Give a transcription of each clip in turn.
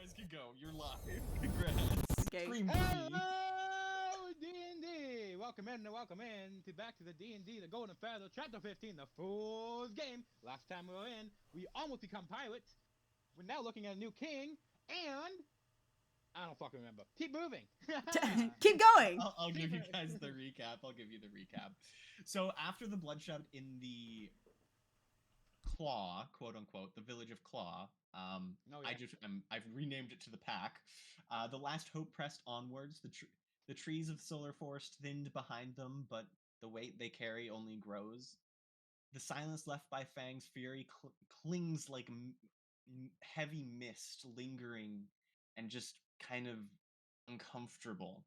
guys can go. You're live. Congrats. Okay. Scream for me. Hello, D&D! Welcome in to back to the D&D, the Golden Feather, Chapter 15, the Fool's Game. Last time we were in, we almost become pirates. We're now looking at a new king, and I don't fucking remember. Keep moving. Keep going. I'll give you guys the recap. So after the bloodshed in the Claw, quote unquote, the village of Claw. Oh, yeah. I've renamed it to the Pack. The last hope pressed onwards. The trees of Solar Forest thinned behind them, but the weight they carry only grows. The silence left by Fang's fury clings like heavy mist, lingering and just kind of uncomfortable.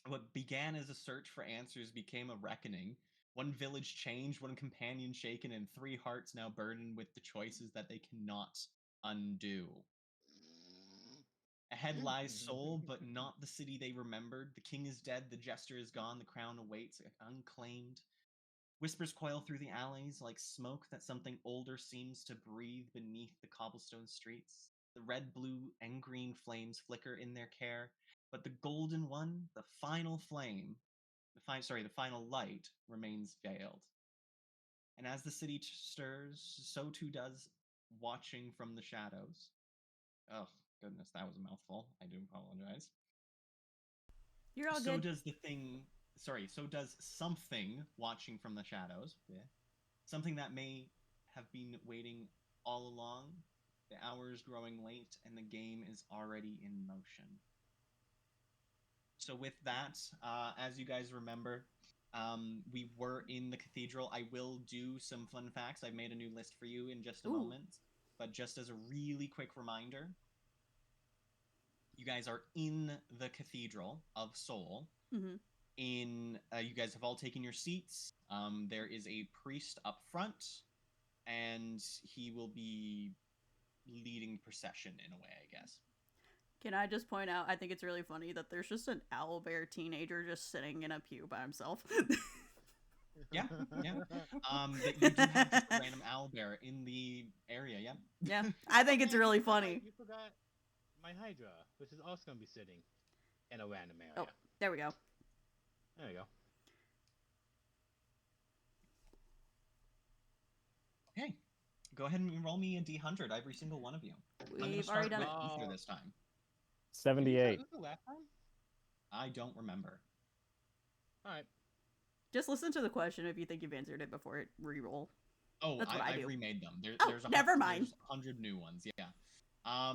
What began as a search for answers became a reckoning. One village changed, one companion shaken, and 3 hearts now burdened with the choices that they cannot undo. Ahead lies Seoul, but not the city they remembered. The king is dead, the jester is gone, the crown awaits, unclaimed. Whispers coil through the alleys like smoke that something older seems to breathe beneath the cobblestone streets. The red, blue, and green flames flicker in their care, but the golden one, the final flame, the final light, remains veiled. And as the city stirs, so too does watching from the shadows. Oh, goodness, that was a mouthful. I do apologize. You're all So good. does the thing. So does something watching from the shadows. Yeah. Something that may have been waiting all along. The hour is growing late, and the game is already in motion. So with that, as you guys remember, we were in the cathedral. I will do some fun facts. I've made a new list for you in just a moment. But just as a really quick reminder, you guys are in the Cathedral of Seoul. Mm-hmm. You guys have all taken your seats. There is a priest up front, and he will be leading the procession in a way, I guess. Can I just point out, I think it's really funny that there's just an owlbear teenager just sitting in a pew by himself. Yeah. That you do have just a random owlbear in the area, yeah? Yeah, I think it's really funny. You forgot my Hydra, which is also going to be sitting in a random area. Oh, there we go. There you go. Okay. Go ahead and roll me a D100, every single one of you. I'm going to We've already start done with it. Ether this time. 78. Was the last time? I don't remember. All right. Just listen to the question if you think you've answered it before it re-roll. Oh, That's what I I've do. remade them. There's never mind. There's 100 new ones, yeah. How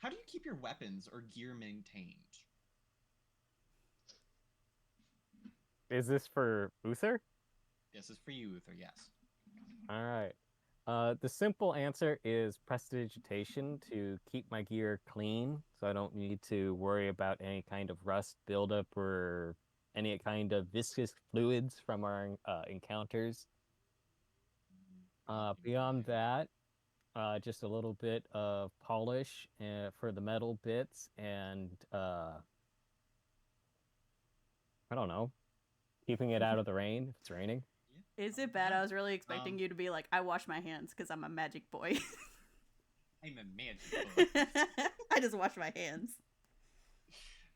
do you keep your weapons or gear maintained? Is this for Uther? This is for you, Uther, yes. All right. The simple answer is prestidigitation to keep my gear clean, so I don't need to worry about any kind of rust buildup or any kind of viscous fluids from our encounters. Beyond that, just a little bit of polish for the metal bits, and I don't know, keeping it out of the rain if it's raining. Is it bad? I was really expecting you to be like, I wash my hands because I'm a magic boy. I'm a magic boy. I just wash my hands.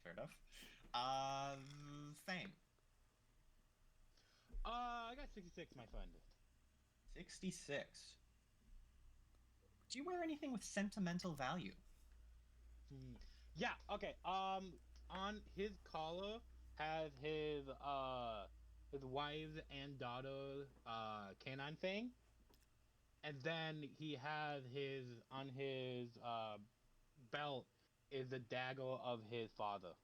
Fair enough. Fang. I got 66, my friend. 66. Do you wear anything with sentimental value? Yeah, okay. On his collar has his wives and daughter canine thing. And then he has on his belt is the dagger of his father.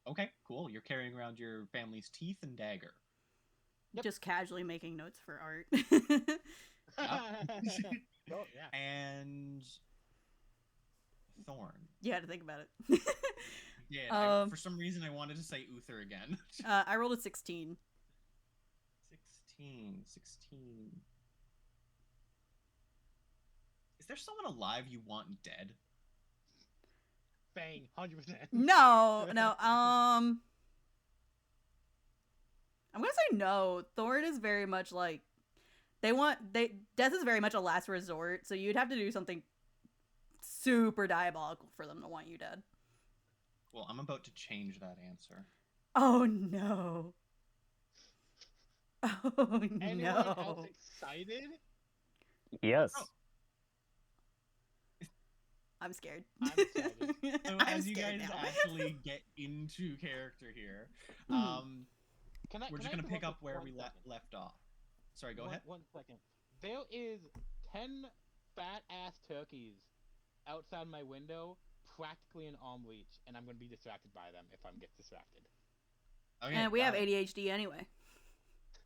Okay, cool. You're carrying around your family's teeth and dagger. Yep. Just casually making notes for art. Oh, yeah. And Thorn. You had to think about it. Yeah, for some reason I wanted to say Uther again. I rolled a 16. 16. Is there someone alive you want dead? Fang, 100%. No. I'm gonna say no. Thorn is very much like Death is very much a last resort, so you'd have to do something super diabolical for them to want you dead. Well, I'm about to change that answer. Oh no. Oh Anyone no. else excited? Yes. Oh. I'm scared. I'm excited. So I'm as you scared guys now. actually get into character here, Mhm. we're just Can I gonna pick interrupt up for where 1 we second? left off. Sorry, go One- ahead. 1 second. There is 10 fat ass turkeys outside my window, practically in arm reach, and I'm gonna be distracted by them if I get distracted. Okay, And we have got it. ADHD anyway.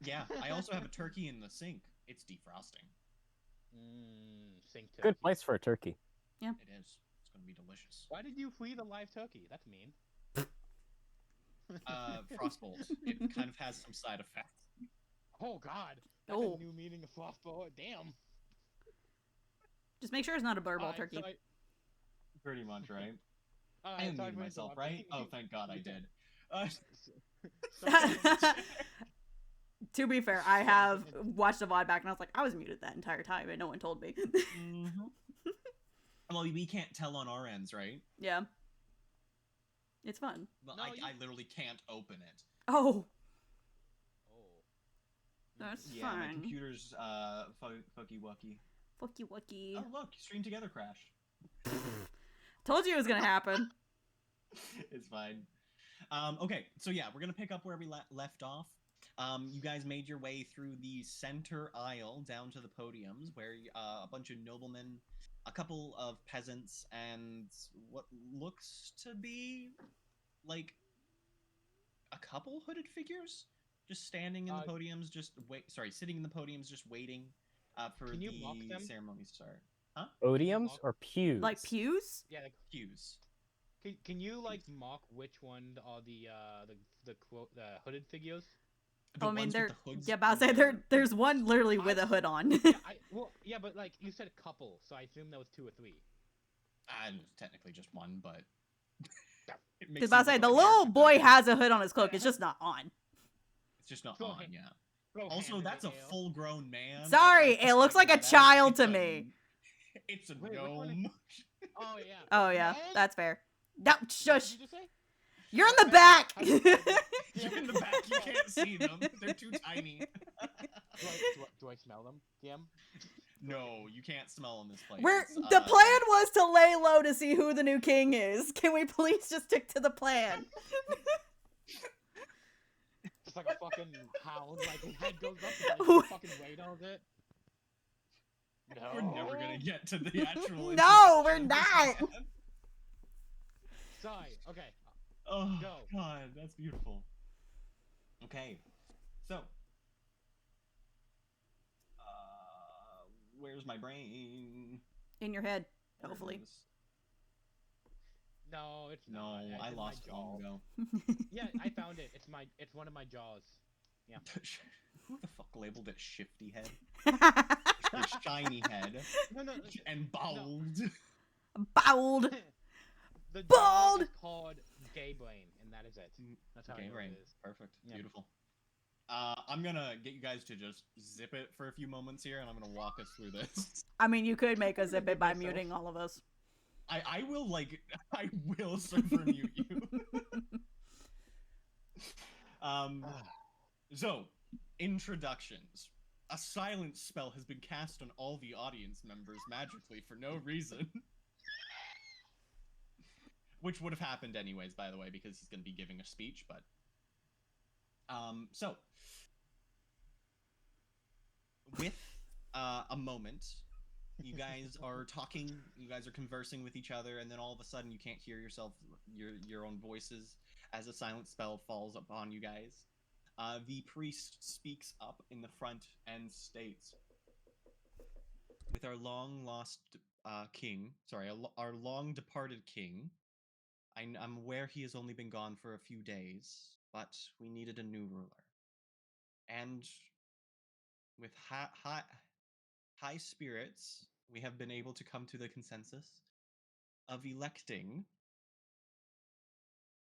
Yeah, I also have a turkey in the sink. It's defrosting. Sink turkey. Good place for a turkey. It is. It's gonna be delicious. Why did you flee the live turkey? That's mean. Frostbolt. It kind of has some side effects. Oh God. That's Oh. a new meaning of frostbolt. Damn. Just make sure it's not a butterball Alright, turkey. sorry- Pretty much, right? alright, I sorry unmuted for myself, right? interrupting. Oh, thank God I did. To be fair, I have watched the VOD back and I was like, I was muted that entire time and no one told me. Mhm. Well, we can't tell on our ends, right? Yeah. It's fun. Well, No, you- I literally can't open it. Oh, Oh. that's Yeah, my fine. computer's fucky wucky. Fucky wucky. Oh look, stream together crash. Told you it was gonna happen. It's fine. Okay, so yeah, we're gonna pick up where we left off. You guys made your way through the center aisle down to the podiums, where a bunch of noblemen, a couple of peasants, and what looks to be like a couple hooded figures, just standing in the podiums, sitting in the podiums, just waiting for Can you mock the them? ceremony to start. Huh? Podiums or pews? Like pews? Yeah. Like, Pews. can you like mock which one are the hooded figures? The Oh, I mean, ones with they're the hoods yeah, about to say on their- there's one literally with a hood on. Yeah, but like you said a couple, so I assume that was 2 or 3. Technically just one, but it makes Because about to it say look the like little everything. boy has a hood on his cloak. It's just not on. It's just not Throw on, hand- yeah. Throw Also, hand in that's the a air. full-grown man. Sorry, I'd it looks point like a that out. child It's to a- me. It's a Wait, which one is- gnome. Oh yeah. Oh yeah, No? that's fair. No, What shush. did you just say? You're in the back. You're in the back. You can't see them. They're too tiny. Do I smell them? DM? No, you can't smell in this place. We're It's, the plan was to lay low to see who the new king is. Can we please just stick to the plan? Just like a fucking hound, like his head goes up and like, fucking weight on it. No. We're never gonna get to the actual. No, we're introduction of not. this man. Sorry. Okay. Oh Go. God, that's beautiful. Okay, so where's my brain? In your head, There it hopefully. is. No, it's No, not. It's I in my lost it long jaw. ago. Yeah, I found it. It's one of my jaws. Who the fuck labeled it shifty head? Or shiny head No. and bald. Bowled. The Bald! jaw is called gay brain, and that is it. That's how I Okay, know right. it is. Perfect. Yeah. Beautiful. I'm gonna get you guys to just zip it for a few moments here, and I'm gonna walk us through this. I mean, you could make a I'm gonna zip it mute by myself. muting all of us. I will server mute you. So, introductions. A silence spell has been cast on all the audience members magically for no reason. Which would have happened anyways, by the way, because he's going to be giving a speech, but... So, with a moment, you guys are talking, you guys are conversing with each other, and then all of a sudden you can't hear yourself, your own voices, as a silent spell falls upon you guys. The priest speaks up in the front and states, with our long lost king, sorry, our long departed king, I'm aware he has only been gone for a few days, but we needed a new ruler. And with high spirits, we have been able to come to the consensus of electing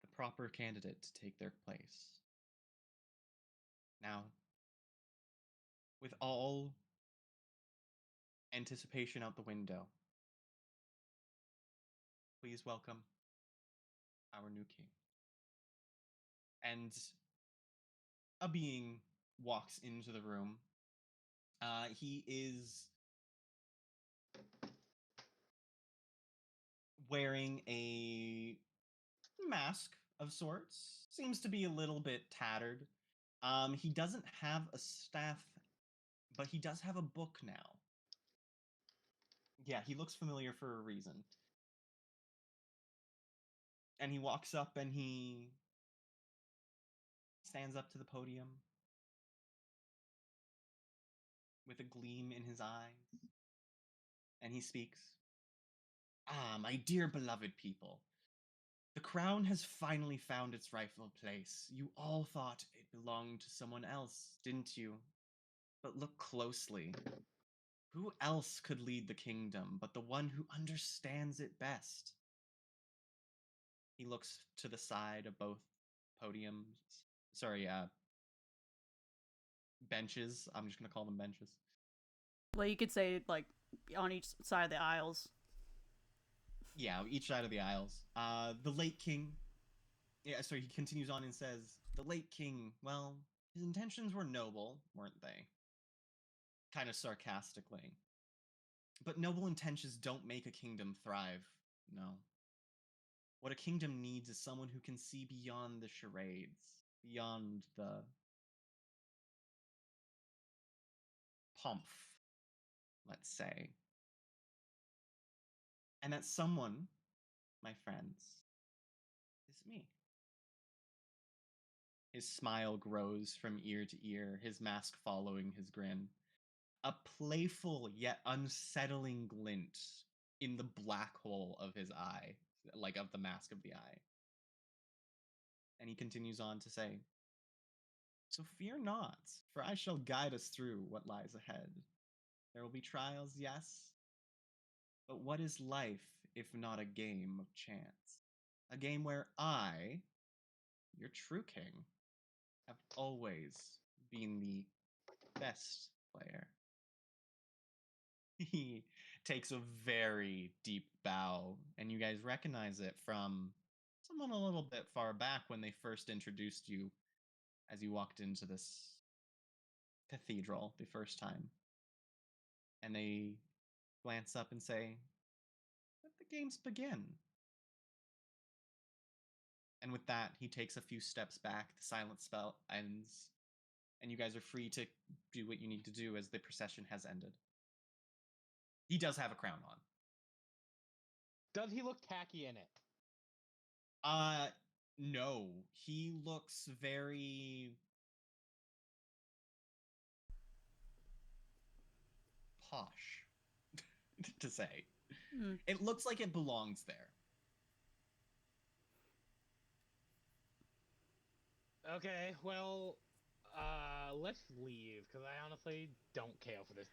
the proper candidate to take their place. Now, with all anticipation out the window. Please welcome our new king. And a being walks into the room. He is wearing a mask of sorts. Seems to be a little bit tattered. He doesn't have a staff, but he does have a book now. Yeah, he looks familiar for a reason. And he walks up and he stands up to the podium with a gleam in his eyes. And he speaks. Ah, my dear beloved people. The crown has finally found its rightful place. You all thought it belonged to someone else, didn't you? But look closely. Who else could lead the kingdom but the one who understands it best? He looks to the side of both podiums. Sorry, benches. I'm just going to call them benches. Well, you could say, like, on each side of the aisles. Yeah, each side of the aisles. The late king. Yeah, so he continues on and says, the late king, well, his intentions were noble, weren't they? Kind of sarcastically. But noble intentions don't make a kingdom thrive, no. What a kingdom needs is someone who can see beyond the charades, beyond the pomp, let's say. And that someone, my friends, is me. His smile grows from ear to ear, his mask following his grin. A playful yet unsettling glint in the black hole of his eye, like of the mask of the eye. And he continues on to say, so fear not, for I shall guide us through what lies ahead. There will be trials, yes, but what is life if not a game of chance? A game where I, your true king, have always been the best player. He takes a very deep bow, and you guys recognize it from someone a little bit far back when they first introduced you as you walked into this cathedral the first time. And they glance up and say, let the games begin. And with that, he takes a few steps back, the silent spell ends, and you guys are free to do what you need to do as the procession has ended. He does have a crown on. Does he look tacky in it? No. He looks very posh, to say. Mm. It looks like it belongs there. Okay, well, let's leave, because I honestly don't care for this.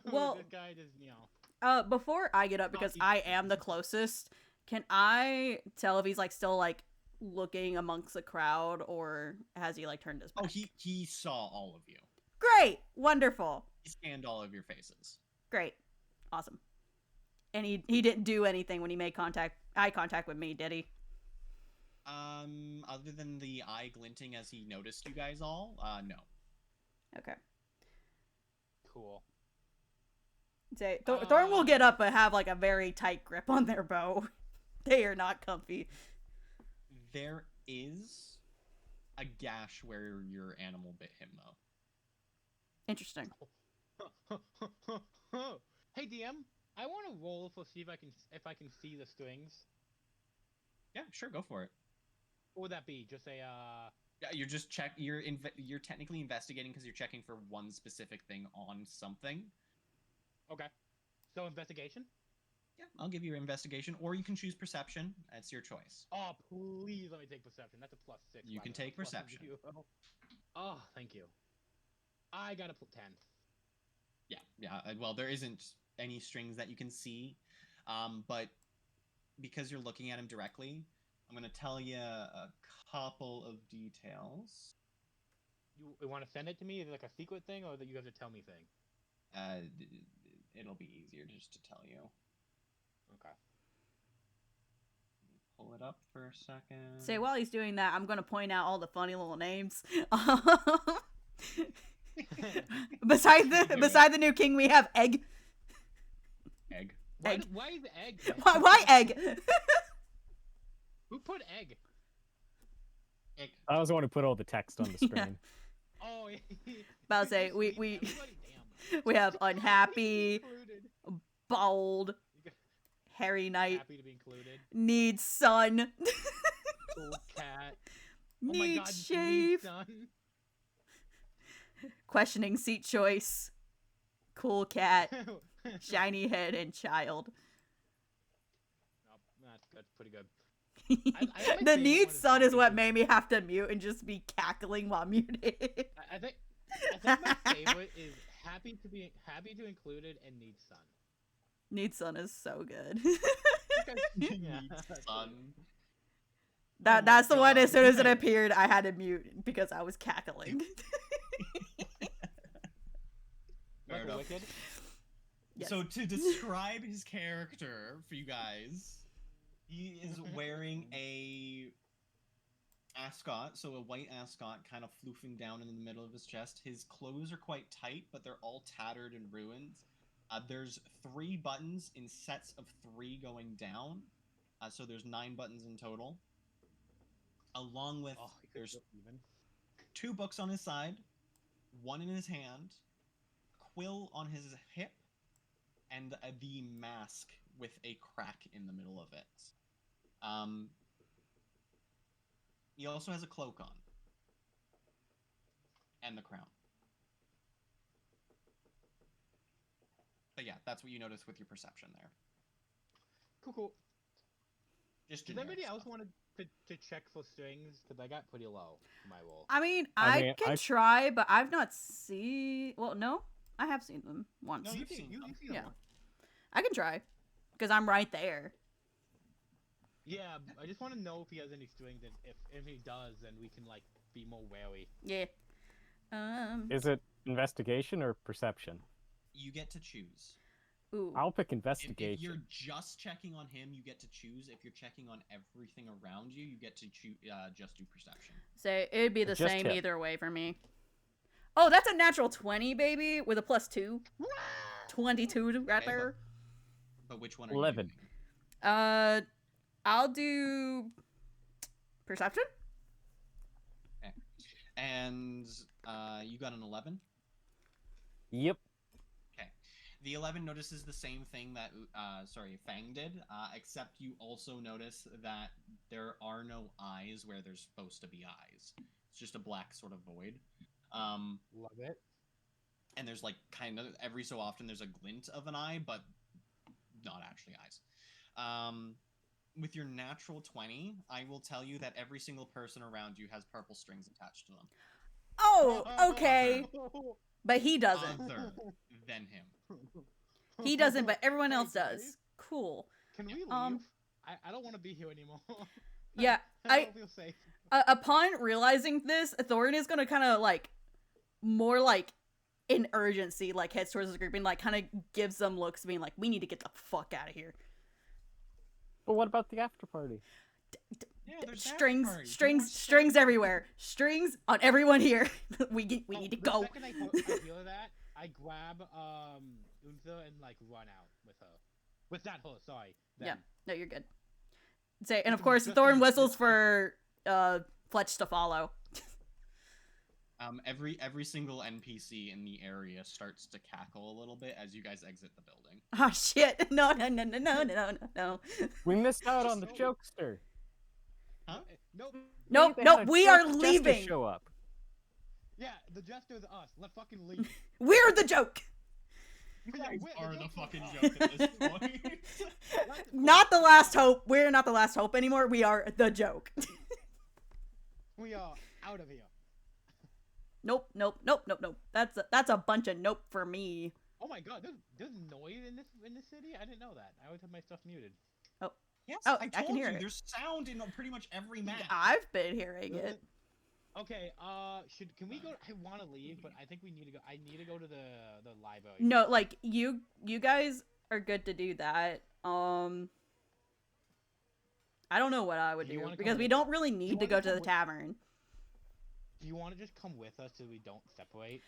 Well- this guy just, you know. Before I get up, because Not I am the closest, can I tell if he's, like, still, like, looking amongst the crowd, or has he, like, turned his back? Oh, he saw all of you. Great! Wonderful! He scanned all of your faces. Great. Awesome. And he didn't do anything when he made eye contact with me, did he? Other than the eye glinting as he noticed you guys all, no. Okay. Cool. Say, Thorn will get up and have, like, a very tight grip on their bow. They are not comfy. There is a gash where your animal bit him, though. Interesting. Hey DM, I want to roll for see if I can see the strings. Yeah, sure, go for it. What would that be? Just a Yeah, you're just you're technically investigating because you're checking for one specific thing on something. Okay. So investigation? Yeah, I'll give you your investigation, or you can choose perception. That's your choice. Oh, please let me take perception. That's a +6. You can take perception. Oh, thank you. I got a 10. Yeah. Well, there isn't any strings that you can see, but because you're looking at him directly, I'm going to tell you a couple of details. You want to send it to me? Is it like a secret thing, or that you have to tell me thing? it'll be easier just to tell you. Okay. Pull it up for a second. Say while he's doing that, I'm gonna point out all the funny little names. Beside the new king, we have Egg. Egg. Egg. Why is egg? Why Egg? Who put egg? Egg. I was the one who put all the text on the screen. Oh, About to say, Everybody, damn. we have Unhappy, Included. Bald, Harry Knight, Happy to be included. Needs Son, Cool cat. Oh my Needs God, Shave, son. Questioning Seat Choice, Cool Cat, Shiny Head, and Child. Nope, that's good. Pretty good. I like The favorite Needs one is Son is Happy what to- made me have to mute and just be cackling while muted. I think my favorite is happy to included and need son. Needs Son is so good. Yeah. Son. That's the one. As soon as it God. appeared, I had to mute because I was cackling. Fair Michael enough. Wicked. Yes. So to describe his character for you guys, he is wearing a ascot, so a white ascot kind of floofing down in the middle of his chest. His clothes are quite tight, but they're all tattered and ruined. There's 3 buttons in sets of 3 going down, so there's 9 buttons in total. Along with, Oh, he could there's go even. 2 books on his side, 1 in his hand, quill on his hip, and the mask with a crack in the middle of it. He also has a cloak on. And the crown. But yeah, that's what you notice with your perception there. Cool. Just Does generic anybody else stuff. want to check for strings? Because I got pretty low for my roll. I mean, I I mean, can try, but I've not seen. Well, no, I have seen them once. No, you've seen them. them Yeah. once. I can try because I'm right there. Yeah, I just want to know if he has any strings, and if he does, then we can like be more wary. Yeah. Is it investigation or perception? You get to choose. Ooh. I'll pick If investigation. you're just checking on him, you get to choose. If you're checking on everything around you, you get to just do perception. So it'd be the Just same him. either way for me. Oh, that's a natural 20, baby, with a +2. 22 right Okay, there. But which one are 11. you doing? I'll do perception. And you got an 11? Yep. The 11 notices the same thing that, Fang did, except you also notice that there are no eyes where there's supposed to be eyes. It's just a black sort of void. Love it. And there's like kind of every so often there's a glint of an eye, but not actually eyes. With your natural 20, I will tell you that every single person around you has purple strings attached to them. Oh, okay. But he doesn't. Other than him. He doesn't, but everyone Hey, else guys, does. Cool. Can we leave? I don't want to be here anymore. Yeah, I don't feel safe. Upon realizing this, Thorin is gonna kind of like more like in urgency, like heads towards the group and like kind of gives them looks, being like, "We need to get the fuck out of here." But what about the after party? Yeah, there's that Strings, part. You strings, don't strings say- everywhere. Strings on everyone here. we need to The go. second I hear that, I grab Untha and like run out with her. With that her, sorry. Yeah. Then. No, you're good. Say, and of Just- course, just- Thorin whistles for Fletch to follow. Every single NPC in the area starts to cackle a little bit as you guys exit the building. Oh shit! No, no, no, no, no, no, no. We missed out on the Just- jokester. Huh? Nope. Nope, They nope. had a We are jester leaving. Show up. Yeah, the jester's us. Let's fucking leave. We're the joke. You Yeah, guys we're- are the the joke's fucking us. joke at this point. Not the last hope. We're not the last hope anymore. We are the joke. We are out of here. Nope, nope, nope, nope, nope. That's a bunch of nope for me. Oh my god, there's noise in this city? I didn't know that. I always have my stuff muted. Yes, Oh, I I told can hear you. it. There's sound in pretty much every map. I've been hearing it. Okay, can we go? I want to leave, but I think we need to go. I need to go to the library. No, like you guys are good to do that. I don't know what I would Do you do wanna come because we with- don't really you need to wanna go to come the with- tavern. Do you want to just come with us so we don't separate?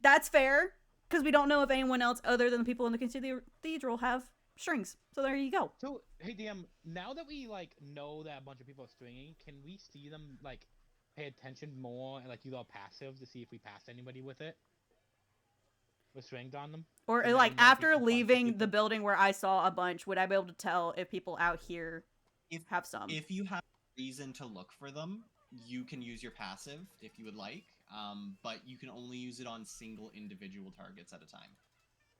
That's fair because we don't know if anyone else other than the people in the cathedral have strings. So there you go. So, hey DM, now that we like know that a bunch of people are stringing, can we see them like pay attention more and like use our passive to see if we pass anybody with it? With strings on them? Or And then like we might be after in front of leaving the people. building where I saw a bunch, would I be able to tell if people out here If have some? if you have reason to look for them, you can use your passive if you would like. But you can only use it on single individual targets at a time.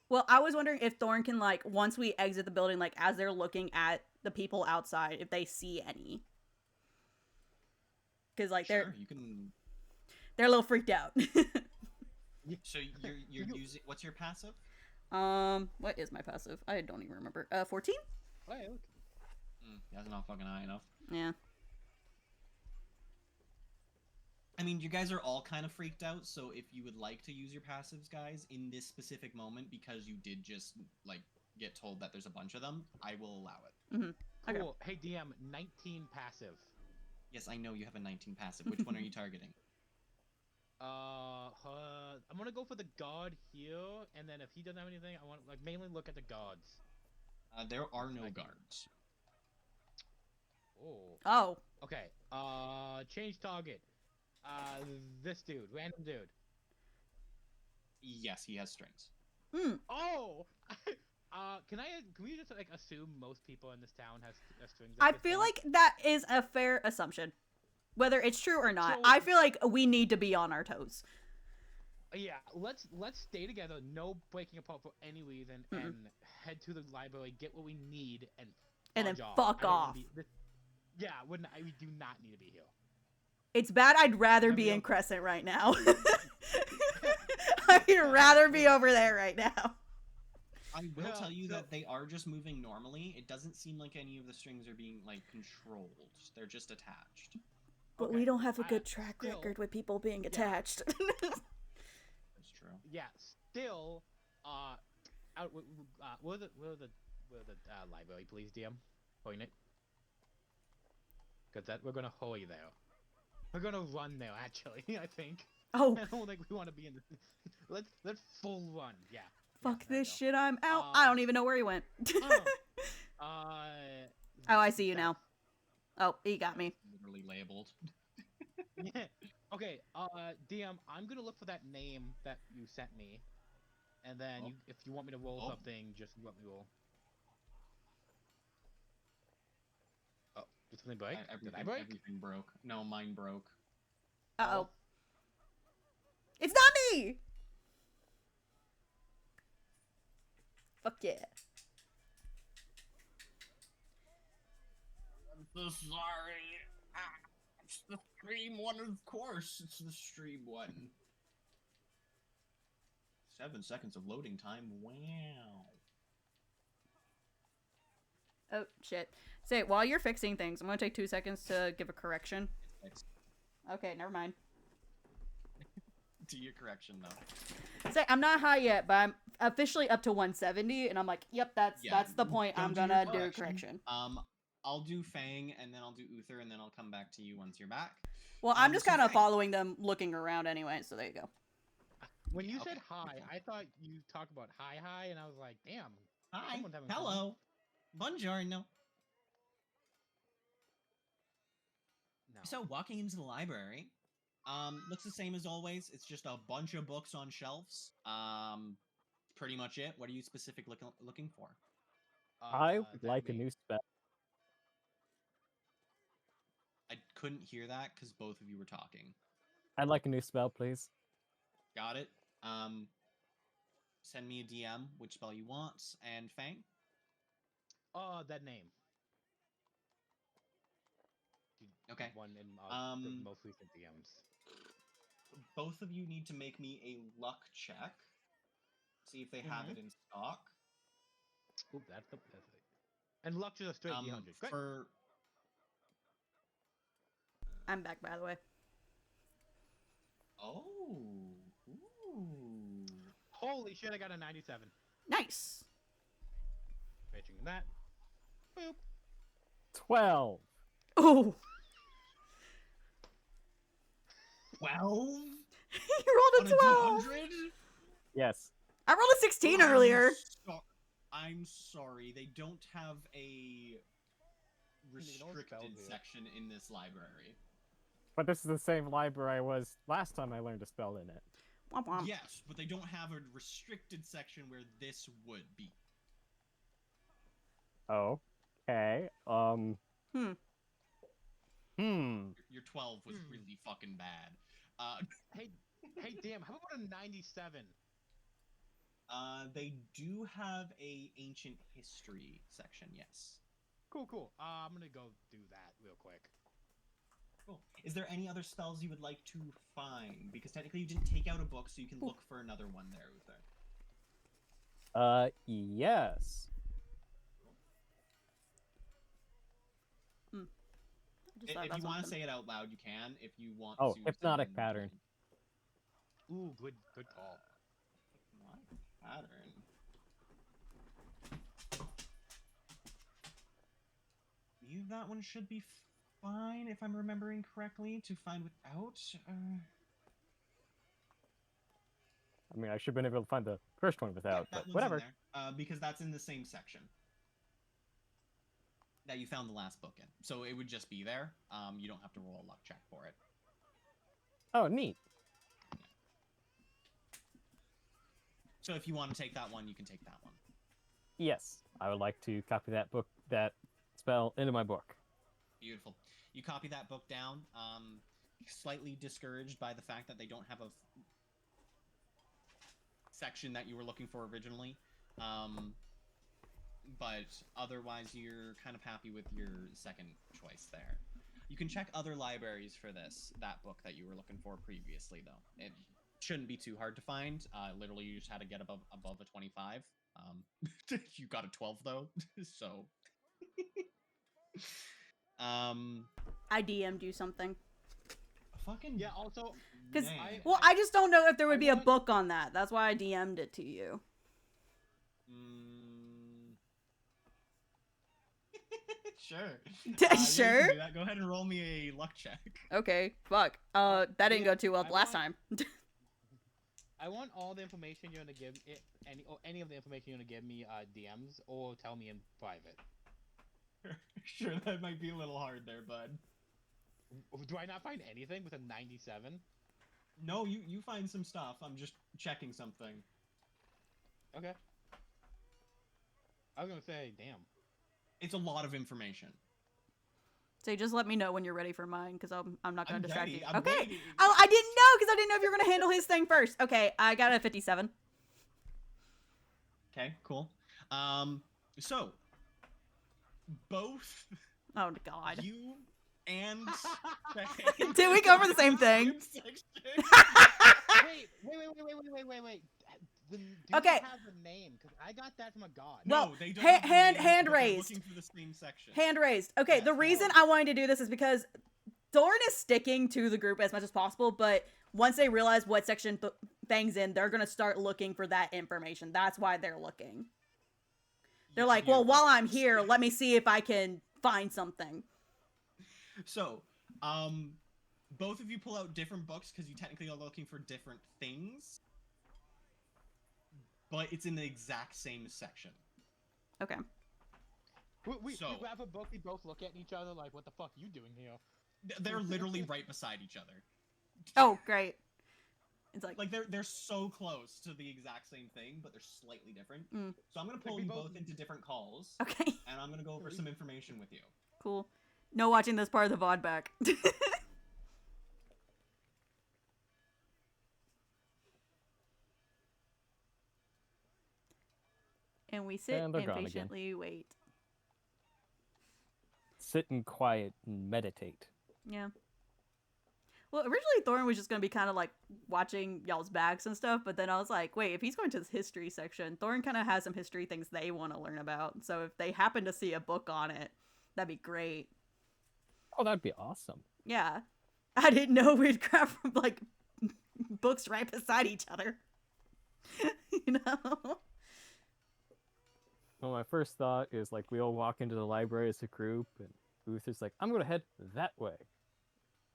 Well, I was wondering if Thorn can like once we exit the building, like as they're looking at the people outside, if they see any. Because like Sure, you can. they're a little freaked out. So you're You- using what's your passive? What is my passive? I don't even remember. 14? Oh, yeah, look. That's not fucking high enough. Yeah. I mean, you guys are all kind of freaked out, so if you would like to use your passives, guys, in this specific moment, because you did just, like, get told that there's a bunch of them, I will allow it. Okay. Cool. Hey DM, 19 passive. Yes, I know you have a 19 passive. Which one are you targeting? I'm gonna go for the god here, and then if he doesn't have anything, I want like mainly look at the gods. There are no Okay. guards. Oh. Oh. Okay. Change target. This dude, random dude. Yes, he has strings. Oh. Can we just like assume most people in this town has strings? I feel like that is a fair assumption. Whether it's true or not, So- I feel like we need to be on our toes. Yeah, let's stay together, no breaking apart for any reason, Mhm. and head to the library, get what we need, and And then fudge off. fuck I don't wanna off. Yeah, we do not need to be here. It's bad. I'd rather Then be we in don't- Crescent right now. I'd rather be over there right now. I will Yeah, tell you so- that they are just moving normally. It doesn't seem like any of the strings are being, like, controlled. They're just attached. But Okay, we don't have a I- good track still- record with people being yeah. attached. That's true. Yeah, still, where the library, please, DM, point it. Cause we're gonna hurry there. We're gonna run there, actually. I think. Oh, I don't think we want to be in the. Let's full run. Yeah. fuck there we this go. shit. I'm out. I Uh, don't even know where he went. Uh, Oh, I see you Seth. now. Oh, he got me. Literally labeled. Yeah. Okay. DM, I'm gonna look for that name that you sent me, and then Oh. if you want me to roll Oh. something, just let me roll. Oh, did something break? Did I break? Everything broke. No, mine broke. Uh-oh. It's not me! Fuck yeah. I'm so sorry. It's the stream one, of course. It's the stream one. 7 seconds of loading time. Wow. Oh, shit. Say, while you're fixing things, I'm gonna take 2 seconds to give a correction. Thanks. Okay, never mind. Do your correction though. Say, I'm not high yet, but I'm officially up to 170, and I'm like, yep, that's Yeah, the point. don't I'm do your gonna do a correction. correction. I'll do Fang, and then I'll do Uther, and then I'll come back to you once you're back. Well, I'm just so kind of Fang- following them, looking around anyway, so there you go. When you Okay, said hi, okay. I thought you talked about hi, and I was like, damn. Hi. Someone's having fun. Hello. Buongiorno. No. So walking into the library, looks the same as always. It's just a bunch of books on shelves. Pretty much it. What are you specifically looking for? I would that like a me. new spell. I couldn't hear that because both of you were talking. I'd like a new spell, please. Got it. Send me a DM which spell you want, and Fang. That name. Okay. One in the Um, most recent DMs. Both of you need to make me a luck check. See if they have it in stock. Oop, that's it. And luck is a straight D100. Great. For I'm back, by the way. Oh. Ooh. Holy shit, I got a 97. Nice. Pitching that. Boop. 12. Oh, 12 you rolled on a a 12. D100? Yes. I rolled a 16 earlier. I'm sorry, they don't have a You know what restricted spells do. section in this library. But this is the same library I was last time I learned a spell in it. Womp womp. Yes, but they don't have a restricted section where this would be. Okay. Hmm. Your 12 was really fucking bad. Hey, damn, how about a 97? They do have a ancient history section, yes. Cool. I'm gonna go do that real quick. Cool. Is there any other spells you would like to find? Because technically you didn't take out a book, so you can look for another one there, Uther. Yes. I just thought If about you want to something. say it out loud, you can. If you want Oh, to... hypnotic then- pattern. Ooh, good call. Hypnotic pattern. That one should be fine, if I'm remembering correctly, to find without. I mean, I should have been able to find the first one without, that but one's whatever. in there, because that's in the same section that you found the last book in. So it would just be there. You don't have to roll a luck check for it. Oh, neat. So if you want to take that one, you can take that one. Yes, I would like to copy that spell into my book. Beautiful. You copy that book down. Slightly discouraged by the fact that they don't have a section that you were looking for originally. But otherwise, you're kind of happy with your second choice there. You can check other libraries for that book that you were looking for previously, though. It shouldn't be too hard to find. Literally, you just had to get above a 25. You got a 12, though, so... I DM'd you something. Fucking... Yeah, also, 'Cause man. Well, I just don't know if there would be a want- book on that. That's why I DM'd it to you. Sure. Sure? Yeah, you can do that. Go ahead and roll me a luck check. Okay, fuck. That didn't go Yeah, too well I last want- time. I want all the information you're gonna give it, any of the information you're gonna give me DMs or tell me in private. Sure, that might be a little hard there, bud. Do I not find anything with a 97? No, you find some stuff. I'm just checking something. Okay. I was gonna say, damn. It's a lot of information. So just let me know when you're ready for mine, because I'm not gonna I'm distract ready. you. I'm Okay. waiting. Oh, I didn't know, because I didn't know if you were gonna handle his thing first. Okay, I got a 57. Okay, cool. So both Oh god. you and Did we go for the same thing? Wait. Do Okay. you have the name? Because I got that from a god. Well, No, they don't. ha- have the hand- names, hand but they're raised. Looking for the same section. Hand raised. Okay, Yes, the reason no. I wanted to do this is because Thorn is sticking to the group as much as possible, but once they realize what section Fang's in, they're gonna start looking for that information. That's why they're looking. They're like, well, Beautiful. while I'm here, let me see if I can find something. So, both of you pull out different books because you technically are looking for different things, but it's in the exact same section. Okay. We So- grab a book, we both look at each other like, what the fuck you doing here? They're literally right beside each other. Oh, great. It's like, Like they're so close to the exact same thing, but they're slightly different. Mm. So I'm gonna pull we you both- both into different calls, okay, and I'm gonna go over some information with you. cool. No watching this part of the VOD back. And we sit And they're and gone again. patiently wait. Sit in quiet and meditate. Yeah. Well, originally Thorn was just gonna be kind of like watching y'all's backs and stuff, but then I was like, wait, if he's going to this history section, Thorn kind of has some history things they want to learn about. So if they happen to see a book on it, that'd be great. Oh, that'd be awesome. Yeah. I didn't know we'd grab from like books right beside each other. You know? Well, my first thought is like we all walk into the library as a group, and Uther's like, "I'm gonna head that way."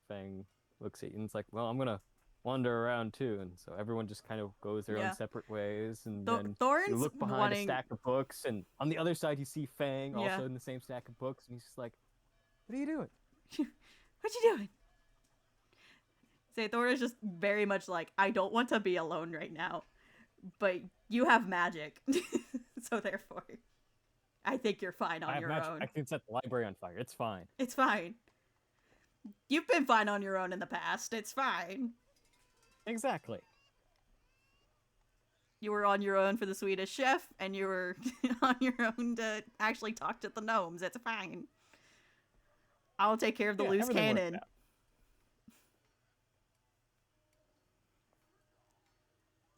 Fang looks at you and it's like, "Well, I'm gonna wander around too," and so everyone just kind of goes their Yeah. own separate ways, and then you Thorn's look behind wanting... a stack of books, and on the other side you see Fang Yeah. also in the same stack of books, and he's just like, "What are you doing?" What you doing? Say, Thorn is just very much like, I don't want to be alone right now, but you have magic, so therefore, I think you're fine I on have your magic. own. I can set the library on fire. It's fine. It's fine. You've been fine on your own in the past. It's fine. Exactly. You were on your own for the Swedish chef, and you were on your own to actually talk to the gnomes. It's fine. I'll take care of the Yeah, loose everything worked cannon. out.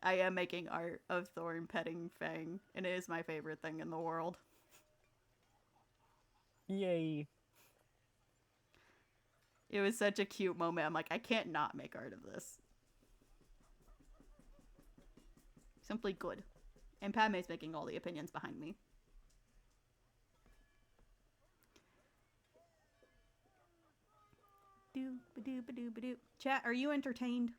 I am making art of Thorn petting Fang, and it is my favorite thing in the world. Yay. It was such a cute moment. I'm like, I can't not make art of this. Simply good. And Padme's making all the opinions behind me. Do ba do ba do ba do. Chat, are you entertained?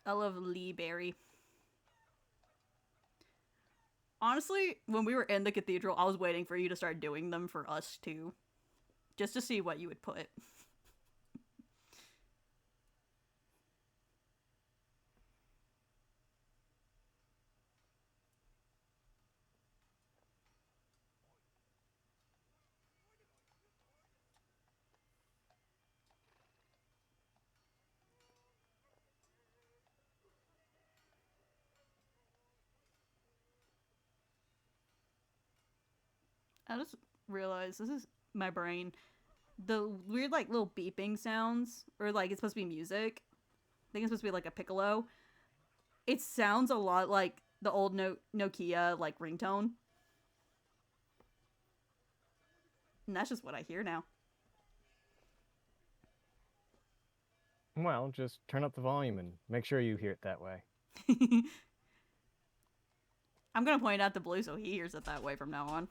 I love Lee Berry. Honestly, when we were in the cathedral, I was waiting for you to start doing them for us too. Just to see what you would put. I just realized this is my brain. The weird, like, little beeping sounds, or like it's supposed to be music. I think it's supposed to be like a piccolo. It sounds a lot like the old Nokia, like, ringtone. And that's just what I hear now. Well, just turn up the volume and make sure you hear it that way. I'm gonna point out to Blue so he hears it that way from now on.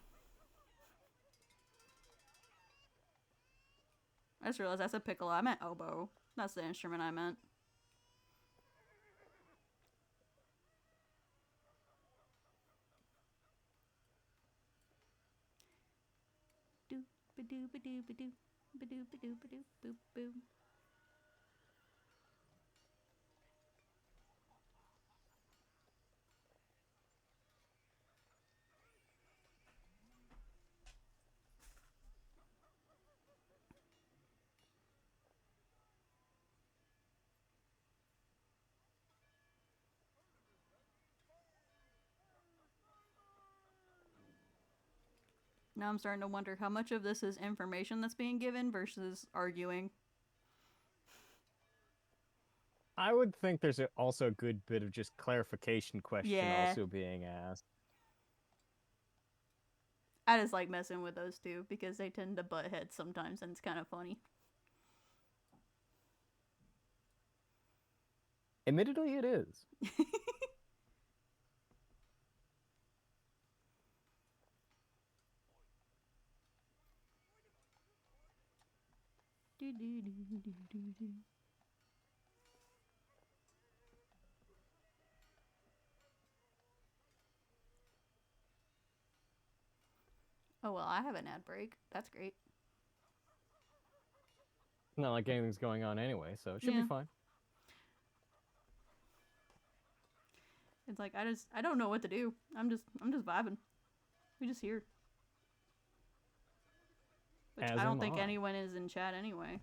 I just realized that's a piccolo. I meant oboe. That's the instrument I meant. Do ba do ba do ba do ba do ba do ba do boop boop. Now I'm starting to wonder how much of this is information that's being given versus arguing. I would think there's also a good bit of just clarification question Yeah. also being asked. I just like messing with those two because they tend to butt heads sometimes and it's kind of funny. Admittedly, it is. Do, do, do, do, do, do. Oh well, I have an ad break. That's great. Not like anything's going on anyway, so it should Yeah. be fine. It's like I don't know what to do. I'm just vibing. We just here. Which As I don't am think I. anyone is in chat anyway.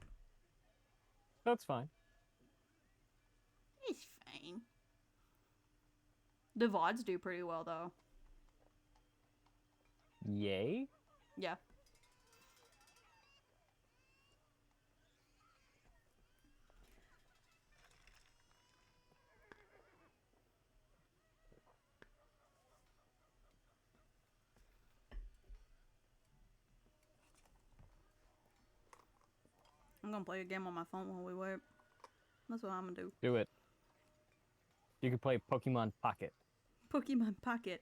That's fine. It's fine. The VODs do pretty well though. Yay? Yeah. I'm gonna play a game on my phone while we wait. That's what I'm gonna do. Do it. You can play Pokemon Pocket. Pokemon Pocket.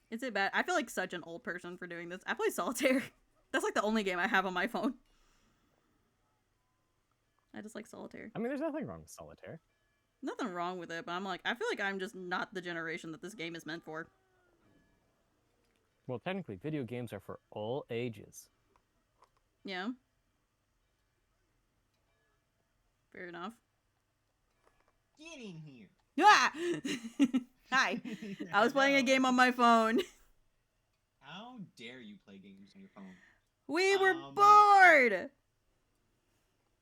Is it bad? I feel like such an old person for doing this. I play Solitaire. That's like the only game I have on my phone. I just like Solitaire. I mean, there's nothing wrong with Solitaire. Nothing wrong with it, but I'm like, I feel like I'm just not the generation that this game is meant for. Well, technically, video games are for all ages. Yeah. Fair enough. Get in here. Ah! Hi. I was playing a game on my phone. How dare you play games on your phone? We were bored!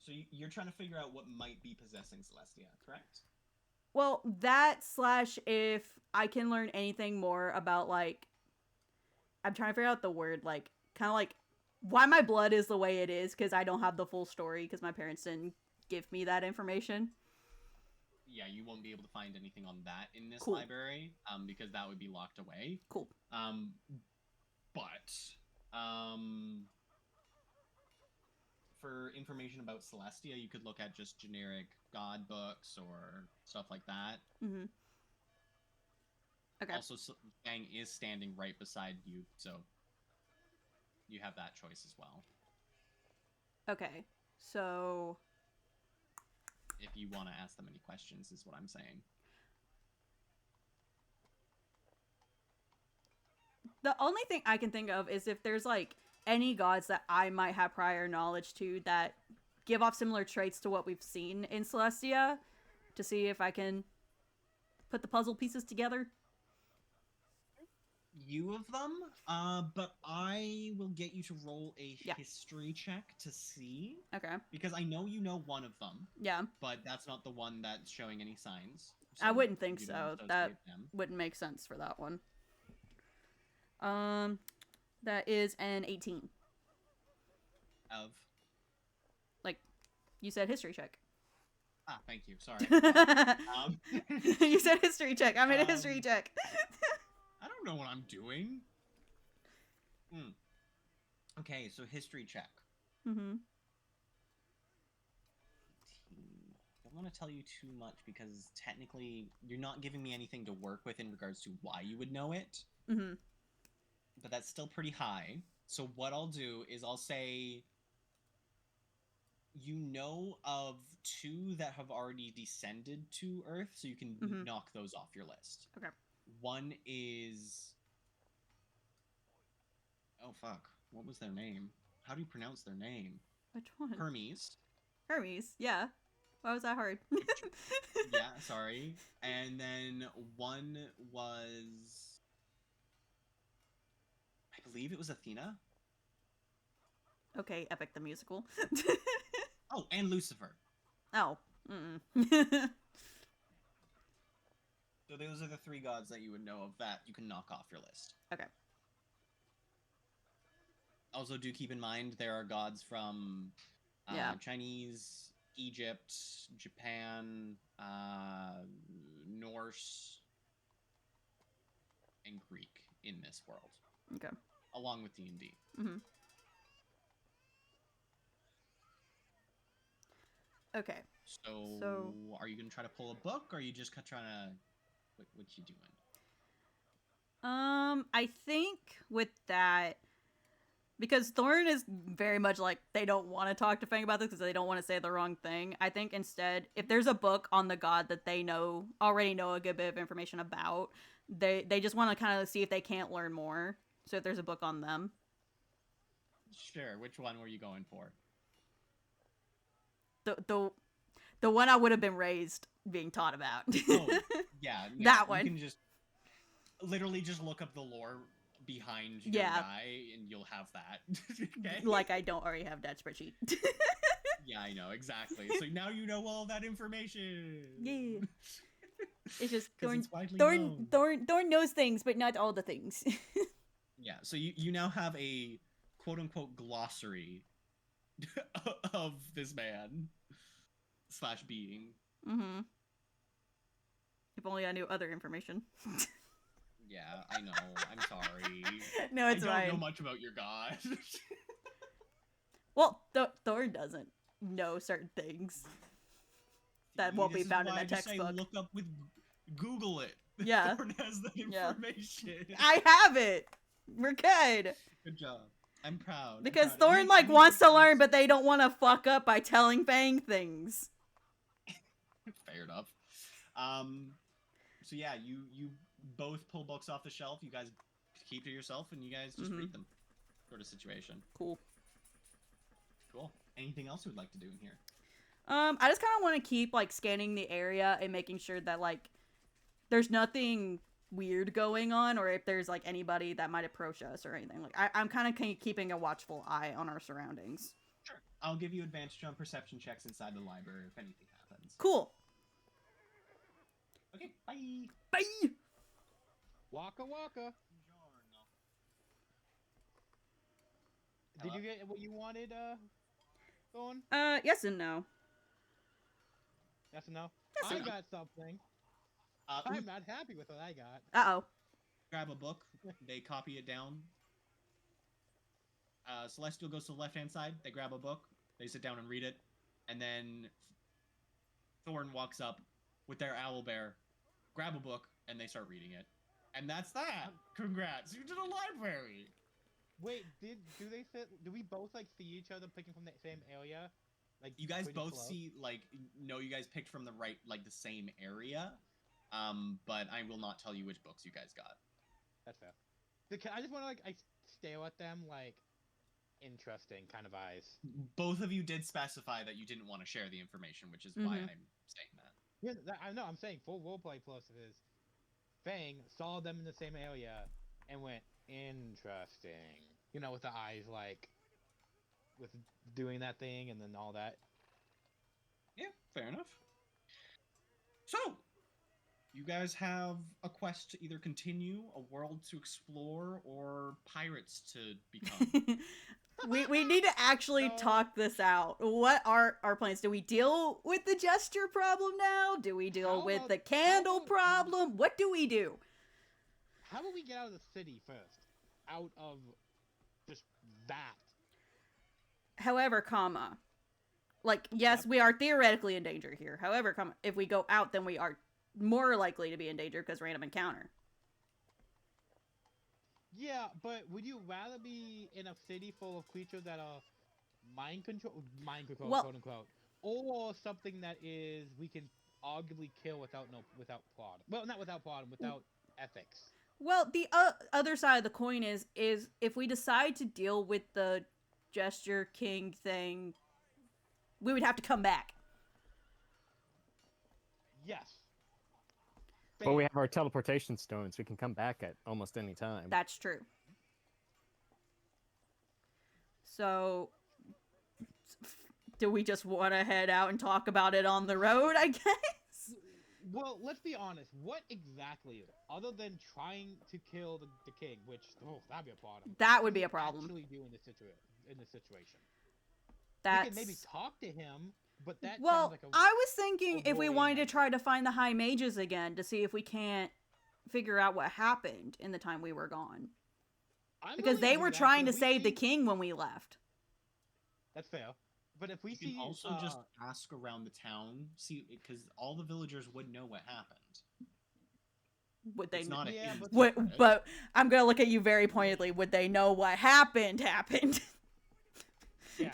So you're trying to figure out what might be possessing Celestia, correct? Well, that / if I can learn anything more about, like... I'm trying to figure out the word, like, kind of like, why my blood is the way it is, because I don't have the full story, because my parents didn't give me that information. Yeah, you won't be able to find anything on that in this Cool. library, because that would be locked away. Cool. But for information about Celestia, you could look at just generic god books or stuff like that. Mm-hmm. Okay. Also, Fang is standing right beside you, so you have that choice as well. Okay. So... If you want to ask them any questions, is what I'm saying. The only thing I can think of is if there's, like, any gods that I might have prior knowledge to that give off similar traits to what we've seen in Celestia, to see if I can put the puzzle pieces together. You of them, but I will get you to roll a Yeah. history check to see, Okay. because I know you know one of them, Yeah. but that's not the one that's showing any signs. I wouldn't think you so. don't That associate them. wouldn't make sense for that one. That is an 18. Of You said history check. thank you. Sorry. You said history check. I made a history check. I don't know what I'm doing. Okay, so history check. Mm-hmm. Don't want to tell you too much because technically you're not giving me anything to work with in regards to why you would know it. Mm-hmm. But that's still pretty high. So what I'll do is I'll say you know of 2 that have already descended to Earth, so you can Mhm. knock those off your list. Okay. One is... Oh, fuck. What was their name? How do you pronounce their name? Which one? Hermes. Hermes. Yeah. Why was that hard? Yeah, sorry. And then one was... I believe it was Athena. Okay, Epic the Musical. Oh, and Lucifer. Oh. Mm-mm. So those are the 3 gods that you would know of that you can knock off your list. Okay. Also, do keep in mind there are gods from Yeah. Chinese, Egypt, Japan, Norse, and Greek in this world, Okay. along with D&D. Mm-hmm. Okay. So, are you gonna try to pull a book, or are you just trying to... What you doing? I think with that, because Thorn is very much like, they don't want to talk to Fang about this because they don't want to say the wrong thing. I think instead, if there's a book on the god that they already know a good bit of information about, they just want to kind of see if they can't learn more. So if there's a book on them. Sure, which one were you going for? The one I would have been raised being taught about. Oh, yeah. That You one. can just literally just look up the lore behind your Yeah. guy, and you'll have that. Okay? Like I don't already have that spreadsheet. Yeah, I know, exactly. So now you know all that information. Yeah. It's just 'Cause Thorn, it's widely known. Thorn knows things, but not all the things. Yeah, so you now have a quote-unquote glossary of this man / being. Mm-hmm. If only I knew other information. Yeah, I know. I'm sorry. No, it's I don't know fine. much about your god. Well, Thorn doesn't know certain things that won't be This is found in why a I just say textbook. look up with Google it. Yeah. Thorn has that Yeah. information. I have it. We're good. Good job. I'm proud. I'm Because proud. It Thorn makes- like it wants makes to learn, sense. but they don't want to fuck up by telling Fang things. Fair enough. So yeah, you both pull books off the shelf. You guys keep to yourself, and you guys just Mhm. read them. Sort of situation. Cool. Cool. Anything else you would like to do in here? I just kind of want to keep like scanning the area and making sure that like there's nothing weird going on, or if there's like anybody that might approach us or anything. Like I'm kind of keeping a watchful eye on our surroundings. Sure. I'll give you advantage on perception checks inside the library if anything happens. Cool. Okay. Bye. Bye. Waka waka. Did you get what you wanted, Thorn? Yes and no. Yes or no? Yes I and no. got something. Ooh, I'm not happy with what I got. Uh-oh. grab a book. They copy it down. Celestial goes to the left-hand side. They grab a book. They sit down and read it. And then Thorn walks up with their owlbear, grab a book, and they start reading it. And that's that. Congrats, you did a library. Wait, do we both like see each other picking from the same area? Like You guys pretty both close? see, like, no, you guys picked from the right, like, the same area. But I will not tell you which books you guys got. That's fair. I just want to like I stare at them like interesting kind of eyes. Both of you did specify that you didn't want to share the information, which is why Mhm. I'm saying that. Yeah, I know. I'm saying full roleplay plus is Fang saw them in the same area and went interesting. You know, with the eyes like with doing that thing and then all that. Yeah, fair enough. So, you guys have a quest to either continue, a world to explore, or pirates to become. we need to actually No. talk this out. What are our plans? Do we deal with the gesture problem now? Do we deal How with about- the candle how about- problem? What do we do? How about we get out of the city first? Out of just that. However, comma. Like, yes, Yep. we are theoretically in danger here. However, comma, if we go out, then we are more likely to be in danger because random encounter. Yeah, but would you rather be in a city full of creatures that are mind control, Well- quote unquote, or something that is we can arguably kill without plot? Well, not without plot, without ethics. Well, the other side of the coin is if we decide to deal with the gesture king thing, we would have to come back. Yes. But we have our teleportation stones. We can come back at almost any time. That's true. So, do we just want to head out and talk about it on the road, I guess? Well, let's be honest. What exactly, other than trying to kill the king, which that'd be a problem. That would be a problem. Actually, do in this situation. We That's could maybe talk to him, but that well, sounds like a I was thinking if we worrying wanted to idea. try to find the high mages again to see if we can't figure out what happened in the time we were gone. I'm Because willing they do were that, trying but to if we save the see- king when we left. That's fair. But if we You see, can also just ask around the town, see, because all the villagers would know what happened. Would they It's not a Yeah, hidden but- What, secret. but I'm gonna look at you very pointedly. Would they know what happened? yeah.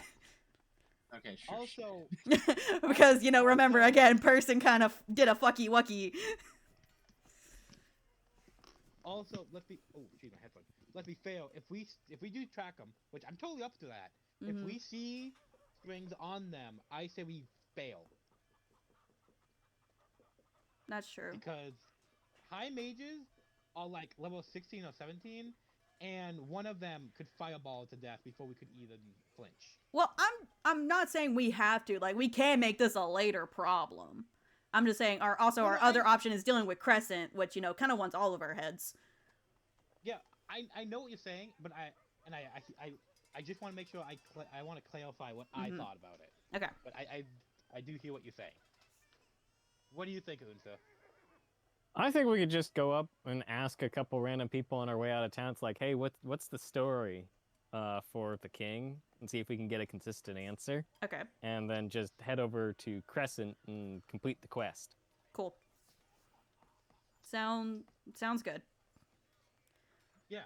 Okay, sure. Also, Because, you know, remember, again, person kind of did a fucky wucky. let's be. Oh, geez, my headphone. Let's be fair. If we do track them, which I'm totally up to that. If Mhm. we see strings on them, I say we fail That's true. because high mages are like level 16 or 17, and one of them could fireball to death before we could even flinch. Well, I'm not saying we have to. Like, we can make this a later problem. I'm just saying our No, our no, other option is dealing with Crescent, which, you know, kind of wants all of our heads. Yeah, I know what you're saying, but I just want to make sure I want to clarify what I Mhm. thought about it. Okay. But I do hear what you're saying. What do you think, Unsa? I think we could just go up and ask a couple random people on our way out of town. It's like, hey, what's the story? for the king and see if we can get a consistent answer, Okay, and then just head over to Crescent and complete the quest. cool. Sounds good. Yeah.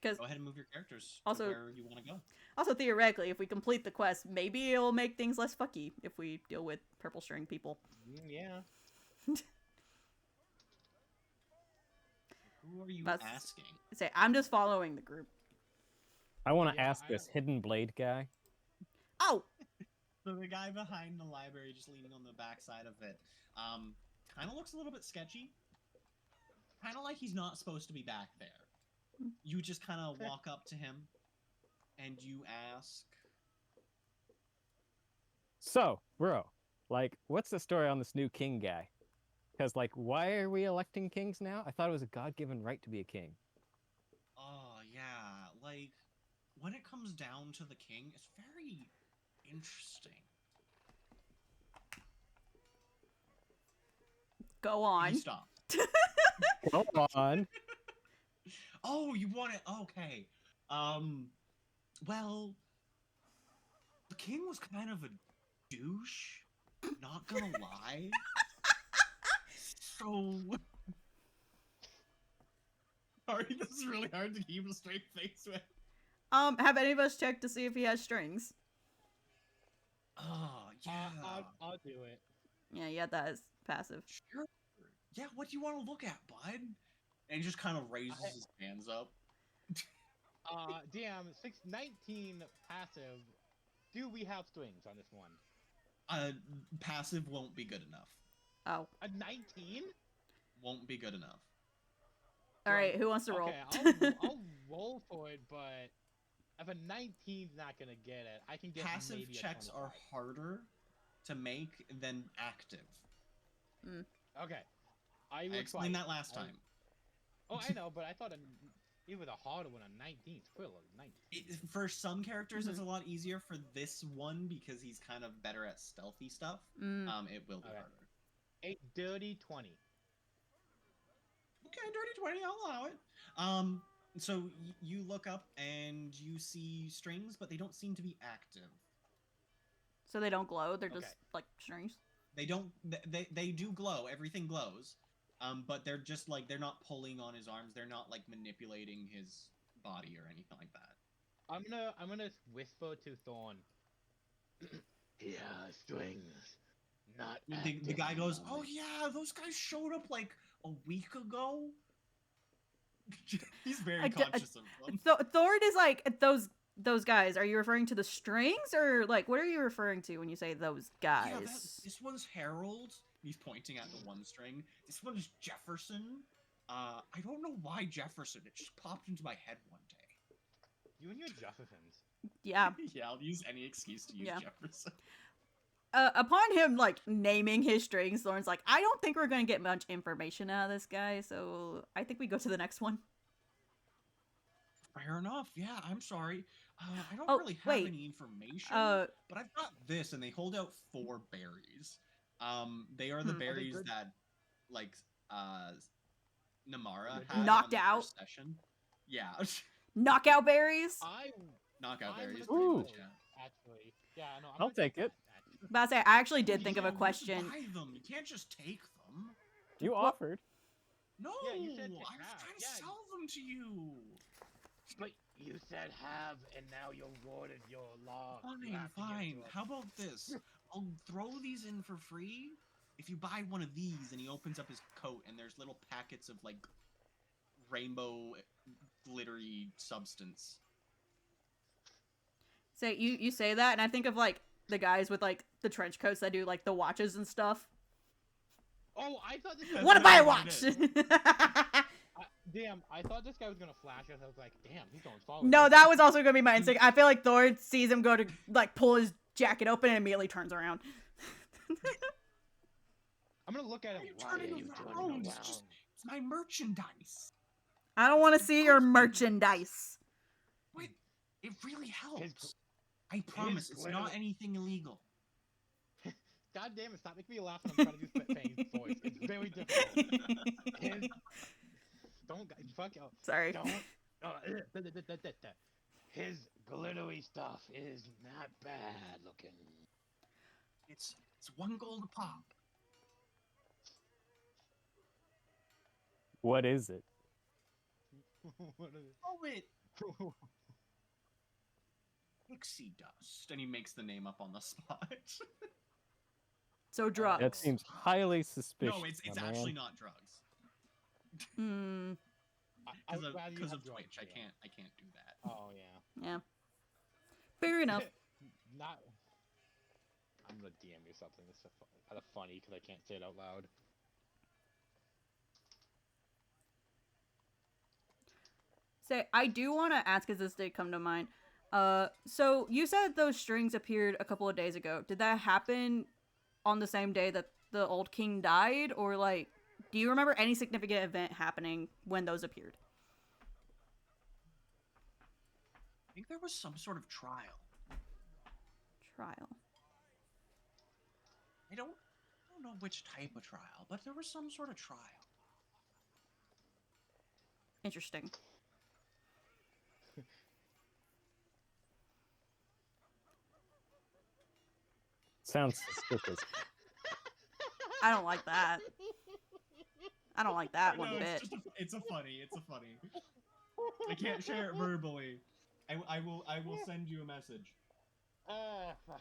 Because Go ahead and move your characters Also- to where you want to go. also theoretically, if we complete the quest, maybe it'll make things less fucky if we deal with purple string people. Yeah. Who are you That's- asking? Say, I'm just following the group. I want to Yeah, ask I this don't- hidden blade guy. Oh, So the guy behind the library, just leaning on the backside of it, kind of looks a little bit sketchy. Kind of like he's not supposed to be back there. You just kind of Okay. walk up to him, and you ask, So, bro, like, what's the story on this new king guy? Because, like, why are we electing kings now? I thought it was a God-given right to be a king. "Oh yeah, like when it comes down to the king, it's very interesting." go on. He stopped. Go on. Oh, you want it? Okay. Well, the king was kind of a douche. Not gonna lie. So. Sorry, this is really hard to keep a straight face with. Have any of us checked to see if he has strings? Oh, yeah. I'll do it. Yeah, that is passive. Sure. Yeah, what do you want to look at, bud? And he just kind of raises I- his hands up. DM 619 passive. Do we have strings on this one? Passive won't be good enough. Oh, A 19? Won't be good enough. all right. Who wants to roll? Okay, I'll roll for it, but if a 19's not gonna get it, I can get Passive maybe a checks 25. are harder to make than active. Okay. I I was explained right. that last I- time. Oh, I know, but I thought even a harder one on 19. Still a 19. For some characters, it's Mhm. a lot easier. For this one, because he's kind of better at stealthy stuff, it will be Okay. harder. A dirty 20. Okay, dirty 20, I'll allow it. So you look up and you see strings, but they don't seem to be active. So they don't glow. They're just Okay. like strings. They don't. They do glow. Everything glows. But they're just like they're not pulling on his arms. They're not like manipulating his body or anything like that. I'm gonna whisper to Thorn. Yeah, strings. Not The active guy at the goes, "Oh moment." yeah, those guys showed up like a week ago." He's very I d- conscious of them. Thorn is like those guys. Are you referring to the strings or like what are you referring to when you say those guys? Yeah, this one's Harold. He's pointing at the one string. This one's Jefferson. I don't know why Jefferson. It just popped into my head one day. You and your Jeffersons. Yeah. Yeah, I'll use any excuse to use Yeah. Jefferson. Upon him like naming his strings, Thorn's like, I don't think we're gonna get much information out of this guy, so I think we go to the next one. Fair enough. Yeah, I'm sorry. I don't Oh, really have wait. any information. Uh, But I've got this, and they hold out 4 berries. They are the Hmm. Are they berries good? that, like, Namara Good? had Knocked on the out? first session. Yeah, knockout berries. knockout I'm berries. gonna Pretty Ooh. much, take yeah. those, Actually, yeah, no, I'm I'll gonna take take it. that, actually. But I say I actually did think of Yeah, a you have to question. Buy them. You can't just take them. You Well- offered. No, Yeah, you said to I was have, trying to yeah. sell them to you. But you said have, and now you're warded your law. You Fine, have to give it fine. to us. How about this? I'll throw these in for free if you buy one of these. And he opens up his coat, and there's little packets of like rainbow glittery substance. So you say that, and I think of like the guys with like the trench coats that do like the watches and stuff. Oh, I thought this. That's Want to buy a literally what watch? Damn, I thought this guy was gonna flash us. I was like, damn, he's going follow. No, that was also gonna be my instinct. I feel like Thor sees him go to like pull his jacket open and immediately turns around. I'm gonna look at him. Why are you Why turning are you around? turning It's around? just- It's my merchandise. I don't want to see your merchandise. Wait, it really helps. His- I promise, it's not glitter- anything illegal. God damn it! Stop making me laugh when I'm trying to do Spit Pain's voice. It's very difficult. His, don't fuck out. Sorry. Don't. his glittery stuff is not bad looking. It's 1 gold a pop. What is it? What is Oh wait, it? pixie dust, and he makes the name up on the spot. So drugs. That seems highly suspicious. No, it's my man. actually not drugs. Hmm. I would rather you Because have of drugs, Twitch, I yeah. can't do that. Oh yeah. Yeah. Fair enough. Not. I'm gonna DM you something that's kind of funny because I can't say it out loud. Say, I do want to ask, as this did come to mind. So you said those strings appeared a couple of days ago. Did that happen on the same day that the old king died, or like, do you remember any significant event happening when those appeared? I think there was some sort of trial. Trial. I don't know which type of trial, but there was some sort of trial. Interesting. Sounds suspicious. I don't like that. I don't like that one bit. It's a funny. I can't share it verbally. I will send you a message. Fuck.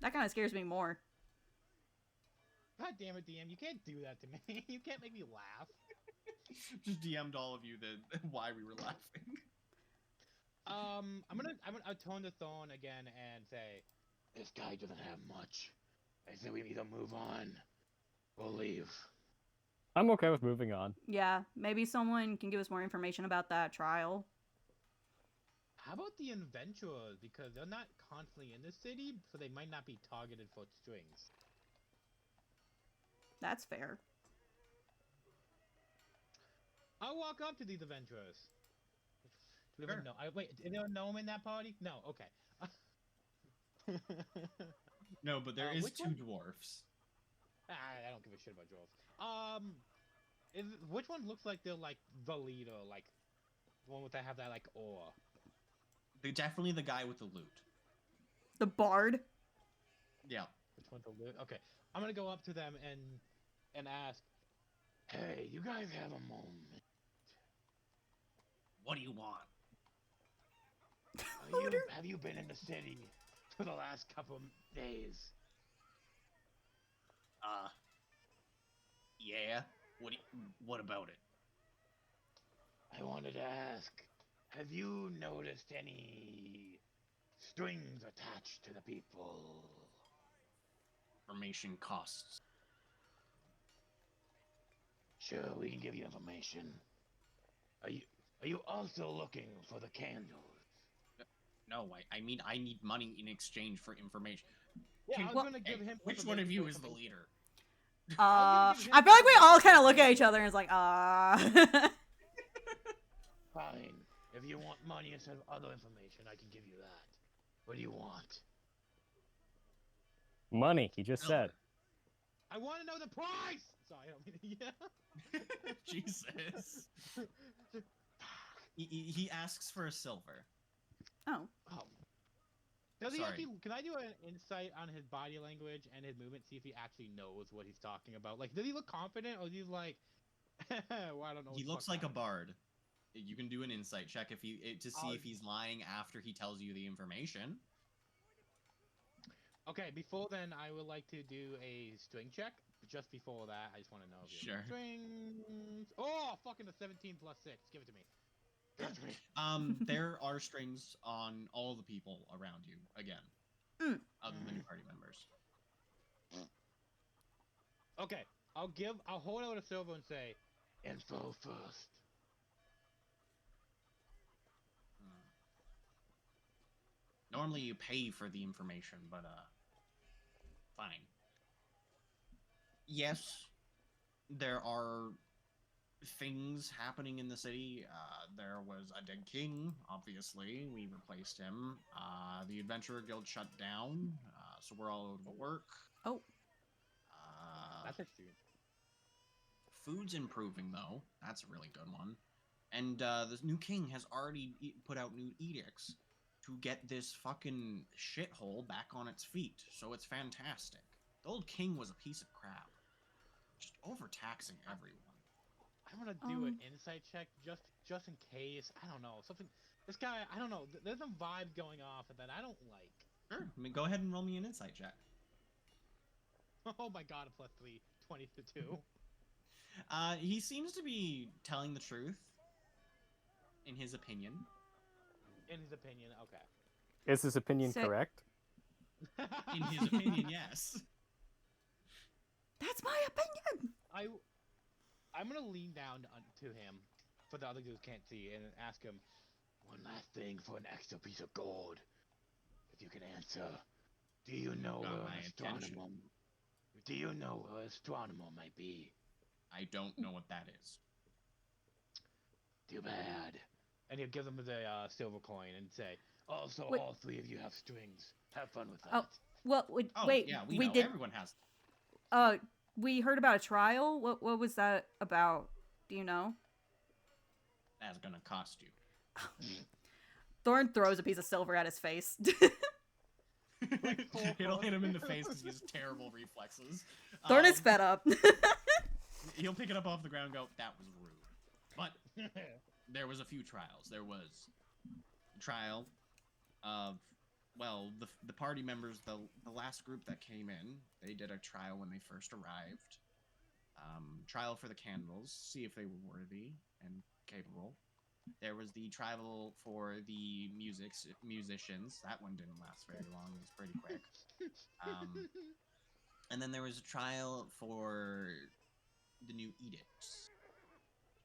That kind of scares me more. God damn it, DM! You can't do that to me. You can't make me laugh. Just DM'd all of you why we were laughing. I'm gonna tone the tone again and say, this guy doesn't have much. I say we need to move on. We'll leave. I'm okay with moving on. Yeah, maybe someone can give us more information about that trial. How about the adventurers? Because they're not constantly in the city, so they might not be targeted for strings. That's fair. I'll walk up to these adventurers. Do we Sure. ever know? Wait, is there a gnome in that party? No, okay. No, but there is which 2 one? dwarfs. I don't give a shit about dwarves. Which one looks like they're like the leader, like the one with that have that like ore? They're definitely the guy with the loot. The bard? Yeah. Which one's the loot? Okay, I'm gonna go up to them and ask, hey, you guys have a moment? What do you want? Have you been in the city for the last couple days? Yeah. What about it? I wanted to ask, have you noticed any strings attached to the people? Information costs. Sure, we can give you information. Are you also looking for the candles? No, I mean I need money in exchange for information. Yeah, I was gonna Hey, give him. which one of you is the information. leader? I feel like we all kind of look at each other and it's like, Fine. If you want money instead of other information, I can give you that. What do you want? Money, he just said. I want to know the price! Sorry, I don't mean to... Jesus. He asks for a silver. Oh. Oh. Does he Sorry. actually... Can I do an insight on his body language and his movement, see if he actually knows what he's talking about? Like, does he look confident, or is he like... well, I don't know. He looks like a bard. You can do an insight check to see if he's lying after he tells you the information. Okay, before then, I would like to do a string check. Just before that, I just want to know if you have Sure. strings. Oh, fucking a 17 plus 6. Give it to me. Give it to me. There are strings on all the people around you again, other than your party members. Okay, I'll hold out a silver and say, info first. Normally you pay for the information, but fine. Yes, there are things happening in the city. There was a dead king, obviously. We replaced him. The Adventurer Guild shut down, so we're all out of work. Oh. That's interesting. Food's improving, though. That's a really good one. And the new king has already put out new edicts to get this fucking shithole back on its feet. So it's fantastic. The old king was a piece of crap. Just overtaxing everyone. I'm gonna do an insight check just in case. I don't know, something. This guy, I don't know. There's some vibes going off that I don't like. Sure. I mean, go ahead and roll me an insight check. Oh my god, a +3, 22. He seems to be telling the truth, in his opinion. In his opinion, okay. Is his opinion So- correct? In his opinion, yes. That's my opinion. I'm gonna lean down to him, for the other dudes can't see, and ask him one last thing for an extra piece of gold. If you can answer, do you know Got where my an attention. astronomer? Do you know where an astronomer might be? I don't know what that is. Too bad. And he'll give them the silver coin and say, also, Wait. all three of you have strings. Have fun with that. Oh. Well, wait, Oh, wait, yeah, we we know. did. Everyone has. We heard about a trial. What was that about? Do you know? That's gonna cost you. Thorn throws a piece of silver at his face. It'll hit him in the face because he has terrible reflexes. Thorn is fed up. He'll pick it up off the ground and go, that was rude. But there was a few trials. There was a trial of, well, the party members, the last group that came in, they did a trial when they first arrived. Trial for the candles, see if they were worthy and capable. There was the trial for the musicians. That one didn't last very long. It was pretty quick. And then there was a trial for the new edicts.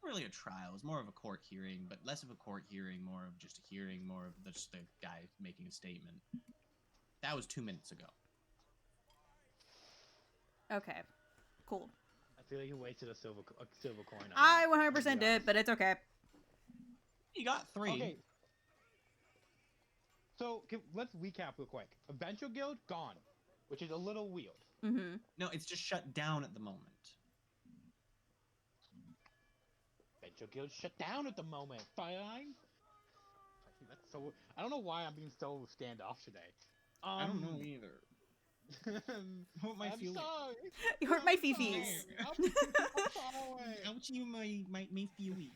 Not really a trial. It was more of a court hearing, but less of a court hearing, more of just a hearing, more of just the guy making a statement. That was 2 minutes ago. Okay, cool. I feel like you wasted a silver coin on I that, 100% to be did, honest. but it's okay. You got 3. Okay. So, let's recap real quick. Adventure Guild, gone. Which is a little weird. Mm-hmm. No, it's just shut down at the moment. Adventure Guild shut down at the moment. Fine. That's so. I don't know why I'm being so standoff today. I don't know either. Hurt my I'm feelings. sorry. You hurt my I'm fifis. sorry. I'm sorry. Ouch, you my feelings.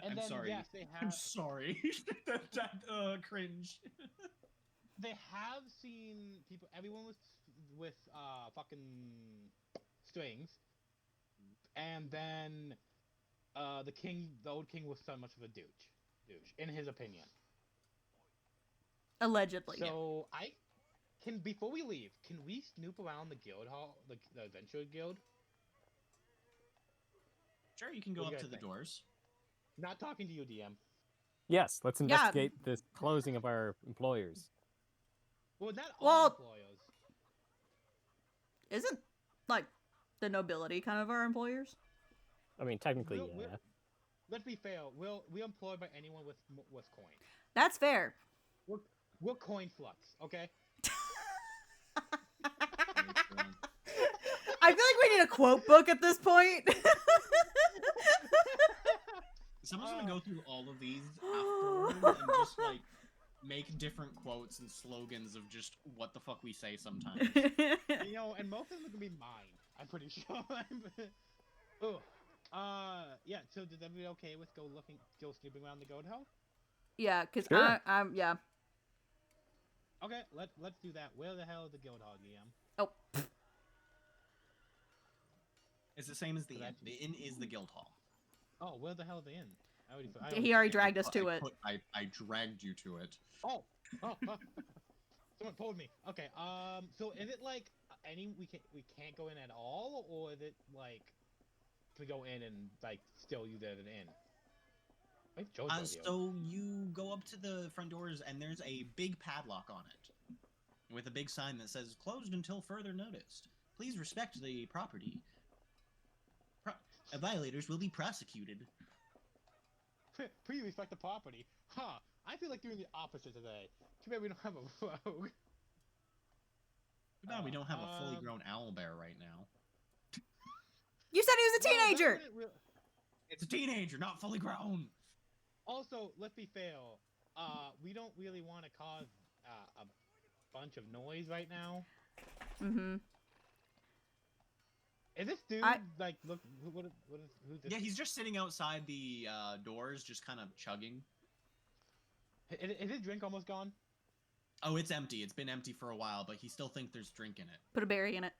And I'm then sorry. yes, they I'm have sorry. that cringe. they have seen people, everyone with fucking strings, and then the old king was so much of a douche, in his opinion. Allegedly. So before we leave, can we snoop around the guild hall, the adventure guild? Sure, you can go What do up you to guys the think? doors. Not talking to you, DM. Yes, let's investigate this closing of our employers. Well, not Well- all employers. Isn't, like, the nobility kind of our employers? I mean, technically, We'll- yeah. Let's be fair. We're employed by anyone with coin. That's fair. We're coin flux, okay? I feel like we need a quote book at this point. Someone's gonna go through all of these afterward and just like make different quotes and slogans of just what the fuck we say sometimes. You know, and most of them are gonna be mine. I'm pretty sure. Ugh. Yeah. So, did everybody okay with go snooping around the goat hole? Yeah, because Sure. I'm yeah. Okay, let's do that. Where the hell is the guild hall, DM? Oh, It's the same as the So inn. that's- The inn is the guild hall. Oh, where the hell is the inn? he already dragged us to it. I dragged you to it. Oh. Someone pulled me. Okay. So is it like we can't go in at all, or is it like can we go in and like still use it as an inn? Wait, Jojo's here. So you go up to the front doors and there's a big padlock on it with a big sign that says closed until further notice. Please respect the property. Violators will be prosecuted. Please respect the property. Huh. I feel like doing the opposite today. Too bad we don't have a rogue. No, we don't have a fully Um, grown owlbear right now. You said he was a Well, that teenager. wouldn't It's a teenager, not fully grown. Also, let's be fair. we don't really want to cause a bunch of noise right now. Mm-hmm. Is this dude I- like look? Who's this? Yeah, he's just sitting outside the doors, just kind of chugging. Is his drink almost gone? Oh, it's empty. It's been empty for a while, but he still thinks there's drink in it. Put a berry in it.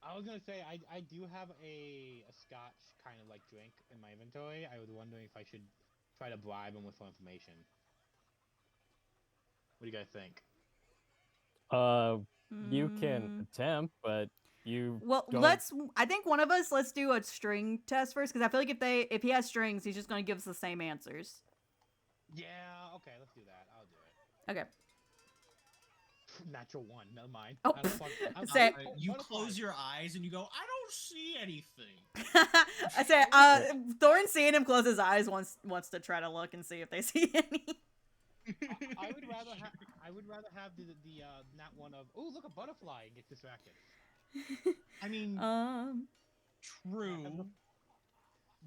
I was gonna say I do have a Scotch kind of like drink in my inventory. I was wondering if I should try to bribe him with some information. What do you guys think? You can Mm. attempt, but you Well, don't- I think one of us, let's do a string test first, because I feel like if he has strings, he's just going to give us the same answers. Yeah, okay, let's do that. I'll do it. Okay. Natural one, never mind. Oh, I don't fuck- I'm- Say- I'm- You what if close I- your eyes and you go, I don't see anything. I said, Thorn seeing him close his eyes wants to try to look and see if they see any. I would rather have the not one of look a butterfly and get distracted. I mean, true.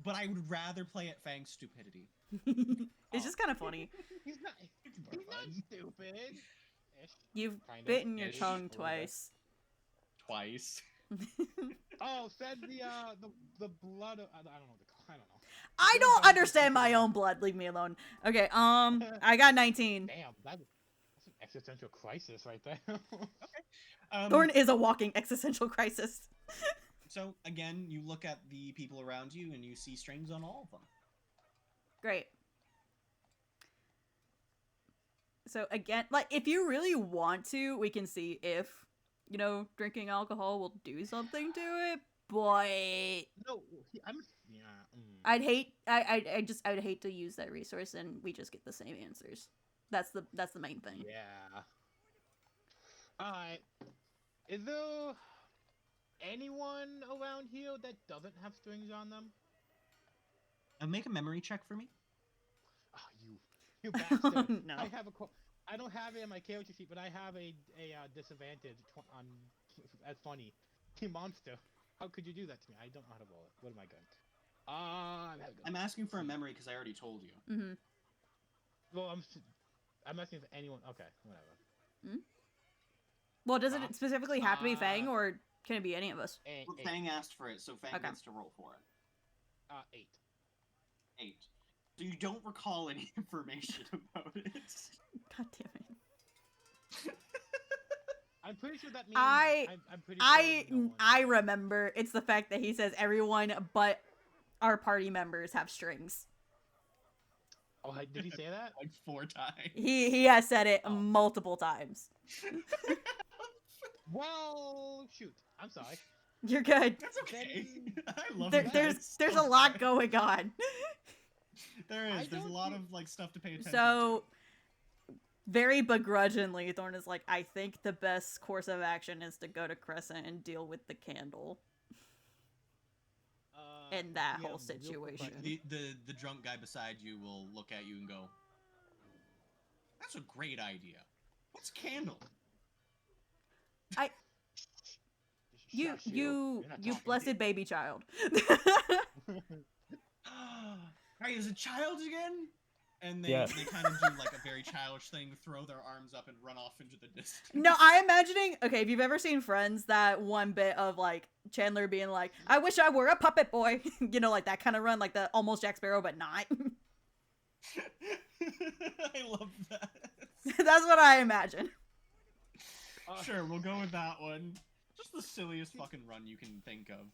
But I would rather play at Fang's stupidity. It's just kind of funny. He's not stupid. Ish. You've Kind of. bitten your Ish, tongue a little bit. twice. Twice. Oh, said the blood. I don't know what to call. I don't know. I don't understand my own blood. Leave me alone. Okay. I got 19. Damn, that's an existential crisis right there. Thorn is a walking existential crisis. So again, you look at the people around you and you see strings on all of them. Great. So again, like if you really want to, we can see if, drinking alcohol will do something to it, but No, I'm. Yeah. I'd hate to use that resource and we just get the same answers. That's the main thing. Yeah. Alright. Is there anyone around here that doesn't have strings on them? Make a memory check for me. Oh, you bastard. No. I don't have it in my character sheet, but I have a disadvantage on as funny. Monster. How could you do that to me? I don't know how to roll it. What am I going? I'm asking for a memory because I already told you. Mm-hmm. Well, I'm asking if anyone. Okay, whatever. Well, does it specifically have to be Fang, or can it be any of us? Eight. Fang asked for it, so Fang Okay. gets to roll for it. 8. 8. So you don't recall any information about it. God damn it! I'm pretty sure that means. I'm pretty sure no one- I remember. It's the fact that he says everyone but our party members have strings. Oh, did he say that? Like 4 times. He has said it Oh. multiple times. Well, shoot. I'm sorry. You're good. That's okay. I love There, it. there's It's there's so a lot fun. going on. There I is. There's a don't lot think- of like stuff to pay attention So, very begrudgingly, Thorn is like, I think the best course of action is to go to Crescent and deal with the candle in that yeah, whole real quick situation. to. The drunk guy beside you will look at you and go, "That's a great idea. What's a candle?" You Shush You're not talking. blessed baby child. Hey, is it child again? And they, Yeah. they kind of do like a very childish thing, throw their arms up and run off into the distance. No, I'm imagining. Okay, if you've ever seen Friends, that one bit of like Chandler being like, "I wish I were a puppet boy," like that kind of run, like the almost Jack Sparrow but not. I love that. That's what I imagine. Sure, we'll go with that one. Just the silliest fucking run you can think of.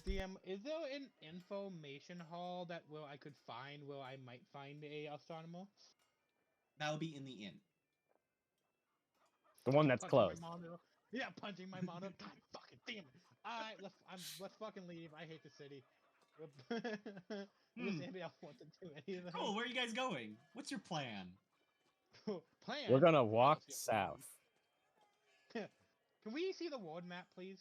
DM, is there an information hall that I could find where I might find a astronomer? That'll be in the inn. The one that's Punching my closed. monitor. Yeah, punching my monitor. God fucking damn it. Alright, let's fucking leave. I hate the city. Does anybody else want to do anything? Cool, where are you guys going? What's your plan? Plan? We're gonna walk Let's get going. south. Can we see the world map, please?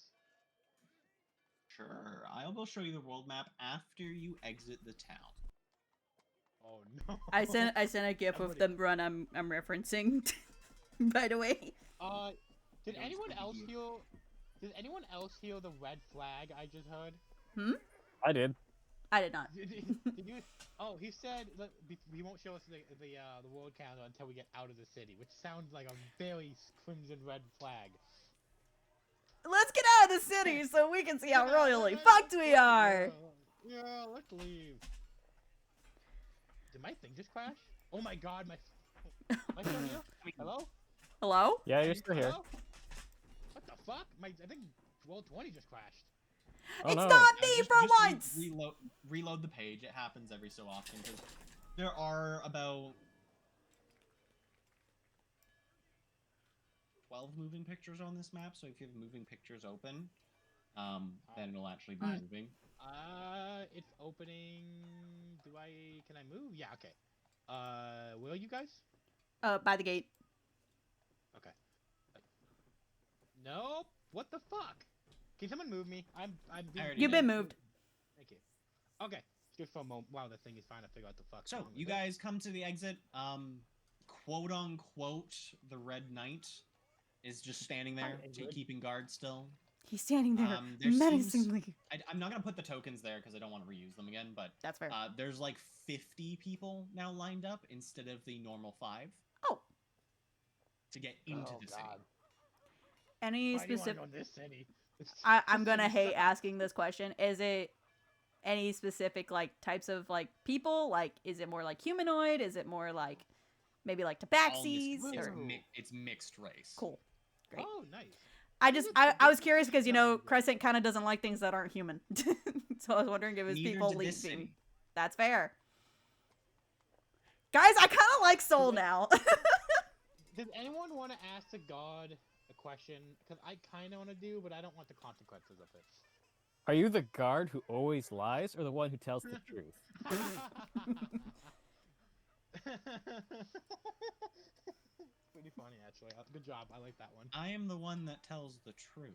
Sure, I'll go show you the world map after you exit the town. Oh no. I sent a gif of the run I'm referencing. By the way. Did Yeah, anyone it's else gonna be hear? Did anyone else hear the red flag I just heard? I did. I did not. Did you? Oh, he said that he won't show us the world calendar until we get out of the city, which sounds like a very crimson red flag. Let's get out of the city so we can see how royally fucked we are. Yeah, let's leave. Did my thing just crash? Oh my god, my. Am I still here? Hello? Hello? Yeah, you're still here. Hello? What the fuck? I think World 20 just crashed. Oh, It's no. not me Just- for just once. reload the page. It happens every so often because there are about 12 moving pictures on this map. So if you have moving pictures open, then it'll actually be moving. It's opening. Can I move? Yeah, okay. Will you guys? By the gate. Okay. Nope. What the fuck? Can someone move me? I'm being... already You've been moved. Thank you. Okay. Just for a moment. Wow, the thing is trying to figure out the fuck. So you guys come to the exit. Quote unquote, the Red Knight is just standing there, keeping guard still. He's standing there There seems- menacingly. I'm not gonna put the tokens there because I don't want to reuse them again. But That's fair. there's like 50 people now lined up instead of the normal 5. Oh. To get into Oh, the God. city. Any Why do you specific? want to know this city? I'm gonna hate asking this question. Is it any specific like types of like people? Like, is it more like humanoid? Is it more like maybe like tabaxis? It's mixed race. Cool. Great. Oh, nice. I was curious because Crescent kind of doesn't like things that aren't human, so I was wondering if it's Neither people did this leaving. city. That's fair. Guys, I kind of like Soul now. Does anyone want to ask the god a question? Because I kind of want to do, but I don't want the consequences of it. Are you the guard who always lies, or the one who tells the truth? Pretty funny, actually. Good job. I like that one. I am the one that tells the truth.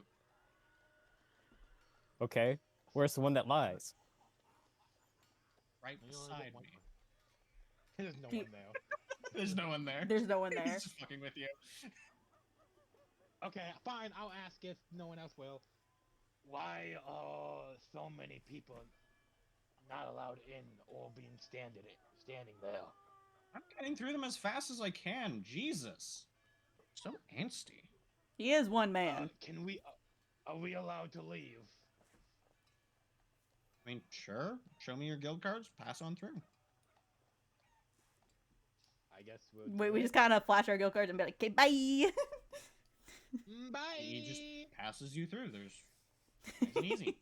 Okay, where's the one that lies? Right You only beside get one. me. There's no one there. There's no one there. There's no one there. He's just fucking with you. Okay, fine. I'll ask if no one else will. Why are so many people not allowed in or being standing there? I'm getting through them as fast as I can. Jesus. So angsty. He is one man. Can we? Are we allowed to leave? I mean, sure. Show me your guild cards. Pass on through. I guess we'll. We just kind of flash our guild cards and be like, "Okay, bye." Bye. He just passes you through. There's nice and easy.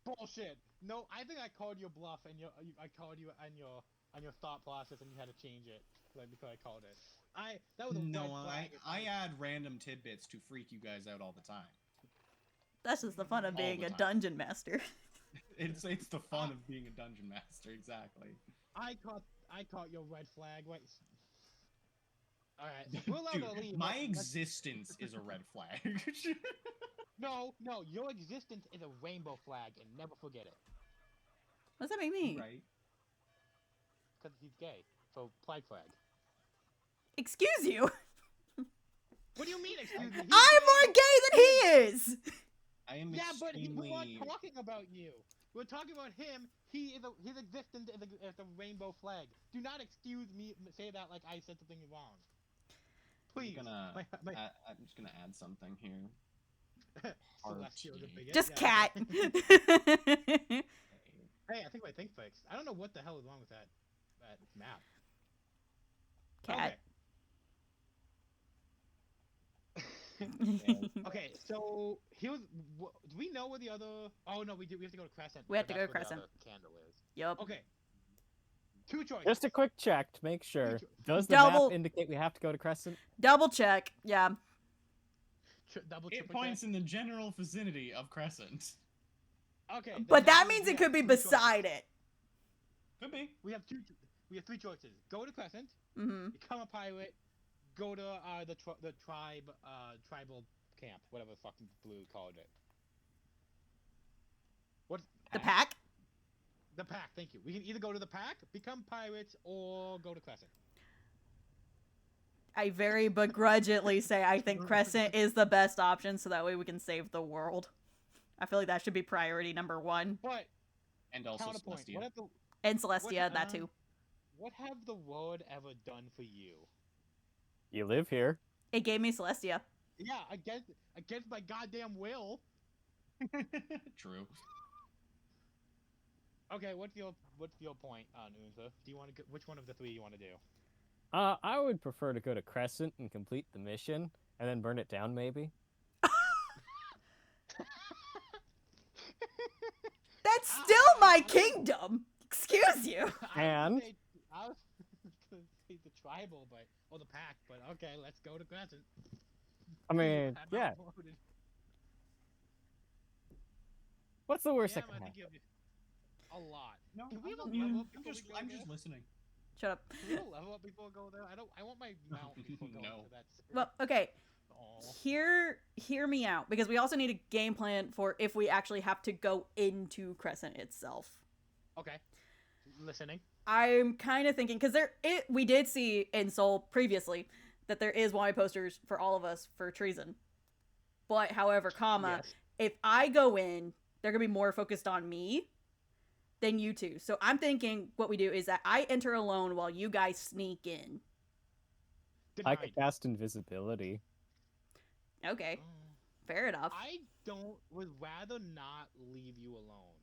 Bullshit. No, I think I called your bluff and I called you on your thought process and you had to change it because I called it. That was a red No, flag. I add random tidbits to freak you guys out all the time. That's just the fun of All being the a time. dungeon master. It's the fun of being a dungeon master, exactly. I caught your red flag. Wait. All right. We're allowed to Dude, leave. my Let's- existence is a red flag. No, your existence is a rainbow flag, and never forget it. What does that make me? Right. Because he's gay. So pride flag. Excuse you. What do you mean? Excuse me? He's I'm more gay. gay than he is. Yeah, I am but extremely... we're not talking about you. We're talking about him. His existence is a rainbow flag. Do not excuse me. Say that like I said something wrong. Please. I'm just gonna add something here. Celestial the bigot. Just Yeah. cat. Hey, I think my thing fixed. I don't know what the hell is wrong with that map. Cat. Okay, so here's. Do we know where the other? Oh no, we do. We have to go to Crescent. We have because to go to that's where Crescent. the other candle is. Yup. Okay. Two choices. Just a quick check to make sure. Does the Double- map indicate we have to go to Crescent? Double check. Yeah. Double It triple points check. in the general vicinity of Crescent. Okay. But that means means it could be beside it. Could be. We have three choices. Go to Crescent, Mm-hmm. become a pirate, go to the tribal camp, whatever the fucking Blue called it. What? The pack. The pack. Thank you. We can either go to the pack, become pirates, or go to Crescent. I very begrudgingly say I think Crescent is the best option, so that way we can save the world. I feel like that should be priority number one. But And also Counterpoint. Celestia. What have the And Celestia, that uh, too. what have the world ever done for you? You live here. It gave me Celestia. Yeah, against my goddamn will. True. Okay, what's your point, Unza? Do you want to which one of the three you want to do? I would prefer to go to Crescent and complete the mission, and then burn it down, maybe. That's still my kingdom! Excuse you! And? I was gonna say the tribal, or the pack, but okay, let's go to Crescent. I mean, I'm yeah. outvoted. What's the worst Yeah, that I can think happen? you have a lot. No, Can we have a I'm, level up I'm before just we go I'm there? just listening. Shut up. Can we have a level up before we go there? I want my mount before going No. to that. Well, okay. Aw. Hear me out, because we also need a game plan for if we actually have to go into Crescent itself. Okay. Listening. I'm kind of thinking, because we did see in Seoul previously that there is wanted posters for all of us for treason. But, however, Yes. if I go in, they're going to be more focused on me than you two. So I'm thinking what we do is that I enter alone while you guys sneak in. I Denied. could cast invisibility. Okay, Mm. fair enough. I would rather not leave you alone.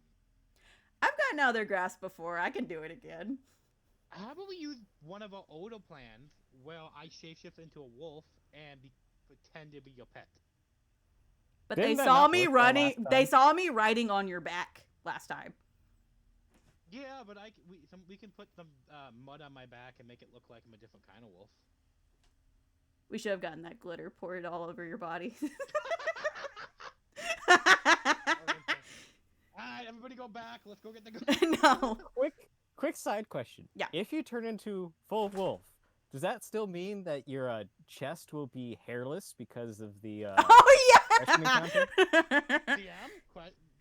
I've gotten out of their grasp before. I can do it again. How about we use one of our older plans where I shapeshift into a wolf and pretend to be your pet? But Didn't they that saw not me work the running. last They time? saw me riding on your back last time. Yeah, but we can put some mud on my back and make it look like I'm a different kind of wolf. We should have gotten that glitter poured all over your body. Alright, everybody go back. Let's go get the No. Quick side question. Yeah. If you turn into full wolf, does that still mean that your chest will be hairless because of the Oh Freshman yeah. encounter?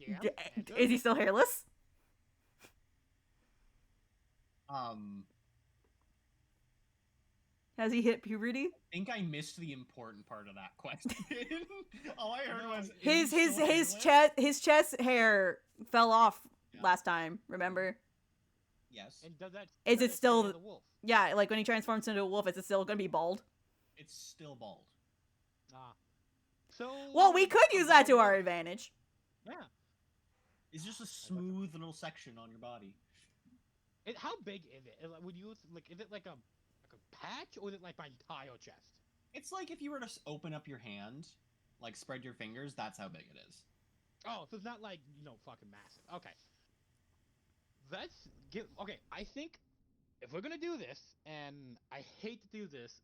DM? Is he still hairless? Has he hit puberty? I think I missed the important part of that question. All I heard was His chest hair fell off Yeah. last time. Remember? Yes, And does that Is does it that still- stay in the wolf? Yeah, like when he transforms into a wolf, is it still gonna be bald? it's still bald. Ah. So Well, we could use that to our advantage. Yeah. It's just a smooth little section on your body. How big is it? Would you is it like a patch or is it like my entire chest? It's like if you were to open up your hand, like spread your fingers. That's how big it is. Oh, so it's not like fucking massive. Okay. Okay, I think if we're gonna do this, and I hate to do this,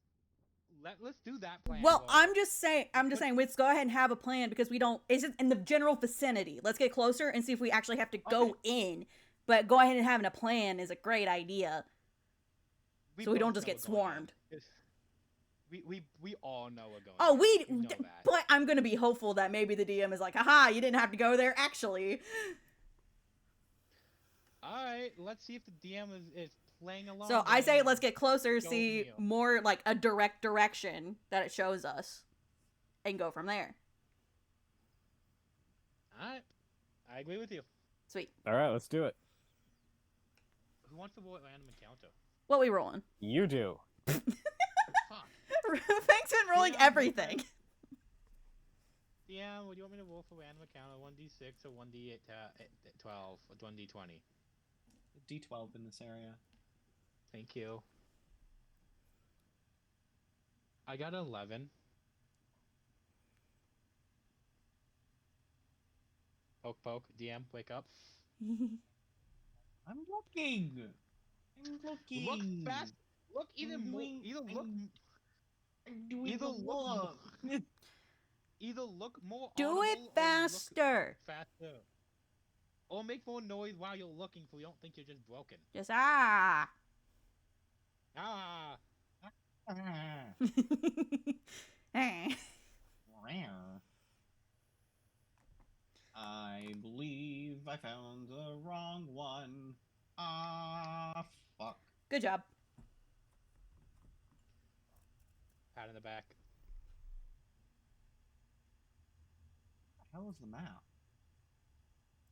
let's do that plan. Well, where- I'm just saying. Let's go ahead and have a plan because we don't. Is it in the general vicinity? Let's get closer and see if we actually have to go in. But go ahead and having a plan is a great idea. So we both don't just know get we're going swarmed. in. We all know we're going. Oh, in. we. know that. But I'm gonna be hopeful that maybe the DM is like, haha, you didn't have to go there. Actually, All right, let's see if the DM is playing along. so I say then. let's get closer, Go see Neo. more like a direct direction that it shows us, and go from there. All right, I agree with you. Sweet. All right, let's do it. Who wants to roll random encounter? What we rolling? You do. Fuck. Thanks for rolling Yeah, everything. Yeah, what do you want me to roll for random encounter? 1d6 or 1d8, 12 or 1d20? D12 in this area. Thank you. I got an 11. Poke poke. DM, wake up. I'm looking. I'm looking. Look fast. Look either I'm more. doing- Either look. I'm doing Either the look. look. Either look more. Do audible it or look faster. faster. Or make more noise while you're looking, so we don't think you're just broken. Just ah. Ah. Eh. Rare. I believe I found the wrong one. Ah, fuck. Good job. Pat in the back. What the hell is the map?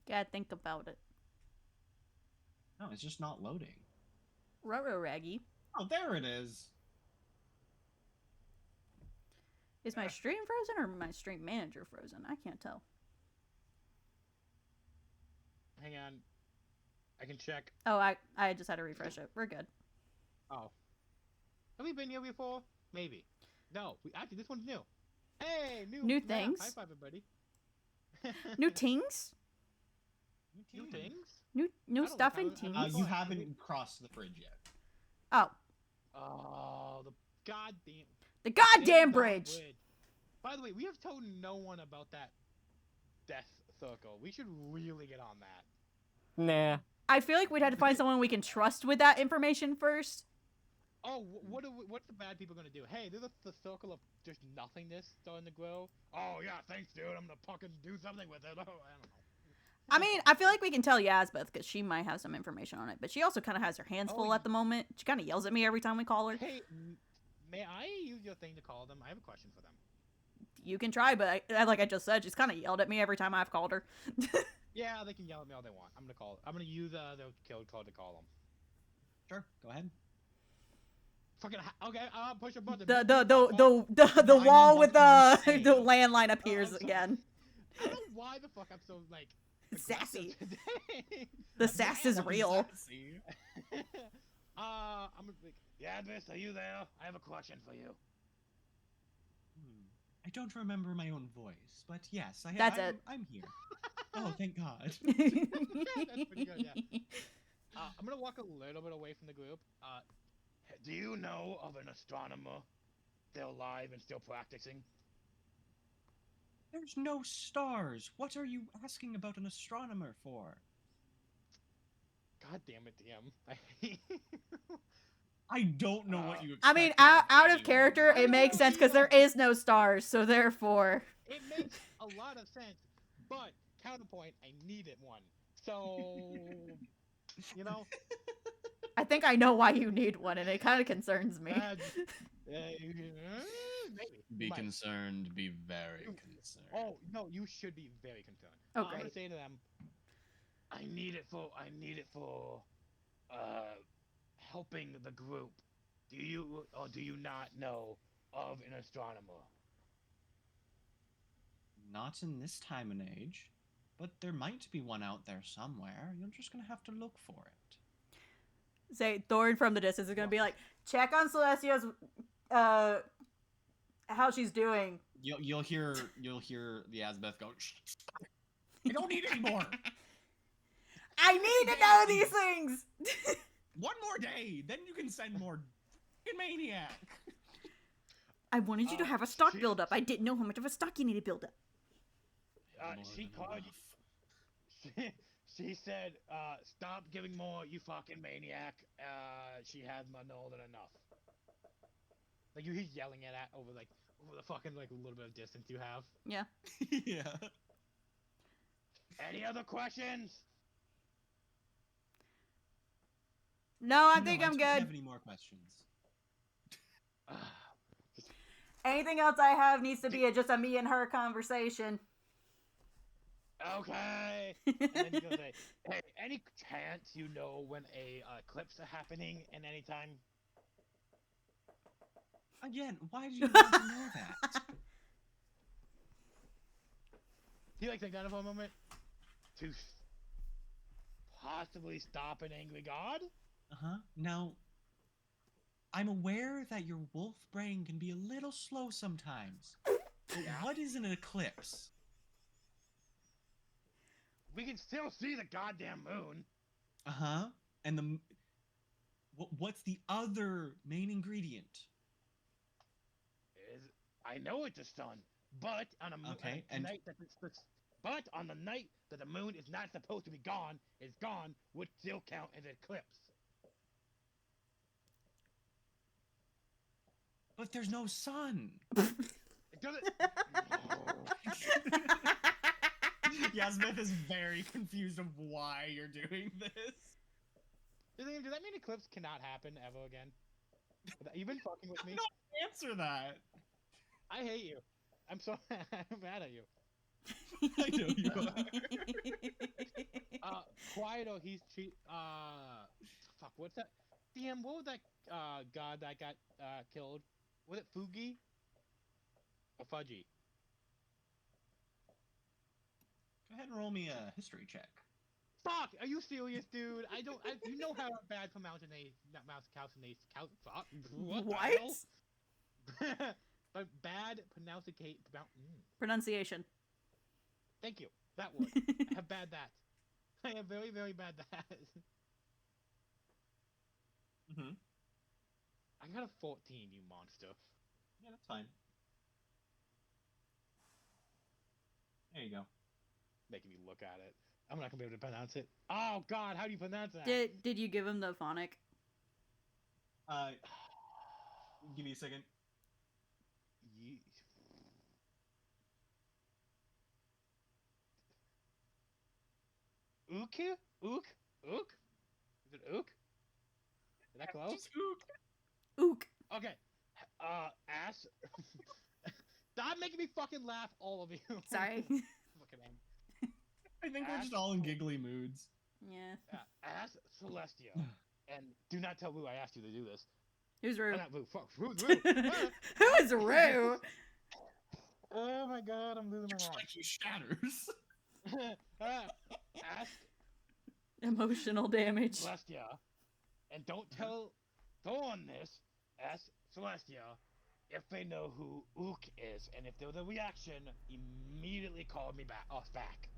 Gotta think about it. No, it's just not loading. Roro Raggy. Oh, there it is. Is my stream frozen or my stream manager frozen? I can't tell. Hang on. I can check. Oh, I just had to refresh it. We're good. Oh. Have we been here before? Maybe. No. Actually, this one's new. Hey, new New map. things? High five, everybody. New tings? New things? New don't stuff know in how- tings? how- You haven't crossed the bridge yet. Oh, Oh, the goddamn the goddamn ding-dong bridge! By the way, we have told no one about that death circle. We should really get on that. Nah. I feel like we'd have to find someone we can trust with that information first. Oh, what's the bad people gonna do? Hey, there's the circle of just nothingness starting to grow. Oh yeah, thanks, dude. I'm gonna fucking do something with it. Oh, I don't know. I mean, I feel like we can tell Yazbeth because she might have some information on it, but she also kind of has her hands Oh, full at the moment. She kind of yells at me every time we call her. Hey, may I use your thing to call them? I have a question for them. You can try, but like I just said, she's kind of yelled at me every time I've called her. Yeah, they can yell at me all they want. I'm gonna use the code call to call them. Sure, go ahead. Fucking okay, I'll push a button. The No, I wall mean, with what the you were the saying. landline appears I'm sorry. again. I don't know why the fuck I'm so like Sassy. aggressive today. The sass is real. Sassy. I'm like, yeah, miss, are you there? I have a question for you. I don't remember my own voice, but yes, That's it. I'm here. Oh, thank God. That's pretty good, yeah. I'm gonna walk a little bit away from the group. Do you know of an astronomer still alive and still practicing? There's no stars. What are you asking about an astronomer for? God damn it, DM. I don't know what you expect. I mean, out out of anyone. character, it makes sense because there is no stars, so therefore. It makes a lot of sense, but counterpoint, I needed one. So, you know, I think I know why you need one, and it kind of concerns me. maybe. Be Might. concerned. Be very concerned. Oh no, you should be very concerned. Oh, I'm gonna great. say to them, I need it for helping the group. Do you or do you not know of an astronomer? Not in this time and age, but there might be one out there somewhere. You're just gonna have to look for it. Say, Thorn from the distance is gonna be like, check on Celestia's, how she's doing. You'll hear the Asbeth go. Shh, stop it. I don't need any more. I need to know these things! One more day, then you can send more. Fucking maniac. I wanted you to have a stock she- buildup. I didn't know how much of a stock you need to build up. More She than called enough. she said, stop giving more, you fucking maniac. She has more than enough. Like, you're yelling it at over the fucking, like, little bit of distance you have. Yeah. Yeah. Any other questions? No, I No, think I I'm don't good. have any more questions. Anything else I have needs to be just a me and her conversation. Okay. And then you go say, hey, any chance you know when a eclipse are happening in any time? Again, why do you want to know that? Do you like think on it for a moment? To possibly stop an angry god? Uh-huh. Now, I'm aware that your wolf brain can be a little slow sometimes. But what is an eclipse? We can still see the goddamn moon. Uh-huh. And what's the other main ingredient? I know it's the sun, but on a Okay, on a and- night that but on the night that the moon is not supposed to be gone, is gone would still count as an eclipse. But there's no sun. It doesn't. Yasmith is very confused of why you're doing this. Does that mean eclipse cannot happen ever again? You've been fucking with me. No, answer that. I hate you. I'm so I'm mad at you. I know you are. Quieto, he's fuck, what's that? Damn, what was that god that got killed? Was it Fugi or Fudgy? Go ahead and roll me a history check. Fuck, are you serious, dude? You know how bad fuck. What? The hell? But bad Pronunciation. Thank you. That word. I have bad that. I have very, very bad that. Mm-hmm. I got a 14, you monster. Yeah, that's fine. There you go. Making me look at it. I'm not gonna be able to pronounce it. Oh God, how do you pronounce that? Did you give him the phonic? Give me a second. Ook? Ook? Ook? Is it Ook? Is that close? Just ook. Ook. Okay. Ass. Stop making me fucking laugh, all of you. Sorry. Fucking aim. I think we're just all in giggly moods. Yeah. Ass Celestia. And do not tell Rue I asked you to do this. Who's Rue? Not Rue. Fuck. Who's Rue? Who is Rue? Oh my God, I'm losing my Just mind. like he shatters. Ask Emotional damage. Celestia, and don't tell Thorn this. Ask Celestia if they know who Ook is, and if there was a reaction, immediately call me back. Us back.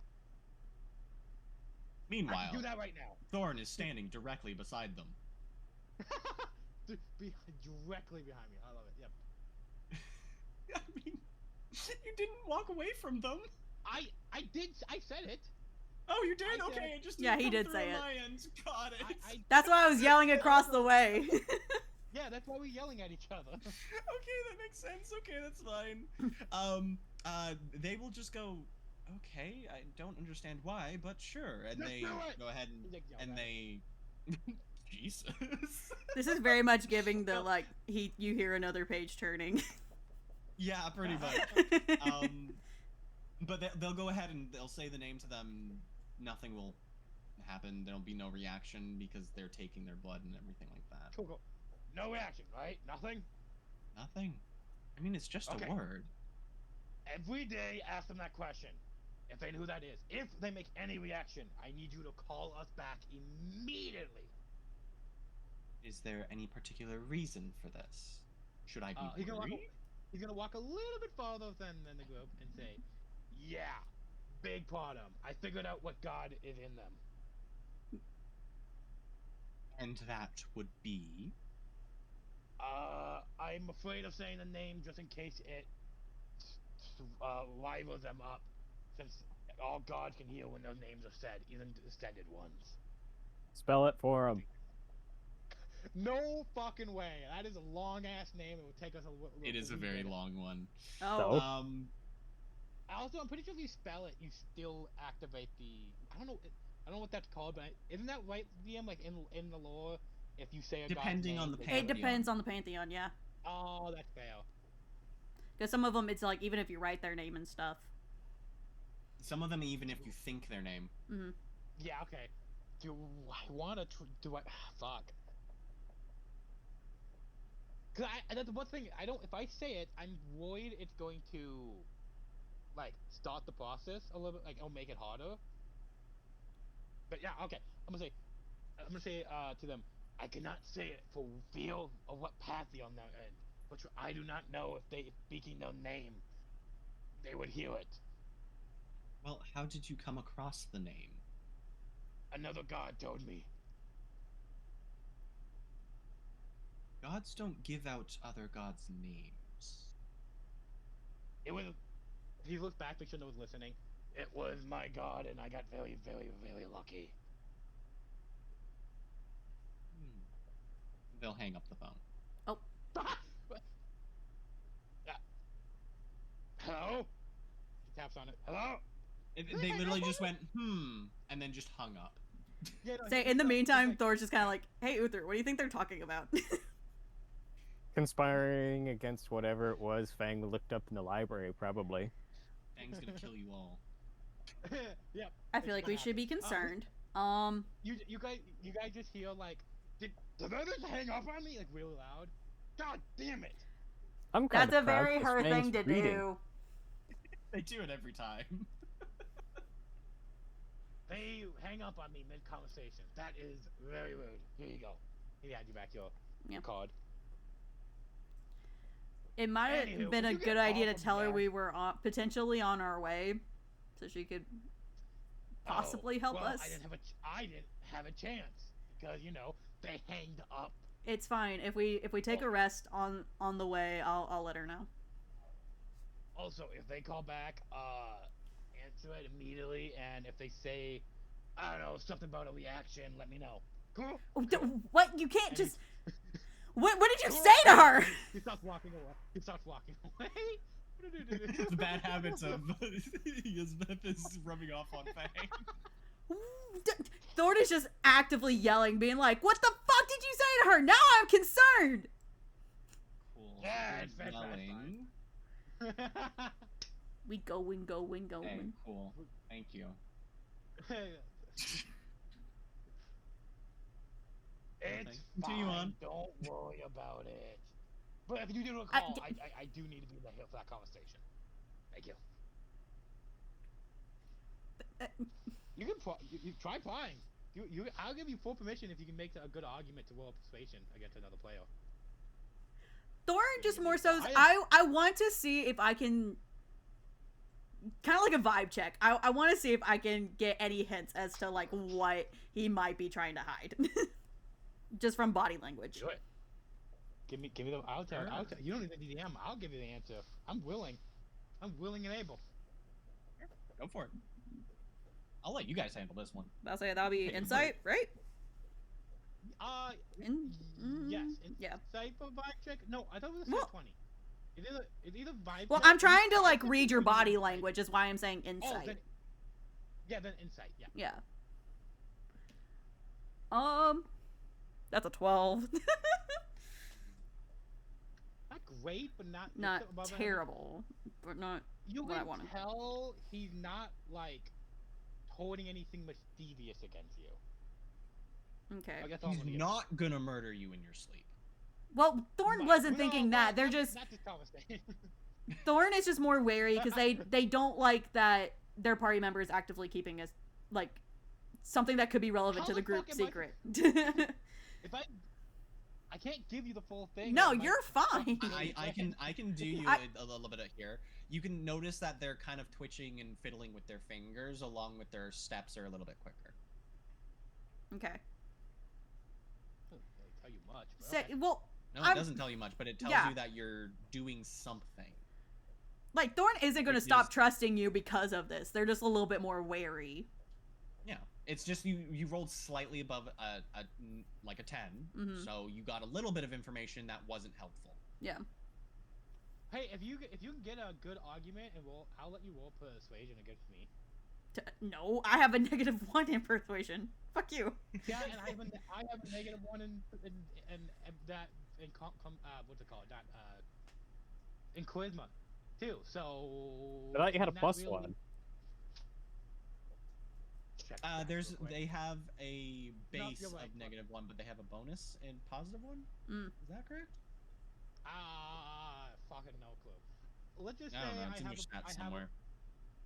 I Meanwhile, can do that right now. Thorn is standing directly beside them. Directly behind me. I love it. Yep. I mean, you didn't walk away from them. I did. I said it. Oh, you did? I Okay, said- it just Yeah, didn't he come did through say on it. my end. Got it. That's why I was yelling across the way. Yeah, that's why we're yelling at each other. Okay, that makes sense. Okay, that's fine. They will just go, okay, I don't understand why, but sure. And Let's they do it! go ahead He's like, "Yo, and man." they... Jesus. This is very much giving the like you hear another page turning. Yeah, pretty much. But they'll go ahead and they'll say the name to them. Nothing will happen. There'll be no reaction because they're taking their blood and everything like that. Cool. No reaction, right? Nothing. Nothing. I mean, it's just Okay. a word. Every day, ask them that question. If they know who that is. If they make any reaction, I need you to call us back immediately. Is there any particular reason for this? Should I be He's worried? gonna walk a little bit farther than the group and say, "Yeah, big part of them. I figured out what God is in them." And that would be... I'm afraid of saying the name just in case it rivals them up, since all God can hear when those names are said, even descended ones. Spell it for him. No fucking way. That is a long ass name. It would take us a little. It is a very long one. Oh. Also, I'm pretty sure if you spell it, you still activate the. I don't know what that's called, but isn't that right, DM? Like in the lore, if you say a Depending god's on name, the they- It Pantheon. depends on the Pantheon, yeah. Oh, that's fair. Because some of them, it's like even if you write their name and stuff. Some of them, even if you think their name. Hmm. Yeah. Okay. Do I want to? Do I? Fuck. Cause that's one thing. I don't. If I say it, I'm worried it's going to, like, start the process a little bit. Like, it'll make it harder. But yeah, okay. I'm gonna say to them, I cannot say it for fear of what path they're on their end. But I do not know if speaking their name, they would hear it. Well, how did you come across the name? Another god told me. Gods don't give out other gods' names. It was. If you look back, make sure no one's listening. It was my god, and I got very, very, very lucky. They'll hang up the phone. Hello? He taps on it. Hello? They literally just went, and then just hung up. Yeah, no, Say, he- in the he's meantime, like- Thor's just kind of like, hey, Uther, what do you think they're talking about? Conspiring against whatever it was Fang looked up in the library, probably. Fang's gonna kill you all. Yep. I feel it's like what we should be happens. concerned. You guys just hear like, did they just hang up on me like really loud? God damn it! I'm kind That's of a proud. very This her man's thing to reading. do. They do it every time. They hang up on me mid conversation. That is very rude. Here you go. Here, had you back your Yeah. card. It might have Anywho, been if a you get good a call idea to from tell her there- we were potentially on our way, so she could possibly help well, us. I didn't have a chance because they hanged up. It's fine if we take a rest on the way. I'll let her know. Also, if they call back, answer it immediately, and if they say, I don't know, something about a reaction, let me know. Cool. Oh, what? You can't And just. What did you say to her? He starts walking away. The bad habits of Yasmith is rubbing off on Fang. Thorn is just actively yelling, being like, "What the fuck did you say to her? Now I'm concerned." Cool. Yeah, You're it's yelling. We going. Hey, cool. Thank you. It's Continue fine. on. Don't worry about it. But if you do a call, I do need to be there for that conversation. Thank you. You can you try prying. I'll give you full permission if you can make a good argument to roll persuasion against another player. Thorn just more so. I want to see if I can. Kind of like a vibe check. I want to see if I can get any hints as to like what he might be trying to hide, just from body language. Do it. Give me the. I'll tell. You don't even need the DM. I'll give you the answer. I'm willing and able. Go for it. I'll let you guys handle this one. I'll say that'll be insight, right? Yes. Yeah. Insight for vibe check? No, I thought it was Well- 20. It's either vibe. Well, check I'm trying to like insight read your or body insight. language, is why I'm saying Oh, insight. then insight. Yeah. Yeah. That's a 12. Not great, but not Not still above average. terrible, but not. You what I can wanted. tell he's not like holding anything mischievous against you. Okay. I guess all I'm He's gonna get. not gonna murder you in your sleep. Well, Thorn Right. wasn't Well, thinking well, that. They're not- just not this conversation. Thorn is just more wary because they don't like that their party member is actively keeping us like something that could be relevant How to the the group fuck am I- secret. If I can't give you the full thing. No, I'm like, you're fine. I can do you a little bit of here. You can notice that they're kind of twitching and fiddling with their fingers, along with their steps are a little bit quicker. Okay. Doesn't really tell you much. But Say, okay. well, No, I'm- it doesn't tell you much, but it tells Yeah. you that you're doing something. like Thorn isn't going to Which stop is- trusting you because of this. They're just a little bit more wary. Yeah, it's just you rolled slightly above a 10, Mhm. so you got a little bit of information that wasn't helpful. Yeah. Hey, if you can get a good argument and I'll let you roll persuasion against me. No, I have a -1 in persuasion. Fuck you. Yeah, and I have a -1 in that what's it called? That in charisma too. So I thought you had a not plus really- one. Check that There's real quick. they have a base you're right, of look. -1, but they have a bonus and +1. Mm. Is that correct? Fucking no clue. Let's just say I don't know. It's in I your have stats somewhere.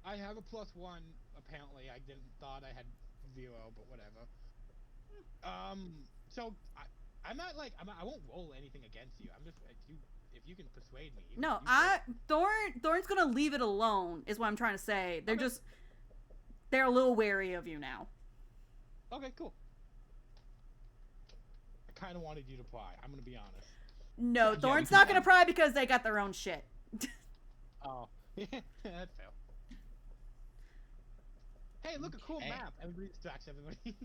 I have a +1. Apparently, I thought I had 0, but whatever. So I'm not like I won't roll anything against you. I'm just if you can persuade me. No, you Thorn's gonna leave it alone, is what I'm trying to say. They're Okay. just they're a little wary of you now. Okay, cool. I kind of wanted you to pry. I'm gonna be honest. No, Yeah, Thorn's we not can- gonna pry because they got their own shit. Oh, that's fair. Hey, look, a cool Okay. map. Everybody distracts everybody.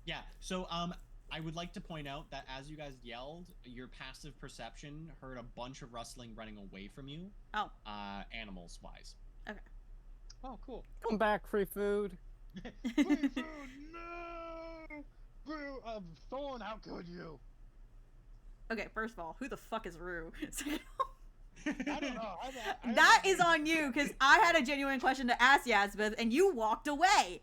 Yeah. So I would like to point out that as you guys yelled, your passive perception heard a bunch of rustling running away from you. Oh. Animals wise. Oh, cool. Come back, free food. Free food, no! Thorn, how could you? Okay, first of all, who the fuck is Rue? Second of all, I don't know. That is on you, because I had a genuine question to ask Yasbeth, and you walked away.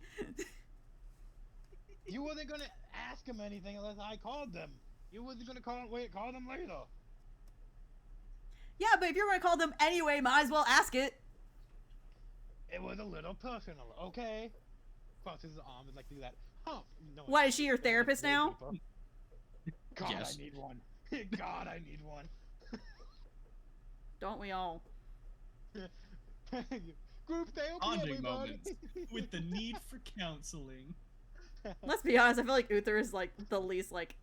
You wasn't gonna ask him anything unless I called them. You wasn't gonna call them later. Yeah, but if you're gonna call them anyway, might as well ask it. It was a little personal, okay? Crosses his arm and like do that. Oh, no. What, is she your therapist now? God, Yes. I need one. God, I need one. Don't we all? Group therapy, Bonding everybody. moments with the need for counseling. Let's be honest, I feel like Uther is like the least like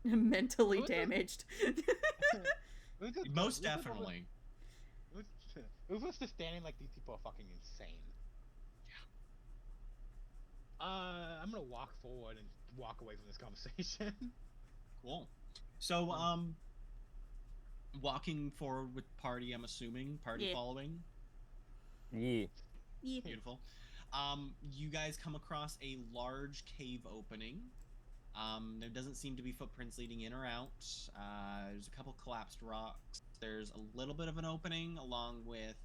mentally Uther- damaged. Most definitely. It was just standing like these people are fucking insane. Yeah. I'm gonna walk forward and walk away from this conversation. Cool. So, walking forward with party, I'm assuming. Party Yeah. following. Yeah. Yeah. Beautiful. You guys come across a large cave opening. There doesn't seem to be footprints leading in or out. There's a couple collapsed rocks. There's a little bit of an opening along with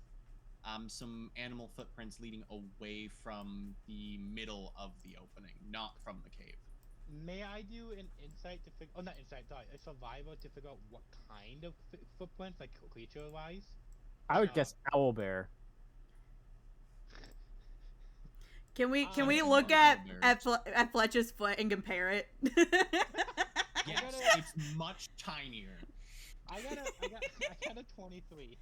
some animal footprints leading away from the middle of the opening, not from the cave. May I do an insight to figure? Oh, not insight. Sorry, a survivor to figure out what kind of footprints, like creature-wise. I would Uh, guess owlbear. Can we I look love at owlbears. at Fletch's foot and compare it? Yes, gotta- it's much tinier. I got a 23.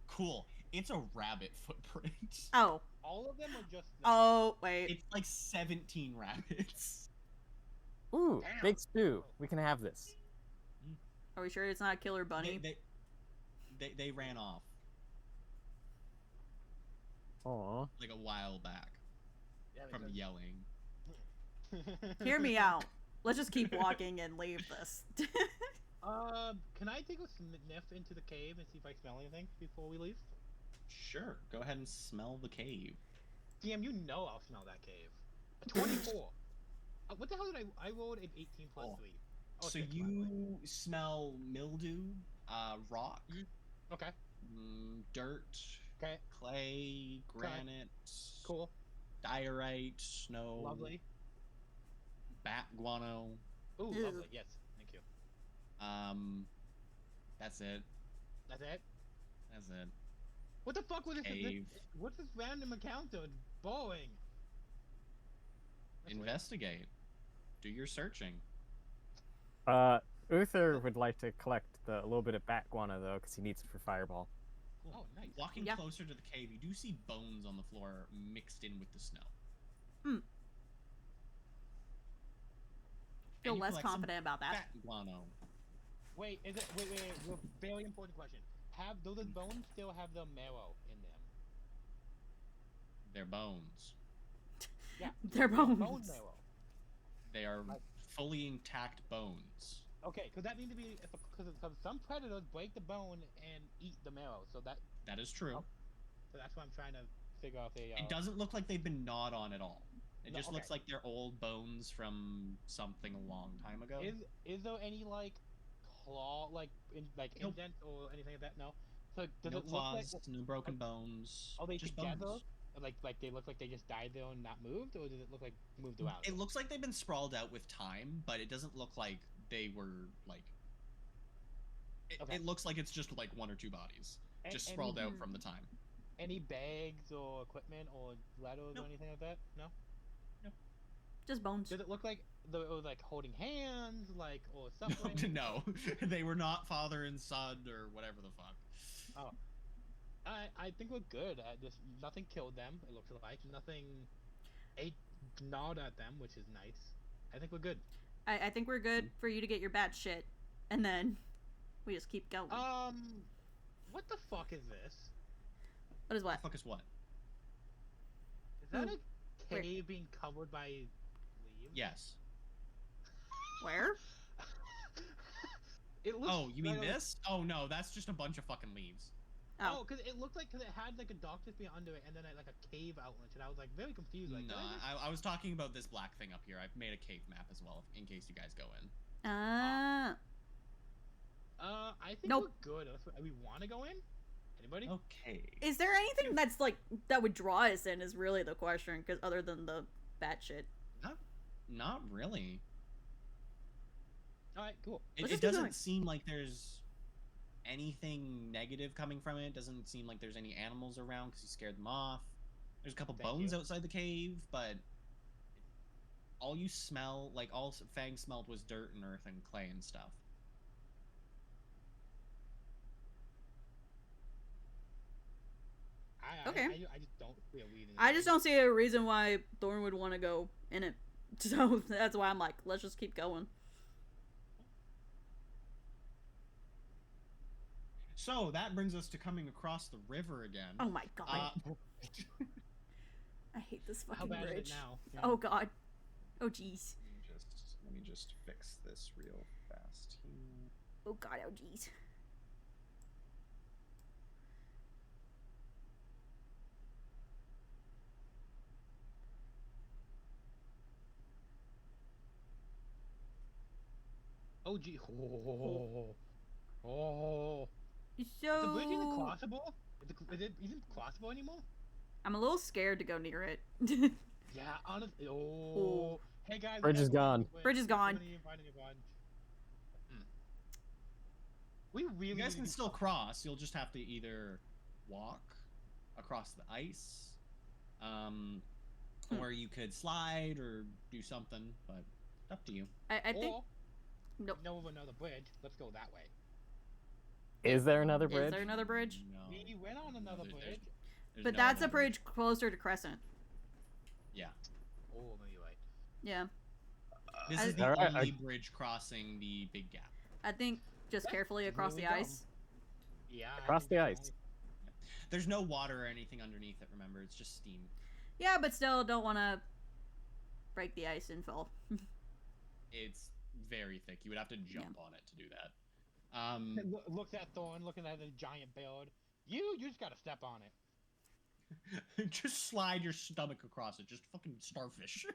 Cool. It's a rabbit footprint. Oh. All of them are just. Oh, wait. It's like 17 rabbits. Ooh, Damn. big stew. We can have this. Are we sure it's not a killer bunny? They ran off Aw. like a while back Yeah, from yelling. Hear me out. Let's just keep walking and leave this. Can I take a sniff into the cave and see if I smell anything before we leave? Sure, go ahead and smell the cave. DM, you know I'll smell that cave. A 24. What the hell did I rolled an 18 plus Oh. 3. So six, by the way. you smell mildew, rock, Okay. dirt, Okay. clay, granite, Cool. diorite, snow, Lovely. bat guano. Ooh, Ew. lovely. Yes. Thank you. That's it. That's it. That's it. What the fuck was this? Cave. What's this random encounter? Boring. Let's wait. Investigate. Do your searching. Uther would like to collect a little bit of bat guano though, because he needs it for fireball. Oh, nice. Walking Yeah. closer to the cave, you do see bones on the floor mixed in with the snow. Feel And you less collect some confident about that. Bat guano. Wait, is it? Wait. Very important question. Do the bones still have the marrow in them? They're bones. Yeah. They're Bone bones. marrow. They are Like- fully intact bones. Okay, because that means to be because some predators break the bone and eat the marrow. So That is true. Oh. That's what I'm trying to figure out. If they. It doesn't look like they've been gnawed on at all. It No, just looks okay. like they're old bones from something a long time ago. Is there any like claw Nope. indent or anything like that? No. So does No it claws, look like no broken bones. are they just together? bones. Like they look like they just died there and not moved, or does it look like moved around? It looks like they've been sprawled out with time, but it doesn't look like they were like. Okay. It looks like it's just like one or two bodies, A- just any- sprawled out from the time. Any bags or equipment or letters Nope. or anything like that? No. Just bones. Does it look like they were like holding hands, like or something? No, they were not father and son or whatever the fuck. I think we're good. Just nothing killed them. It looks like nothing gnawed at them, which is nice. I think we're good. I think we're good for you to get your bat shit, and then we just keep going. What the fuck is this? What is what? Fuck is what? Is that Ooh, a where- cave being covered by leaves? Yes. Where? It looks. Oh, you mean like a- this? Oh no, that's just a bunch of fucking leaves. Oh, because it looked like it had like a doctor's being under it, and then like a cave outlet, and I was like very confused. Like, No, did I just- I was talking about this black thing up here. I've made a cave map as well, in case you guys go in. Ah. I think Nope. we're good. We want to go in. Anybody? Okay. Is there anything that's like that would draw us in? Is really the question, because other than the bat shit. Not really. All right, cool. It, Let's it just keep going. doesn't seem like there's anything negative coming from it. It doesn't seem like there's any animals around because you scared them off. There's a couple Thank bones you. outside the cave, but all you smell, like all Fang smelled, was dirt and earth and clay and stuff. Okay. I just don't feel leading. I just don't see a reason why Thorn would want to go in it. So that's why I'm like, let's just keep going. So that brings us to coming across the river again. Oh my god. Uh, I hate this How fucking bad bridge. is it now? Yeah. Oh god. Oh jeez. let me just fix this real fast here. Oh god, oh jeez. Oh gee. Oh. Is the bridge even So crossable? Is it even crossable anymore? I'm a little scared to go near it. Yeah, honestly. Oh. Ooh. Hey guys. Bridge we is have gone. Bridge is gone. somebody inviting a bunch. We really. You guys can need to still cross. You'll just have to either walk across the ice, or you could slide or do something. But it's up to you. I think Or, nope. know of another bridge. Let's go that way. Is there another Is bridge? there another bridge? No. We went on another there's- bridge. there's But no that's a other bridge closer to Crescent. Yeah. Oh, maybe right. Yeah. This I- is the Alright, only bridge crossing the big gap. I think just That's carefully across really the dumb. ice. Yeah. I Across think the that's ice. There's no water or anything underneath it, remember? It's just steam. Yeah, but still don't want to break the ice and fall. It's very thick. You would have to jump on it to do that. Looks at Thorn, looking at the giant build. You just gotta step on it. Just slide your stomach across it. Just fucking starfish.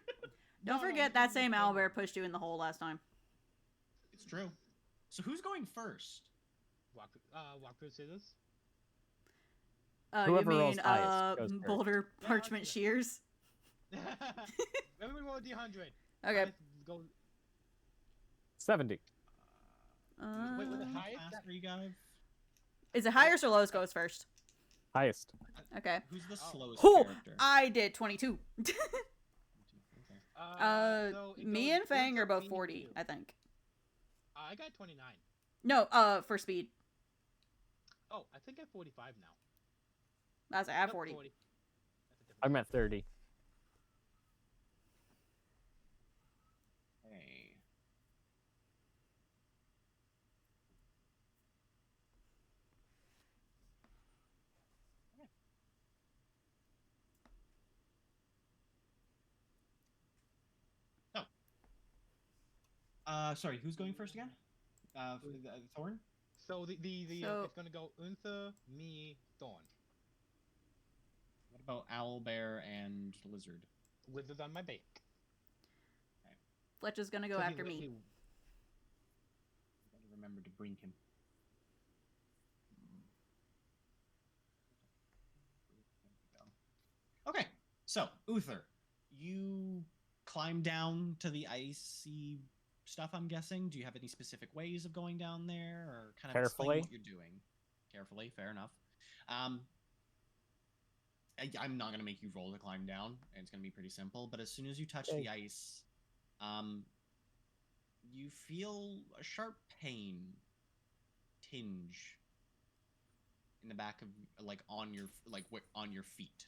Don't No, forget you that can same just- owlbear pushed you in the hole last time. It's true. So who's going first? Rock, paper, scissors. You Whoever rolls mean highest goes first. Boulder Yeah, Parchment I'll do Shears? Everyone roll D100. Okay. Go. 70. Wait, was it Uh, highest? Fast are you guys? Is it highest or lowest goes first? Highest. Okay. Who's the Oh. slowest Who? character? I did 22. Okay. So it Me goes and Fang Uther, are both me, 40, you. I think. I got 29. No, for speed. Oh, I think I'm 45 now. That's at Nope, 40. That's a different I'm at 30. Hey. Sorry, who's going first again? Thorn? So the So- it's gonna go Unther, me, Thorn. What about Owl, Bear, and Lizard? Lizard's on my back. Fletch is gonna go So he after me. literally- Gotta remember to bring him. Okay, so Uther, you climb down to the icy stuff. I'm guessing. Do you have any specific ways of going down there, or kind of explain Carefully. what you're doing? Carefully, fair enough. I'm not gonna make you roll to climb down. It's gonna be pretty simple. But as soon as you touch Okay. the ice, you feel a sharp pain tinge in the back of on your feet,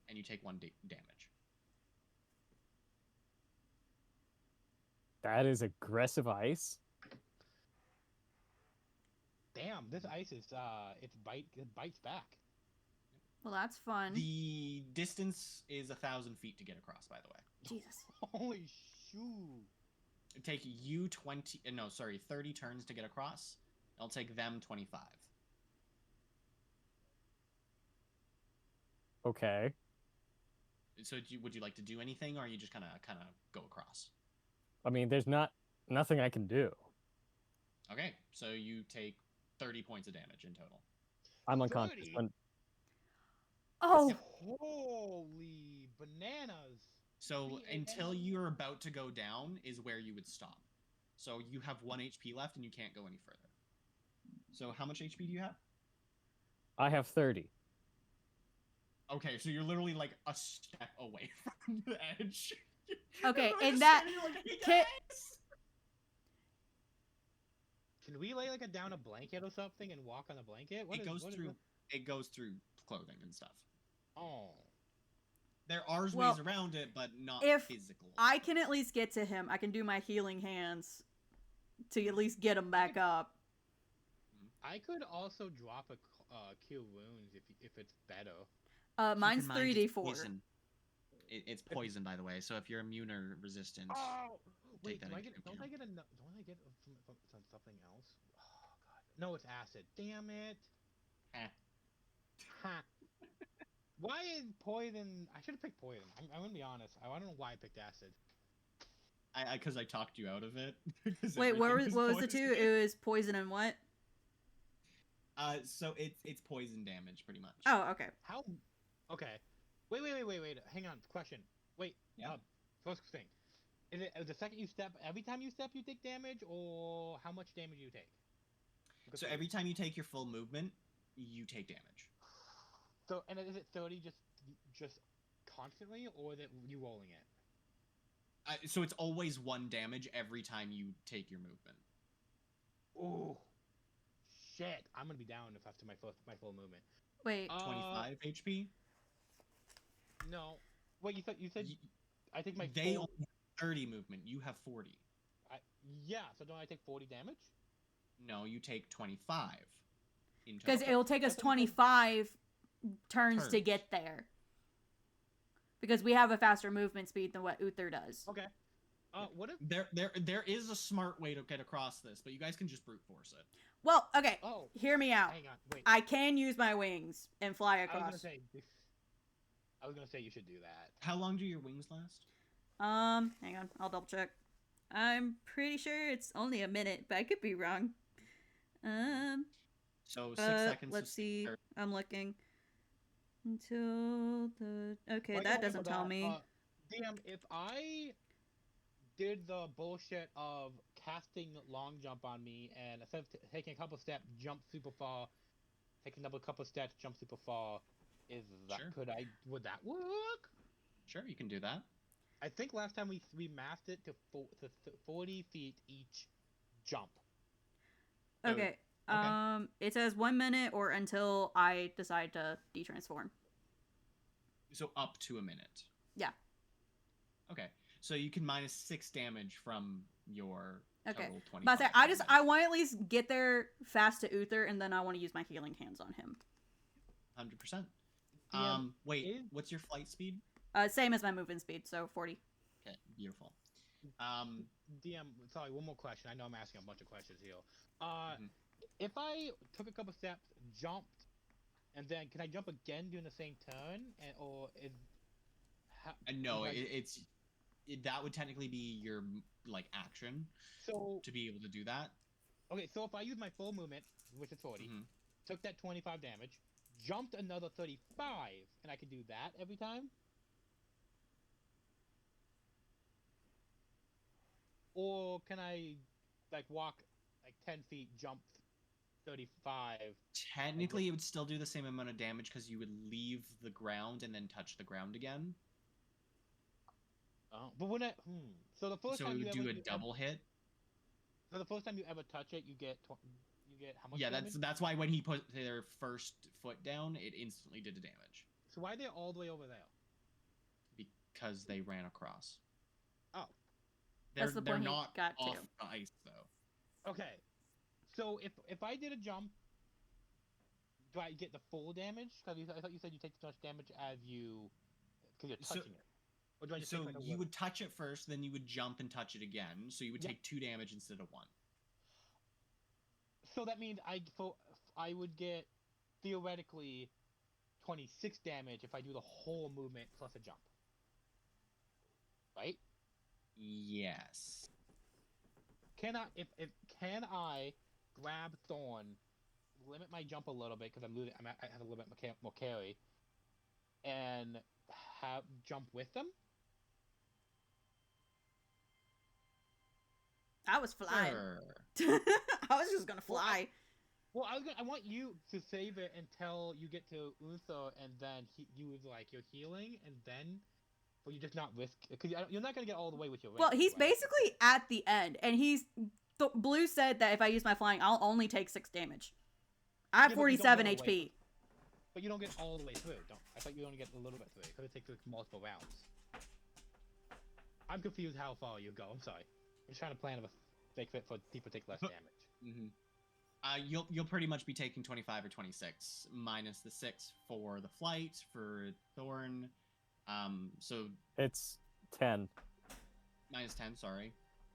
and you take one damage. That is aggressive ice. Damn, this ice is it bites back. Well, that's fun. The distance is 1,000 feet to get across. By the way, Jesus. Holy shoot! it take you 30 turns to get across. It'll take them 25. Okay. So would you like to do anything, or are you just kind of go across? I mean, there's nothing I can do. Okay, so you take 30 points of damage in total. I'm unconscious. 30? Oh, Holy bananas! So 3 until a.m. you're about to go down is where you would stop. So you have 1 HP left and you can't go any further. So how much HP do you have? I have 30. Okay, so you're literally like a step away from the edge. Okay, Everyone's and just that- standing there like, "Hey, Kit- guys!" Can we lay like down a blanket or something and walk on a blanket? What It is- goes what is through. the- It goes through clothing and stuff. Oh. There are Well, ways around it, but not if physical. I can at least get to him, I can do my healing hands to at least get him back up. I could also drop a cure wounds if it's better. Keep in Mine's mind, it's 3d4. poison. It's poison, by the way. So if you're immune or resistant, Oh wait, that do I into get? Don't I account. get a? Don't I get from something else? Oh god, no, it's acid. Damn it! eh. Ha. Why is poison? I should have picked poison. I'm gonna be honest. I don't know why I picked acid. Because I talked you out of it. 'Cause Wait, everything what was the two? poison. It was poison and what? So it's poison damage, pretty much. Oh, okay. How? Okay. Wait. Hang on. Question. Wait. Yeah. First thing. Is it the second you step? Every time you step, you take damage, or how much damage do you take? So every time you take your full movement, you take damage. So and is it 30 just constantly, or is it you rolling it? So it's always 1 damage every time you take your movement. Oh, shit! I'm gonna be down if after my full movement. Wait. 25 HP. No. Wait, you said Y- I think my They full. only have 30 movement. You have 40. Yeah. So don't I take 40 damage? No, you take 25. In Because total. it'll take us That's what I'm saying. 25 turns to Turns. get there. Because we have a faster movement speed than what Uther does. Okay. What if? There is a smart way to get across this, but you guys can just brute force it. Well, okay. Oh, Hear me out. hang on. Wait. I can use my wings and fly I was gonna across. say. I was gonna say you should do that. How long do your wings last? Hang on. I'll double check. I'm pretty sure it's only a minute, but I could be wrong. So 6 seconds. Let's to see. or- I'm looking. Until the... Okay, Well, that yeah, doesn't but, tell me. DM, if I did the bullshit of casting long jump on me and instead of taking a couple steps, jump super far, taking another couple steps, jump super far, Sure. would that work? Sure, you can do that. I think last time we mapped it to 40 feet each jump. So- Okay. It says 1 minute or until I decide to detransform. So up to a minute. Yeah. Okay. So you can minus 6 damage from your Okay. total 25. But I want to at least get there fast to Uther, and then I want to use my healing hands on him. 100%. DM, Wait, is- what's your flight speed? Same as my movement speed, so 40. Okay, beautiful. DM, sorry, one more question. I know I'm asking a bunch of questions here. Mhm. If I took a couple steps, jumped, and then can I jump again during the same turn, or is? No, is my- that would technically be your like action so to be able to do that. okay. So if I use my full movement, which is 40, Mhm. took that 25 damage, jumped another 35, and I could do that every time. Or can I, like, walk like 10 feet, jump 35? Technically, it would still do the same amount of damage because you would leave the ground and then touch the ground again. Oh, but when so the first So time it you would ever do a double hit. So the first time you ever touch it, you get how much? Yeah, damage? that's why when he put their first foot down, it instantly did the damage So why are they all the way over there? because they ran across. Oh, That's the they're point he not got to. off the ice though. okay. So if I did a jump, do I get the full damage? Because I thought you said you take as much damage as you, because you're So- touching it. Or do I just So take like a you whip? would touch it first, then you would jump and touch it again. So you would Yeah. take 2 damage instead of 1. So that means I would get theoretically 26 damage if I do the whole movement plus a jump. Right? Yes. Can I if can I grab Thorn limit my jump a little bit because I'm losing. I have a little bit more carry, and have jump with them. I was flying. Sure. I was just gonna fly. Well, I want you to save it until you get to Unso, and then you was like you're healing, and then, but you just not risk because you're not gonna get all the way with your. Well, range, he's right? basically at the end, and Blue said that if I use my flying, I'll only take 6 damage. I have Yeah, but you don't 47 get all the way HP. But you don't get all the way through. Don't. I thought you only get a little bit through. Because it takes like, multiple rounds. I'm confused how far you go. I'm sorry. I'm just trying to plan a fake fit for people to take less damage. Mm-hmm. You'll pretty much be taking 25 or 26 minus the 6 for the flight for Thorn. So It's 10. minus 10. Sorry,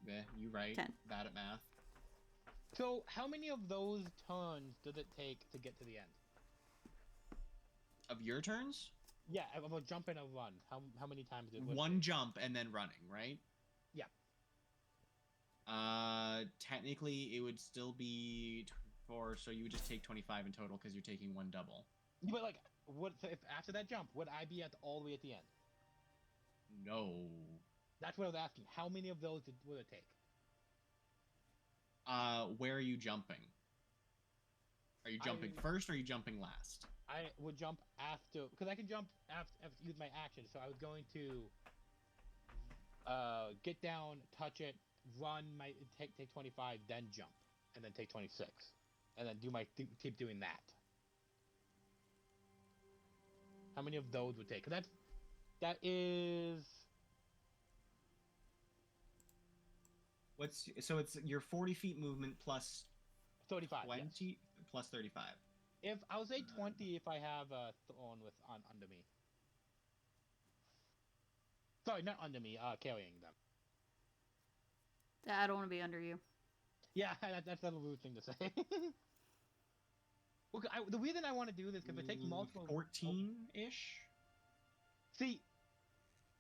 yeah, you right. 10. Bad at math. So how many of those turns does it take to get to the end? Of your turns, Yeah, of a jump and a run. How many times did it? one jump and then running, right? Yeah. Technically, it would still be 4, so you would just take 25 in total because you're taking one double. But like, what so if after that jump would I be at all the way at the end? No. That's what I was asking. How many of those would it take? Where are you jumping? Are you jumping first or are you jumping last? I would jump after, because I can jump after use my action. So I was going to get down, touch it, run, take 25, then jump, and then take 26, and then keep doing that. How many of those would take? Because that is So it's your 40 feet movement plus 35. 20 Yes. plus 35. If I would say 20, if I have Thorn with under me. Sorry, not under me. Carrying them. I don't want to be under you. Yeah, that's a rude thing to say. Well, the reason I want to do this because it takes multiple 14-ish. See,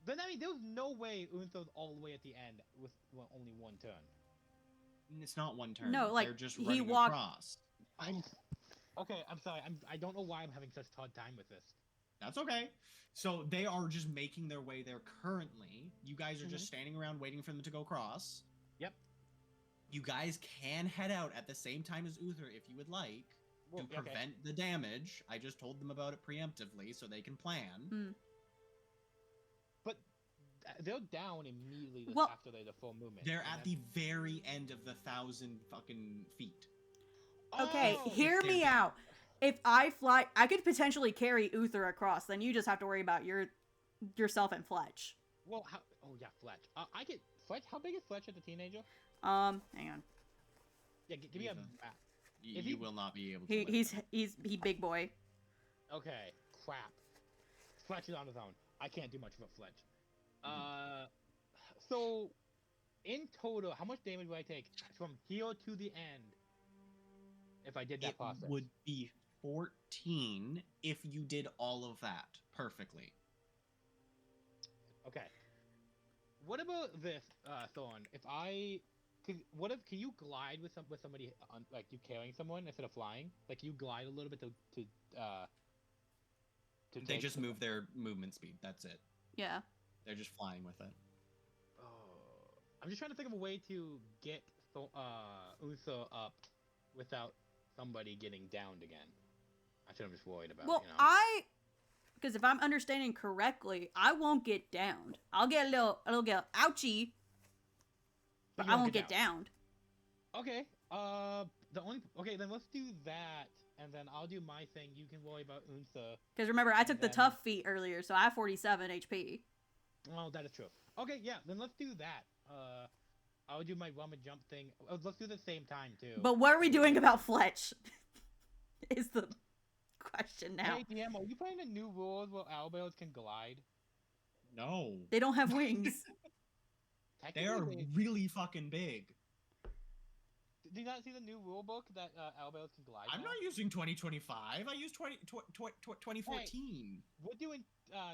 then I mean, there's no way Unso's all the way at the end with only one turn. It's not one turn. No, like, they're just he running walked- across. Okay. I'm sorry. I don't know why I'm having such a hard time with this. That's okay. So they are just making their way there currently. You guys are just Mhm. standing around waiting for them to go across. Yep. You guys can head out at the same time as Uther if you would like Well, to prevent the damage. I just told them about it preemptively so they can plan. Hmm. But they're down immediately Well- after the full movement. They're and at the very end of the 1,000 fucking feet. Okay, Oh! hear they're me down. out. If I fly, I could potentially carry Uther across. Then you just have to worry about yourself and Fletch. Well, oh yeah, Fletch. I get Fletch. How big is Fletch as a teenager? Hang on. Yeah, give me a Ethan. map. You, If you he- will not be able to. He big boy. Okay, crap. Fletch is on his own. I can't do much for Fletch. So, in total, how much damage would I take from here to the end if I did that It process? would be 14 if you did all of that perfectly. Okay. What about this, Thorn? If can you glide with somebody like you carrying someone instead of flying? Like you glide a little bit to They take just some- move their movement speed. That's it. Yeah. They're just flying with it. Oh, I'm just trying to think of a way to get Unso up without somebody getting downed again. That's what I'm just worried about. Well, you know? because if I'm understanding correctly, I won't get downed. I'll get a little ouchie, but you I won't won't get get downed. Okay. Okay, then let's do that, and then I'll do my thing. You can worry about Unsa. Because remember, I took the then- tough feat earlier, so I have 47 HP. Oh, that is true. Okay, yeah, then let's do that. I'll do my run and jump thing. Let's do the same time too. But what are we doing about Fletch? Is the question now. Hey, DM, are you playing the new rules where owlbears can glide? No. They don't have wings. They are Technically, really fucking big. Do you not see the new rule book that owlbears can glide? I'm now? not using 2025. I use 2014. We're doing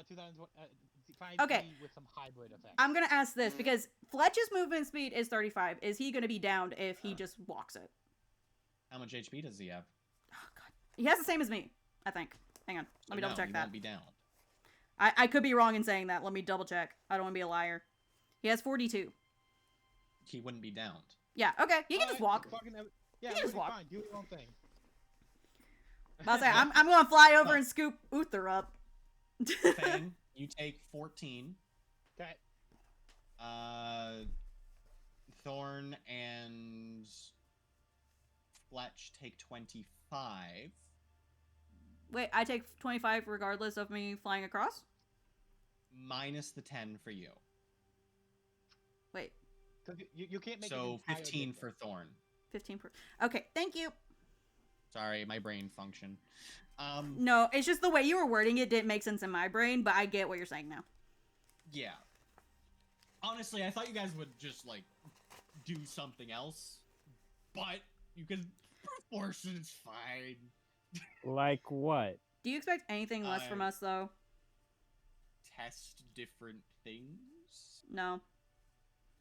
2005 Okay. with some hybrid effects. I'm gonna ask this because Fletch's movement speed is 35. Is he gonna be downed if he just walks it? How much HP does he have? Oh god. He has the same as me, I think. Hang on. Let me double check he that. won't be down. I could be wrong in saying that. Let me double check. I don't want to be a liar. He has 42. He wouldn't be downed. Yeah, okay. You can just walk. Yeah, You can just walk. fine. Do your own thing. I'll say, I'm going to fly over and scoop Uther up. Fang, you take 14. Okay. Thorn and Fletch take 25. Wait, I take 25 regardless of me flying across? Minus the 10 for you. Wait, Because you can't make So an entire 15 for difference. Thorn. 15 per... Okay, thank you. Sorry, my brain function. No, it's just the way you were wording it didn't make sense in my brain, but I get what you're saying now. Yeah. Honestly, I thought you guys would just, like, do something else. But you can proportion, it's fine. Like what? Do you expect anything less from us, though? Test different things? No.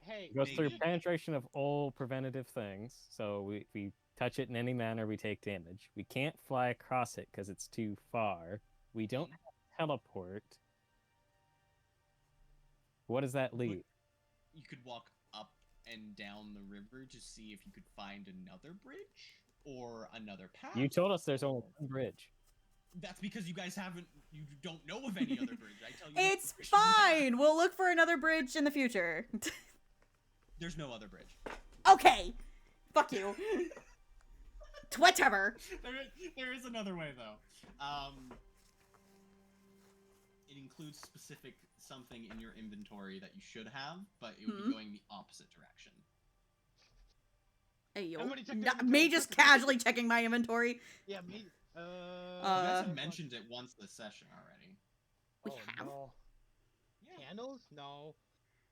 Hey, Goes through Maybe. penetration of all preventative things. So we touch it in any manner, we take damage. We can't fly across it because it's too far. We don't have teleport. What does that leave? You could walk up and down the river to see if you could find another bridge or another path. You told us there's only one bridge. That's because you guys you don't know of any other bridge. I tell you. It's fine! We'll look for another bridge in the future. There's no other bridge. Okay! Fuck you. Whatever. There is another way though. It includes specific something in your inventory that you should have, but it would be going the opposite direction. Hey, yo. Everybody check the Me inventory. just casually checking my inventory. Yeah, me. You guys Uh, have mentioned it once this session already. We Oh, have? no. Yeah, Candles? No.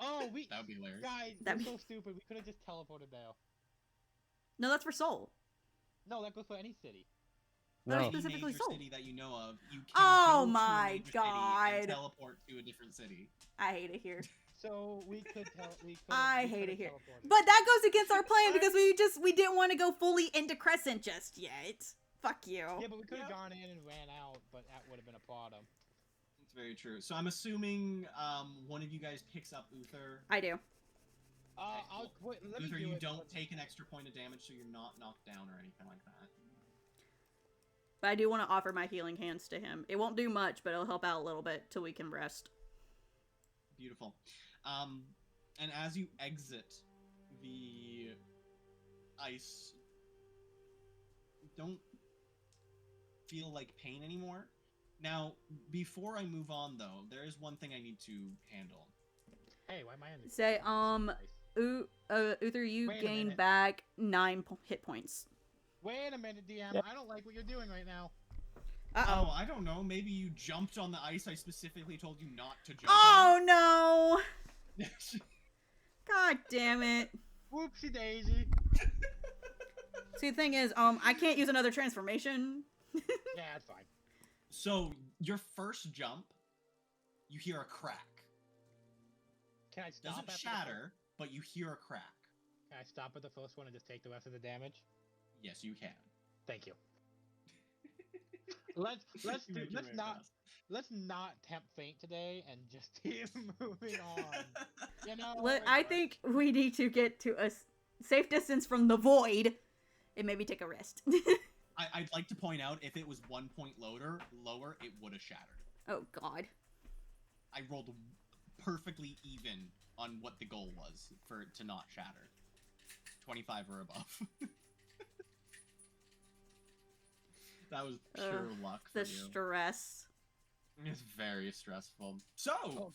Oh, we. that would be hilarious. Guys, That'd we're be- so stupid. We could have just teleported there. No, that's for Soul. No, that goes for any city. That No. was Any specifically major Soul. city that you know of, you can Oh go to a my major city God. and teleport to a different city. I hate it here. So we could tell. I hate it here. But that goes against our plan because we didn't want to go fully into Crescent just yet. Fuck you. Yeah, but we could have Yep. gone in and ran out, but that would have been a problem. It's very true. So I'm assuming one of you guys picks up Uther. I do. I'll wait. Let me Uther, do you it. don't take an extra point of damage, so you're not knocked down or anything like that. But I do want to offer my healing hands to him. It won't do much, but it'll help out a little bit till we can rest. Beautiful. And as you exit the ice, don't feel like pain anymore. Now, before I move on, though, there is one thing I need to handle. Hey, why am I in the Say, Nice. Uther, you Wait a gain minute. back 9 hit points. Wait a minute, DM. Yeah. I don't like what you're doing right now. Uh-oh. Oh, I don't know. Maybe you jumped on the ice I specifically told you not to jump Oh, no! on. God damn it. Whoopsie daisy. See, the thing is, I can't use another transformation. Yeah, that's fine. So, your first jump, you hear a crack. Can I stop? Doesn't after the shatter, but you hear a crack. Can I stop at the first one and just take the rest of the damage? Yes, you can. Thank you. let's You make your way not fast. let's not tempt fate today and just keep moving on. You know. I think we need to get to a safe distance from the void and maybe take a rest. I'd like to point out, if it was 1 point lower, it would have shattered. Oh, God. I rolled perfectly even on what the goal was for it to not shatter. 25 or above. That was pure luck for The you. stress. It's very stressful. So, Oh,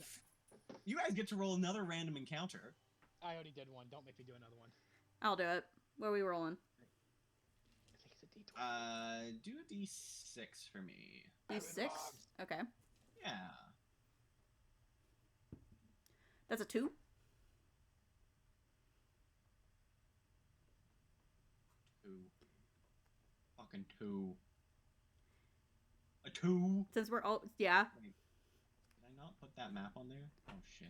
you guys get to roll another random encounter. I already did one. Don't make me do another one. I'll do it. What are we rolling? I think it's a D20. Do a D6 for me. D6? Okay. Yeah. That's a 2? Two. Fucking two. A two? Since we're all... Yeah. Wait. Did I not put that map on there? Oh shit.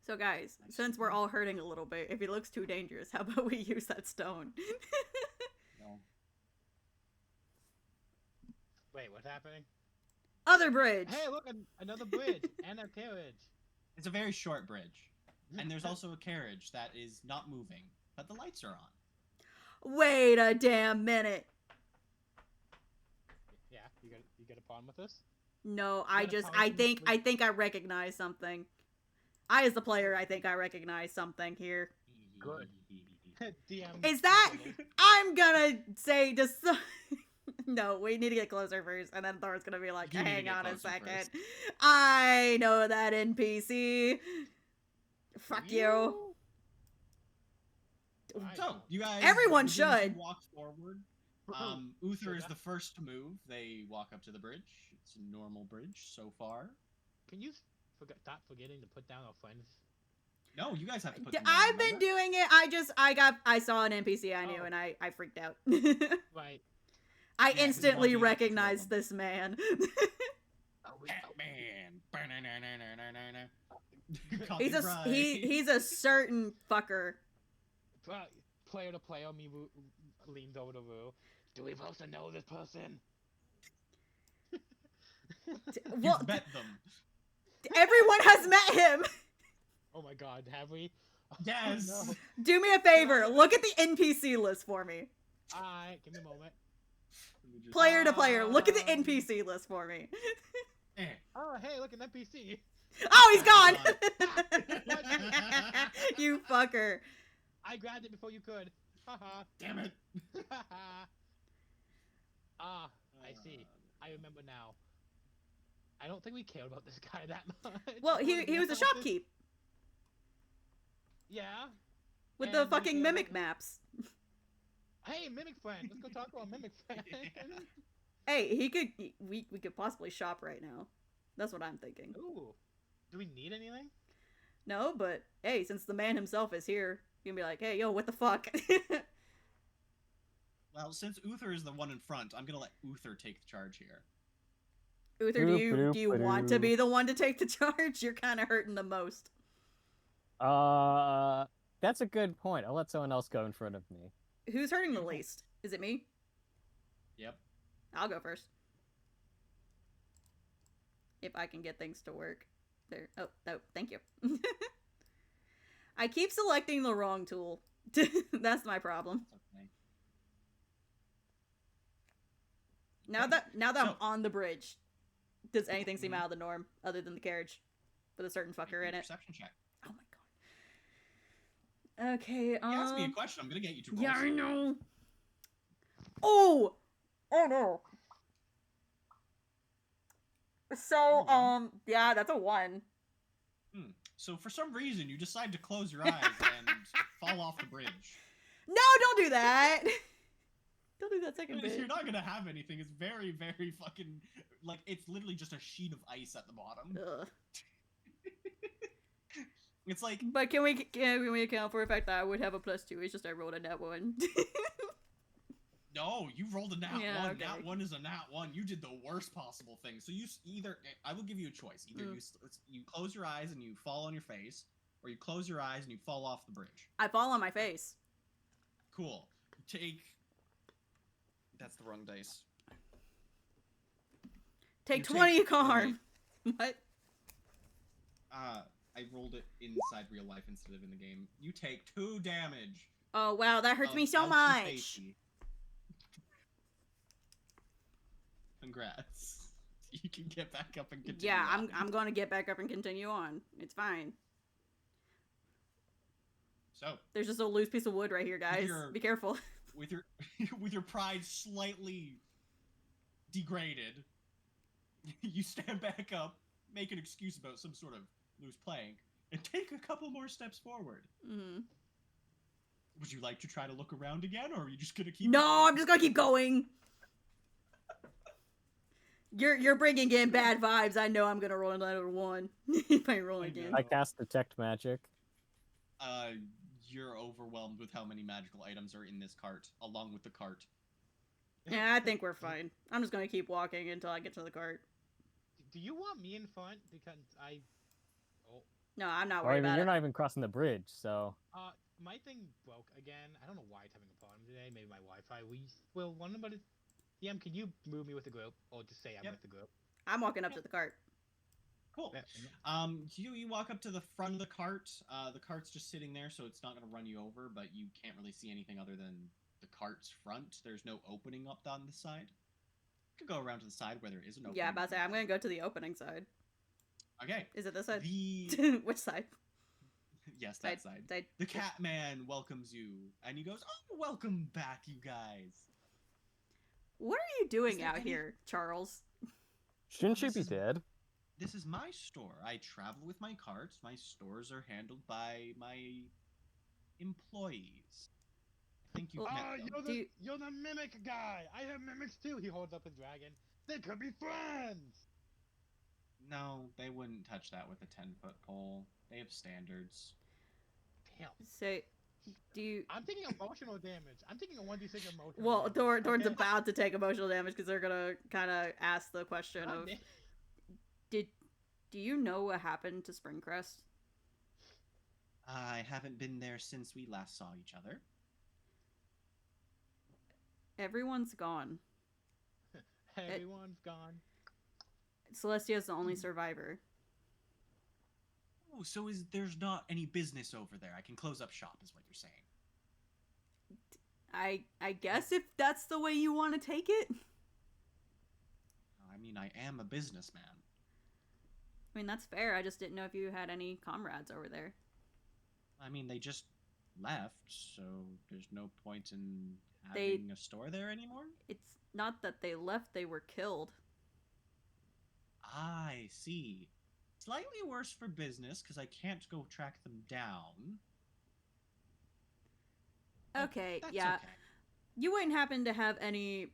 So, guys, since we're all hurting a little bit, if he looks too dangerous, how about we use that stone? No. Wait, what's happening? Other bridge. Hey, look, another bridge and a carriage. It's a very short bridge. And there's also a carriage that is not moving, but the lights are on. Wait a damn minute. Yeah, you get a problem with this? No, You got a I problem think I recognize something. I, as the player, I think I recognize something here. Good. DM. Is that? I'm gonna say just. No, we need to get closer first, and then Thor's gonna be like, You need to hang get on a closer second. first. I know that NPC. Fuck you. Right. So, you guys... Everyone begin to should. walk forward. Sure Uther is that. the first to move. They walk up to the bridge. It's a normal bridge so far. Can you stop forgetting to put down our friends? No, you guys have to put them down, I've been remember? doing it. I saw an NPC I knew, Oh. and I freaked out. Right. I Yeah, we instantly want you to recognized control this man. Batman. He's a certain fucker. Player to player, me leans over to Rue. Do we supposed to know this person? Well, You've met them. everyone has met him. Oh my god, have we? Yes. Oh, no. Do me a favor. Look at the NPC list for me. Alright, give me a moment. Player to player. Look at the NPC list for me. Eh. Oh, hey, look, an NPC. Oh, he's gone. You fucker. I grabbed it before you could. Haha. Damn it. Ah, I see. I remember now. I don't think we cared about this guy that much. Well, he was a shopkeep Yeah. with And the we fucking cared mimic about- maps. Hey, Mimic Friend. Let's go talk about Mimic Friend. Hey, we could possibly shop right now. That's what I'm thinking. Ooh. Do we need anything? No, but hey, since the man himself is here, you can be like, hey, yo, what the fuck? Well, since Uther is the one in front, I'm gonna let Uther take the charge here. Uther, do you want to be the one to take the charge? You're kind of hurting the most. That's a good point. I'll let someone else go in front of me. Who's hurting the least? Is it me? Yep. I'll go first. If I can get things to work. There. Oh, no, thank you. I keep selecting the wrong tool. That's my problem. It's okay. Now that I'm So- on the bridge, does anything seem Mhm. out of the norm other than the carriage with a certain Make fucker a in it? Perception check. Oh my god. Okay, You asked me a question. I'm gonna get you to roll. yeah, I know. Oh! Oh no. So, yeah, that's a 1. So for some reason, you decide to close your eyes and fall off the bridge. No, don't do that! Don't do that second bit. You're not gonna have anything. It's very, very fucking like it's literally just a sheet of ice at the bottom. Ugh. It's like But can we account for the fact that I would have a +2? It's just I rolled a net 1. no, you rolled a nat Yeah, one. okay. Nat 1 is a nat 1. You did the worst possible thing. So you either I will give you a choice. Either you close your eyes and you fall on your face, or you close your eyes and you fall off the bridge. I fall on my face. Cool. Take. That's the wrong dice. Take You 20 take- harm. What? I rolled it inside real life instead of in the game. You take 2 damage. Oh wow, that hurts of me so ouchie much. facey. Congrats. You can get back up and continue. Yeah, on. I'm going to get back up and continue on. It's fine. So, There's just a loose piece of wood right here, guys. Your- Be careful. with your with your pride slightly degraded, you stand back up, make an excuse about some sort of loose plank, and take a couple more steps forward. Hmm. Would you like to try to look around again, or are you just gonna keep? No, going? I'm just gonna keep going. You're bringing in bad vibes. I know I'm gonna roll another 1 if I roll I again. know. I cast Detect Magic. You're overwhelmed with how many magical items are in this cart, along with the cart. Yeah, I think we're fine. I'm just gonna keep walking until I get to the cart. Do you want me in front? Because I... Oh. No, I'm not Or worried even about you're it. not even crossing the bridge, so My thing broke again. I don't know why it's having a problem today. Maybe my Wi-Fi. Will one of us DM, can you move me with the group, or just say I'm Yep. with the group? I'm walking up to the cart. Cool. Yeah. You walk up to the front of the cart. The cart's just sitting there, so it's not going to run you over, but you can't really see anything other than the cart's front. There's no opening up on the side. You could go around to the side where there is an opening. Yeah, about to say I'm gonna go to the opening side. Okay. Is it this side? The Which side? yes, that side. Side. The cat man welcomes you, and he goes, "Oh, welcome back, you guys." What are you doing there out any- here, Charles? Shouldn't she This be is- dead? This is my store. I travel with my carts. My stores are handled by my employees. I think you've Well, met Oh, them. Do you- you're the mimic guy. I have mimics too. He holds up his dragon. They could be friends. No, they wouldn't touch that with a 10-foot pole. They have standards. Damn. Say, do you? I'm taking emotional damage. I'm taking a 1d6 emotional. Well, damage, Dorn's okay? about to take emotional damage because they're gonna kind of ask the question God of, damn. do you know what happened to Springcrest? I haven't been there since we last saw each other. Everyone's gone. Everyone's gone. Celestia's the only survivor. Oh, so there's not any business over there? I can close up shop, is what you're saying. I guess if that's the way you want to take it. I mean, I am a businessman. I mean, that's fair. I just didn't know if you had any comrades over there. I mean, they just left, so there's no point in They- having a store there anymore? It's not that they left, they were killed. I see. Slightly worse for business, because I can't go track them down. But Okay, that's yeah. okay. You wouldn't happen to have any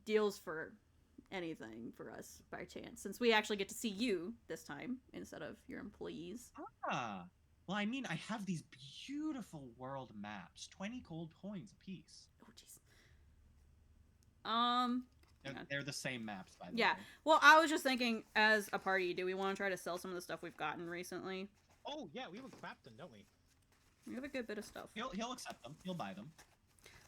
deals for anything for us by chance, since we actually get to see you this time instead of your employees. Ah, well, I mean, I have these beautiful world maps, 20 gold coins apiece. Oh, jeez. They're, Yeah. they're the same maps, by the Yeah. way. Well, I was just thinking, as a party, do we want to try to sell some of the stuff we've gotten recently? Oh yeah, we have a captain, don't we? We have a good bit of stuff. He'll accept them. He'll buy them.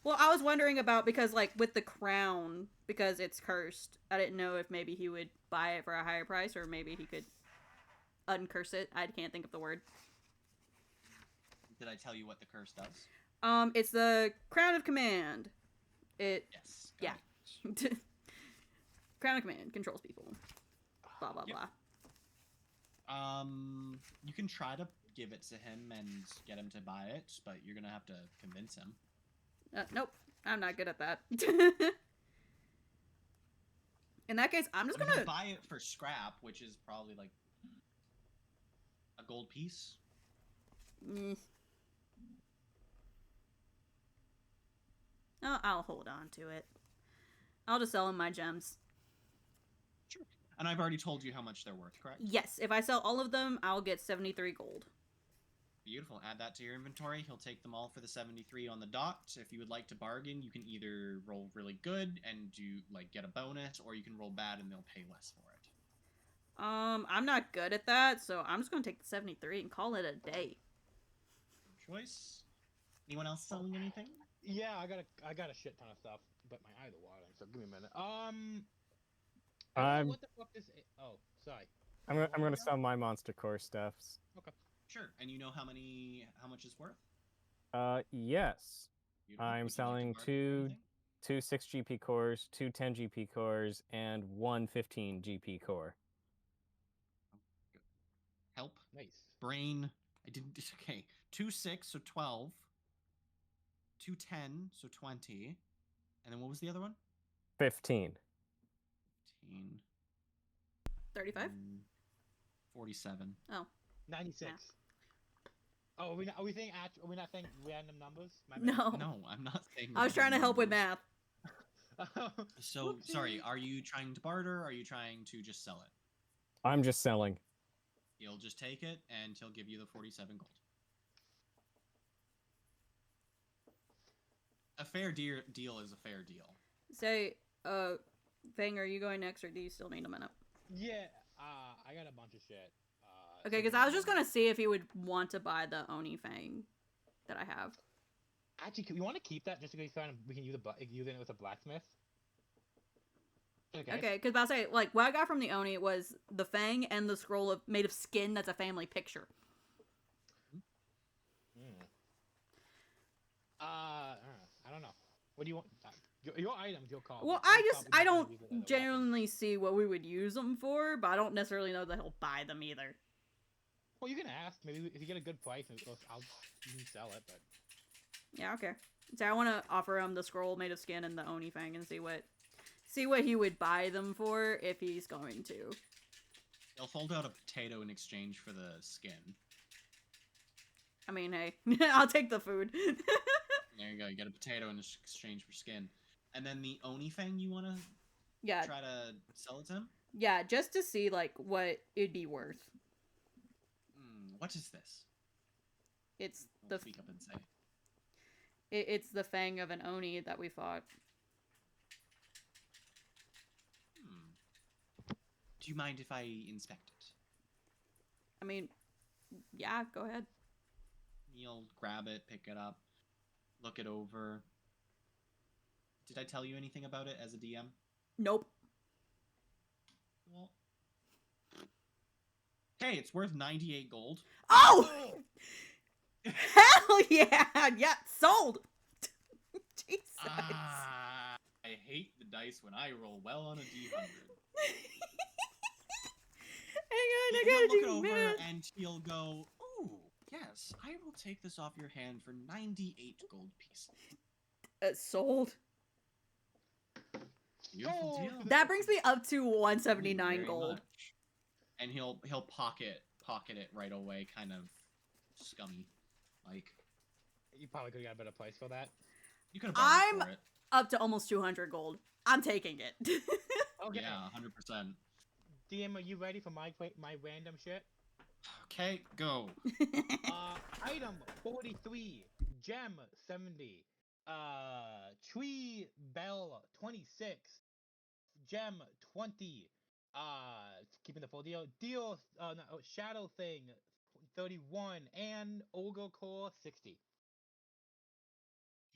Well, I was wondering about, because, like, with the crown, because it's cursed, I didn't know if maybe he would buy it for a higher price, or maybe he could uncurse it. I can't think of the word. Did I tell you what the curse does? It's the Crown of Command. It, Yes. Yeah. got Crown of Command controls people. Blah, blah, Yep. blah. it. You can try to give it to him and get him to buy it, but you're gonna have to convince him. Nope, I'm not good at that. In that case, I'm just I mean, gonna... he'll buy it for scrap, which is probably like a gold piece. Eh. I'll hold on to it. I'll just sell him my gems. And I've already told you how much they're worth, correct? Yes, if I sell all of them, I'll get 73 gold. Beautiful. Add that to your inventory. He'll take them all for the 73 on the dot. If you would like to bargain, you can either roll really good and get a bonus, or you can roll bad and they'll pay less for it. I'm not good at that, so I'm just gonna take the 73 and call it a day. Good choice. Anyone else selling anything? Yeah, I got a shit ton of stuff, but my eyes are watering. So give me a minute. What the fuck is? Oh, sorry. I'm gonna sell my Monster Core stuffs. Sure. And you know how much it's worth? Yes. Beautiful. I'm Would you like to selling bargain for two anything? 2 6 GP cores, 2 10 GP cores, and 1 15 GP core. Help. Nice. Brain. I didn't. Okay. 2 6, so 12. 2 10, so 20. And then what was the other one? 15. 15. 35? 47. 96. Oh, are we saying are we not saying random numbers? My bad. No. No, I'm not saying. I was trying to help with numbers. math. So, sorry, Whoopsie. are you trying to barter? Or are you trying to just sell it? I'm just selling. He'll just take it, and he'll give you the 47 gold. A fair deal is a fair deal. Say, Fang, are you going next, or do you still need a minute? Yeah. I got a bunch of shit. Okay, because I was just gonna see if you would want to buy the Oni Fang that I have. Actually, we want to keep that just in case we can use it with a blacksmith. Okay, because I'll say, like, what I got from the Oni was the fang and the scroll made of skin that's a family picture. I don't know. What do you want? Your items, you'll call. Well, I don't genuinely see what we would use them for, but I don't necessarily know that he'll buy them either. Well, you can ask. Maybe if you get a good price, you can sell it. But yeah, okay. So I want to offer him the scroll made of skin and the Oni fang and see what he would buy them for if he's going to. He'll fold out a potato in exchange for the skin. I mean, hey, I'll take the food. There you go. You get a potato in exchange for skin. And then the Oni fang, you want to try to sell it to him? Yeah, just to see, like, what it'd be worth. What is this? It's I'll speak up and say. It's the fang of an Oni that we fought. Do you mind if I inspect it? I mean, yeah, go ahead. You'll grab it, pick it up, look it over. Did I tell you anything about it as a DM? Nope. Well, hey, it's worth 98 gold. Oh! Hell yeah! Yeah, sold! Jesus. I hate the dice when I roll well on a D100. Hang on, I He'll gotta look it do over math. and he'll go, "Oh, yes, I will take this off your hand for 98 gold pieces." Sold. Beautiful deal. That brings me up to Thank you 179 very gold. much. And he'll pocket it right away, kind of scummy, like. you probably could have got a better price for that. You could have bargained for it. Up to almost 200 gold. I'm taking it. Okay. Yeah, 100%. DM, are you ready for my random shit? Okay, go. Item 43, gem 70, tree bell 26, gem 20, keeping the full deal, shadow thing 31, and ogre core 60.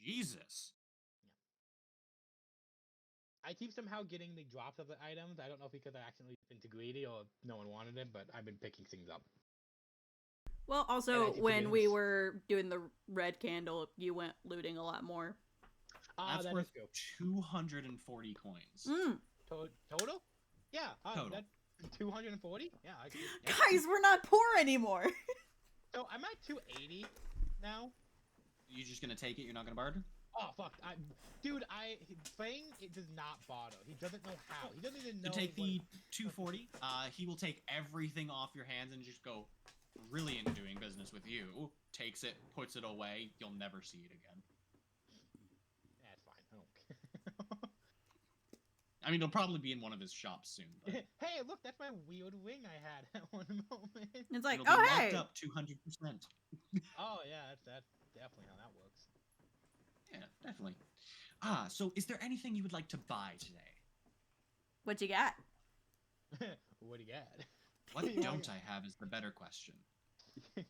Jesus. I keep somehow getting the drops of the items. I don't know if because I accidentally been too greedy or no one wanted it, but I've been picking things up. Well, And also, I keep when forgetting we this. were doing the red candle, you went looting a lot more. That's That worth is true. 240 coins. Mm. Total? Yeah. Total. That 240? Yeah. Guys, we're not poor anymore. So I'm at 280 now. You just gonna take it? You're not gonna barter? Oh fuck, Fang it does not bother. He doesn't know how. He doesn't even know. To take what- the 240, he will take everything off your hands and just go really into doing business with you. Takes it, puts it away. You'll never see it again. Yeah, it's fine. I don't care. I mean, it'll probably be in one of his shops soon. But Hey, look, that's my weird ring I had at one moment. It's like, it'll be oh, locked hey. up 200%. Oh yeah, that's definitely how that works. Yeah, definitely. So is there anything you would like to buy today? What you got? What do you got? What You don't want- I have is the better question.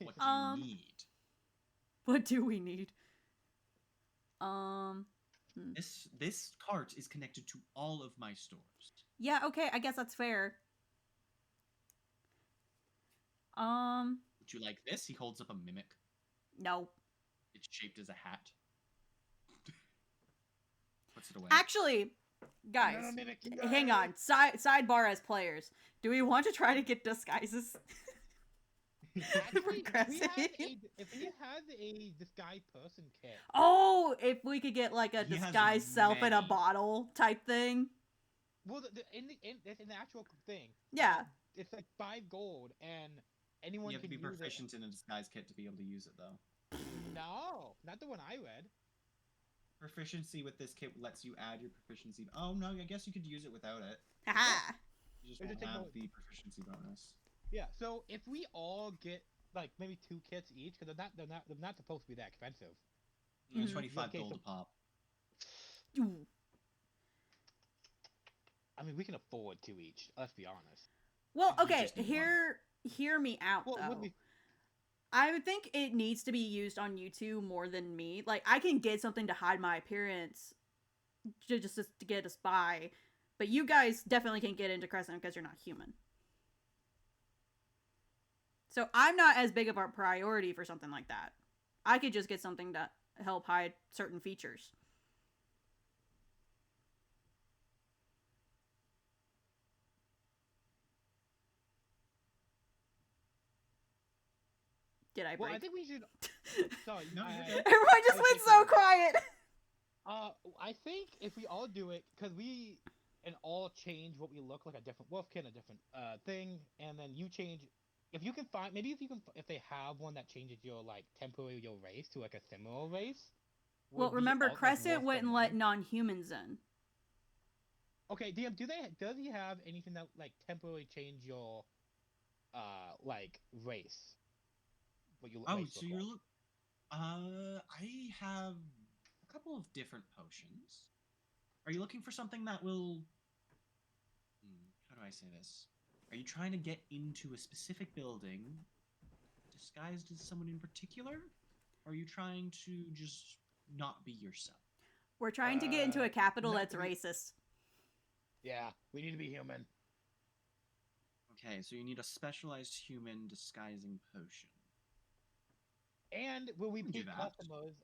What do you need? What do we need? This cart is connected to all of my stores. Yeah, okay, I guess that's fair. Would you like this? He holds up a mimic. No. It's shaped as a hat. Puts it away. Actually, guys, hang on. Sidebar as players. Do we want to try to get disguises? Actually, Progressing. if he has a disguise person kit, Oh, if we could get like a He has disguise self in a many. bottle type thing. well, in the actual thing, Yeah. it's like 5 gold, and anyone You have to can be use proficient in a disguise kit to be able to use it, though. it. No, not the one I read. Proficiency with this kit lets you add your proficiency. Oh no, I guess you could use it without it. Haha. You just Or won't just take have no- the proficiency bonus. Yeah, so if we all get like maybe 2 kits each, because they're not supposed to be that expensive. Mhm. 25 Okay, gold so- a pop. Ooh. I mean, we can afford 2 each. Let's be honest. Well, You okay, just need hear me out Well, though. would we? I would think it needs to be used on you two more than me. Like, I can get something to hide my appearance just to get a spy, But you guys definitely can't get into Crescent because you're not human. So I'm not as big of a priority for something like that. I could just get something to help hide certain features. Did I break? Well, I think we should. Sorry, No, you're good. Everyone just I went think so we- quiet. I think if we all do it, because we and all change what we look like, a different wolfkin, a different thing, and then you change. If you can find, maybe if they have one that changes your like temporary your race to like a similar race. Well, would be remember, like, Crescent worse wouldn't than let them. non-humans in. Okay, DM, does he have anything that like temporarily change your like race? What you Oh, race so look you're like? look. I have a couple of different potions. Are you looking for something that will? How do I say this? Are you trying to get into a specific building, disguised as someone in particular? Or are you trying to just not be yourself? We're trying to get into a capital no, that's we- racist. Yeah, we need to be human. Okay, so you need a specialized human disguising potion. And will we can do pick that. customers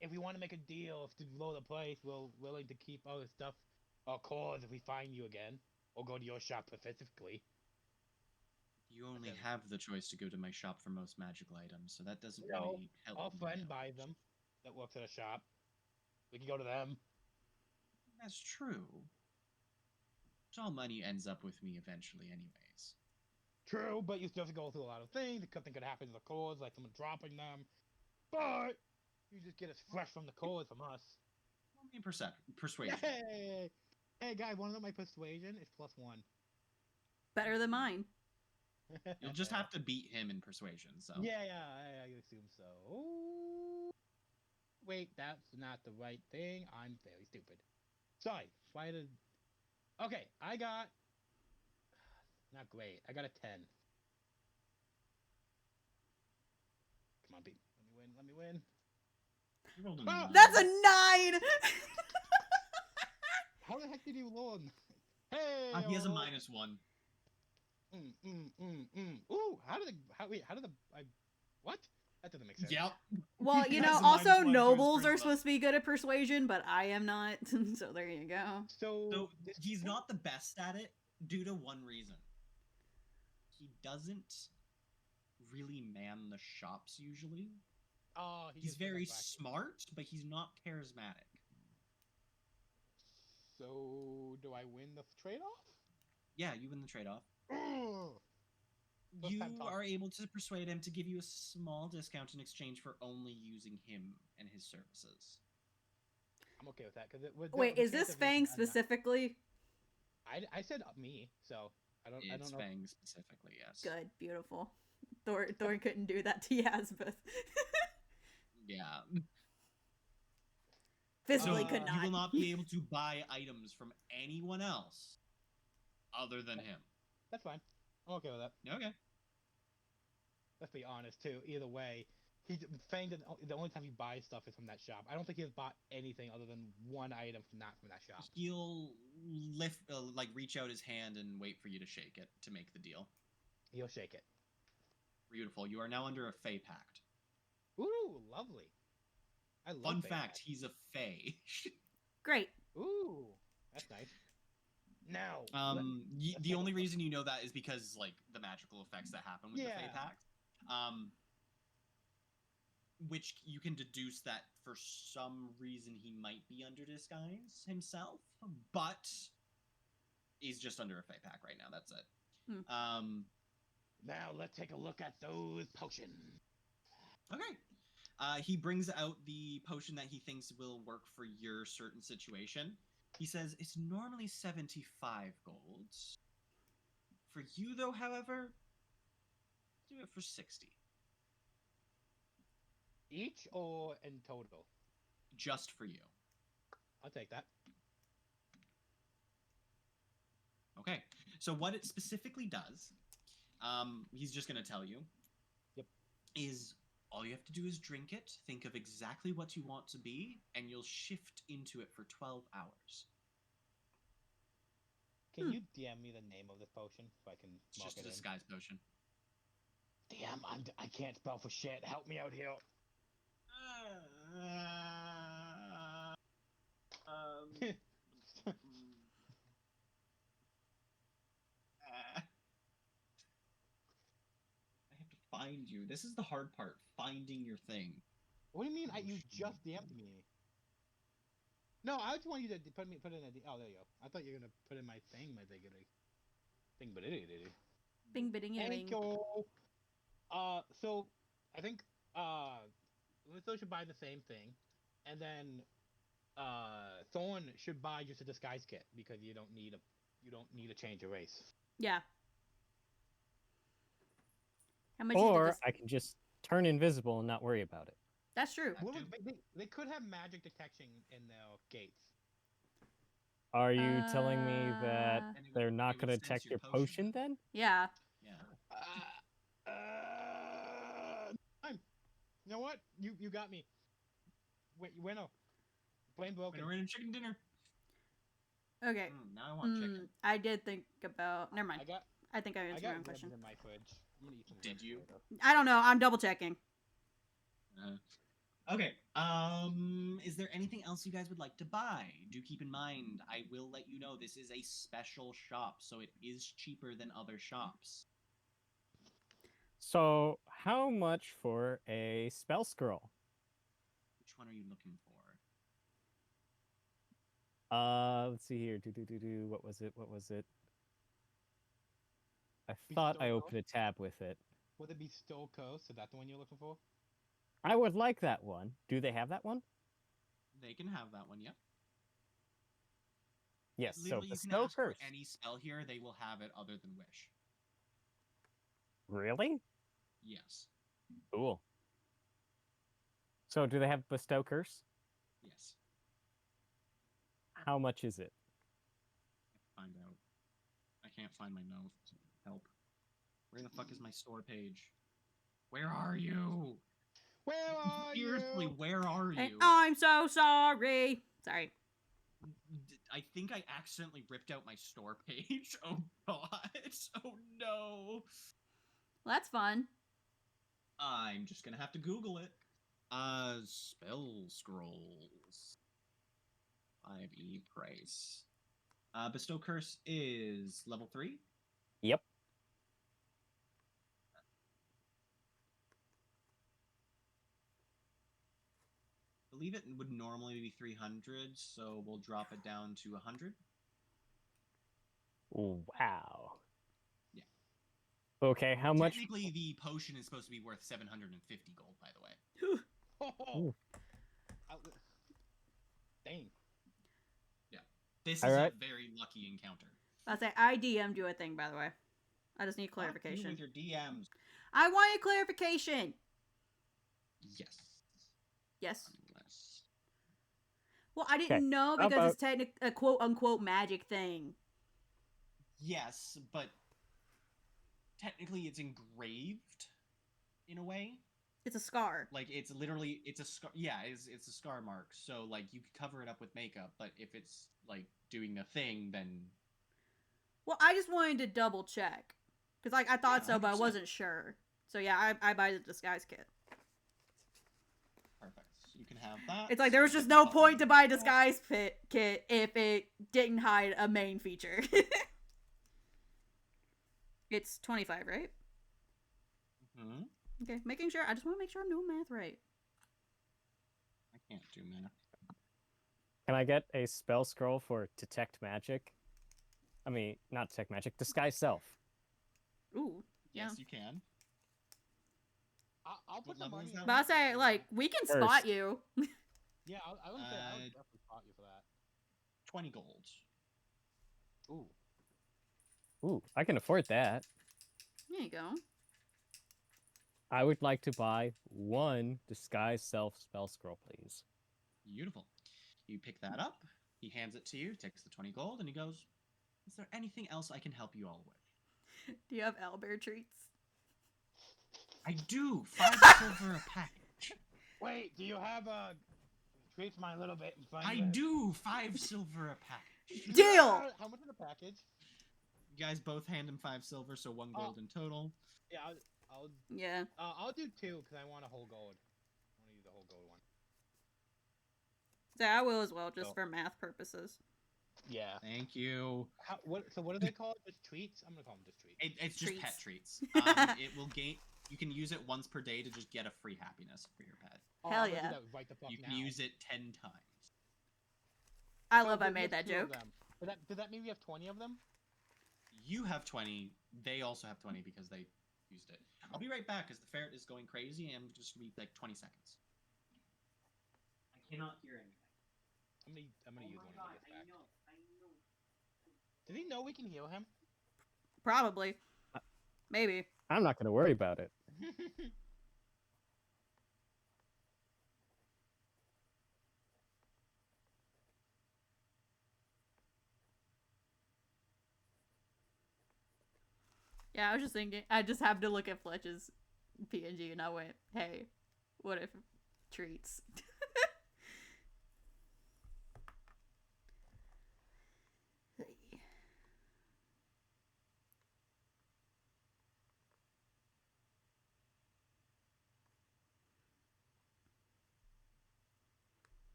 if we want to make a deal to blow the place? We're willing to keep all the stuff, our cause if we find you again, or go to your shop specifically. You only Okay. have the choice to go to my shop for most magical items, so that doesn't No, really help. Our me friend out. buys them that works at a shop. We can go to them. That's true. But all money ends up with me eventually, anyways. True, but you still have to go through a lot of things. Something could happen to the cause, like someone dropping them. But you just get us fresh from the cause from us. Roll me persuasion. Yay! Hey, guys, want to know my persuasion? It's +1. Better than mine. You'll just have to beat him in persuasion. So Yeah, I assume so. Wait, that's not the right thing. I'm very stupid. Sorry. Why did? Okay, I got. Not great. I got a 10. Come on, beat. Let me win. you rolled a Ah! 9. That's a 9! How the heck did you roll? Hey! He has a oh. -1. Ooh, what? That doesn't make sense. Yep. Well, He you has know, a also -1 to his nobles are charisma. supposed to be good at persuasion, but I am not. So there you go. So this he's not the best at it due to one reason. He doesn't really man the shops usually. Oh, He's is good at very practice. smart, but he's not charismatic. So, do I win the trade-off? Yeah, you win the trade-off. Ugh. First You time talking. are able to persuade him to give you a small discount in exchange for only using him and his services. I'm okay with that because it was. Wait, is this Fang specifically? I said me, so I don't It's know. Fang specifically, yes. Good, beautiful. Thor couldn't do that to Yasbeth. Yeah. Physically So, could You will not. not be able to buy items from anyone else other than him. That's fine. I'm okay with that. Okay. Let's be honest too. Either way, Fang didn't. The only time he buys stuff is from that shop. I don't think he's bought anything other than one item from that shop. He'll reach out his hand and wait for you to shake it to make the deal. He'll shake it. Beautiful. You are now under a Fey pact. Ooh, lovely. I love. Fun Fang fact: Pact. he's a Fey. Great. Ooh, that's nice. Now, The only reason you know that is because like the magical effects that happen with the Fey Yeah. pact. Which you can deduce that for some reason he might be under disguise himself, but he's just under a Fey pact right now. That's it. now let's take a look at those potions. Okay. He brings out the potion that he thinks will work for your certain situation. He says it's normally 75 golds. For you, though, however, do it for 60. Each or in total? Just for you. I'll take that. Okay. So what it specifically does, he's just going to tell you, Yep. is all you have to do is drink it, think of exactly what you want to be, and you'll shift into it for 12 hours. Can you DM me the name of this potion so I can It's mark just a it in? disguise potion. Damn, I can't spell for shit. Help me out here. I have to find you. This is the hard part, finding your thing. What do you mean? You just DM'd me. No, I just want you to put in a. Oh, there you go. I thought you were gonna put in my thing, my thing, but it. Bing, bidding, Thank you. So I think Litho should buy the same thing, and then Thorn should buy just a disguise kit because you don't need a change of race. Yeah. How much is Or this? I can just turn invisible and not worry about it. That's true. That too. They could have magic detection in their gates. Are you telling me that And it they're would- not it would going to sense detect your your potion potion then? Yeah. Yeah. You know what? You got me. Wait, no. Brain broken. We're in a chicken dinner. Okay. Now I want chicken. I did think about. Never mind. I think I I answered got my own ribs question. in my fridge. I'm gonna eat some Did ribs you? later. I don't know. I'm double checking. Okay. Is there anything else you guys would like to buy? Do keep in mind, I will let you know this is a special shop, so it is cheaper than other shops. So, how much for a spell scroll? Which one are you looking for? Let's see here. What was it? I thought I Bestow? opened a tab with it. Would it be Still Coast? Is that the one you're looking for? I would like that one. Do they have that one? They can have that one, yeah. Yes. So Literally, you can bestow ask for curse. any spell here, they will have it other than wish. Really? Yes. Cool. So, do they have bestow curse? Yes. How much is it? Find out. I can't find my notes. Help. Where the fuck is my store page? Where are you? Where are Seriously, you? where are And you? I'm so sorry. Sorry. I think I accidentally ripped out my store page. Oh god. Oh no. Well, that's fun. I'm just gonna have to Google it. Spell scrolls. 5e price. Bestow curse is level 3. Yep. I believe it would normally be 300, so we'll drop it down to 100. Wow. Yeah. Okay, how much? Technically, the potion is supposed to be worth 750 gold, by the way. Oh. Dang. This is Alright. a very lucky encounter. I'll say I DM'd you a thing, by the way. I just need Fuck you clarification. with your DMs. I wanted clarification. Yes. Yes. Unless... Well, I didn't Okay, know how because it's a quote unquote magic thing. Yes, but technically it's engraved in a way. It's a scar. Like it's literally it's a scar. Yeah, it's a scar mark. So like you could cover it up with makeup, but if it's like doing the thing, then Well, I just wanted to double check because like I thought Yeah, so, but I 100%. wasn't sure. So yeah, I buy the disguise kit. perfect. You can have that. It's like there was just no point to buy a disguise kit if it didn't hide a main feature. It's 25, right? Hmm. Okay, making sure. I just want to make sure I'm doing math right. I can't do math. Can I get a spell scroll for detect magic? I mean, not detect magic, disguise self. Ooh, Yes, Yeah. you can. I'll put What the level money. is that but I'll say like we can spot First. you. Yeah, I would say I would Uh, definitely spot you for that. 20 gold. Ooh. Ooh, I can afford that. There you go. I would like to buy one disguise self spell scroll, please. Beautiful. You pick that up. He hands it to you, takes the 20 gold, and he goes, "Is there anything else I can help you all with?" Do you have owlbear treats? I do. 5 silver a package. Wait, do you have treats my little bit in front? I do. 5 silver a package. Deal! How much is the package? You guys both hand him 5 silver, so 1 gold in total. Yeah, Yeah. I'll do 2 because I want a whole gold. I want to use the whole gold one. Yeah, I will as well, just So- for math purposes. Yeah. Thank you. So what do they call it? Just treats? I'm gonna call them just treats. It's just pet Treats. treats. It will gain. You can use it once per day to just get a free happiness for your pet. Hell I'm gonna do yeah. that right the fuck You can now. use it 10 times. I So love I we made have that 2 of joke. them. Does that mean we have 20 of them? You have 20. They also have 20 because they used it. I'll be right back because the ferret is going crazy and I'm just gonna be like 20 seconds. I cannot hear anything. I'm gonna use one when he gets back. Does he know we can heal him? Probably. Maybe. I'm not gonna worry about it. Yeah, I was just thinking. I just have to look at Fletch's PNG and I went, hey, what if treats?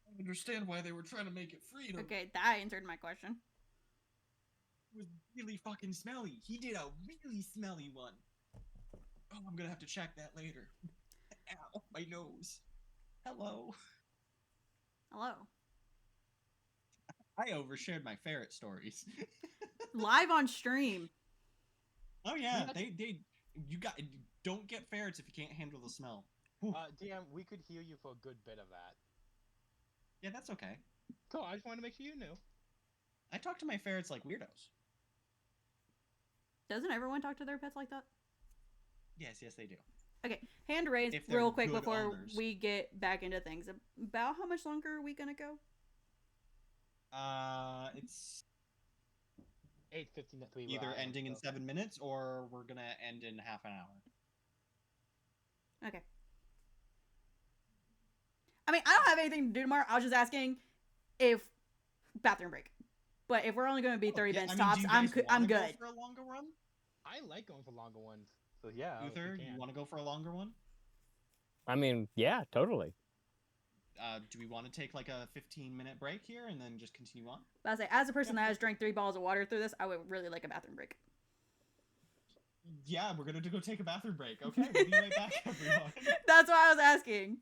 I understand why they were trying to make it free. Okay, that answered my question. It was really fucking smelly. He did a really smelly one. Oh, I'm gonna have to check that later. Ow, my nose. Hello. Hello. I overshared my ferret stories. Live on stream. Oh yeah, Yeah. you don't get ferrets if you can't handle the smell. Whew. DM, we could heal you for a good bit of that. Yeah, that's okay. Cool, I just wanted to make sure you knew. I talk to my ferrets like weirdos. Doesn't everyone talk to their pets like that? Yes, they do. Okay, hand raised If they're real quick good before owners. we get back into things. About how much longer are we gonna go? It's 8:15 at 3. either ending in 7 minutes or we're gonna end in half an hour. Okay. I mean, I don't have anything to do tomorrow. I was just asking if bathroom break. But if we're only going to be 30 Yeah, minutes I mean, tops, do you I'm guys I'm wanna go good. for a longer run? I like going for longer ones. So yeah. if we Uther, can. you want to go for a longer one? I mean, yeah, totally. Do we want to take like a 15-minute break here and then just continue on? But I say, as a person that has drank 3 bottles of water through this, I would really like a bathroom break. Yeah, we're gonna go take a bathroom break. Okay, we'll be right back, everyone. That's why I was asking.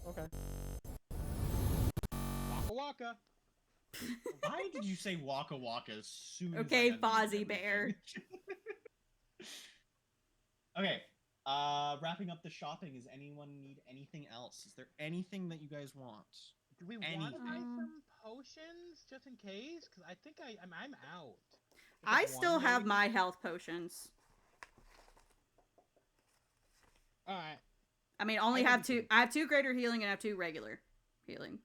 Okay. Waka waka. Why did you say Waka Waka as soon as Okay, I unmuted Fozzie Bear. everything? Okay. Wrapping up the shopping. Does anyone need anything else? Is there anything that you guys want? Do we want to buy Anything. some potions just in case? Because I think I'm out. Just I like still one, have maybe? my health potions. All right. I mean, only I have think we two. I have 2 greater healing and I have 2 regular healing.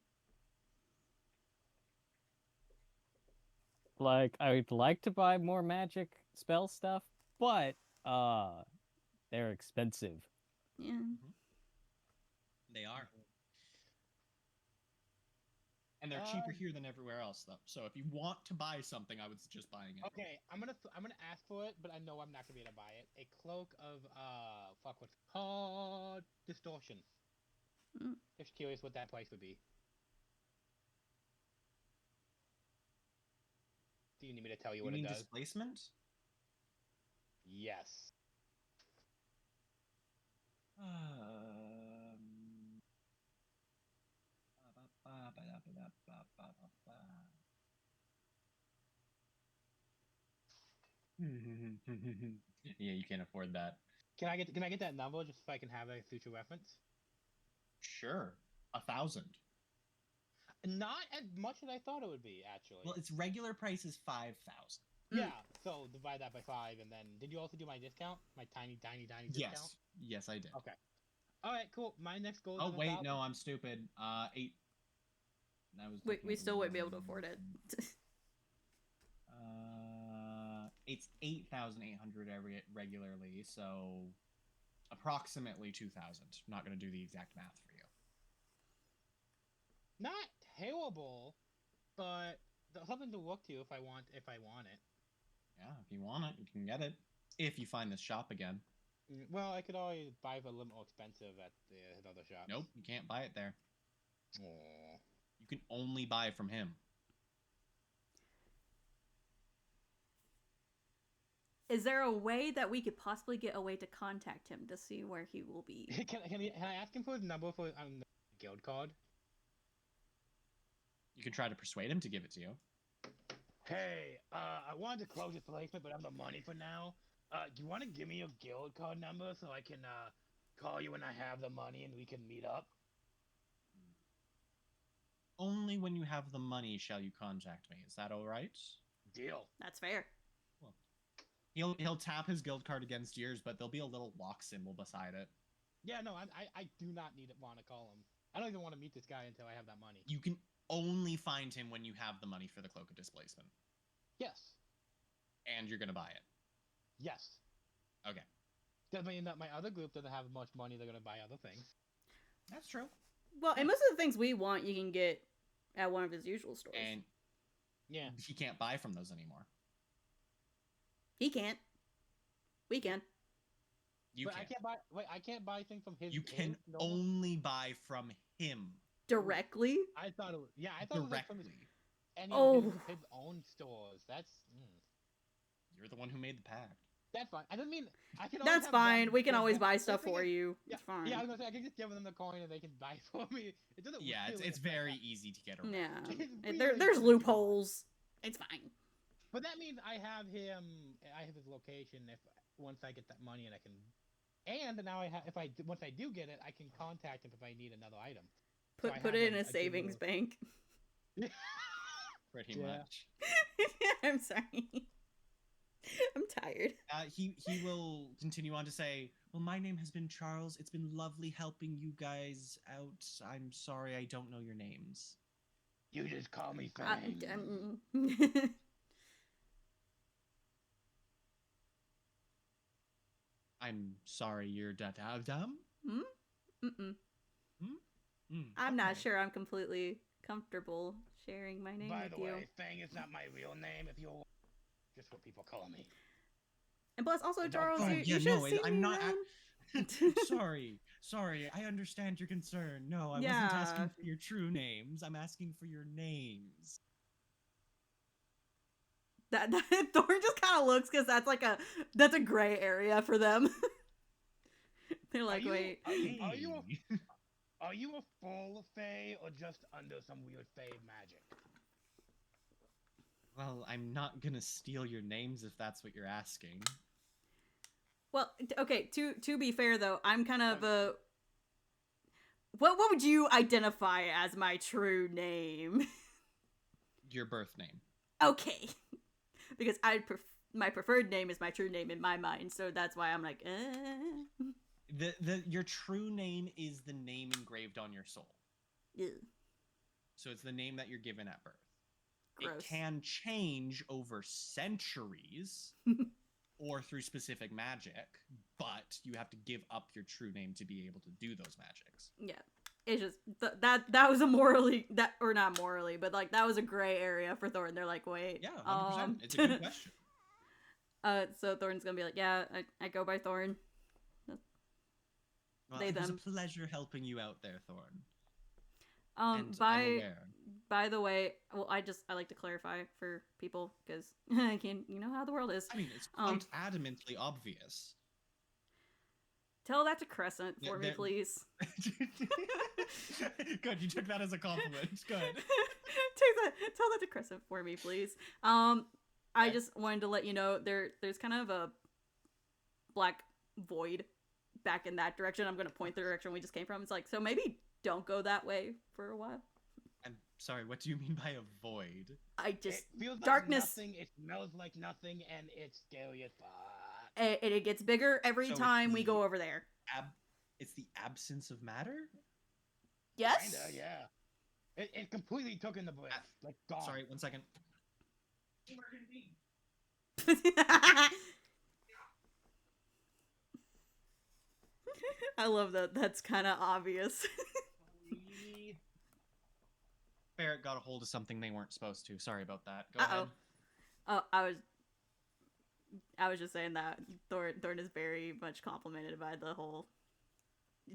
Like, I would like to buy more magic spell stuff, but they're expensive. Yeah. They are. And they're cheaper here than everywhere else, though. So if you want to buy something, I would suggest buying it. Okay, I'm gonna ask for it, but I know I'm not gonna be able to buy it. A cloak of fuck, what's it called? Distortion. Mm. Just curious what that price would be. Do you need me to tell you You what mean it does? displacement? Yes. Yeah, you can't afford that. Can I get that number just so I can have a future reference? Sure, 1,000. Not as much as I thought it would be, actually. Well, its regular price is 5,000. Yeah, so divide that by 5, and then did you also do my discount? My tiny discount? Yes, yes, I did. Okay. All right, cool. My next goal is Oh on wait, 1,000. no, I'm stupid. 8. That was. We still wouldn't be able to afford it. It's 8,800 regularly, so approximately 2,000. I'm not gonna do the exact math for you. Not terrible, but something to look to if I want it. Yeah, if you want it, you can get it. If you find this shop again. Well, I could always buy it a little more expensive at the other shop. Nope, you can't buy it there. Aw. You can only buy from him. Is there a way that we could possibly get a way to contact him to see where he will be? Can I ask him for his number for the guild card? You can try to persuade him to give it to you. Hey, I wanted to close this placement, but I have the money for now. Do you want to give me your guild card number so I can call you when I have the money and we can meet up? Only when you have the money shall you contact me. Is that all right? Deal. That's fair. He'll tap his guild card against yours, but there'll be a little lock symbol beside it. Yeah, no, I do not want to call him. I don't even want to meet this guy until I have that money. You can only find him when you have the money for the Cloak of Displacement. Yes. And you're gonna buy it. Yes. Okay. Doesn't mean that my other group doesn't have much money. They're gonna buy other things. That's true. Well, and most of the things we want, you can get at one of his usual stores. And Yeah. he can't buy from those anymore. He can't. We can. You But can't. I can't buy. Wait, I can't buy things from his. You can his normal- only buy from him Directly? I thought it was. Yeah, I thought it was like from his, directly. any Oh. of his own stores. That's. You're the one who made the pact. That's fine. I didn't mean. I can. That's fine. We can always buy stuff thing for is- you. Yeah, It's fine. Yeah, I was gonna say I can just give them the coin and they can buy for me. It doesn't. Yeah, really it's affect very that. easy to get around. Yeah. It's And really there's easy. loopholes. It's fine. But that means I have him. I have his location. If once I get that money and I can, and now I have. If I once I do get it, I can contact him if I need another item. So I Put have it in a a savings bank. Pretty Yeah. much. I'm sorry. I'm tired. He will continue on to say, "Well, my name has been Charles. It's been lovely helping you guys out. I'm sorry I don't know your names." You just call me Uh, Fang. I'm sorry you're da-da-dum? Mm-mm. Mm, I'm not okay. sure I'm completely comfortable sharing my name By with the you. way, Fang is not my real name. If you're just what people call me. And plus, also, Don't Charles, call you, me- you yeah, should no, have seen I'm me not around. Sorry. I understand your concern. No, I wasn't Yeah. asking for your true names. I'm asking for your names. That Thorn just kind of looks because that's a gray area for them. They're like, you- wait. Are you Are you a full Fae or just under some weird Fae magic? Well, I'm not gonna steal your names if that's what you're asking. Well, okay. To be fair though, I'm kind of a. What would you identify as my true name? Your birth name. Okay, because my preferred name is my true name in my mind, so that's why I'm like, Your true name is the name engraved on your soul. Ew. So it's the name that you're given at birth. Gross. It can change over centuries or through specific magic, but you have to give up your true name to be able to do those magics. Yeah. It's just that was a morally or not morally, but like that was a gray area for Thorn. They're like, wait, Yeah, 100%. It's a good question. So Thorn's gonna be like, yeah, I go by Thorn. Well, They, it was a them. pleasure helping you out there, Thorn. And I'm By aware. the way, well, I like to clarify for people because you know how the world is. I mean, it's quite adamantly obvious. Tell that to Crescent for me, There- please. Good, you took that as a compliment. Good. Tell that to Crescent for me, please. I just wanted to let you know there's kind of a black void back in that direction. I'm gonna point the direction we just came from. It's like, so maybe don't go that way for a while. I'm sorry, what do you mean by a void? I just It feels darkness. like nothing, it smells like nothing, and it's scary as fuck. And it gets bigger every So it's time we the- go over there. It's the absence of matter? Yes. Kinda, yeah. It completely took in the breath. Like, gone. Sorry, 1 second. I love that. That's kind of obvious. Barrett got a hold of something they weren't supposed to. Sorry about that. Go Uh-oh. ahead. Oh, I was just saying that Thorn is very much complimented by the whole.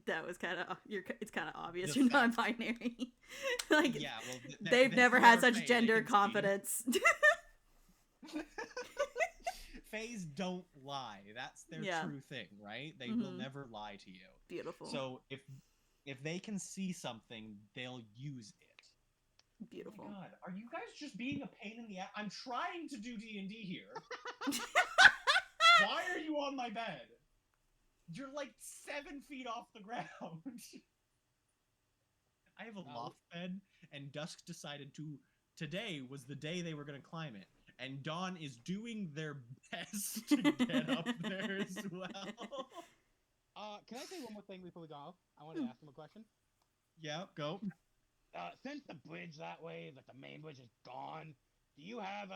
That was kind of it's kind of obvious The you're fact- non-binary. Like, Yeah, well, they've never had such Faye, gender they can see. confidence. Fays don't lie. That's their Yeah. true thing, right? They will Mhm. never lie to you. Beautiful. So if they can see something, they'll use it. Beautiful. Oh my god, are you guys just being a pain in the ass? I'm trying to do D&D here. Why are you on my bed? You're like 7 feet off the ground. I have a loft bed, and Dusk decided today was the day they were going to climb it. And Dawn is doing their best to get up there as well. Can I say one more thing before we go? I want to ask him a question. Yeah, go. Since the bridge that way, like the main bridge is gone, do you have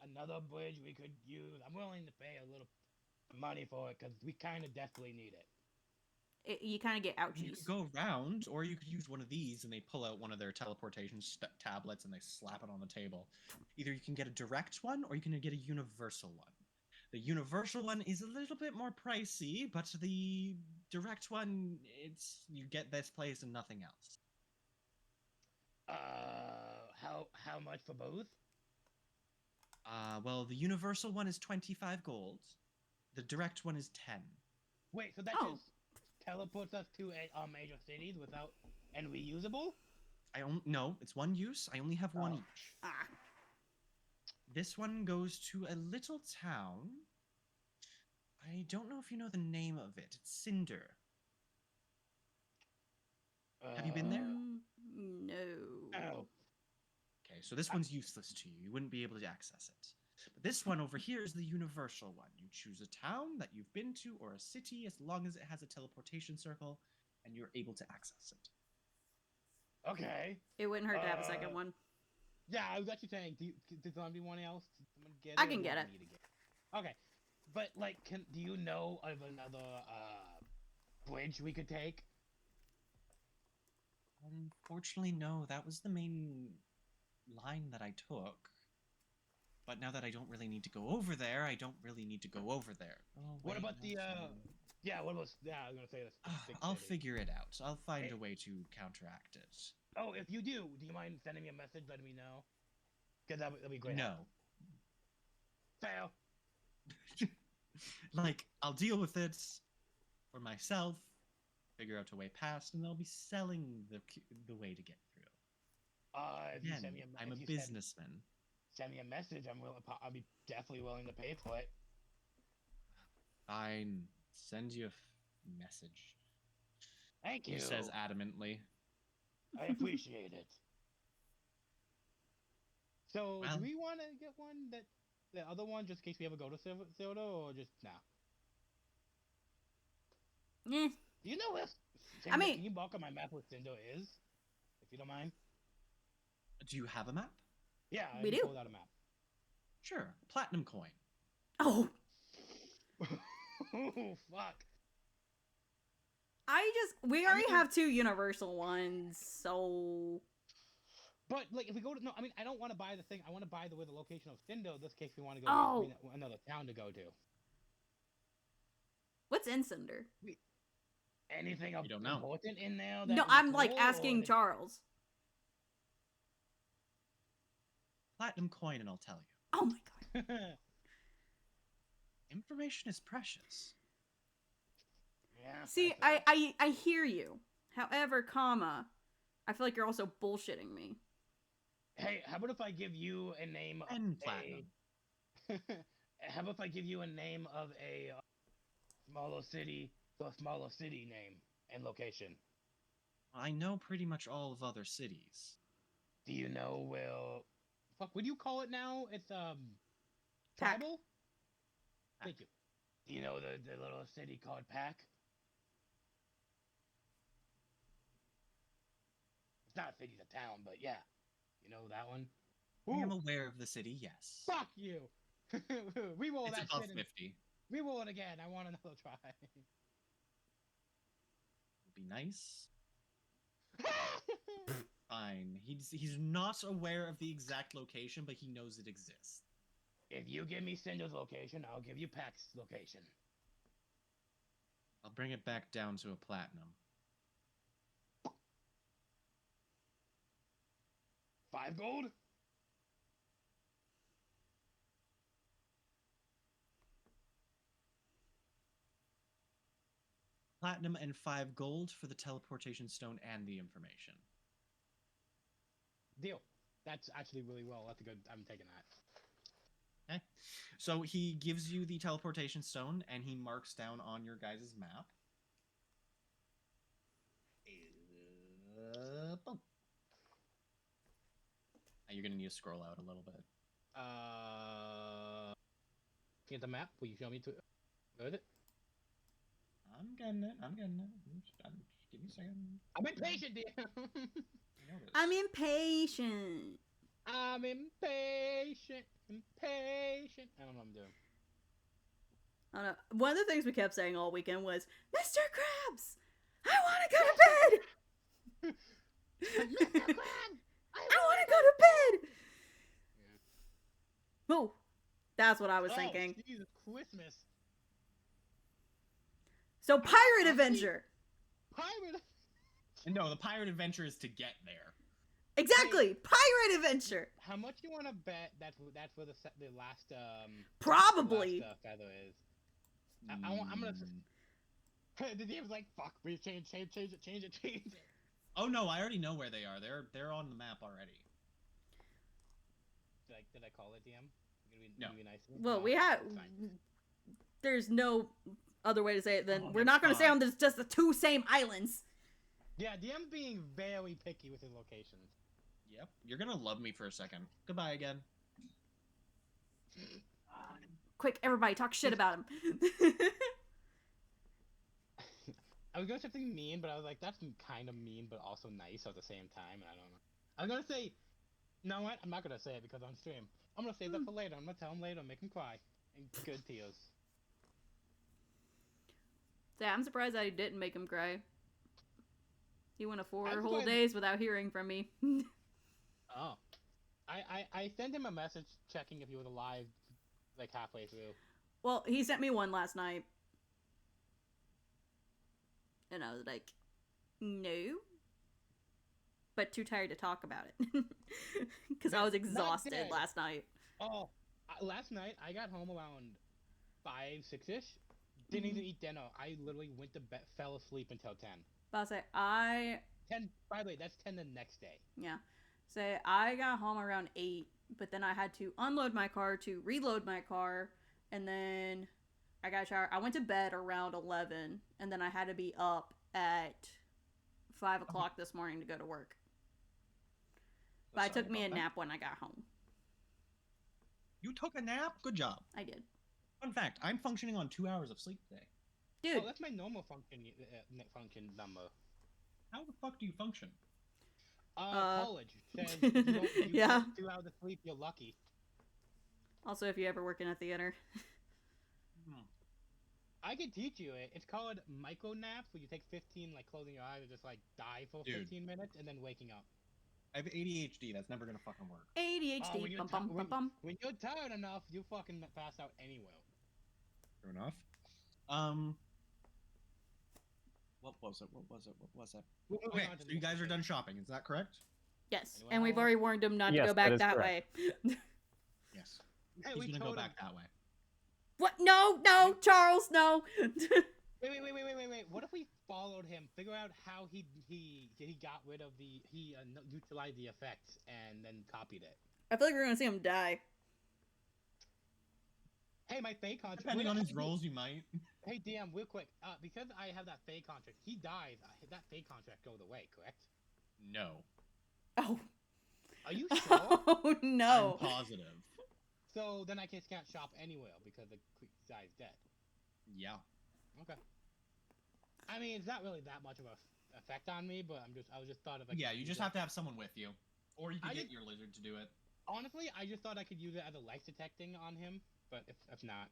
another bridge we could use? I'm willing to pay a little money for it because we kind of desperately need it. You kind of get You ouchies. could go around, or you could use one of these, and they pull out one of their teleportation tablets and they slap it on the table. Either you can get a direct one, or you can get a universal one. The universal one is a little bit more pricey, but the direct one, you get this place and nothing else. How much for both? Well, the universal one is 25 gold. The direct one is 10. Wait, so that Oh. just teleports us to major cities without and reusable? No, it's one use. I only have one Oh. each. Ah. This one goes to a little town. I don't know if you know the name of it. It's Cinder. Have you been there? No. Oh. Okay, so this one's useless to you. You wouldn't be able to access it. But this one over here is the universal one. You choose a town that you've been to or a city as long as it has a teleportation circle and you're able to access it. Okay. It wouldn't hurt to have a second Uh, one. Yeah, I was actually saying, does anyone else someone get it? I or can do get I it. need to get it? Okay, but like, do you know of another bridge we could take? Unfortunately, no. That was the main line that I took. But now that I don't really need to go over there, I don't really need to go over there. Oh, What wait, about no, the sorry. Yeah, what was? Yeah, I was gonna say this. big I'll city. figure it out. I'll find Hey. a way to counteract it. Oh, if you do you mind sending me a message letting me know? Because that'd be great. No. Fail. Like, I'll deal with it for myself, figure out a way past, and they'll be selling the way to get through. If you Again, send me I'm a if you businessman. send me a message, I'll be definitely willing to pay for it. Fine, send you a message. Thank you. He says adamantly. I appreciate it. So, Well- do we want to get one the other one just in case we ever go to Sildo, or just nah? Eh. Do you know if I mean- can you bulk on my map what Cindo is, if you don't mind? Do you have a map? Yeah, We I do. pulled out a map. Sure, platinum coin. Oh, Oh fuck! we I already mean- have 2 universal ones, so But like, if we go to I mean, I don't want to buy the thing. I want to buy the location of Cindo. This case, we want to go Oh. to another town to go to. what's in Cinder? Anything You don't know. important in there? No, that is I'm like cool, asking or- Charles. Platinum coin, and I'll tell you. Oh my god. Information is precious. Yeah. See, that's it. I hear you. However, I feel like you're also bullshitting me. Hey, how about if I give you a name of And a? platinum. How about if I give you a name of a smaller city name and location? I know pretty much all of other cities. Do you know fuck, what do you call it now? It's Pack. tribal? Thank you. Do you know the little city called Pack? It's not a city, it's a town, but yeah. You know that one? I am Ooh, aware of the city, yes. fuck you! Reroll It's that above shit 50. and reroll it again. I want another try. Would be nice. Fine. He's not aware of the exact location, but he knows it exists. If you give me Cinder's location, I'll give you Pack's location. I'll bring it back down to a platinum. 5 gold? Platinum and 5 gold for the teleportation stone and the information. Deal. That's actually really well. That's a good. I'm taking that. Okay. So he gives you the teleportation stone, and he marks down on your guys' map. Boom. You're gonna need to scroll out a little bit. Get the map. Will you show me to? Where is it? I'm getting it. Give me a second. I'm impatient, dear. I noticed. I'm impatient. I'm impatient. Impatient. I don't know what I'm doing. I don't know. One of the things we kept saying all weekend was, Mr. Krabs, I want to go to bed. Mr. Krabs, I want to go to bed. Oh, that's what I was Oh, thinking. Jesus Christmas. So Pirate Adventure. Pirate. No, the pirate adventure is to get there. Exactly, Pirate Adventure. How much do you want to bet that's where the last Probably. last, feather is? I'm gonna. The DM's like, fuck, we change it. Oh no, I already know where they are. They're on the map already. Did I call it DM? No. Gonna be nice. Well, No, we have. it's fine. There's no other way to say it than Oh we're my not going to say God. on this just the 2 same islands. Yeah, DM's being very picky with his locations. Yep. You're gonna love me for a second. Goodbye again. Quick, everybody, talk shit about him. I was gonna say something mean, but I was like, that's kind of mean, but also nice at the same time. And I don't know. I was gonna say, no, what? I'm not gonna say it because on stream. I'm gonna save that for later. I'm gonna tell him later, make him cry, and good tears. Yeah, I'm surprised I didn't make him cry. He went 4 I'm whole surprised- days without hearing from me. Oh, I sent him a message checking if he was alive, like halfway through. Well, he sent me one last night. And I was like, no. But too tired to talk about it. Because I was exhausted dead. last night. Oh, last night I got home around 5, 6-ish. Didn't even eat dinner. I literally went to bed, fell asleep until 10. But I'll say I 10. By the way, that's 10 the next day. Yeah. Say I got home around 8, but then I had to unload my car to reload my car, and then I got a shower. I went to bed around 11, and then I had to be up at 5 o'clock this morning to go to work. But I Sorry took me a about that. nap when I got home. You took a nap? Good job. I did. Fun fact, I'm functioning on 2 hours of sleep today. Dude, Oh, that's my normal function number. How the fuck do you function? College says if you don't Yeah. get 2 hours of sleep, you're lucky. also if you ever work in a theater. Hmm. I can teach you it. It's called micro naps, where you take 15, like closing your eyes and just like die for Dude. 15 minutes and then waking up. I have ADHD. That's never gonna fucking work. ADHD. when you're Bum, bum, ti- bum, bum. When you're tired enough, you fucking pass out anywhere. Fair enough. What was it? We're moving Okay, on to so the you next guys are thing. done shopping. Is that correct? Yes, Anyone and we've else? already warned him not to Yes, go that back is that correct. way. Yes. Hey, He's we gonna go told back him. that way. What? No, no, Charles, no. Wait. What if we followed him, figure out how he got rid of utilized the effects and then copied it? I feel like we're gonna see him die. Hey, my fake contract. Depending on his roles, you might. Hey, DM, real quick. Because I have that fake contract, he dies. That fake contract goes away, correct? No. Oh. Are you sure? Oh no. I'm positive. So then I can't shop anywhere because the guy's dead. Yeah. Okay. I mean, it's not really that much of a effect on me, but I was just thought of like. Yeah, you just have to have someone with you, or you can I get just- your lizard to do it. Honestly, I just thought I could use it as a life detecting on him, but if not.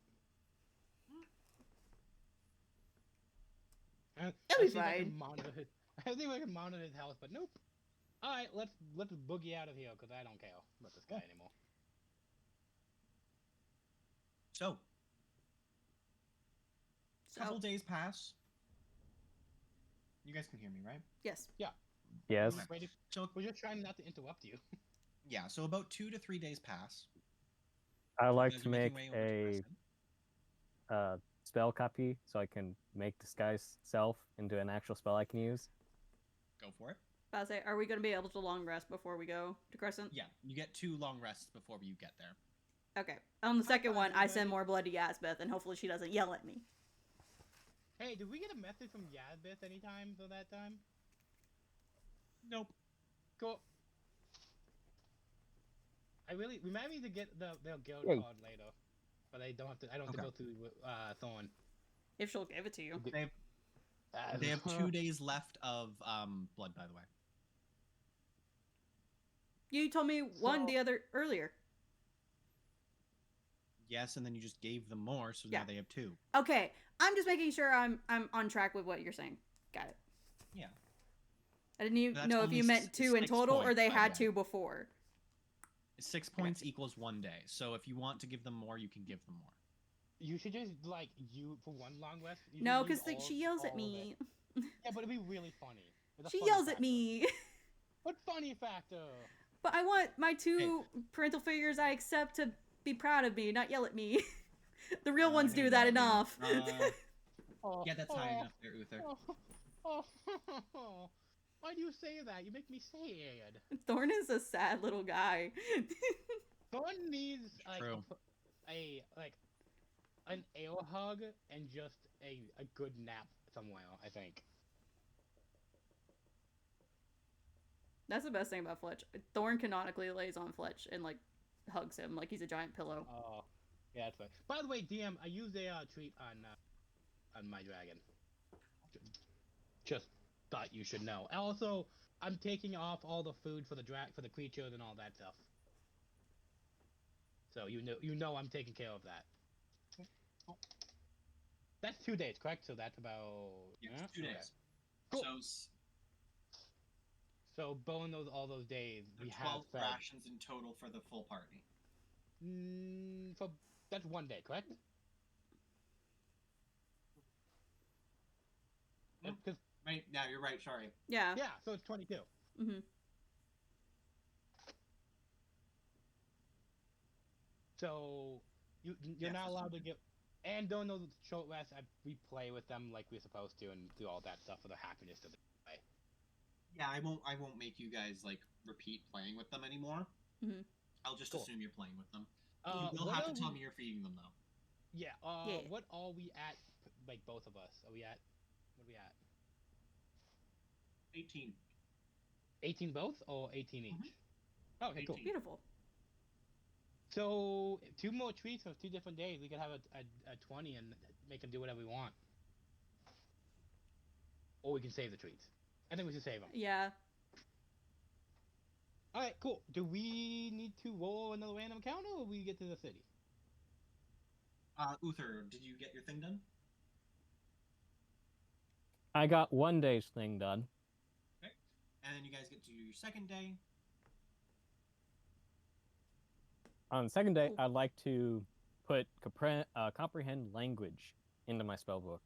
It'll I be think I fine. can monitor his. I think I can monitor his health, but nope. All right, let's boogie out of here because I don't care about this guy anymore. So, So, couple days pass. You guys can hear me, right? yes. Yes. Okay. Wait, So we're just trying not to interrupt you. yeah, so about 2 to 3 days pass. I You like guys to are make making way over to a Preston. spell copy so I can make disguise self into an actual spell I can use. Go for it. I was say, are we gonna be able to long rest before we go to Crescent? Yeah, you get 2 long rests before you get there. Okay. On the second one, I send everybody. more bloody Yasbeth, and hopefully she doesn't yell at me. Hey, did we get a message from Yazbeth anytime for that time? Nope. Cool. We might need to get their guild Hey. card later, but I don't have to. I don't have Okay. to go through Thorn. If she'll give it to you. They have 2 days left of blood, by the way. You told me one the other earlier. Yes, and then you just gave them more, so now Yeah. they have 2. Okay, I'm just making sure I'm on track with what you're saying. Got it. Yeah. I didn't even That's know if only you meant 2 in 6 total or points, they by the had way. 2 before. 6 points equals 1 day. So if you want to give them more, you can give them more. You should just for one long rest. you No, should use because all- she yells all at of me. it. Yeah, but it'd be really funny. It's a She funny yells at factor. me. What funny factor? But I want my 2 parental figures I accept to be proud of me, not yell at me. The real ones do that enough. Oh, Yeah, that's high enough there, Uther. Why do you say that? You make me sad. Thorn is a sad little guy. Thorn needs like True. an air hug and just a good nap somewhere. I think. That's the best thing about Fletch. Thorn canonically lays on Fletch and like hugs him like he's a giant pillow. Oh, yeah, that's right. By the way, DM, I used a treat on my dragon. Just thought you should know. Also, I'm taking off all the food for the creatures and all that stuff. So you know I'm taking care of that. That's 2 days, correct? So that's about Yeah, yeah? 2 Okay. days. Cool. So So bowing all those days, we have 12 fed. rations in total for the full party. That's 1 day, correct? Hmm. 'Cause- Right, yeah, you're right, sorry. Yeah. yeah, so it's 22. Mm-hmm. So you're Yes, not that's allowed to fine. get And don't know the short rest. We play with them like we're supposed to and do all that stuff for the happiness of the play. Yeah, I won't make you guys like repeat playing with them anymore. Mhm. I'll just Cool. assume you're playing with them. You'll what have are to tell we- me you're feeding them though. Yeah. Yeah. What are we at? Like both of us. Are we at? What are we at? 18. 18 both or 18 each? Mhm. Oh, okay, cool. 18. Beautiful. So 2 more treats of 2 different days. We could have a 20 and make them do whatever we want. Or we can save the treats. I think we should save them. Yeah. All right, cool. Do we need to roll another random encounter, or we get to the city? Uther, did you get your thing done? I got one day's thing done. And then you guys get to do your second day. On the second day, Cool. I'd like to put comprehend language into my spell book.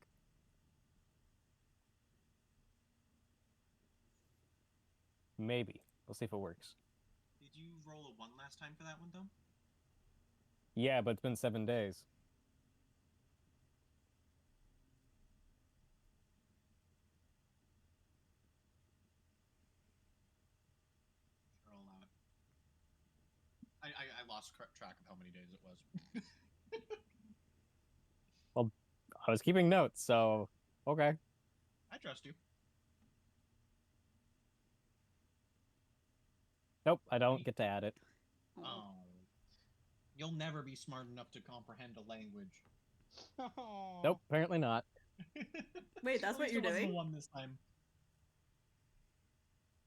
Maybe. We'll see if it works. Did you roll a 1 last time for that one though? Yeah, but it's been 7 days. Sure, I'll allow it. I lost track of how many days it was. I was keeping notes, so okay. I trust you. Nope, I don't get to add it. Oh. You'll never be smart enough to comprehend a language. Nope, apparently not. Wait, that's At what least you're it wasn't doing? a 1 this time.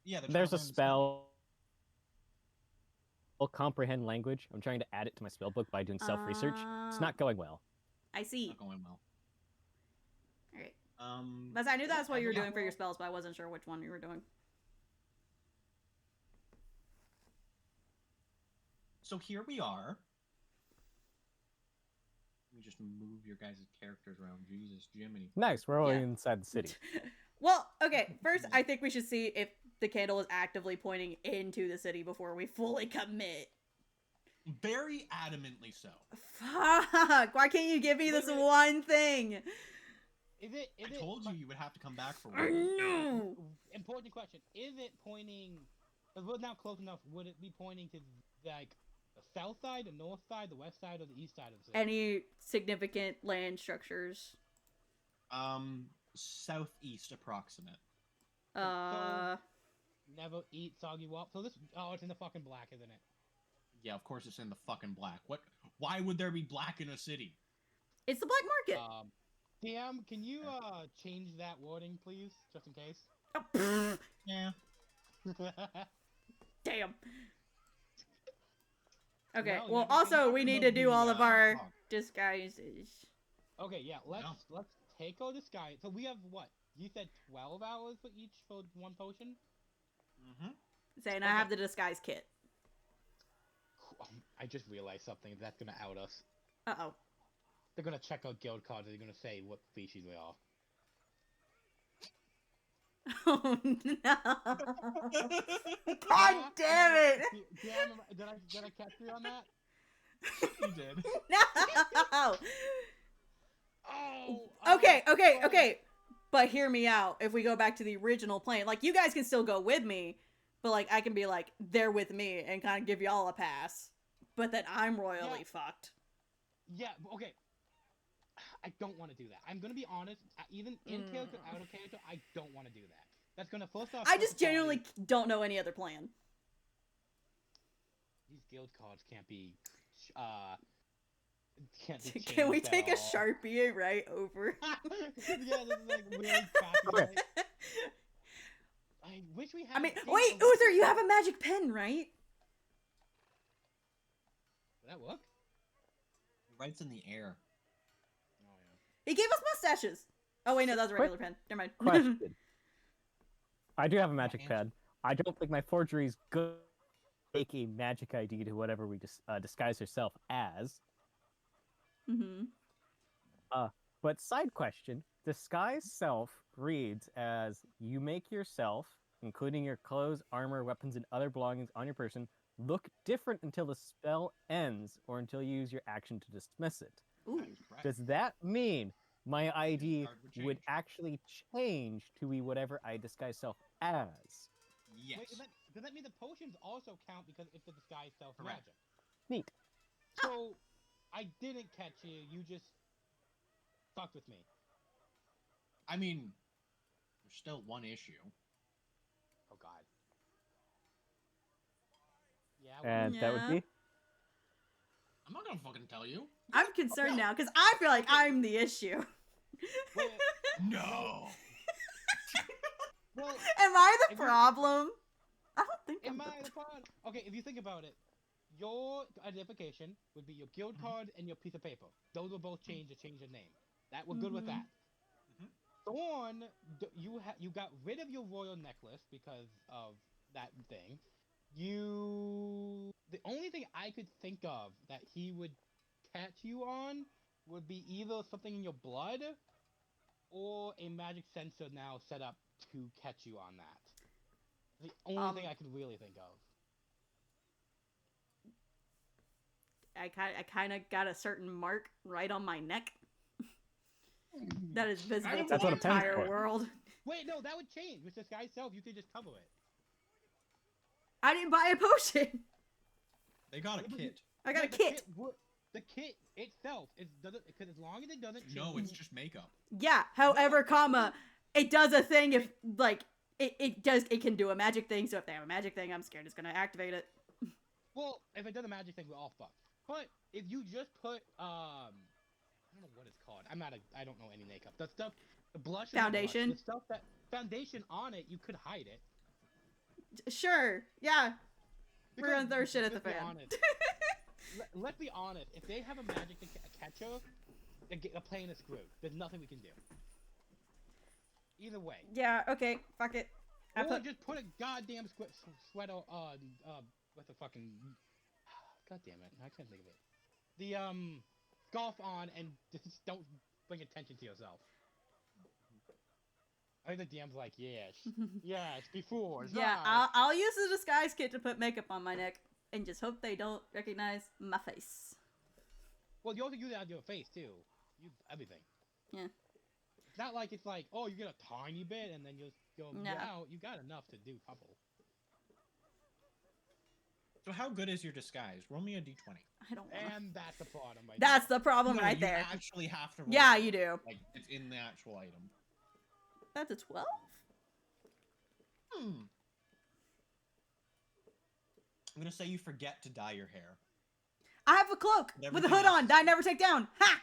Yeah, There's a spell. Comprehend language. I'm trying to add it to my spell book by doing self-research. It's not going well. I see. Not going well. Alright. But I knew that's what you were yeah. doing for your spells, but I wasn't sure which one you were doing. So here we are. Let me just move your guys' characters around. Jesus, Jiminy. Nice, we're already Yeah. inside the city. Well, okay, first I think we should see if the candle is actively pointing into the city before we fully commit. Very adamantly so. Fuck! Why can't you give me this Wait. one thing? Is it? I told you would have to come back for I one. know! Important question. Is it pointing? If we're now close enough, would it be pointing to like the south side, the north side, the west side, or the east side of the city? Any significant land structures? Southeast approximate. Never eat soggy wop. So this. Oh, it's in the fucking black, isn't it? Yeah, of course it's in the fucking black. What? Why would there be black in a city? It's the black market! DM, can you change that wording, please, just in case? Oh, pfft. Yeah. Damn. Okay, No, well, you can also, talk we need about to do the, all of our fog. disguises. Okay, yeah. Let's No. take all this guy. So we have what? You said 12 hours for each for one potion. Mm-hmm. Saying I have the disguise kit. I just realized something. That's gonna out us. Uh-oh. They're gonna check our guild cards. They're gonna say what species we are. Oh, no. God damn it! Did I catch you on that? You did. No! Oh. Okay. But hear me out. If we go back to the original plan, like, you guys can still go with me, but, like, I can be, like, they're with me and kind of give y'all a pass. But then I'm royally fucked. Yeah. Okay. I don't want to do that. I'm gonna be honest. Even in character, out of character, I don't want to do that. That's gonna first off. I just genuinely don't know any other plan. These guild cards can't be. Can't be Can we changed at take a all. Sharpie and write over? Yeah, this is like really crappy. Okay. I wish we had. I mean, a wait, thing- Uther, you have a magic pen, right? Would that work? It writes in the air. Oh yeah. He gave us mustaches. Oh wait, no, that was a Quick regular pen. Never mind. Question. I do have a magic answer. pad. I don't think my forgery is good. Make a magic ID to whatever we disguise herself as. Mm-hmm. But side question, disguise self reads as you make yourself, including your clothes, armor, weapons, and other belongings on your person, look different until the spell ends or until you use your action to dismiss it. Ooh. That is correct. Does that mean my ID card would would change. actually change to be whatever I disguise self as? Yes. Wait, does that mean the potions also count because it's a disguise self Correct. magic? Neat. So, I didn't catch you. You just fucked with me. I mean, there's still one issue. Oh God. Yeah. Well, And that would Yeah. be? I'm not gonna fucking tell you. I'm concerned now because I feel like I'm the issue. wait, No. well, Am I the If you- problem? I don't think I'm am the I the pod? Okay, if you think about it, your identification would be your guild card and your piece of paper. Those will both change your name. That we're good with that. Mhm. Thorn, you got rid of your royal necklace because of that thing. The only thing I could think of that he would catch you on would be either something in your blood or a magic sensor now set up to catch you on that. The only thing I could really think of. I kind of got a certain mark right on my neck that is visible to That's the what a pen's entire for. world. Wait, no, that would change. With disguise self, you could just cover it. I didn't buy a potion. They got a Yeah, but kit. I got Yeah, a kit. The kit itself doesn't, because as long as it doesn't change. No, it's just makeup. Yeah. However, comma, it does a thing if like it can do a magic thing. So if they have a magic thing, I'm scared it's gonna activate it. Well, if it does a magic thing, we're all fucked. But if you just put I don't know what it's called. I don't know any makeup. The stuff, the blush, not blush, Foundation? the stuff that foundation on it, you could hide it. Sure. Yeah. We're Because gonna throw shit at the let's be fan. honest. Let's be honest. If they have a magic to catch her, the plane is screwed. There's nothing we can do. Either way. Yeah. Okay. Fuck it. Or just put a goddamn sweater, what's the fucking... God damn it, I can't think of it. The, scarf on and just don't bring attention to yourself. I think the DM's like, yes, yes, before, Yeah, I'll use the disguise kit to put makeup on my neck and just hope they don't recognize my face. Well, you also use it on your face, too. Use everything. Yeah. It's not like it's like, oh, you get a tiny bit and then you're No. out. You got enough to do a couple. So how good is your disguise? Roll me a d20. I don't want. And that's the problem right That's there. the problem No, right you there. actually have to roll Yeah, it. you do. Like, it's in the actual item. That's a 12. I'm gonna say you forget to dye your hair. I have a cloak And with a everything hood else on is that I fine. never take down. Ha!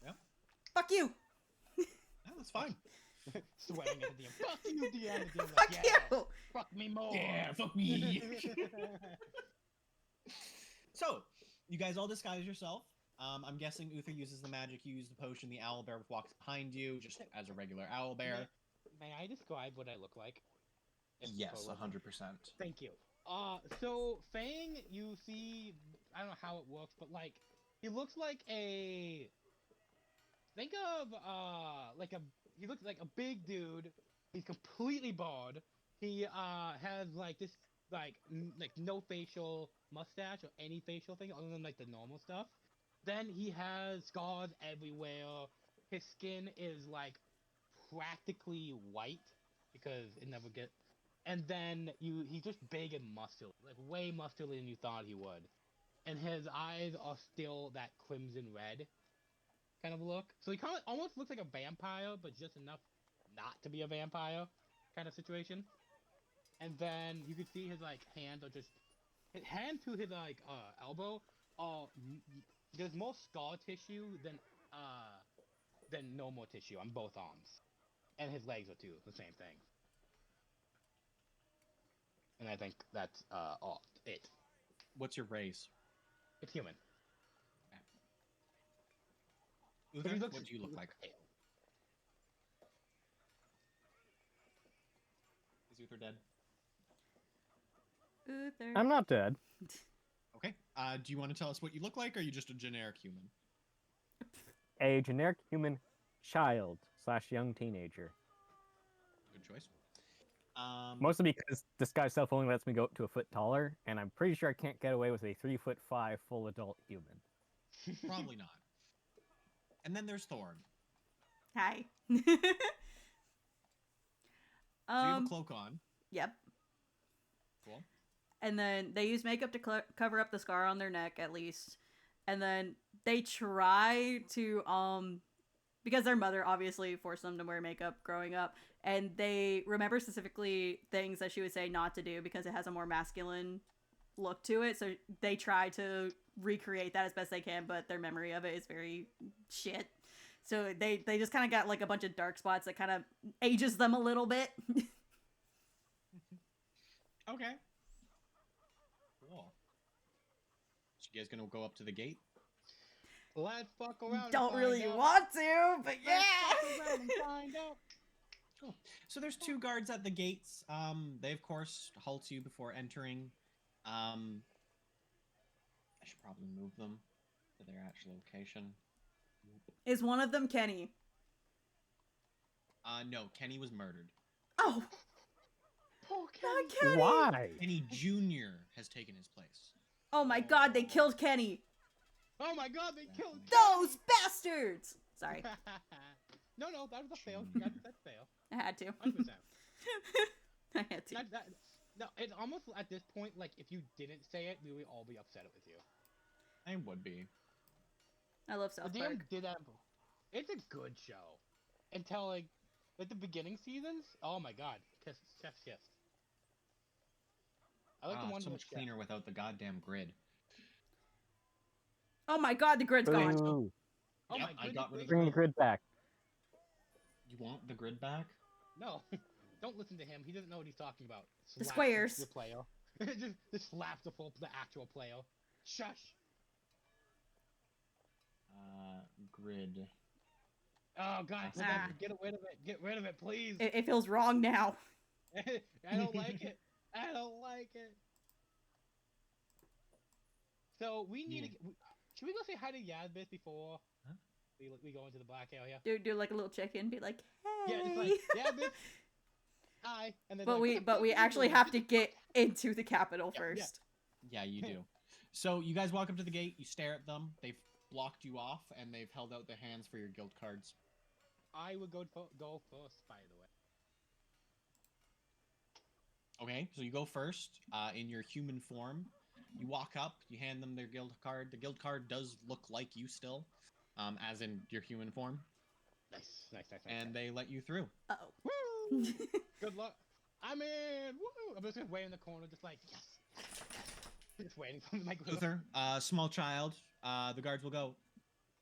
Yep. Fuck you. Yeah, that's fine. Sweating at the DM. Fuck you, DM. The DM's Fuck like, yeah, you. fuck me more. Yeah, fuck me. So, you guys all disguise yourself. I'm guessing Uther uses the magic, you use the potion, the owlbear walks behind you, just as a regular owlbear. May I describe what I look like? If Yes, people listen? 100%. Thank you. So Fang, you see, I don't know how it works, but like, he looks like a. Think of he looks like a big dude. He's completely bald. He has like this like no facial mustache or any facial thing other than like the normal stuff. Then he has scars everywhere. His skin is like practically white because it never gets. And then he's just big and muscular, like way muscular than you thought he would. And his eyes are still that crimson red kind of look. So he kind of almost looks like a vampire, but just enough not to be a vampire kind of situation. And then you can see his like hands are just his hand to his like elbow. There's more scar tissue than normal tissue on both arms, and his legs are too the same thing. And I think that's all it. What's your race? It's human. Uther, But he looks- what do you look like? pale. Is Uther dead? Uther. I'm not dead. Okay. Do you want to tell us what you look like, or are you just a generic human? A generic human child / young teenager. Good choice. Mostly because disguise self only lets me go up to a foot taller, and I'm pretty sure I can't get away with a 3'5" full adult human. Probably not. And then there's Thorn. Hi. So you have a cloak on. Yep. Cool. And then they use makeup to cover up the scar on their neck, at least. And then they try to, because their mother obviously forced them to wear makeup growing up, and they remember specifically things that she would say not to do because it has a more masculine look to it. So they try to recreate that as best they can, but their memory of it is very shit. So they just kind of got like a bunch of dark spots that kind of ages them a little bit. Okay. Cool. So you guys gonna go up to the gate? Let's fuck around. and Don't find really out. want to, but yeah. Let's fuck around and find out. Cool. So there's 2 guards at the gates. They of course halt you before entering. I should probably move them to their actual location. Is one of them Kenny? No, Kenny was murdered. Oh, Poor not Kenny. Kenny. Why? Kenny Jr. has taken his place. Oh my god, they killed Kenny. Oh my god, they killed Those bastards. Sorry, No, that was a fail. That's fail. I had to. 100%. I had to. No, it's almost at this point, like, if you didn't say it, we would all be upset with you. I would be. I love The South DM Park. did that. It's a good show. Until, like the beginning seasons, oh my god. Chef Shift. I like the Wow, one it's so with much Chef. cleaner without the goddamn grid. Oh my god, the grid's gone. Ooh, Oh Yep, my I goodness. got rid of bring the grid back. You want the grid back? No, don't listen to him. He doesn't know what he's talking about. The Slaps squares. The player. just slaps the actual player. Shush. Grid. Oh god, Ah. get rid of it. Get rid of it, please. It feels wrong now. I don't like it. I don't like it. So we need to. Should we go say hi to Yazbis before Huh? we go into the black area? Do like a little check in, be like, hey. Yeah, just like Yazbis. Hi. And then But like, we "What the but fuck we are you actually doing?" have to get into the capital Yeah, yeah. first. Yeah, you do. So you guys walk up to the gate, you stare at them, they've blocked you off, and they've held out their hands for your guild cards. I would go first, by the way. Okay, so you go first, in your human form. You walk up, you hand them their guild card. The guild card does look like you still, as in your human form, Nice. and they let you through. Uh-oh. Woo! Good luck. I'm in. Woo! I'm just gonna wait in the corner, just like yes. Just waiting for my group. Luther, small child, the guards will go,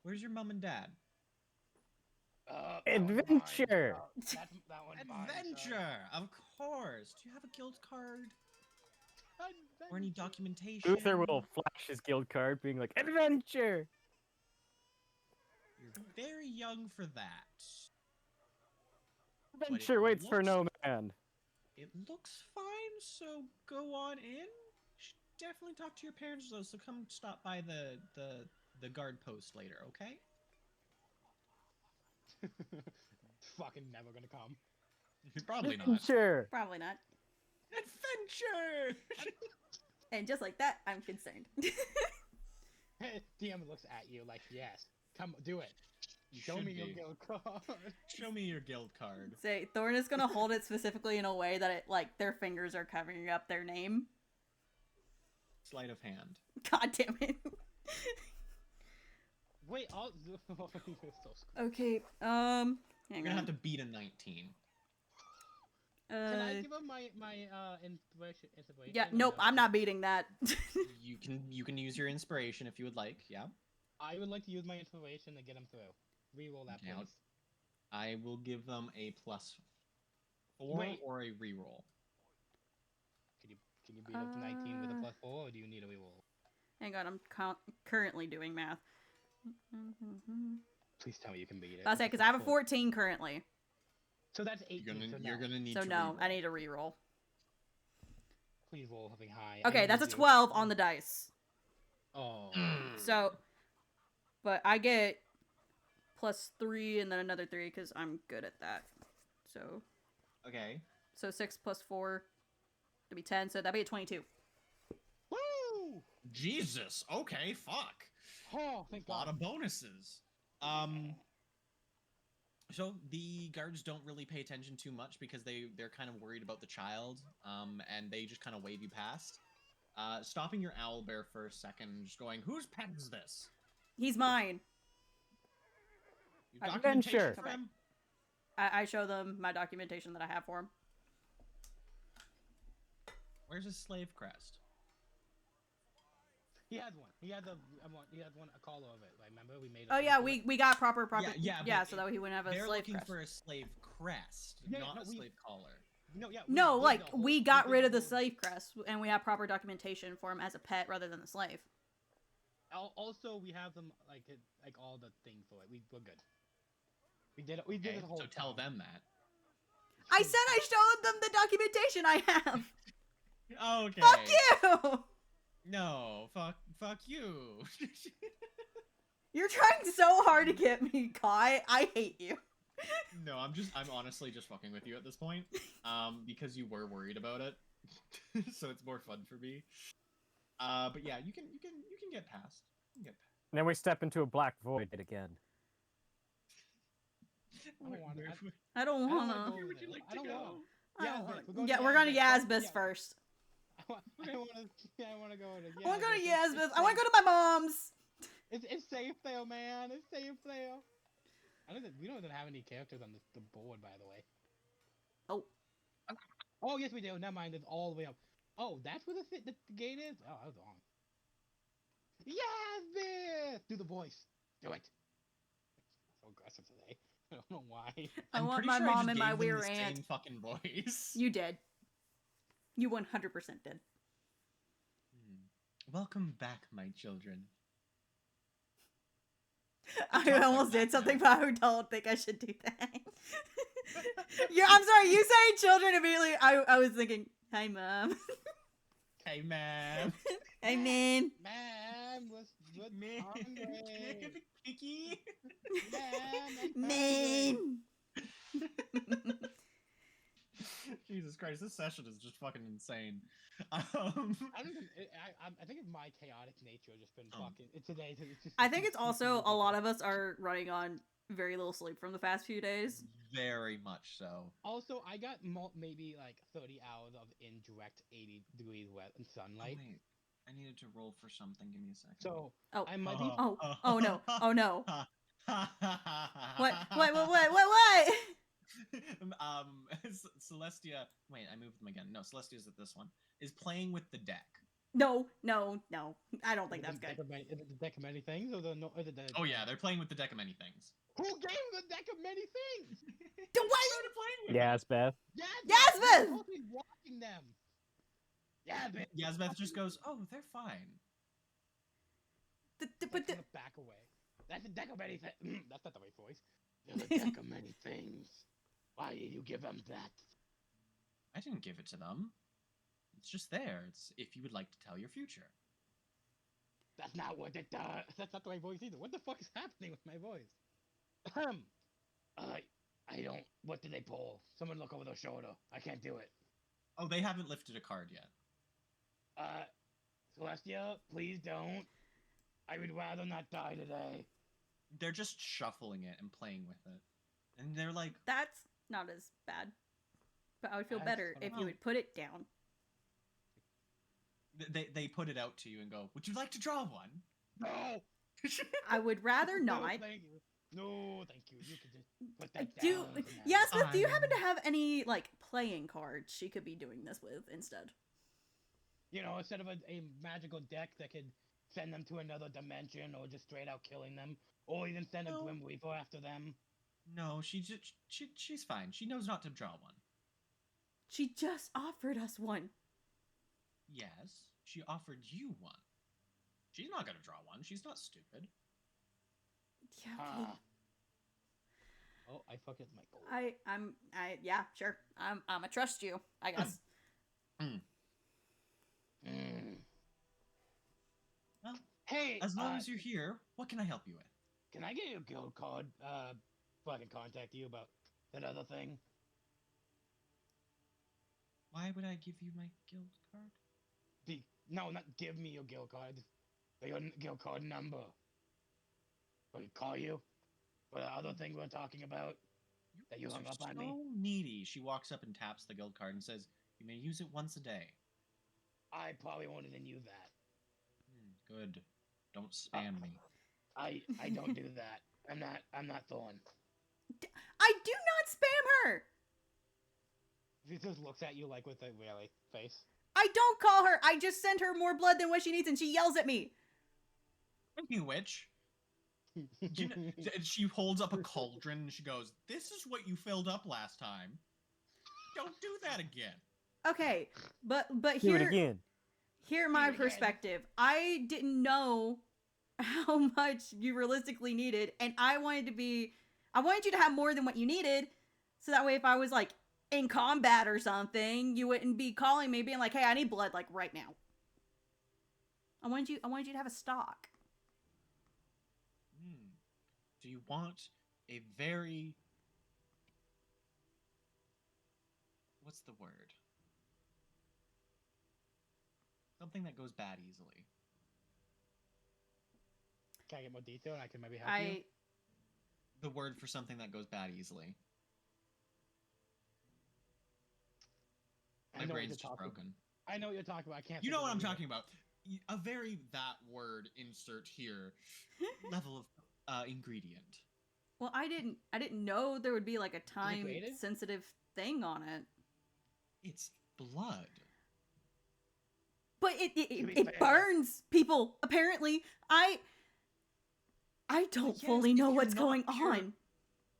"Where's your mom and dad?" That one's mine. Adventure! That one's mine, sir. Adventure, of course. Do you have a guild card or any Adventure. documentation? Luther will flash his guild card, being like, "Adventure!" You're very young for that. Adventure waits for no man. It looks fine, so go on in. You should definitely talk to your parents though, so come stop by the guard post later, okay? Fucking never gonna come. Probably not. Adventure! Probably not. Adventure! And just like that, I'm concerned. DM looks at you like, yes, come do it. You Show should me your be. guild card. Show me your guild card. Say Thorn is gonna hold it specifically in a way that it like their fingers are covering up their name. Sleight of hand. God damn it. Wait, all you're so screwed. Okay, You're hang gonna have to on. beat a 19. Can I give him my inspiration? Yeah, or nope, no? I'm not beating that. You can use your inspiration if you would like, yeah? I would like to use my inspiration to get him through. Reroll that, Okay, please. I will give them a +4 Wait. or a reroll. Can you beat up to 19 with a +4, or do you need a reroll? Hang on, I'm currently doing math. Please tell me you can beat it. I'll say because I have a 14 currently, So that's 18. You're gonna need so to no, reroll. I need a reroll. Please roll something high. Okay, I that's a need you. 12 on the dice. Oh. So, but I get +3 and then another 3 because I'm good at that. So Okay. 6 + 4 to be 10. So that'd be a 22. Woo! Jesus. Okay. Fuck. Oh, thank A lot God. of bonuses. Um. So the guards don't really pay attention too much because they're kind of worried about the child. And they just kind of wave you past. Stopping your owlbear for a second, and just going, "Whose pet is this? He's mine. You have documentation Adventure. for him?" I show them my documentation that I have for him. Where's his slave crest? He had one. He had one a collar of it. Like, remember we made. Oh yeah, we got proper Yeah, yeah, but so that he wouldn't have a They're slave looking crest. for a slave crest, Yeah, not no, a slave collar. No, yeah. No, did like the whole- we got did rid of the whole- slave crest, and we have proper documentation for him as a pet rather than the slave. Also, we have them like all the things for it. We're good. We did it. We did Okay, it the whole so tell time. them that. I said I showed them the documentation I have. Okay. Fuck you! No, fuck you. You're trying so hard to get me caught. I hate you. No, I'm honestly just fucking with you at this point. Because you were worried about it. So it's more fun for me. But yeah, you can get past. You can get past. And then we step into a black void again. I don't wanna- I don't I don't wanna. wanna go Where would there. you like I to don't go? wanna. I Yeah, don't wanna- we're going yeah, to we're going to Yazbeth. Yazbeth Yeah. first. I want to. I want to go to. I want to go to Yazbeth. Yazbeth. I want to go to my mom's. It's safe there, man. It's safe there. We don't even have any characters on the board, by the way. Oh. Oh yes, we do. Never mind. It's all the way up. Oh, that's where the gate is. Oh, I was wrong. Yazbeth! Do the voice. Do it. So aggressive today. I don't know why. I I'm want pretty my sure I mom just and my gave them weird the aunt. same fucking voice. You did. You 100% did. Welcome back, my children. I talk like almost that did something, now. but I don't think I should do that. I'm sorry, you saying children immediately, I was thinking, hi, Mom. Hey, man. Hey, man. Man, what's good? Man. Hungry. Can I have a cookie? Man, Man. Jesus Christ, this session is just fucking insane. I don't even. I think it's my chaotic nature just been fucking. Today. It's just. I think it's also a lot of us are running on very little sleep from the past few days. Very much so. Also, I got maybe like 30 hours of indirect 80 degrees wet and Oh, sunlight. wait, I needed to roll for something. Give me a second. So Oh. I might be. Oh no. Oh no. What? What? What? Celestia. Wait, I moved them again. No, Celestia's at this one. Is playing with the deck. No. I don't think that's Is it good. Is it the deck of many things or the no? Is it the? Oh yeah, they're playing with the deck of many things. Who gave the deck of many things? The what? Started playing with Yazbeth. Yazbeth! Yazbeth! You're supposed to be watching them. Yazbeth. Yazbeth just goes, "Oh, they're fine." But the back away. That's a deck of many things. That's not the right voice. There's a deck of many things. Why did you give them that? I didn't give it to them. It's just there. It's if you would like to tell your future. That's not what it does. That's not the right voice either. What the fuck is happening with my voice? I don't. What did they pull? Someone look over their shoulder. I can't do it. Oh, they haven't lifted a card yet. Celestia, please don't. I would rather not die today. They're just shuffling it and playing with it. And they're like, that's not as bad. But I would feel That's better what if I'm- you would put it down. they put it out to you and go, "Would you like to draw one?" No! I would rather No, not. thank you. No, thank you. You can just put that Do down. for now. yes, but do you happen to I'm- have any like playing cards she could be doing this with instead? You know, instead of a magical deck that could send them to another dimension or just straight out killing them, or even send a No. Grim Reaper after them. No, she's fine. She knows not to draw one. She just offered us one. Yes, she offered you one. She's not gonna draw one. She's not stupid. Yeah, okay. Ah. Oh, I fucking my goal. Yeah, sure. I'ma trust you, I guess. Mm. Well, Hey, as long as you're here, what can I help you with? can I get your guild card? So I can contact you about that other thing. Why would I give you my guild card? No, not give me your guild card. Your guild card number. I can call you. What other thing we're talking about that you You're hung up on so me? needy. She walks up and taps the guild card and says, "You may use it once a day." I probably won't even use that. Good. Don't spam me. I don't do that. I'm not Thorn. I do not spam her. She just looks at you like with a really face. I don't call her. I just send her more blood than what she needs, and she yells at me. Speaking of which, you know, she holds up a cauldron and she goes, "This is what you filled up last time. Don't do that again." Okay, but Do it here, again. here my Do it again. perspective. I didn't know how much you realistically needed, and I wanted you to have more than what you needed, so that way if I was like in combat or something, you wouldn't be calling me being like, "Hey, I need blood like right now." I wanted you to have a stock. Do you want a very... what's the word? Something that goes bad easily. Can I get more detail and I can maybe help you? The word for something that goes bad easily. I My know what brain's you're just talking broken. I know what you're talking about. I can't. You think know of what it I'm either. talking about. A very that word insert here level of ingredient. Well, I didn't know there would be like a time creative? sensitive thing on it. It's blood. But To be it fair- burns people. Apparently, I don't Yes, fully if know you're what's not going pure- on.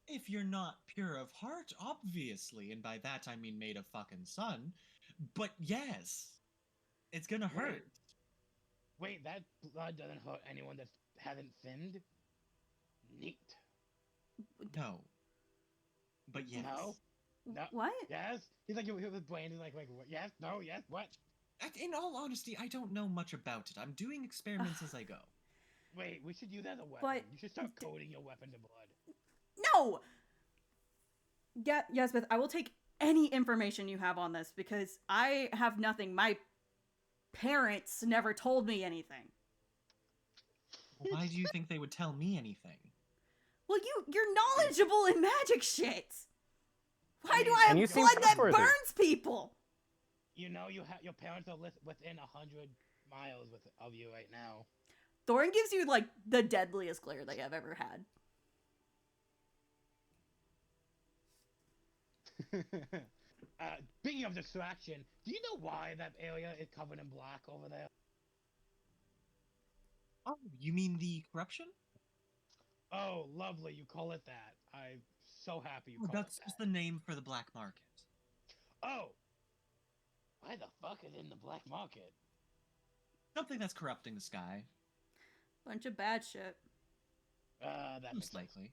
If you're not pure of heart, obviously, and by that I mean made of fucking sun. But yes, it's gonna hurt. Wait, that blood doesn't hurt anyone that hasn't sinned? Neat. No. But yes. No. What? Yes? He's like, his brain is like, what? Yes? No? Yes? What? In all honesty, I don't know much about it. I'm doing experiments as I go. Wait, we should use that as a weapon. But- You should start coating your weapon to blood. No. Yeah, Yasmith, I will take any information you have on this because I have nothing. My parents never told me anything. Why do you think they would tell me anything? Well, you're knowledgeable in magic shit. Why do I And have you blood seem that trustworthy. burns people? You know, your parents are within 100 miles of you right now. Thorin gives you like the deadliest glare they have ever had. Speaking of distraction, do you know why that area is covered in black over there? Oh, you mean the corruption? Oh, lovely, you call it that. I'm so happy you Oh, call that's it just that. the name for the black market. Oh! Why the fuck is it in the black market? Something that's corrupting the sky, Bunch of bad shit. That makes most sense. likely.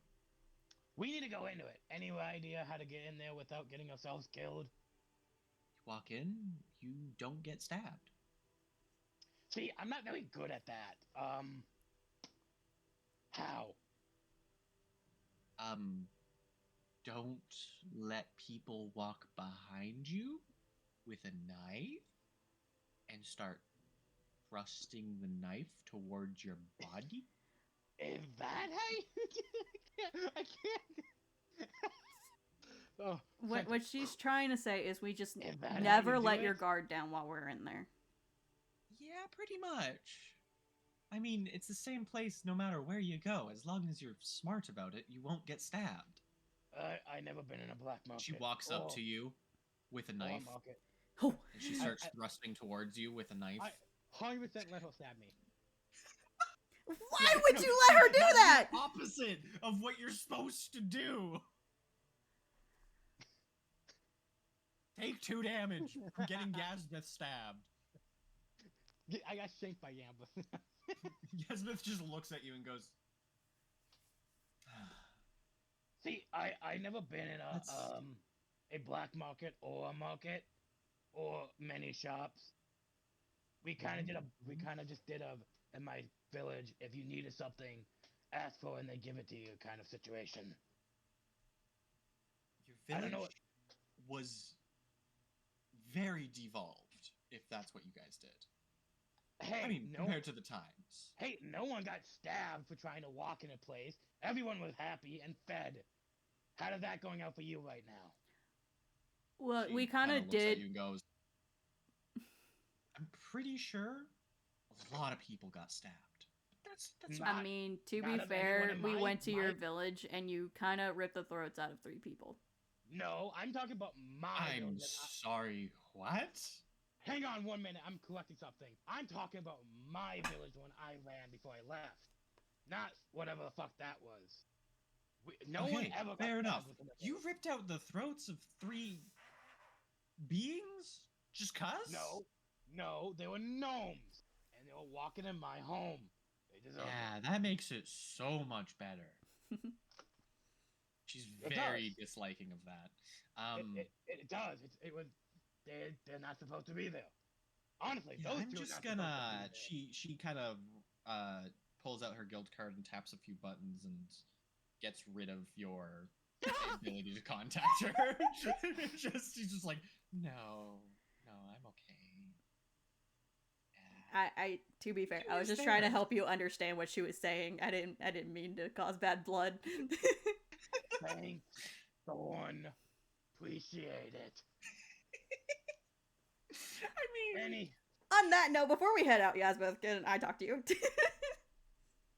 We need to go into it. Any idea how to get in there without getting ourselves killed? You walk in, you don't get stabbed. See, I'm not very good at that. How? Don't let people walk behind you with a knife and start thrusting the knife towards your body. Is that how you... I can't... Oh, What she's trying to say is we just Is that how never you do let your it? guard down while we're in there. Yeah, pretty much. I mean, it's the same place no matter where you go. As long as you're smart about it, you won't get stabbed. I never been in a black market. She walks up to you with a or knife, market. Oh, and she starts thrusting towards you with a knife. 100% let her stab me. why would you let her do That's that? the opposite of what you're supposed to do. Take 2 damage from getting Yasmith stabbed. I got shanked by Yambus. Yasmith just looks at you and goes, See, I never been in That's- a black market or a market or many shops. We kind of just did a in my village. If you needed something, ask for it and they give it to you kind of situation. Your I don't know village was very devolved, if that's what you guys did. Hey, I mean, compared to the times. Hey, no one got stabbed for trying to walk in a place. Everyone was happy and fed. How did that going out for you right now? Well, She we kind kinda of looks at did. you and goes, I'm pretty sure a lot of people got stabbed. That's Not- I mean, to not be of anyone fair, in we my- went to your my- village and you kind of ripped the throats out of 3 people. No, I'm talking about my I'm village. sorry, what? Hang on 1 minute, I'm collecting something. I'm talking about my village when I ran before I left. Not whatever the fuck that was. No one Okay, ever got fair stabbed enough. within the You village. ripped out the throats of 3 beings? Just cuz? No, they were gnomes. And they were walking in my home. They deserve Yeah, that makes it so much better. She's It very does. disliking of that. It does. It was. They're not supposed to be there. Honestly, Yeah, those I'm two just are not supposed to gonna. be there. She kind of pulls out her guild card and taps a few buttons and gets rid of your ability to contact her. She's just like, no, I'm okay. Yeah. I to be fair, She I was was just trying to there. help you understand what she was saying. I didn't mean to cause bad blood. Thanks, Thorn. Appreciate it. I mean, Any. On that note, before we head out, Yasbeth, can I talk to you?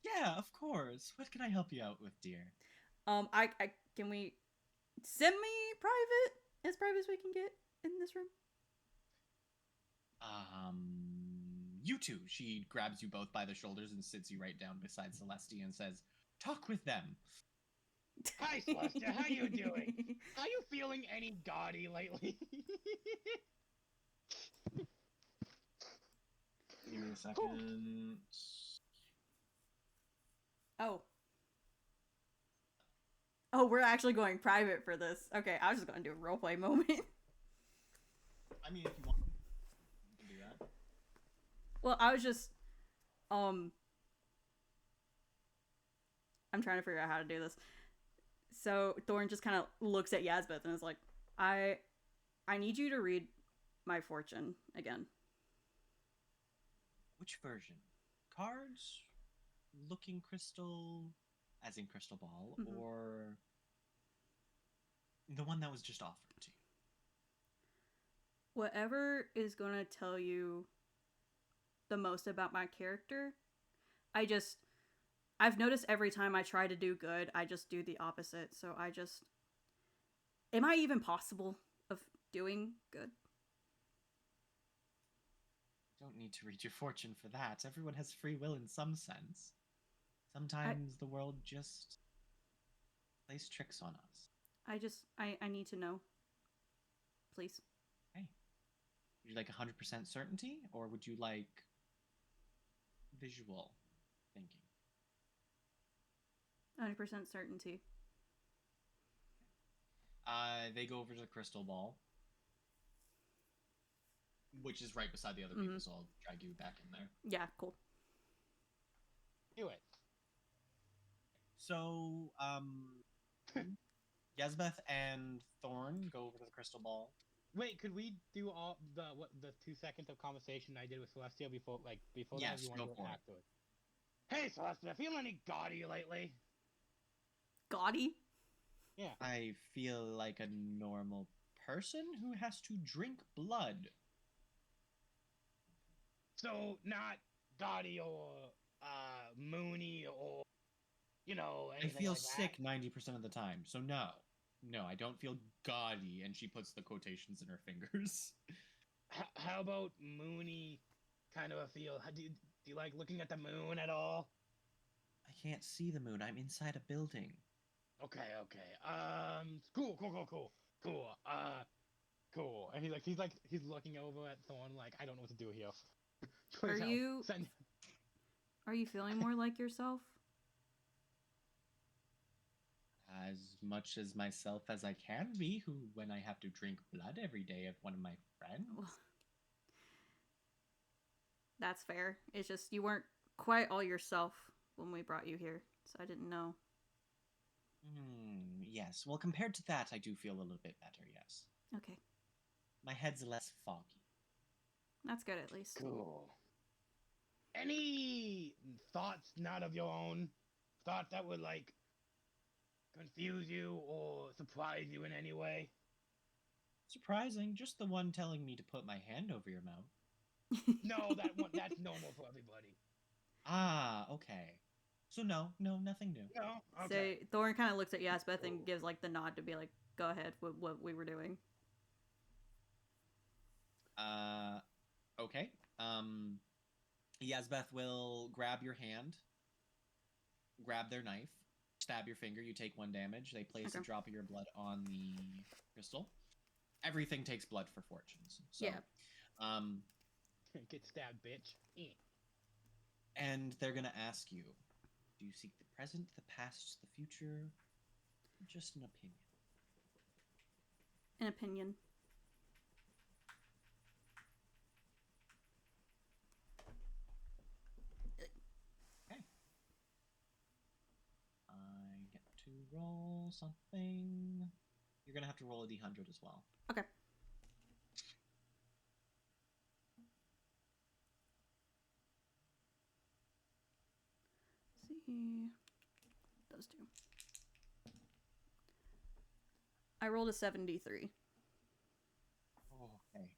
yeah, of course. What can I help you out with, dear? I can we semi-private, as private as we can get in this room? You two. She grabs you both by the shoulders and sits you right down beside Celestia and says, talk with them. Hi, Celestia. How you doing? Are you feeling any gaudy lately? Give me a second. Oh, we're actually going private for this. Okay, I was just gonna do a roleplay moment. I mean, if you want, you can do that. Well, I was just, I'm trying to figure out how to do this. So Thorn just kind of looks at Yasbeth and is like, I need you to read my fortune again. Which version? Cards? Looking crystal, as in crystal ball, Mhm. or the one that was just offered to you? Whatever is going to tell you the most about my character. I've noticed every time I try to do good, I just do the opposite. So am I even possible of doing good? Don't need to read your fortune for that. Everyone has free will in some sense. Sometimes the world just plays tricks on us. I need to know. Please. Hey. Would you like 100% certainty, or would you like visual thinking? 100% certainty. They go over to the crystal ball, which is right beside the other people, so I'll drag you back in there. Yeah, cool. Do it. So, Yasbeth and Thorn go over to the crystal ball. Wait, could we do all the 2 seconds of conversation I did with Celestia before Yes, that? You want go to do for it it. afterwards? Hey, Celestia, feeling any gaudy lately? Gaudy? Yeah. I feel like a normal person who has to drink blood. So not gaudy or moony or I anything feel like sick that. 90% of the time, so no. No, I don't feel gaudy, and she puts the quotations in her fingers. How about moony kind of a feel? Do you like looking at the moon at all? I can't see the moon. I'm inside a building. Okay. Cool. Cool. And he's looking over at Thorn like, I don't know what to do here. Please help. Are you feeling more like yourself? As much as myself as I can be, when I have to drink blood every day of one of my friends. Well, that's fair. It's just you weren't quite all yourself when we brought you here, so I didn't know. Yes. Well, compared to that, I do feel a little bit better, yes. Okay. My head's less foggy. That's good at least. Cool. Any thoughts not of your own? Thought that would confuse you or surprise you in any way? Surprising, just the one telling me to put my hand over your mouth. No, that's normal for everybody. Ah, okay. So no, nothing new. No, okay. So Thorin kind of looks at Yasbeth and gives like the nod to be like, "Go ahead with what we were doing." Okay. Yazbeth will grab your hand, grab their knife, stab your finger. You take 1 damage. They place a Okay. drop of your blood on the crystal. Everything takes blood for fortunes. So, Yeah. Get stabbed, bitch. And they're gonna ask you: do you seek the present, the past, the future, or just an opinion? An opinion. I get to roll something. You're gonna have to roll a d100 as well. Okay. See. Those two. I rolled a 73. Okay.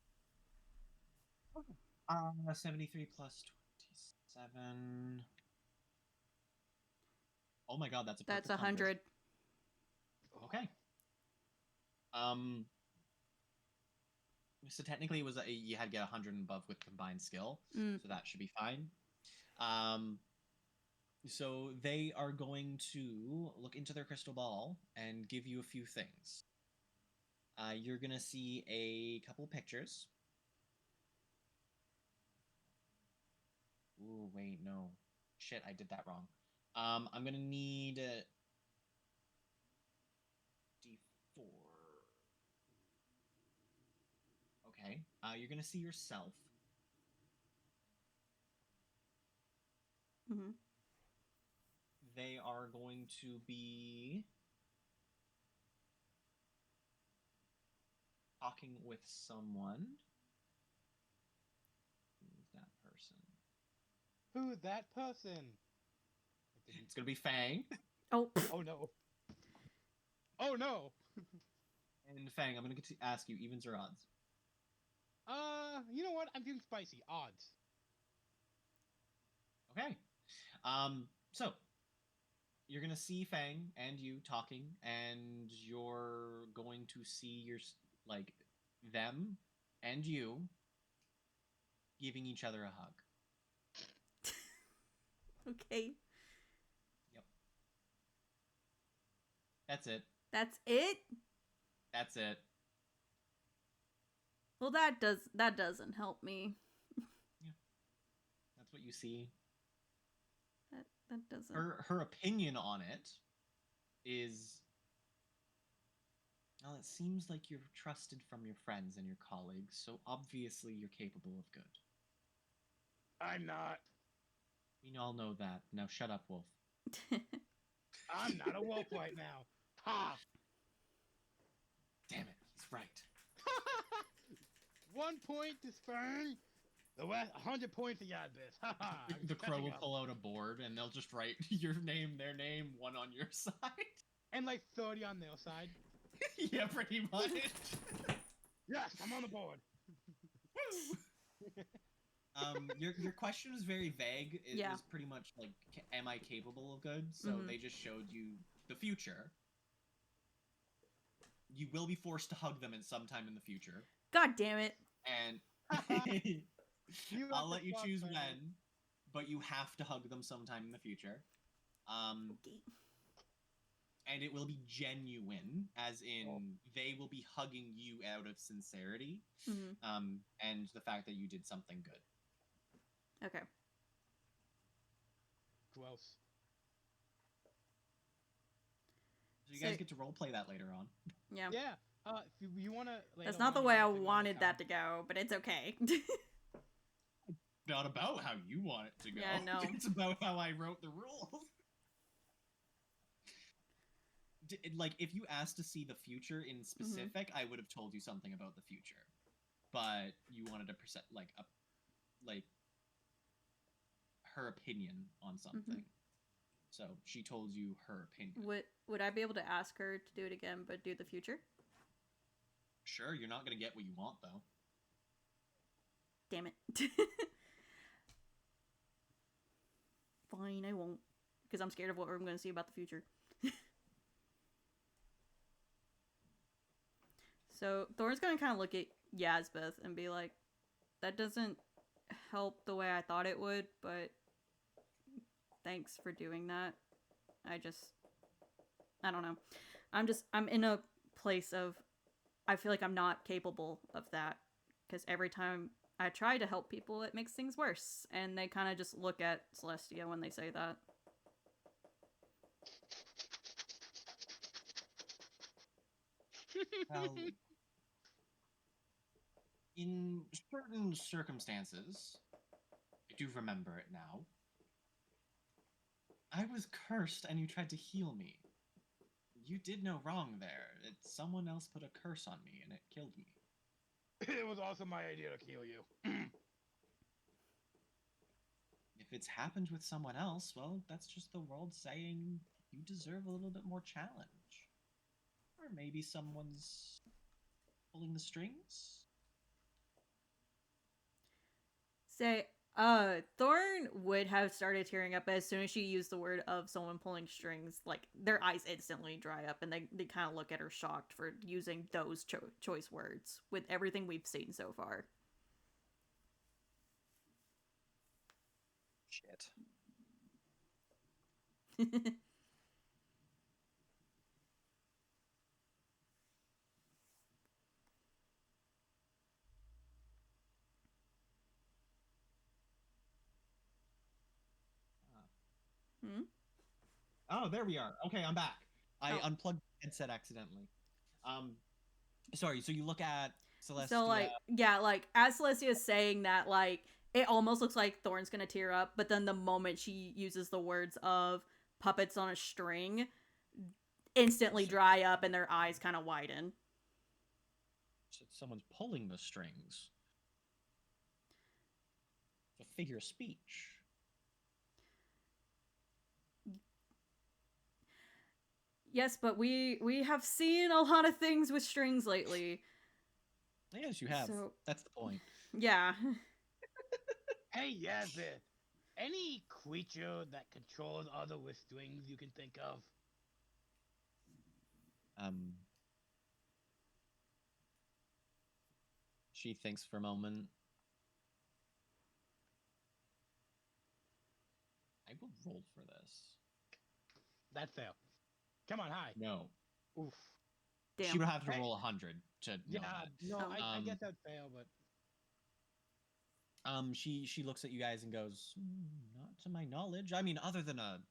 73 plus 27. Oh my god, that's a perfect That's 100. Okay. So technically, it was you had to get 100 and above with combined skill, Mm. so that should be fine. So they are going to look into their crystal ball and give you a few things. You're gonna see a couple pictures. Ooh, wait, no. Shit, I did that wrong. I'm gonna need D4. Okay. You're gonna see yourself. Mm-hmm. They are going to be talking with someone. Who's that person? Who's that person? It's gonna be Fang. Oh. Oh no. Oh no. And Fang, I'm gonna get to ask you, evens or odds? You know what? I'm feeling spicy. Odds. Okay. So you're gonna see Fang and you talking, and you're going to see like them and you giving each other a hug. Okay. Yep. That's it. That's it? That's it. Well, that doesn't help me. That's what you see. That doesn't. Her opinion on it is, well, it seems like you're trusted from your friends and your colleagues, so obviously you're capable of good. I'm not. We all know that. Now shut up, Wolf. I'm not a wolf right now. Ha! Damn it, he's right. 1 point to Spurn. The rest, 100 points to Yadbis. Ha ha! The crow will pull out a board and they'll just write your name, their name, one on your side. And like 30 on their side. Yeah, pretty much. Yes, I'm on the board. Your question was very vague. It Yeah. was pretty much like, am I capable of good? So Mhm. they just showed you the future. You will be forced to hug them at some time in the future. God damn it. And You I'll got let the you fuck, choose man. when, but you have to hug them sometime in the future. Okay. And it will be genuine, as in Oh. they will be hugging you out of sincerity, Mhm. and the fact that you did something good. Okay. Gross. So you guys So- get to roleplay that later on. Yeah. Yeah. If you wanna. That's not the way I wanted that to go, but it's okay. Not about how you want it to go. Yeah, I know. It's about how I wrote the rules. Like, if you asked to see the future in specific, I would have told you something about the future. But you wanted to present like her opinion on something. So she told you her opinion. Would I be able to ask her to do it again, but do the future? Sure, you're not gonna get what you want though. Damn it. Fine, I won't. Because I'm scared of what I'm going to see about the future. So Thor's going to kind of look at Yazbeth and be like, that doesn't help the way I thought it would, but thanks for doing that. I don't know. I'm in a place of, I feel like I'm not capable of that. Because every time I try to help people, it makes things worse. And they kind of just look at Celestia when they say that. Well, in certain circumstances, I do remember it now. I was cursed and you tried to heal me. You did no wrong there. Someone else put a curse on me and it killed me. It was also my idea to kill you. If it's happened with someone else, well, that's just the world saying you deserve a little bit more challenge. Or maybe someone's pulling the strings? Say, Thorn would have started tearing up as soon as she used the word of someone pulling strings. Like, their eyes instantly dry up, and they kind of look at her shocked for using those choice words with everything we've seen so far. Shit. Hmm? Oh, there we are. Okay, I'm back. I Oh. unplugged the headset accidentally. Sorry. So you look at Celestia. So, like, yeah, like, as Celestia is saying that, like, it almost looks like Thorn's gonna tear up, but then the moment she uses the words of puppets on a string, instantly dry up and their eyes kind of widen. Someone's pulling the strings. It's a figure of speech. Yes, but we have seen a lot of things with strings lately. Yes, you have. So, that's the point. Yeah. Hey, Yazbeth, any creature that controls other with strings you can think of? She thinks for a moment. I will roll for this. That's fail. Come on, high. No. Oof. Damn. She would have to Hey. roll 100 to know Yeah, that. no, Oh. I guess that'd fail, but She looks at you guys and goes, not to my knowledge. I mean, other than a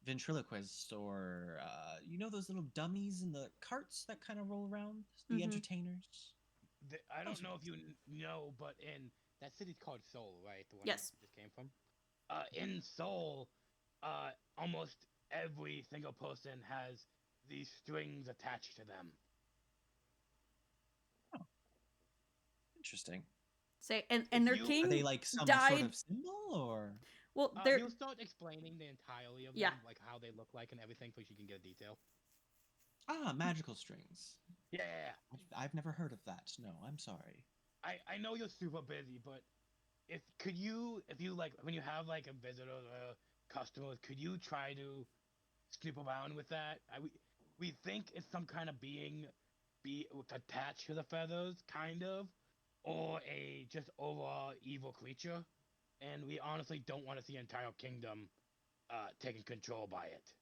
ventriloquist or you know those little dummies in the carts that kind of roll around, the Mhm. entertainers. I don't know if you know, but in that city's called Seoul, right? The one Yes. I just came from. In Seoul, almost every single person has these strings attached to them. Interesting. Say, and If their you- king Are they like some died. sort of symbol or? Well, they're He'll start explaining the entirety of Yeah. them, like how they look like and everything, so you can get a detail. Magical strings. Yeah. I've never heard of that. No, I'm sorry. I know you're super busy, but if you like when you have like a visitor or a customer, could you try to snoop around with that? We think it's some kind of being attached to the feathers, kind of, or a just overall evil creature, and we honestly don't want to see the entire kingdom taken control by it.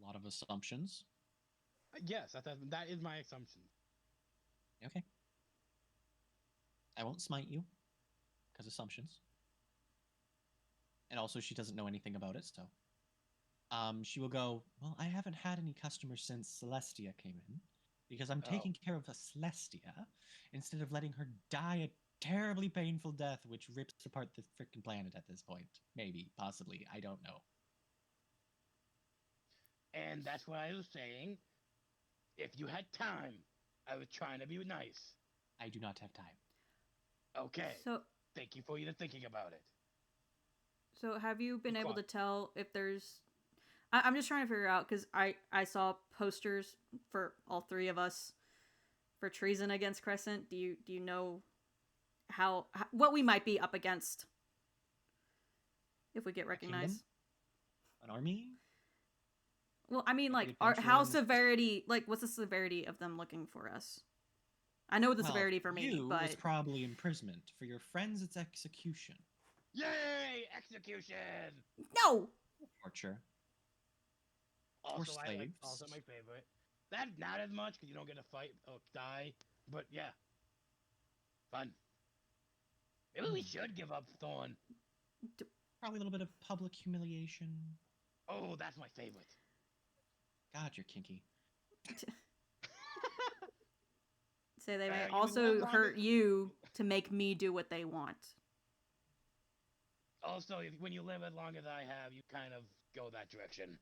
A lot of assumptions. Yes, that is my assumption. Okay. I won't smite you, because assumptions. And also, she doesn't know anything about it, so. She will go, well, I haven't had any customers since Celestia came in, because I'm taking care of a Celestia, instead of letting her die a terribly painful death, which rips apart the freaking planet at this point. Maybe, possibly, I don't know. And that's what I was saying. If you had time, I was trying to be nice. I do not have time. Okay. so Thank you for even thinking about it. So have you been Be able to quiet. tell if there's? I'm just trying to figure out because I saw posters for all three of us for treason against Crescent. Do you know how what we might be up against if we get A kingdom? recognized? An army? Well, I mean, Every like, adventurer how in this- severity? Like, what's the severity of them looking for us? I know the Well, severity for me, you but is probably imprisonment. For your friends, it's execution. Yay! Execution! no. Torture. Also, I like slaves. also my favorite. That not as much because you don't get to fight or die, but yeah, fun. Maybe we should give up Thorn. Probably a little bit of public humiliation. Oh, that's my favorite. God, you're kinky. Say they may you live also longer- hurt you to make me do what they want. Also, when you live as long as I have, you kind of go that direction.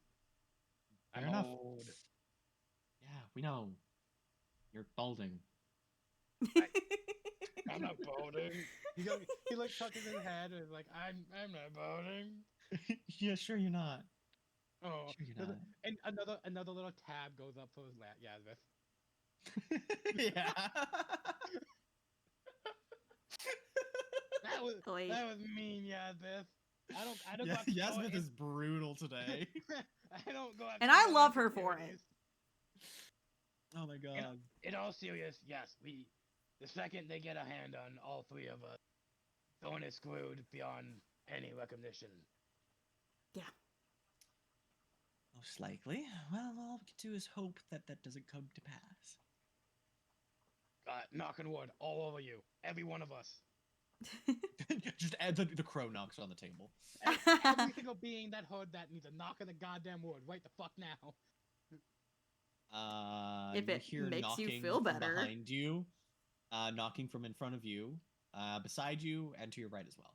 Fair I'm enough. old. Yeah, we know. You're balding. I'm not balding. He like touches his head and is like, I'm not balding. Yeah, sure you're not. Oh, Sure you're not. and another little tab goes up for his lap. Yeah, this. Yeah. Oy. That was mean, Yazbeth. I don't Yeah, go after no Yasmith in- is brutal today. I don't go after And I no love her for insecurities. Oh my god. In all serious, yes, the second they get a hand on all three of us, Thorn is screwed beyond any recognition. Most likely. Well, all we can do is hope that that doesn't come to pass. Knock on wood, all over you, every one of us. Just add the crow knocks on the table. Every single being that heard that needs a knock on the goddamn wood right the fuck now. If You it hear makes you knocking feel from better. behind you, knocking from in front of you, beside you, and to your right as well.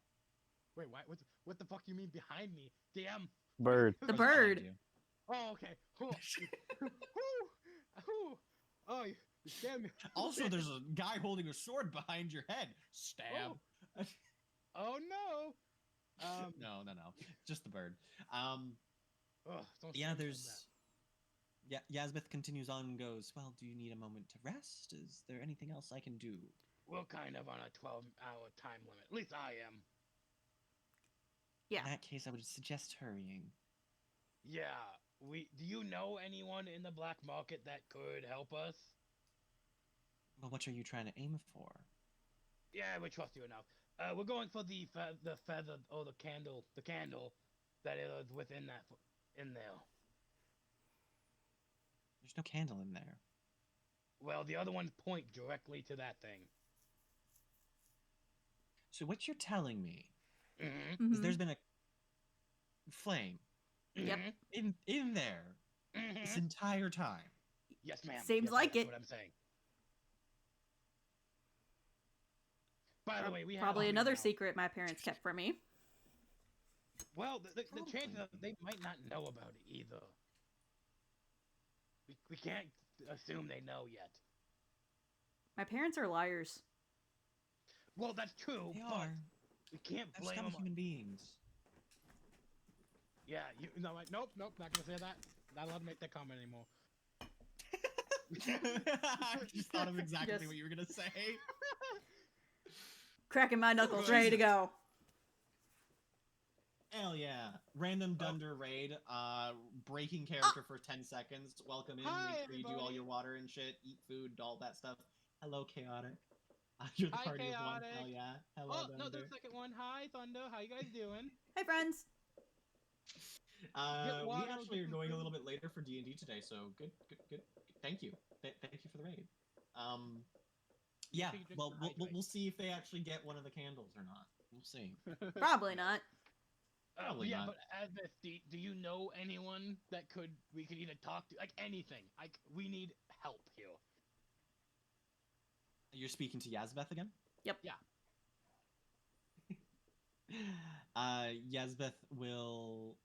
Wait, what the fuck you mean behind me? Damn. Bird. The Crow's behind bird. you. Oh, okay. Cool. Oh, you scared me. Also, there's a guy holding a sword behind your head. Stab. Oh no. No, just the bird. Don't Yeah, say there's. Yeah, Yasmith continues on and goes, well, do you need a moment to rest? Is there anything else I can do? We're kind of on a 12-hour time limit. At least I am. Yeah. In that case, I would suggest hurrying. Yeah. Do you know anyone in the black market that could help us? Well, what are you trying to aim for? Yeah, we trust you enough. We're going for the feather or the candle that is within that in there. There's no candle in there. Well, the other ones point directly to that thing. So what you're telling me Mm-hmm. is Mhm. there's been a flame Yep. in there this entire time. Yes, ma'am. Seems Yes, like that's it. what I'm saying. By the way, we have Probably three another now. secret my parents kept from me. Well, the Probably. chances of they might not know about it either. We can't assume they know yet. My parents are liars. Well, that's true, They but are. we can't They're blame scum them. human beings. Yeah, nope, not gonna say that. Not allowed to make that comment anymore. I just thought of exactly Yes. what you were gonna say. Cracking my knuckles, Jesus. ready to go. Hell yeah. Random Dunder raid, breaking character for 10 seconds. Welcome in, Hi, make sure you do all everybody. your water and shit, eat food, all that stuff. Hello, Chaotic. You're the Hi, party of one. Chaotic. Hell yeah. Hello, Oh, no, Dunder. the second one. Hi, Thunder. How you guys doing? Hey, friends. Get We water, actually get are some going a food. little bit later for D&D today, so good. Thank you. Thank you for the raid. Yeah, sure you drink well, some we'll hydrate. see if they actually get one of the candles or not. We'll see. Probably not. Probably yeah, not. but Advith, do you know anyone that we could either talk to, like anything? We need help here. You're speaking to Yazbeth again? Yep. Yeah. Yazbeth will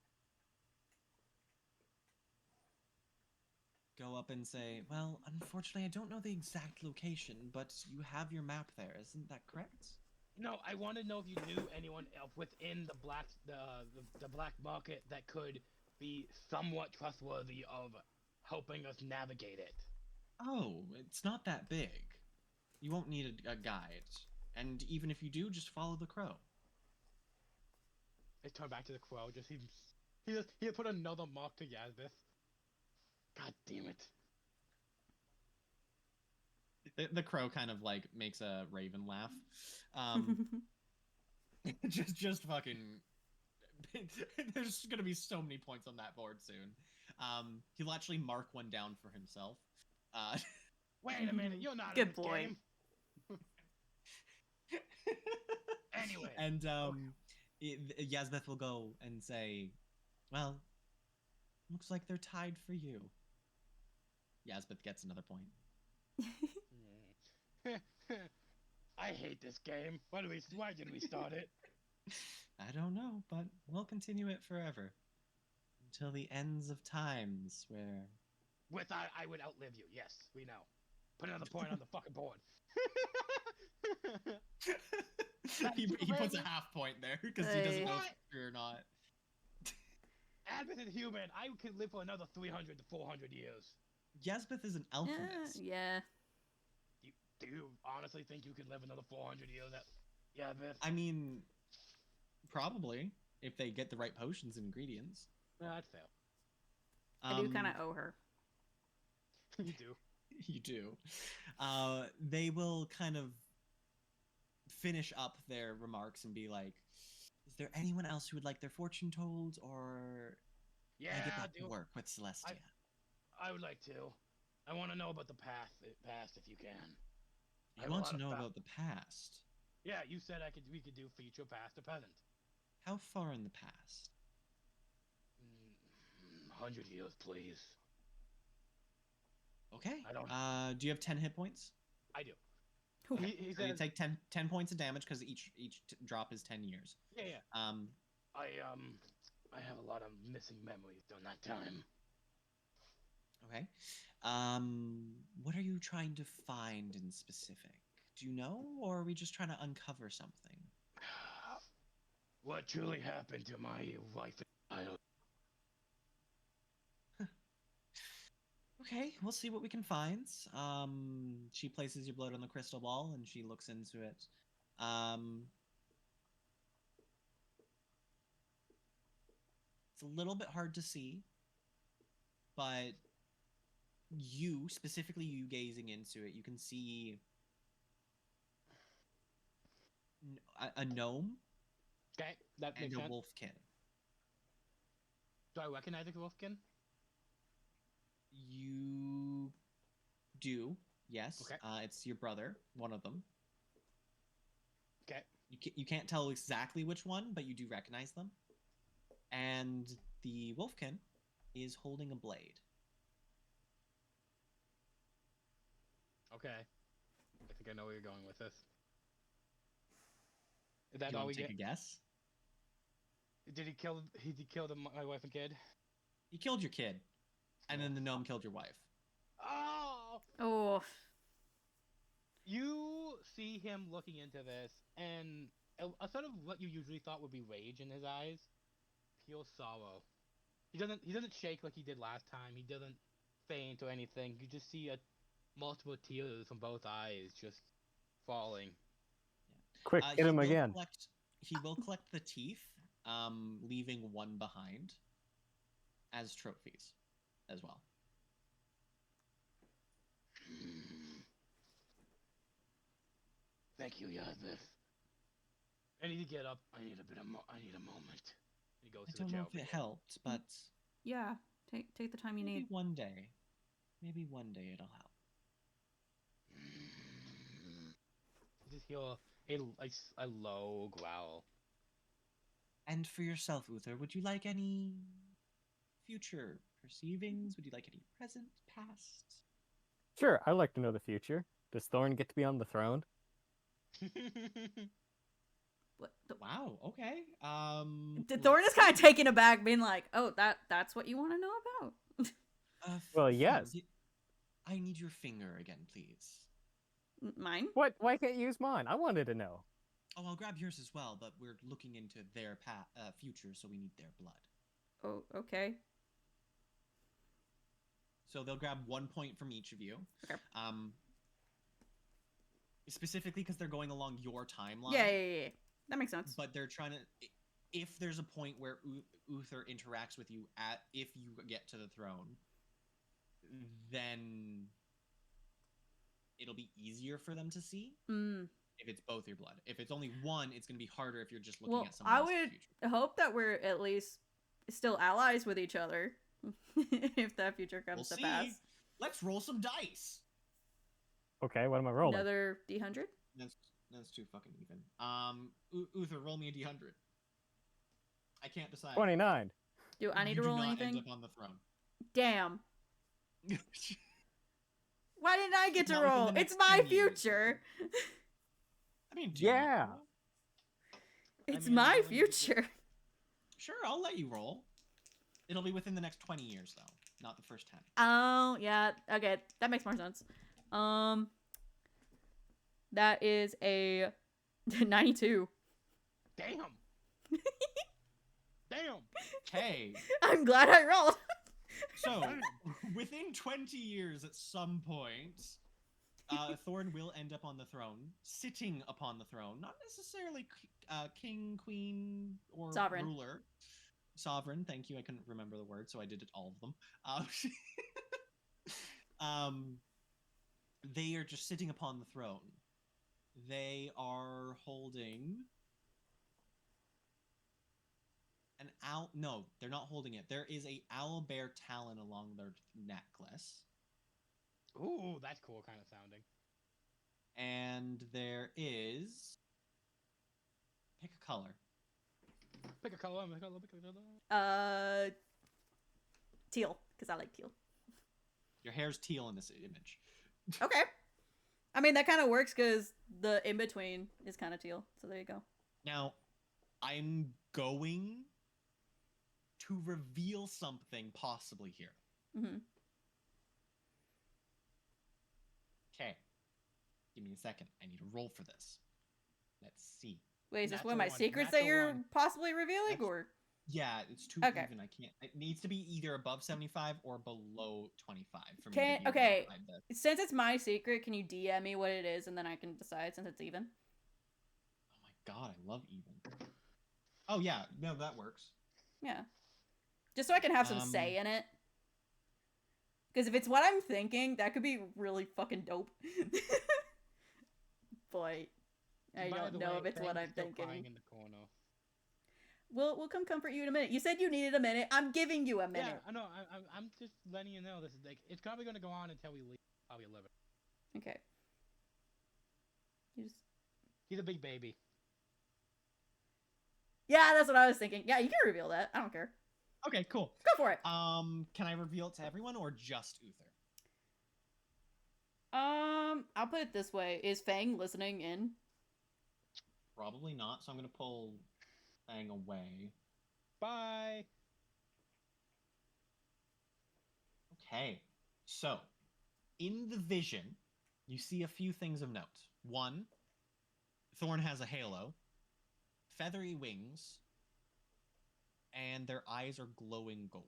go up and say, well, unfortunately, I don't know the exact location, but you have your map there. Isn't that correct? No, I want to know if you knew anyone else within the black market that could be somewhat trustworthy of helping us navigate it. Oh, it's not that big. You won't need a guide. And even if you do, just follow the crow. I turn back to the crow. He put another mark to Yazbeth. God damn it. The crow kind of like makes a raven laugh. Um, just fucking. There's gonna be so many points on that board soon. He'll actually mark one down for himself. Wait a minute, you're not Good in this boy. game. Anyway. And Yazbeth will go and say, "Well, looks like they're tied for you." Yazbeth gets another point. I hate this game. Why did we start it? I don't know, but we'll continue it forever. Until the ends of times, where... I would outlive you, yes, we know. Put another point on the fucking board. he puts a half point there, because he doesn't know if What? it's true or not. Advent is human. I could live for another 300 to 400 years. Yazbeth is an alchemist. Yeah. Do you honestly think you could live another 400 years? Yazbeth? I mean, probably, if they get the right potions and ingredients. No, that's fair. I do kind of owe her. You do. You do. They will kind of finish up their remarks and be like, "Is there anyone else who would like their fortune told, or Yeah, can I get back to dude. work with Celestia?" I would like to. I want to know about the past if you can. I You have a want lot to of know fa- about the past? Yeah, you said we could do future, past, or present. How far in the past? 100 years, please. Okay. I don't- Do you have 10 hit points? I do. Okay. He So you says, take 10 points of damage because each drop is 10 years. yeah. Um, I have a lot of missing memories during that time. okay. What are you trying to find in specific? Do you know, or are we just trying to uncover something? What truly happened to my wife and child? Okay, we'll see what we can find. She places your blood on the crystal ball and she looks into it. It's a little bit hard to see, but specifically you gazing into it, you can see a gnome Okay, that and makes a sense. wolfkin. Do I recognize the wolfkin? You do, yes. Okay. It's your brother, one of them. Okay. You can't tell exactly which one, but you do recognize them. And the wolfkin is holding a blade. Okay. I think I know where you're going with this. Is that Do you all want we to take get? a guess? Did he kill my wife and kid? He killed your kid, and then the gnome killed your wife. Oh! Oh. You see him looking into this, and a sort of what you usually thought would be rage in his eyes, pure sorrow. He doesn't shake like he did last time. He doesn't faint or anything. You just see multiple tears from both eyes just falling. Quick, hit He him will again. He will collect the teeth, leaving one behind as trophies as well. Thank you, Yazbeth. I need to get up. I need a moment. He goes I to don't the know chair. if it helped, but Yeah. Take the time you maybe need. one day. Maybe one day it'll help. You just hear a low growl. And for yourself, Uther, would you like any future perceivings? Would you like any present, past? Sure, I'd like to know the future. Does Thorn get to be on the throne? What? The, Wow, okay. Thorn is kind of taken aback, being like, "Oh, that's what you want to know about." Well, fine. yes. I need your finger again, please. Mine? What? Why can't you use mine? I wanted to know. Oh, I'll grab yours as well, but we're looking into their future, so we need their blood. Oh, okay. So they'll grab 1 point from each of you. Okay. Specifically because they're going along your timeline. Yeah. That makes sense. But they're trying to. If there's a point where Uther interacts with you if you get to the throne, then it'll be easier for them to see. If it's both your blood. If it's only one, it's going to be harder if you're just looking at someone else's future. I would hope that we're at least still allies with each other if that future comes to pass. Let's roll some dice. Okay, what am I rolling? Another D100? That's too fucking even. Uther, roll me a D100. I can't decide. 29. Do I need to roll anything? End up on the throne. Damn. Why didn't I get to Not roll? within the It's next my 10 years. future. I mean, do you want to Yeah. roll? It's mean, my I'm willing to do it. future. Sure, I'll let you roll. It'll be within the next 20 years, though, not the first 10. Oh, yeah. Okay, that makes more sense. That is a 92. Damn. Damn. Okay, I'm glad I rolled. so within 20 years, at some point, Thorn will end up on the throne, sitting upon the throne, not necessarily king, queen, or Sovereign. ruler. Sovereign, thank you. I couldn't remember the word, so I did all of them. They are just sitting upon the throne. They are holding an owl. No, they're not holding it. There is a owlbear talon along their necklace. Ooh, that's cool kind of sounding. And there is... Pick a color. Pick a color, pick a color. Teal, because I like teal. Your hair's teal in this image. Okay. I mean, that kind of works because the in-between is kind of teal. So there you go. Now, I'm going to reveal something possibly here. Mm-hmm. Okay. Give me a second. I need to roll for this. Let's see. Wait, is this Natural one of my one, secrets that natural you're one. possibly revealing, That's- or? Yeah, it's too Okay. even. I can't. It needs to be either above 75 or below 25 for me to Can- be able to okay. hide this. Since it's my secret, can you DM me what it is, and then I can decide since it's even? Oh my god, I love even. Oh yeah, no, that works. Yeah. Just so I can have some say in it. Because if it's what I'm thinking, that could be really fucking dope. But I By don't the know way, if it's what Fang's I'm still thinking. crying in the corner. We'll come comfort you in a minute. You said you needed a minute. I'm giving you a minute. Yeah, I know. I'm just letting you know this is like it's probably gonna go on until we leave. Probably 11. Okay. You just... He's a big baby. Yeah, that's what I was thinking. Yeah, you can reveal that. I don't care. Okay, cool. Go for it. Can I reveal it to everyone or just Uther? I'll put it this way. Is Fang listening in? Probably not, so I'm gonna pull Fang away. Bye. Okay, so in the vision, you see a few things of note. One, Thorn has a halo, feathery wings, and their eyes are glowing gold.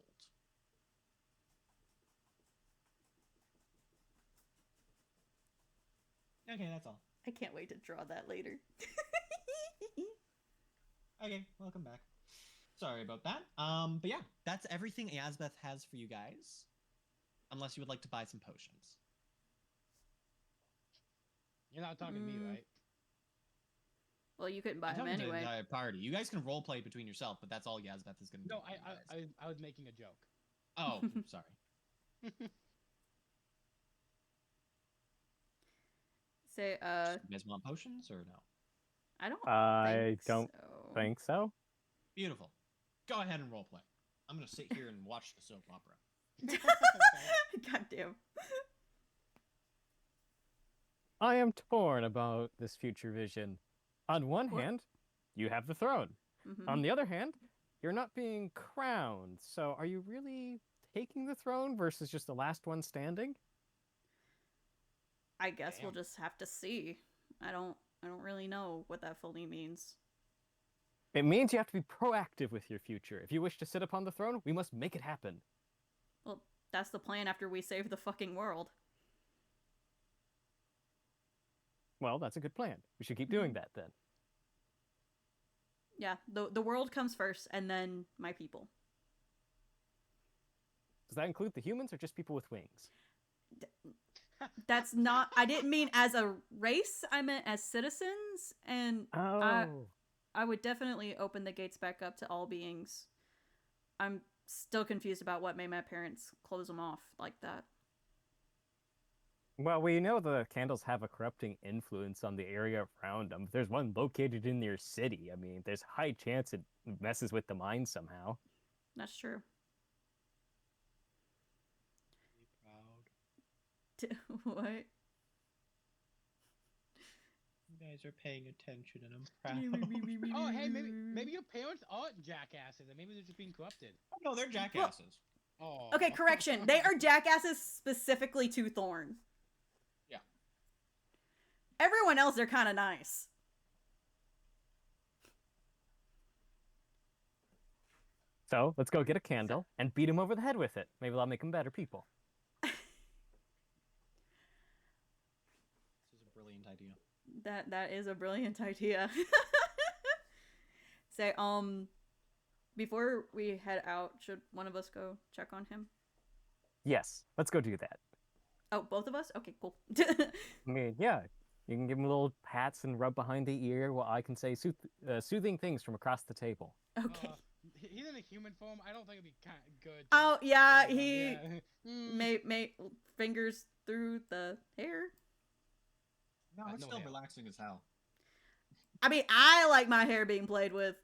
Okay, that's all. I can't wait to draw that later. Okay, welcome back. Sorry about that. But yeah, that's everything Yazbeth has for you guys. Unless you would like to buy some potions. You're not talking to me, right? Well, you couldn't buy I'm him talking to the anyway. entire party. You guys can roleplay between yourself, but that's all Yazbeth is going to do. No, for you guys. I was making a joke. Oh, sorry. Say, You guys want potions or no? I don't. I don't so. think so. Beautiful. Go ahead and roleplay. I'm going to sit here and watch the soap opera. God damn. I am torn about this future vision. On one What? hand, you have the throne. Mhm. On the other hand, you're not being crowned. So are you really taking the throne versus just the last one standing? I guess we'll Damn. just have to see. I don't I don't really know what that fully means. It means you have to be proactive with your future. If you wish to sit upon the throne, we must make it happen. Well, that's the plan after we save the fucking world. Well, that's a good plan. We should keep doing that then. Yeah, the world comes first, and then my people. Does that include the humans or just people with wings? That's not. I didn't mean as a race. I meant as citizens, and Oh. I would definitely open the gates back up to all beings. I'm still confused about what made my parents close them off like that. Well, we know the candles have a corrupting influence on the area around them. If there's one located in your city, I mean, there's a high chance it messes with the mind somehow. That's true. Be proud. What? You guys are paying attention, and I'm proud. Oh, hey, maybe your parents aren't jackasses, and maybe they're just being corrupted. Oh, no, they're jackasses. Oh. Okay, correction. They are jackasses specifically to Thorn. Yeah. Everyone else, they're kind of nice. So let's go get a candle and beat him over the head with it. Maybe that'll make them better people. This is a brilliant idea. That is a brilliant idea. Say, before we head out, should one of us go check on him? Yes, let's go do that. Oh, both of us? Okay, cool. I mean, yeah, you can give him little pats and rub behind the ear while I can say soothing things from across the table. Okay. He's in a human form. I don't think it'd be kind of good. Oh, yeah, Yeah. he Mm. may fingers through the hair. No, it's no still hair. relaxing as hell. I mean, I like my hair being played with.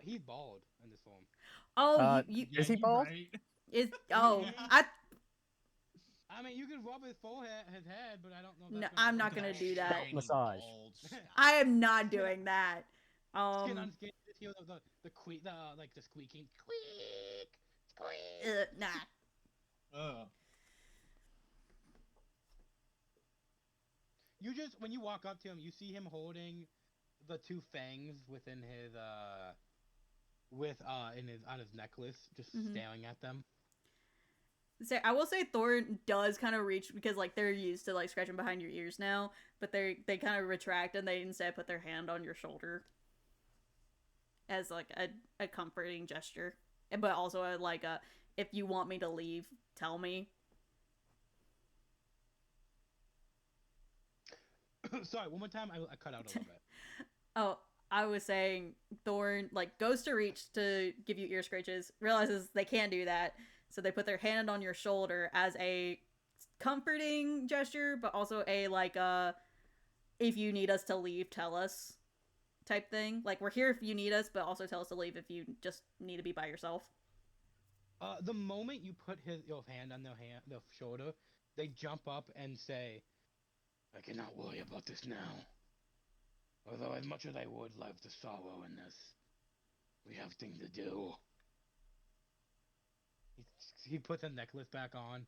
He's bald in this form. Oh, you Is he bald? is oh I I mean, you could rub his forehead, his head, but I don't know. If No, that's I'm work. not gonna do that. Shiny Massage. balls. I am not doing that. Skin on skin. Just hear the squeaking, squeak, squeak. Nah. Ugh. You just when you walk up to him, you see him holding the two fangs within his on his necklace, just Mhm. staring at them. So I will say Thorn does kind of reach because like they're used to like scratching behind your ears now, but they kind of retract and they instead put their hand on your shoulder as like a comforting gesture, but also like a if you want me to leave, tell me. Sorry, one more time. I cut out a little bit. Oh, I was saying Thorn like goes to reach to give you ear scratches, realizes they can't do that, so they put their hand on your shoulder as a comforting gesture, but also a like if you need us to leave, tell us type thing. Like we're here if you need us, but also tell us to leave if you just need to be by yourself. The moment you put your hand on their shoulder, they jump up and say, "I cannot worry about this now. Although as much as I would love the sorrow in this, we have things to do." He puts a necklace back on.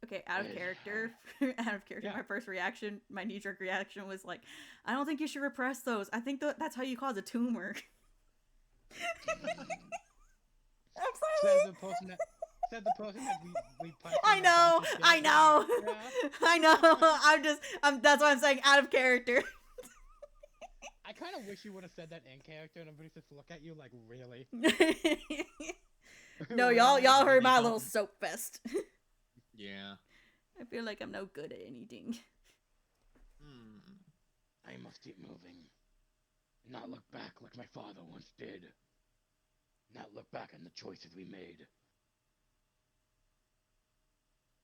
Okay, out of Good. character. Out of character. Yeah. My first reaction, my knee-jerk reaction was like, I don't think you should repress those. I think that's how you cause a tumor. I'm sorry. Said the person that we punched I in the know, bunch of I shit. know, Yeah. I know. That's why I'm saying out of character. I kind of wish you would have said that in character, and everybody just look at you like, really? No, y'all heard my little soap fest. Yeah. I feel like I'm no good at anything. I must keep moving, and not look back like my father once did. Not look back on the choices we made.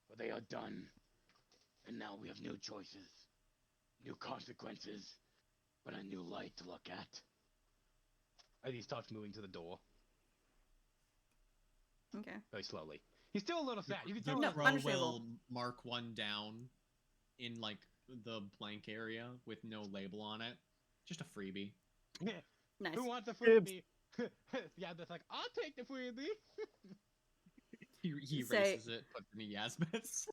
For they are done, and now we have new choices, new consequences, but a new light to look at. As he starts moving to the door, Okay. very slowly. He's still a little sad. You can The tell. No, he's- crow understandable. will mark one down in like the blank area with no label on it. Just a freebie. Nice. Who wants a Dibs. freebie? Yeah, that's like, I'll take the freebie. He Say- erases it, puts it in Yasmith's.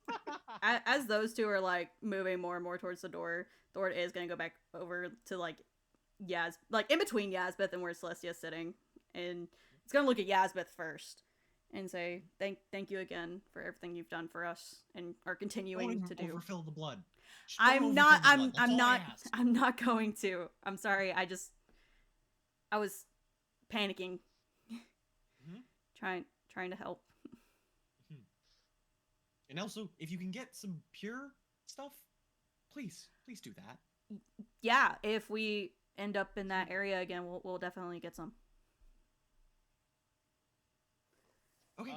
As those two are like moving more and more towards the door, Thorn is gonna go back over to like like in between Yasbeth and where Celestia's sitting, and it's gonna look at Yasbeth first and say, "Thank you again for everything you've done for us and are continuing to do." Overfill the blood. Just don't I'm not. overfill the blood. That's I'm all I not. ask. I'm not going to. I'm sorry. I was panicking, Mhm. trying to help. And also, if you can get some pure stuff, please do that. Yeah, if we end up in that area again, we'll definitely get some. Okay.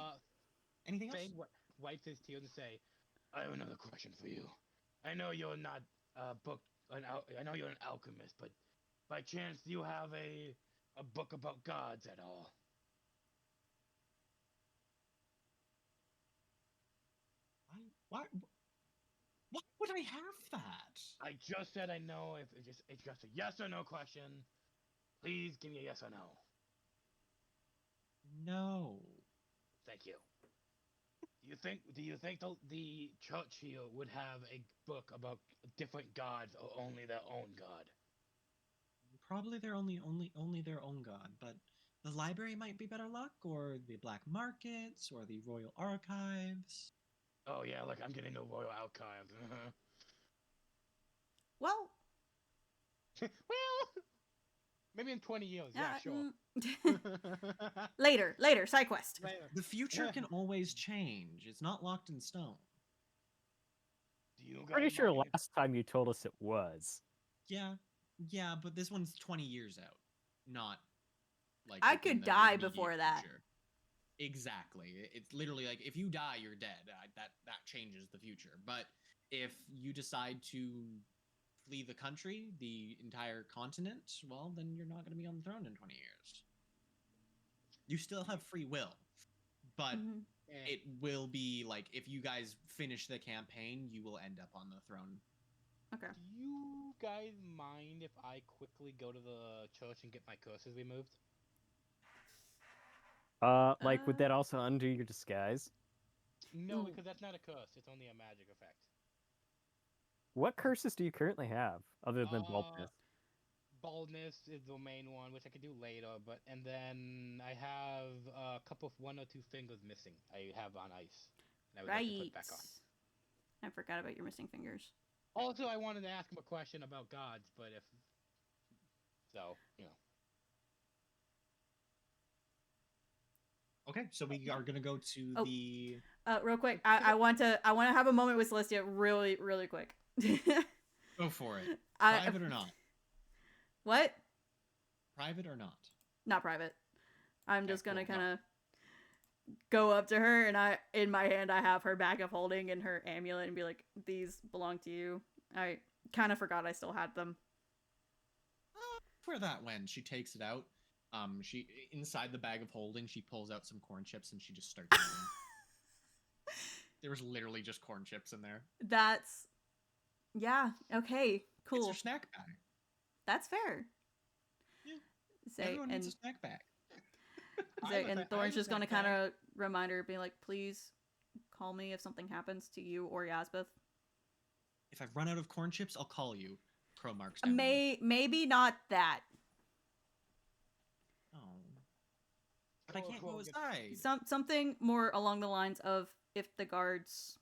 Anything else? Fane wipes his tears and say, "I have another question for you. I know you're not I know you're an alchemist, but by chance do you have a book about gods at all?" Why would I have that? I just said I know. If it's just a yes or no question, please give me a yes or no. No. Thank you. Do you think the church here would have a book about different gods or only their own god? Probably they're only their own god, but the library might be better luck, or the black markets, or the royal archives. Oh yeah, like I'm getting the Royal Archive. Well, Well, maybe in 20 years. Yeah, sure. Later, side quest. Later. The future can always change. It's not locked in stone. Do you Pretty guys sure mind- last time you told us it was. Yeah, but this one's 20 years out, not like I within could the die immediate before that. future. Exactly. It's literally like if you die, you're dead. That changes the future. But if you decide to flee the country, the entire continent, well, then you're not going to be on the throne in 20 years. You still have free will, but Mhm. it will be like if you guys finish the campaign, you will end up on the throne. Okay. Do you guys mind if I quickly go to the church and get my curses removed? Like, would that also undo your disguise? No, Ooh. because that's not a curse. It's only a magic effect. What curses do you currently have other than baldness? Baldness is the main one, which I could do later. And then I have a couple of 1 or 2 fingers missing. I have on ice. And I would like to Right. put back on. I forgot about your missing fingers. Also, I wanted to ask him a question about gods, but if so, Okay, so we are gonna go to Oh. the. Real quick, I want to have a moment with Celestia, really quick. Go for it. I- Private or not? What? Private or not? Not private. I'm Okay, just gonna cool, kind of go up to her, and in my hand I have her bag of holding and her amulet, and be like, "These belong to you." I kind of forgot I still had them. Where that went? She takes it out. She inside the bag of holding, she pulls out some corn chips and she just starts eating. There was literally just corn chips in there. That's yeah. Okay. It's Cool. your snack bag. That's fair. Yeah. Say Everyone and needs a snack bag. Thorn's just gonna kind of remind her, being like, "Please call me if something happens to you or Yasbeth." If I run out of corn chips, I'll call you. Crow marks down. Maybe not that. Oh. But I can't go outside. Something more along the lines of if the guards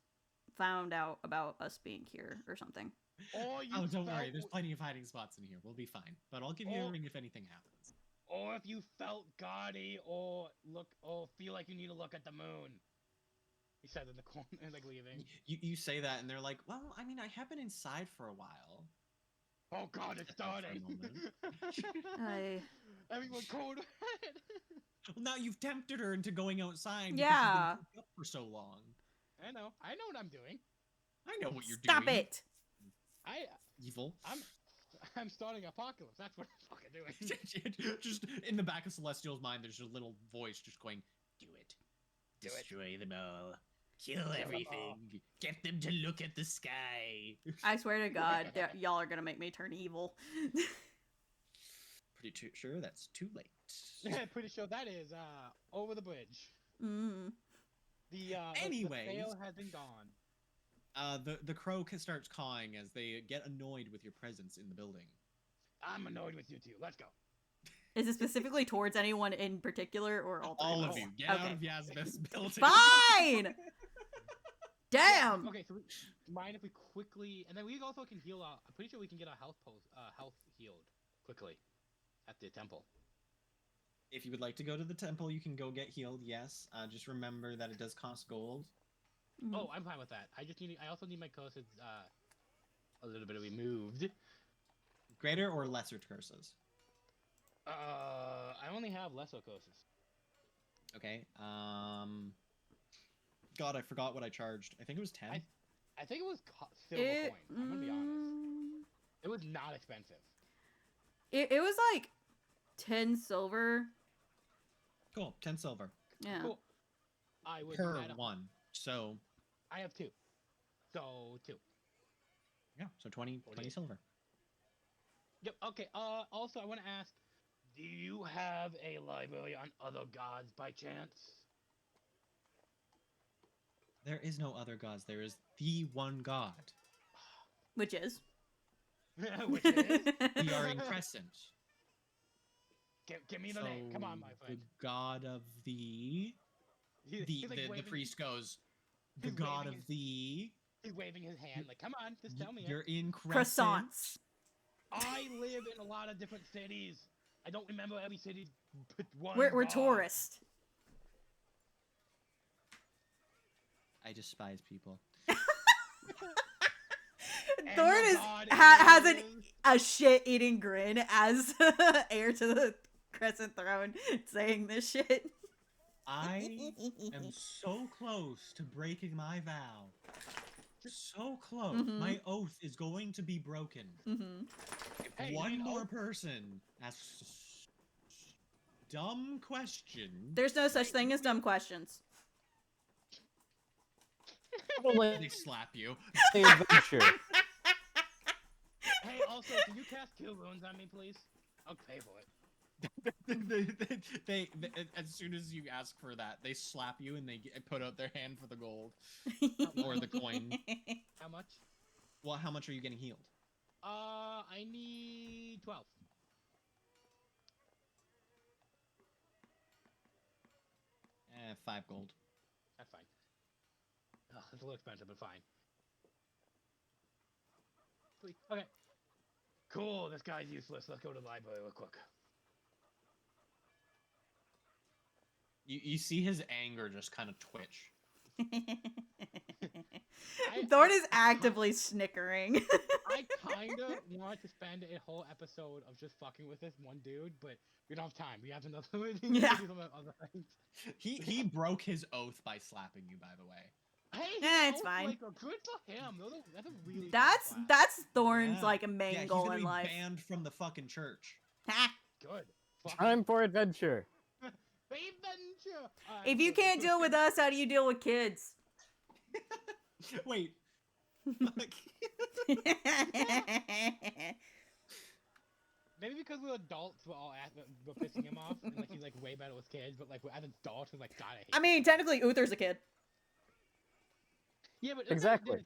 found out about us being here or something. or you Oh, don't worry. felt- There's plenty of hiding spots in here. We'll be fine. But I'll give you a Oh. ring if anything happens. or if you felt gaudy or feel like you need to look at the moon. He said in the corner, like leaving. You say that, and they're like, "Well, I mean, I have been inside for a while." Oh God, it's For a starting. moment. Everyone cold red. Well, now you've tempted her into going outside. Because Yeah. you've been cooped up for so long. I know what I'm doing. I know what you're Stop doing. it! Evil. I'm starting apocalypse. That's what I'm fucking doing. Just in the back of Celestial's mind, there's a little voice just going, "Do it. Do it. Destroy them all. Kill them everything. Get them to look at the sky." I swear to God, y'all are gonna make me turn evil. Pretty sure that's too late. Yeah, pretty sure that is over the bridge. Mm. The Anyways. sale has been gone. The crow starts cawing as they get annoyed with your presence in the building. I'm annoyed with you two. Let's go. Is it specifically towards anyone in particular or all three All of of us? you, get out Okay. of Yasmith's building. Fine! Damn! Okay, so mind if we quickly, and then we also can heal. I'm pretty sure we can get our health healed quickly at the temple. If you would like to go to the temple, you can go get healed. Yes, just remember that it does cost gold. Mhm. Oh, I'm fine with that. I also need my curses a little bit removed. Greater or lesser curses? I only have lesser curses. Okay. God, I forgot what I charged. I think it was 10. I think it was silver coin. I'm gonna be honest. It was not expensive. It was like 10 silver. Cool. 10 silver Yeah. Cool. I was per at one. So I have 2. So 2. yeah, so 20 silver. Yep. Okay. Also, I want to ask, do you have a library on other gods by chance? There is no other gods. There is the one god. Which is? Which is? We are in Crescent. Give me the name. Come on, my friend. The god of the... He's like the waving, priest goes, the he's god waving of the... He's waving his hand like, come on, just tell me. You're in Crescent. Croissants. I live in a lot of different cities. I don't remember every city. But one We're god. tourists. I despise people. And Thorn your is god has is- a shit-eating grin as heir to the Crescent Throne saying this shit. I am so close to breaking my vow. So close. Mhm. My oath is going to be broken. Mm-hmm. If Hey, one my more oath- person asks dumb question, There's no such thing as dumb questions. they Probably slap you. the adventure. Hey, also, can you cast Kill Runes on me, please? I'll pay for it. they, as soon as you ask for that, they slap you and they put out their hand for the gold or the coin. How much? Well, how much are you getting healed? I need 12. 5 gold. That's fine. Ugh, it's a little expensive, but fine. Sweet. Okay. Cool, this guy's useless. Let's go to the library real quick. You see his anger just kind of twitch. Thorn is actively snickering. I kinda wanted to spend a whole episode of just fucking with this one dude, but we don't have time. We have another. We need to Yeah. do some other things. He broke his oath by slapping you, by the way. Hey, Yeah, it's oh, fine. Like, good for him. That's a really. That's fun class. that's Thorn's Yeah. like a main Yeah, he's goal gonna in be life. banned from the fucking church. Ha. Good. Fuck Time for adventure. adventure. If you can't deal with us, how do you deal with kids? Wait. Maybe because we're adults, we're pissing him off, and like he's like way better with kids. But like as adults, we're like, God, I hate. I mean, technically, Uther's a kid. yeah, but Exactly.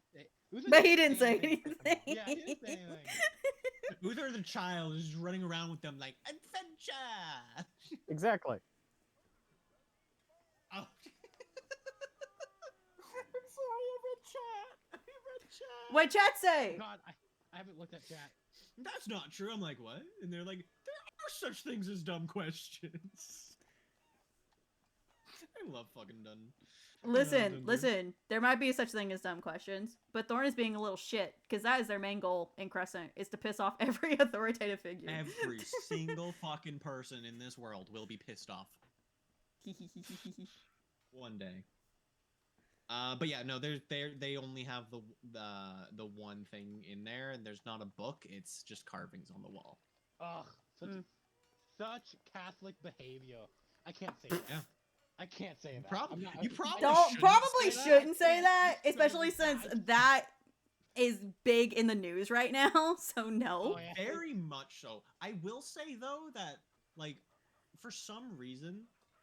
But he didn't say anything. anything. Yeah, he didn't say anything. Uther the child is just running around with them like, adventure! Exactly. Oh. I'm sorry, I read chat. I read chat. What chat say? God, I haven't looked at chat. That's not true. I'm like, what? And they're like, there are such things as dumb questions. I love fucking done. Listen, listen. There might be such thing as dumb questions, but Thorn is being a little shit because that is their main goal in Crescent is to piss off every authoritative figure. Every single fucking person in this world will be pissed off one day. But yeah, no, they only have the one thing in there, and there's not a book. It's just carvings on the wall. Ugh, Mm. such Catholic behavior. I can't say that. Yeah. I can't say that. You probably Don't shouldn't probably say that. shouldn't say Yeah, that, it's especially so since bad. that is big in the news right now. So no. Oh, yeah. Very much so. I will say though that like for some reason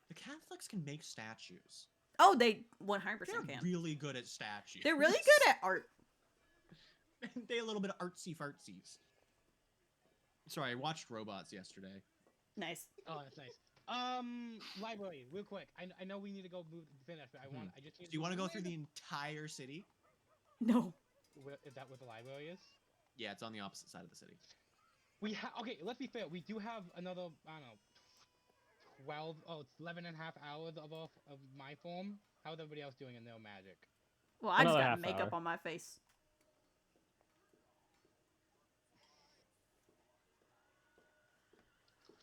the Catholics can make statues. Oh, they 100% They're can. really good at statues. They're really good at art. They a little bit of artsy fartsies. Sorry, I watched Robots yesterday. Nice. Oh, that's nice. Library, real quick. I know we need to go finish, but I just need Do you want to go through where the entire city? No. Is that what the library is? Yeah, it's on the opposite side of the city. Okay, let's be fair. We do have another, I don't know, it's 11 and a half hours of my form. How's everybody else doing in their magic? Well, I just Another got half makeup hour. on my face.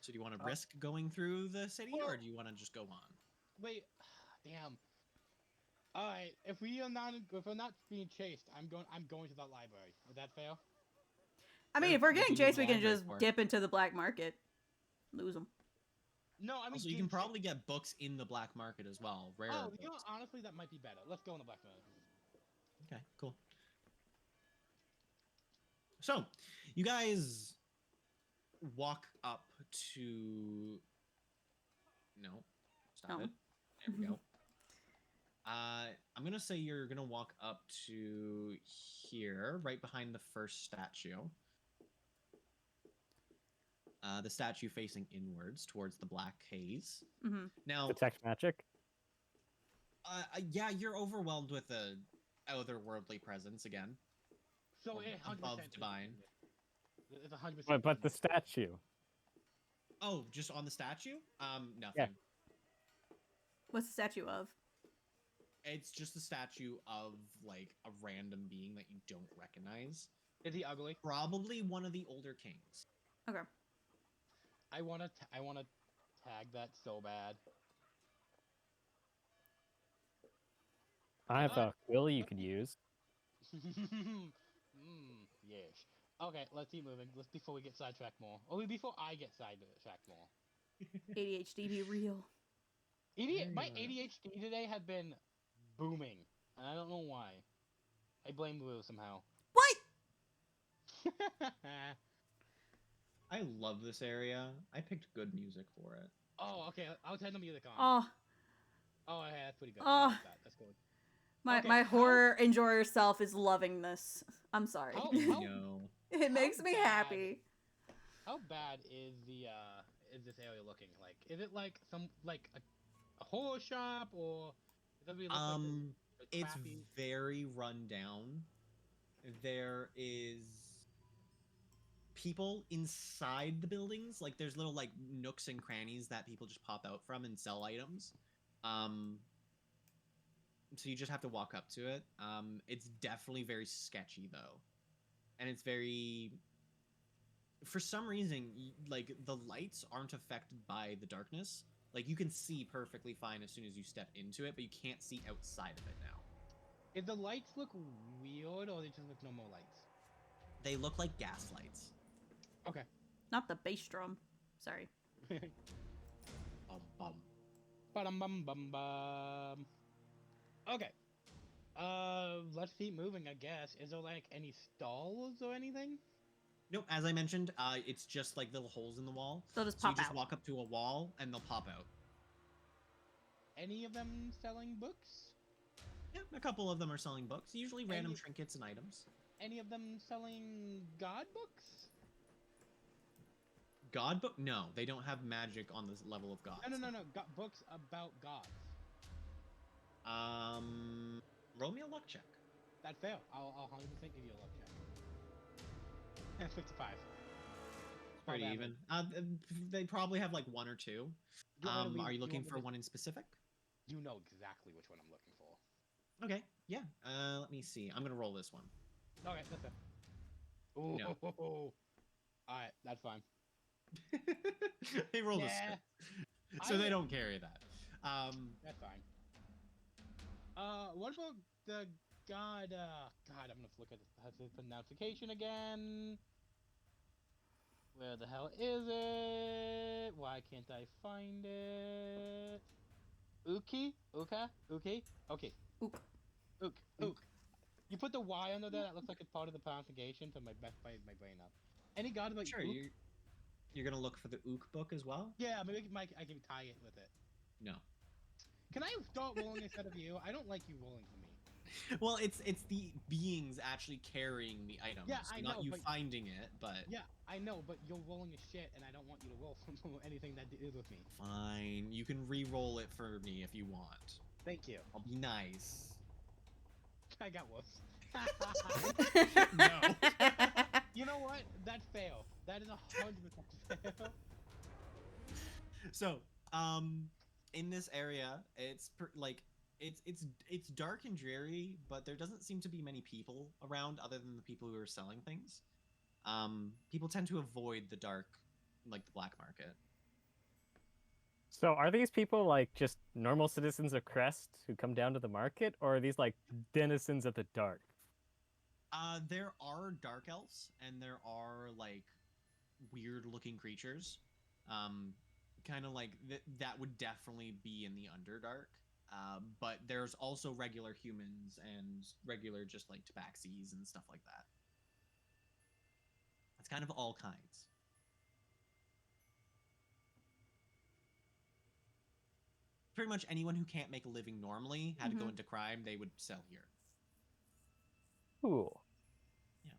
So do you want to risk going through the city, well- or do you want to just go on? Wait, damn. All right, if we're not being chased, I'm going to that library. Is that fair? I mean, Sure, if we're what do getting you need chased, the we can library just for? dip into the black market. Lose them. No, I mean. Also, you can probably get books in the black market as well. Rare Oh, books. you know, what, honestly, that might be better. Let's go in the black market. Okay, cool. So, you guys walk up to. No, stop Oh. it. There we go. I'm gonna say you're gonna walk up to here, right behind the first statue. The statue facing inwards towards the black haze. Mm-hmm. Now, Detect magic. yeah, you're overwhelmed with a otherworldly presence again. So Or it 100% above divine. It's 100%. But the statue. Oh, just on the statue? Nothing. Yeah. What's the statue of? It's just a statue of like a random being that you don't recognize. Is he ugly? Probably one of the older kings. Okay. I wanna tag that so bad. I have a quill you could use. Yes. Okay, let's keep moving. Before we get sidetracked more. Or before I get sidetracked more. ADHD be real. My ADHD today has been booming, and I don't know why. I blame Blue somehow. What? I love this area. I picked good music for it. Oh, okay. I'll turn the music on. Oh, Oh, yeah, that's pretty good. Oh. I like that. That's good. my Okay, my how- horror enjoyer self is loving this. I'm sorry. How- No. It makes me bad? happy. How bad is this area looking like? Is it like a horror shop, or does it look like a It's crappy? very run down. There is people inside the buildings. Like there's little like nooks and crannies that people just pop out from and sell items. So you just have to walk up to it. It's definitely very sketchy though, and it's very. For some reason, like the lights aren't affected by the darkness. Like you can see perfectly fine as soon as you step into it, but you can't see outside of it now. Did the lights look weird, or they just look normal lights? They look like gas lights. Okay. Not the bass drum. Sorry. Bum. Bum bum bum bum. Okay. Let's keep moving, I guess. Is there like any stalls or anything? Nope, as I mentioned, it's just like little holes in the wall. They'll just So you pop just out. walk up to a wall and they'll pop out. Any of them selling books? Yeah, a couple of them are selling books, usually random Any- trinkets and items. Any of them selling god books? God book? No, they don't have magic on this level of gods. No. Books about gods. Roll me a luck check. That fail. I'll 100% give you a luck check. 55. Pretty Not even. bad. They probably have like one or two. Do you want me to Are read- you do looking want me for to- one in specific? You know exactly which one I'm looking for. Okay, yeah. Let me see. I'm gonna roll this one. Okay, that's it. Ooh. No. Alright, that's fine. They rolled Yeah. a 6, so I- they don't carry that. That's fine. What about the god, God, I'm gonna look at the pronunciation again. Where the hell is it? Why can't I find it? Uki? Uka? Uki? Okay. Ook. Ook. Ook. You put the Y under there, that looks like it's part of the pronunciation, so my brain up. Any god about Sure, Ook? you're gonna look for the Ook book as well? Yeah, maybe I can tie it with it. No. Can I start rolling instead of you? I don't like you rolling for me. Well, it's the beings actually carrying the item. Yeah, so I not know, you but- finding it, but Yeah, I know, but you're rolling a shit, and I don't want you to roll for anything that deals with me. fine. You can re-roll it for me if you want. Thank you. I'll be nice. I got worse. No. You know what? That fail. That is 100% fail. So, in this area, it's it's dark and dreary, but there doesn't seem to be many people around other than the people who are selling things. People tend to avoid the dark, like the black market. So are these people like just normal citizens of Crest who come down to the market, or are these like denizens of the dark? There are dark elves, and there are like weird-looking creatures. Kind of like that would definitely be in the Underdark. But there's also regular humans and regular just like tabaxis and stuff like that. It's kind of all kinds. Pretty much anyone who can't make a living normally had to go Mhm. into crime, they would sell here. Cool. Yeah.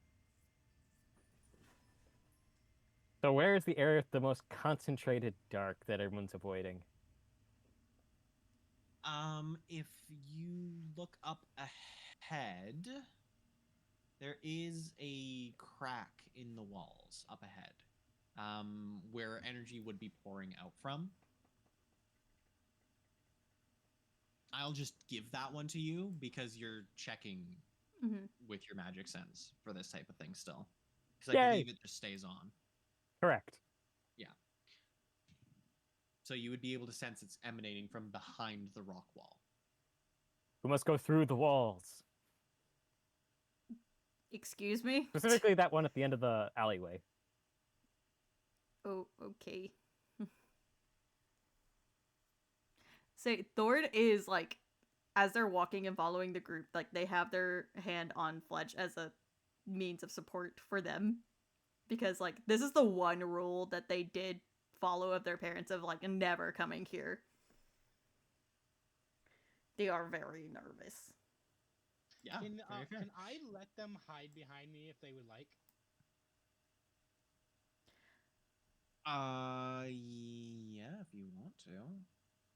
So where is the area with the most concentrated dark that everyone's avoiding? If you look up ahead, there is a crack in the walls up ahead, where energy would be pouring out from. I'll just give that one to you because you're checking Mhm. with your magic sense for this type of thing still. Because I Yay. believe it just stays on. Correct. So you would be able to sense it's emanating from behind the rock wall. We must go through the walls. Excuse me? Specifically that one at the end of the alleyway. Oh, okay. Say, Thord is like, as they're walking and following the group, like they have their hand on Fletch as a means of support for them. Because, like, this is the one rule that they did follow of their parents of, like, never coming here. They are very nervous. Yeah, Can, very fair. can I let them hide behind me if they would like? Yeah, if you want to.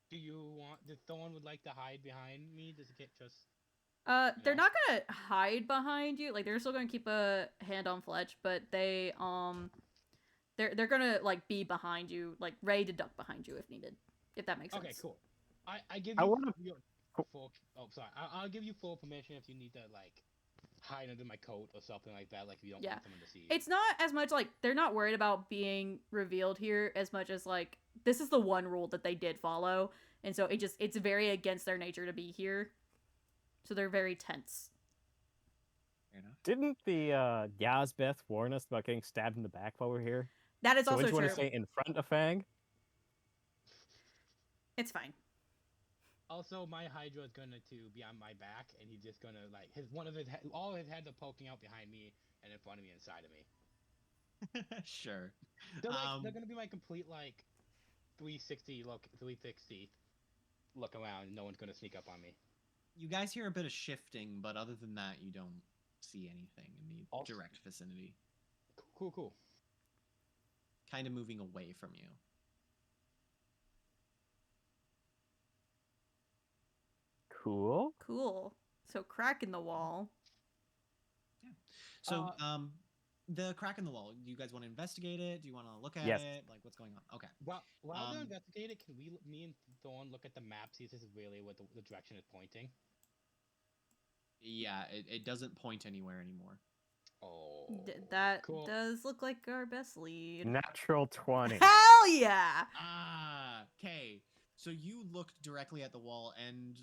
Do you want? Does someone would like to hide behind me? Does it get just? They're Yeah. not gonna hide behind you. Like, they're still gonna keep a hand on Fletch, but they're gonna, like, be behind you, like, ready to duck behind you if needed. If that makes sense. Okay, cool. I give I you wanna- your Cool. full. Oh, sorry. I'll give you full permission if you need to like hide under my coat or something like that. Like if you don't Yeah. want someone to see you. It's not as much like they're not worried about being revealed here as much as like this is the one rule that they did follow, and so it's very against their nature to be here, so they're very tense. Fair enough. Didn't the Yazbeth warn us about getting stabbed in the back while we're here? That is So also would you want true. to stay in front of Fang? It's fine. Also, my Hydra is gonna to be on my back, and he's just gonna like all his heads are poking out behind me and in front of me, inside of me. Sure. They're like they're gonna be my complete like 360 look around. No one's gonna sneak up on me. You guys hear a bit of shifting, but other than that, you don't see anything in the Also- direct vicinity. Cool. Kind of moving away from you. Cool. Cool. So crack in the wall. So, the crack in the wall. Do you guys want to investigate it? Do you want to look at Yes. it? Like, what's going on? Okay. Well, while they're Um, investigating, can me and Thorn look at the map, see if this is really what the direction is pointing? Yeah, it doesn't point anywhere anymore. Oh, That cool. does look like our best lead. Natural 20. Hell yeah! Ah, okay. So you looked directly at the wall, and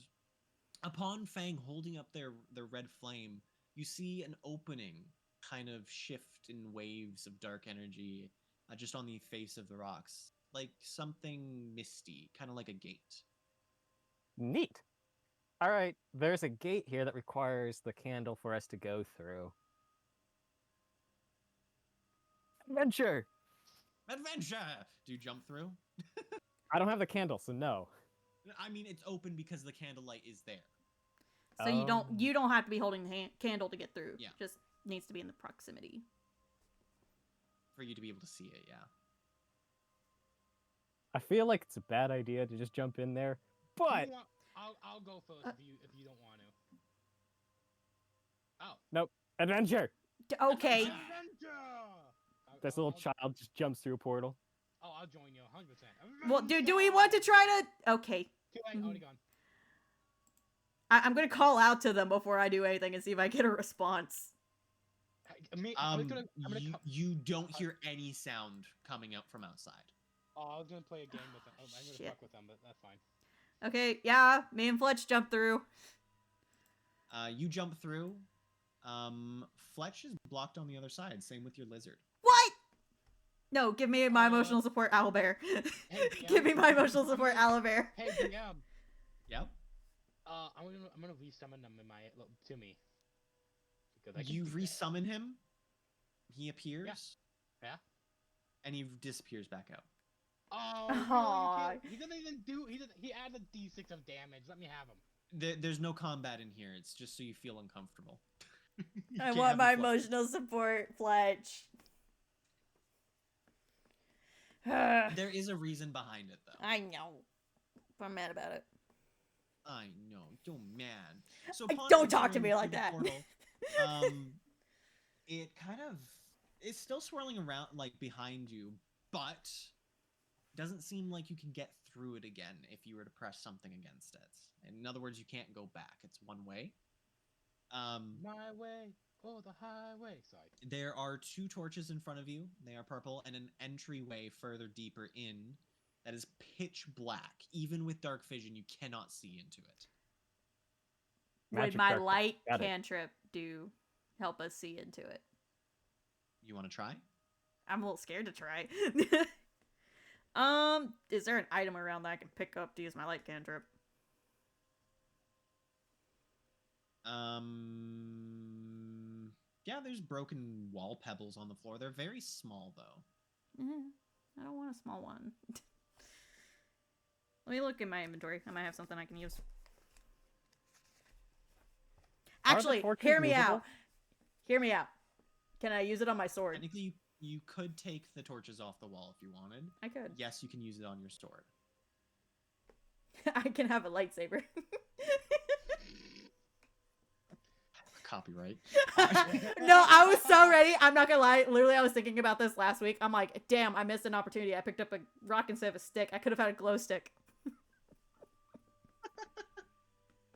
upon Fang holding up their red flame, you see an opening kind of shift in waves of dark energy just on the face of the rocks, like something misty, kind of like a gate. Neat. All right, there's a gate here that requires the candle for us to go through. Adventure! Adventure! Do you jump through? I don't have the candle, so no. I mean, it's open because the candlelight is there. So you don't have to be holding the candle to get through. Yeah. Just needs to be in the proximity. For you to be able to see it, yeah. I feel like it's a bad idea to just jump in there, but I'll go first if you don't want to. Oh. nope. Adventure. Okay. Adventure! This little child just jumps through a portal. Oh, I'll join you 100%. Well, do we want to try to? Okay. Too late, already gone. I'm gonna call out to them before I do anything and see if I get a response. You don't hear any sound coming out from outside. Oh, I was gonna play a game with them. I'm gonna fuck with them, but that's fine. Okay, yeah, me and Fletch jump through. You jump through. Fletch is blocked on the other side. Same with your lizard. What? No, give me my emotional support, Owlbear. Hey, Give me my emotional support, Owlbear. Hey, DM. Yep. I'm gonna resummon them to me. Because You resummon him. He appears. Yeah. And he disappears back out. Oh, he doesn't even do. He adds a D6 of damage. Let me have him. There's no combat in here. It's just so you feel uncomfortable. You I can't want have my the fun. emotional support, Fletch. There is a reason behind it, though. I know. But I'm mad about it. I know. You're mad. So Don't talk to me like that. Portal, it kind of it's still swirling around like behind you, but doesn't seem like you can get through it again if you were to press something against it. In other words, you can't go back. It's one way. My way or the highway. Sorry. There are 2 torches in front of you. They are purple, and an entryway further deeper in that is pitch black. Even with dark vision, you cannot see into it. Would Magic my darkness. light Got it. cantrip help us see into it? You want to try? I'm a little scared to try. Is there an item around that I can pick up to use my light cantrip? Yeah, there's broken wall pebbles on the floor. They're very small, though. I don't want a small one. Let me look in my inventory. I might have something I can use. Are the Actually, torches hear me movable? out. Hear me out. Can I use it on my sword? Technically, you could take the torches off the wall if you wanted. I could. Yes, you can use it on your sword. I can have a lightsaber. Copyright. No, I was so ready. I'm not gonna lie. Literally, I was thinking about this last week. I'm like, damn, I missed an opportunity. I picked up a rock instead of a stick. I could have had a glow stick.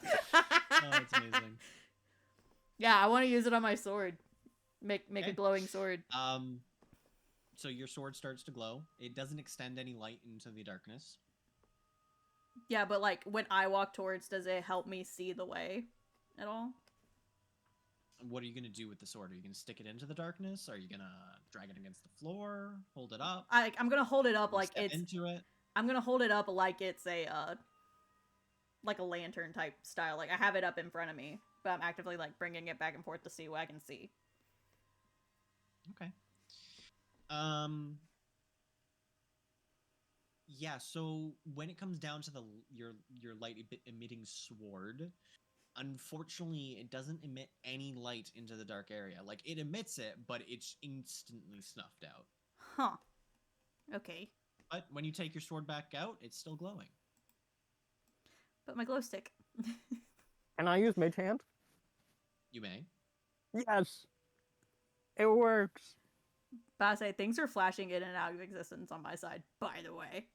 Oh, it's amazing. Yeah, I want to use it on my sword. Make Okay. a glowing sword. So your sword starts to glow. It doesn't extend any light into the darkness. Yeah, but like when I walk towards, does it help me see the way at all? What are you gonna do with the sword? Are you gonna stick it into the darkness? Are you gonna drag it against the floor? Hold it up? I'm gonna hold it up like Step it's. into it? I'm gonna hold it up like it's a like a lantern type style. Like I have it up in front of me, but I'm actively like bringing it back and forth to see what I can see. Okay. Yeah, so when it comes down to your light emitting sword, unfortunately it doesn't emit any light into the dark area. Like it emits it, but it's instantly snuffed out. Huh. Okay. But when you take your sword back out, it's still glowing. But my glow stick. Can I use Mage Hand? You may. Yes. It works. But I say things are flashing in and out of existence on my side, by the way.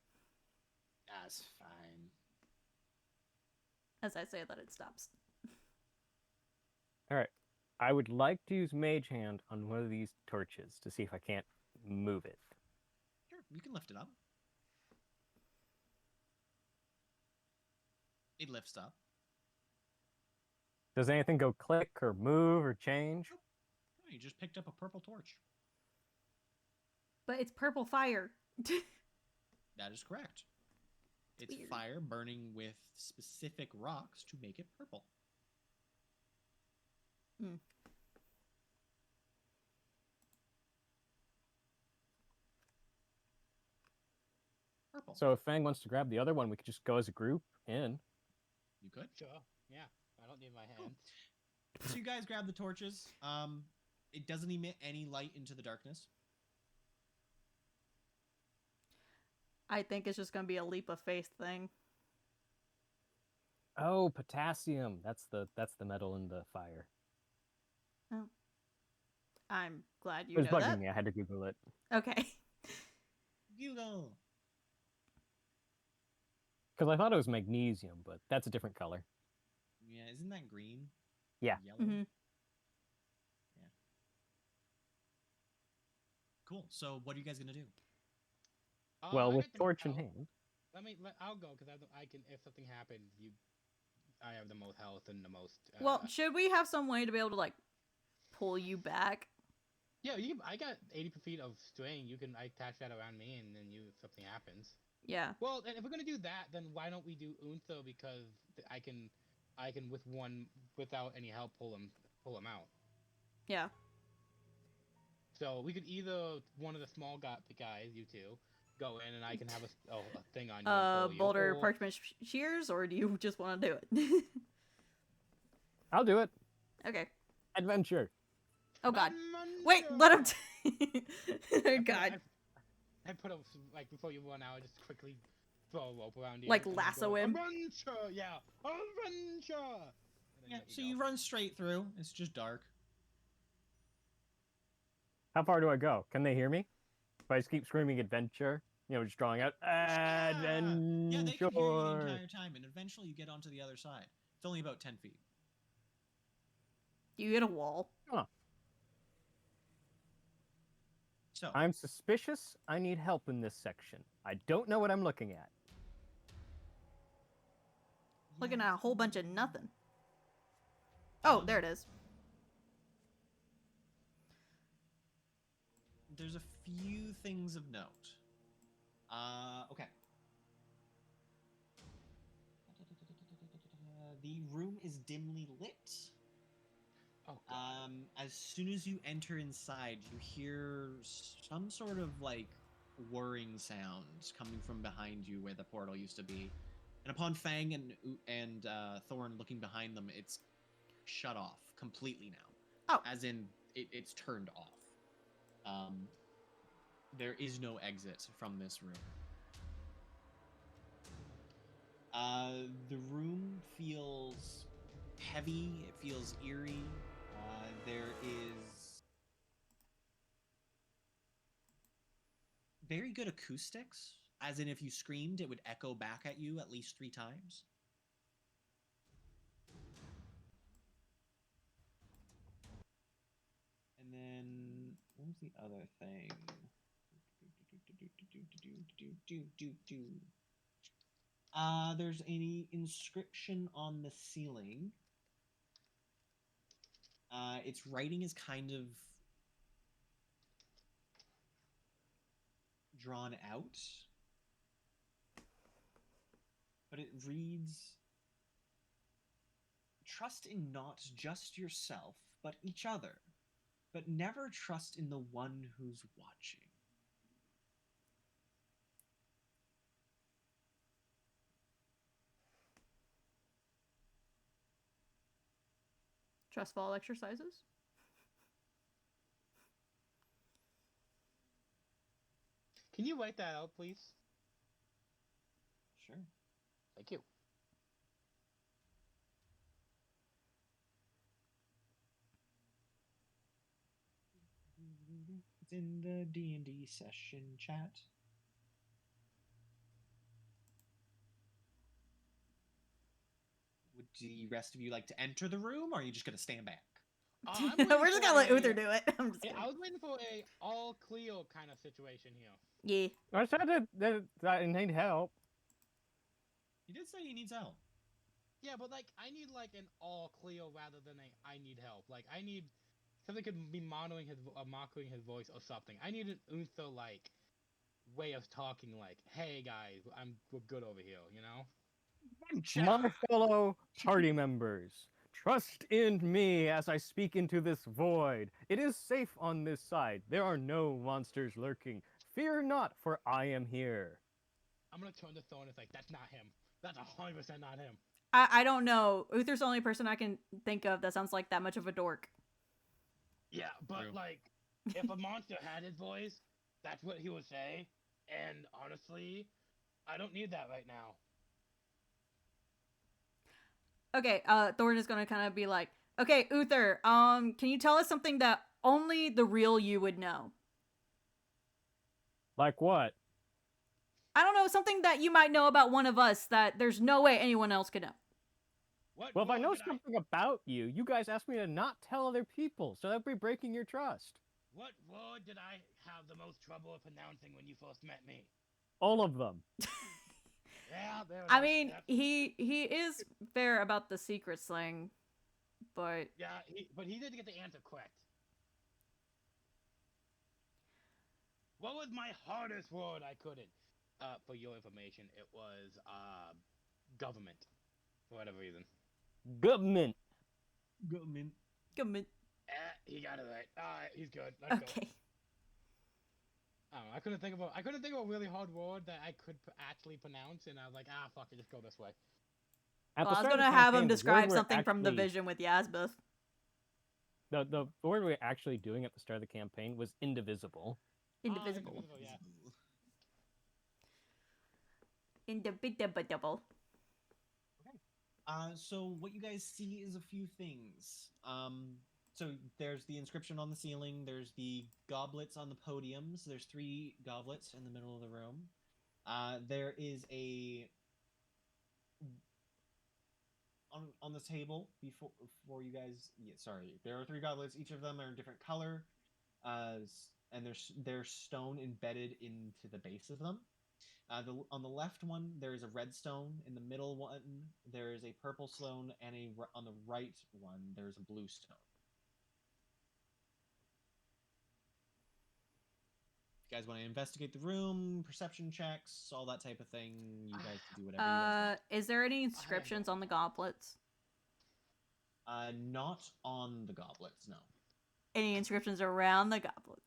That's fine. As I say that, it stops. All right. I would like to use Mage Hand on one of these torches to see if I can't move it. Sure, you can lift it up. It lifts up. Does anything go click or move or change? Oh, you just picked up a purple torch. But it's purple fire. That is correct. It's weird. fire burning with specific rocks to make it purple. Hmm. purple. So if Fang wants to grab the other one, we could just go as a group in. You could. Sure. Yeah. I don't need my Cool. hands. So you guys grab the torches. It doesn't emit any light into the darkness. I think it's just gonna be a leap of faith thing. Oh, potassium. That's the metal in the fire. I'm glad you It was know bugging that. me. I had to Google it. Okay. Google. Because I thought it was magnesium, but that's a different color. Yeah, isn't that green? Yeah. Yellow. Mhm. Yeah. Cool. So what are you guys gonna do? Well, I with got the torch in health. hand. I'll go because I can. If something happens, I have the most health and the most. Well, should we have some way to be able to like pull you back? Yeah, I got 80 feet of string. I attach that around me, and then if something happens. Yeah. Well, and if we're gonna do that, then why don't we do Untho, because I can with one without any help pull him out. Yeah. So we could either one of the small guys, you two, go in, and I can have a thing on you. And pull you, Boulder or- parchment shears, or do you just want to do it? I'll do it. Okay. Adventure. Oh God. Adventure! Wait, let him. Oh God. I put a before you run out, I just quickly throw a rope around you. Like and lasso go, him? Adventure, yeah, adventure. And then Yeah. let So go. you run straight through. It's just dark. How far do I go? Can they hear me? If I just keep screaming adventure, just drawing out adventure. Yeah, they can hear you the entire time, and eventually you get onto the other side. It's only about 10 feet. You hit a wall. So I'm suspicious. I need help in this section. I don't know what I'm looking at. Looking at a whole bunch of nothing. Oh, there it is. There's a few things of note. Okay. The room is dimly lit. Oh, God. As soon as you enter inside, you hear some sort of like whirring sounds coming from behind you where the portal used to be. And upon Fang and Thorn looking behind them, it's shut off completely now. Oh. As in, it's turned off. There is no exit from this room. The room feels heavy. It feels eerie. There is very good acoustics, as in if you screamed, it would echo back at you at least 3 times. And then, what was the other thing? There's an inscription on the ceiling. Its writing is kind of drawn out, but it reads, "Trust in not just yourself, but each other, but never trust in the one who's watching." Trust fall exercises. Can you write that out, please? Sure. Thank you. It's in the D&D session chat. Would the rest of you like to enter the room, or are you just going to stand back? I'm We're waiting just for gonna let a- Uther do it. I'm just Yeah, kidding. I was waiting for a all Cleo kind of situation here. Yeah. I said that I need help. He did say he needs help. Yeah, but like I need like an all Cleo rather than a I need help. Like I need something could be mocking his voice or something. I need an Untho like way of talking. Like, hey guys, we're good over here. You know? My fellow party members, trust in me as I speak into this void. It is safe on this side. There are no monsters lurking. Fear not, for I am here. I'm gonna turn to Thorn. It's like that's not him. That's 100% not him. I don't know. Uther's the only person I can think of that sounds like that much of a dork. Yeah, but True. like, if a monster had his voice, that's what he would say. And honestly, I don't need that right now. Okay, Thorn is gonna kind of be like, okay, Uther, can you tell us something that only the real you would know? Like what? I don't know, something that you might know about one of us that there's no way anyone else could know. What? Well, if I war know did something about you, you guys asked me to not tell other people, so that'd be breaking your trust. What word did I have the most trouble pronouncing when you first met me? All of them. Yeah, there it I is. mean, Yep. he is fair about the secrets thing, but Yeah, but he did get the answer correct. What was my hardest word? I couldn't. For your information, it was government, for whatever reason. Government. Government. Government. He got it right. All right, he's good. Let's go. Okay. I couldn't think of a really hard word that I could actually pronounce, and I was like, fuck it, just go this way. At Well, the I was start of gonna the have him campaign, the word describe we're something from the actually- vision with Yasbeth. The word we're actually doing at the start of the campaign was indivisible. Indivisible. Yeah. Indivisible. So what you guys see is a few things. So there's the inscription on the ceiling. There's the goblets on the podiums. There's 3 goblets in the middle of the room. There is a on the table before you guys. Yeah, sorry. There are 3 goblets. Each of them are a different color, and there's stone embedded into the base of them. On the left one, there is a red stone. In the middle one, there is a purple stone, and on the right one, there's a blue stone. If you guys want to investigate the room, perception checks, all that type of thing, you guys can do whatever you guys want. Is there any inscriptions on the goblets? Not on the goblets, no. Any inscriptions around the goblets?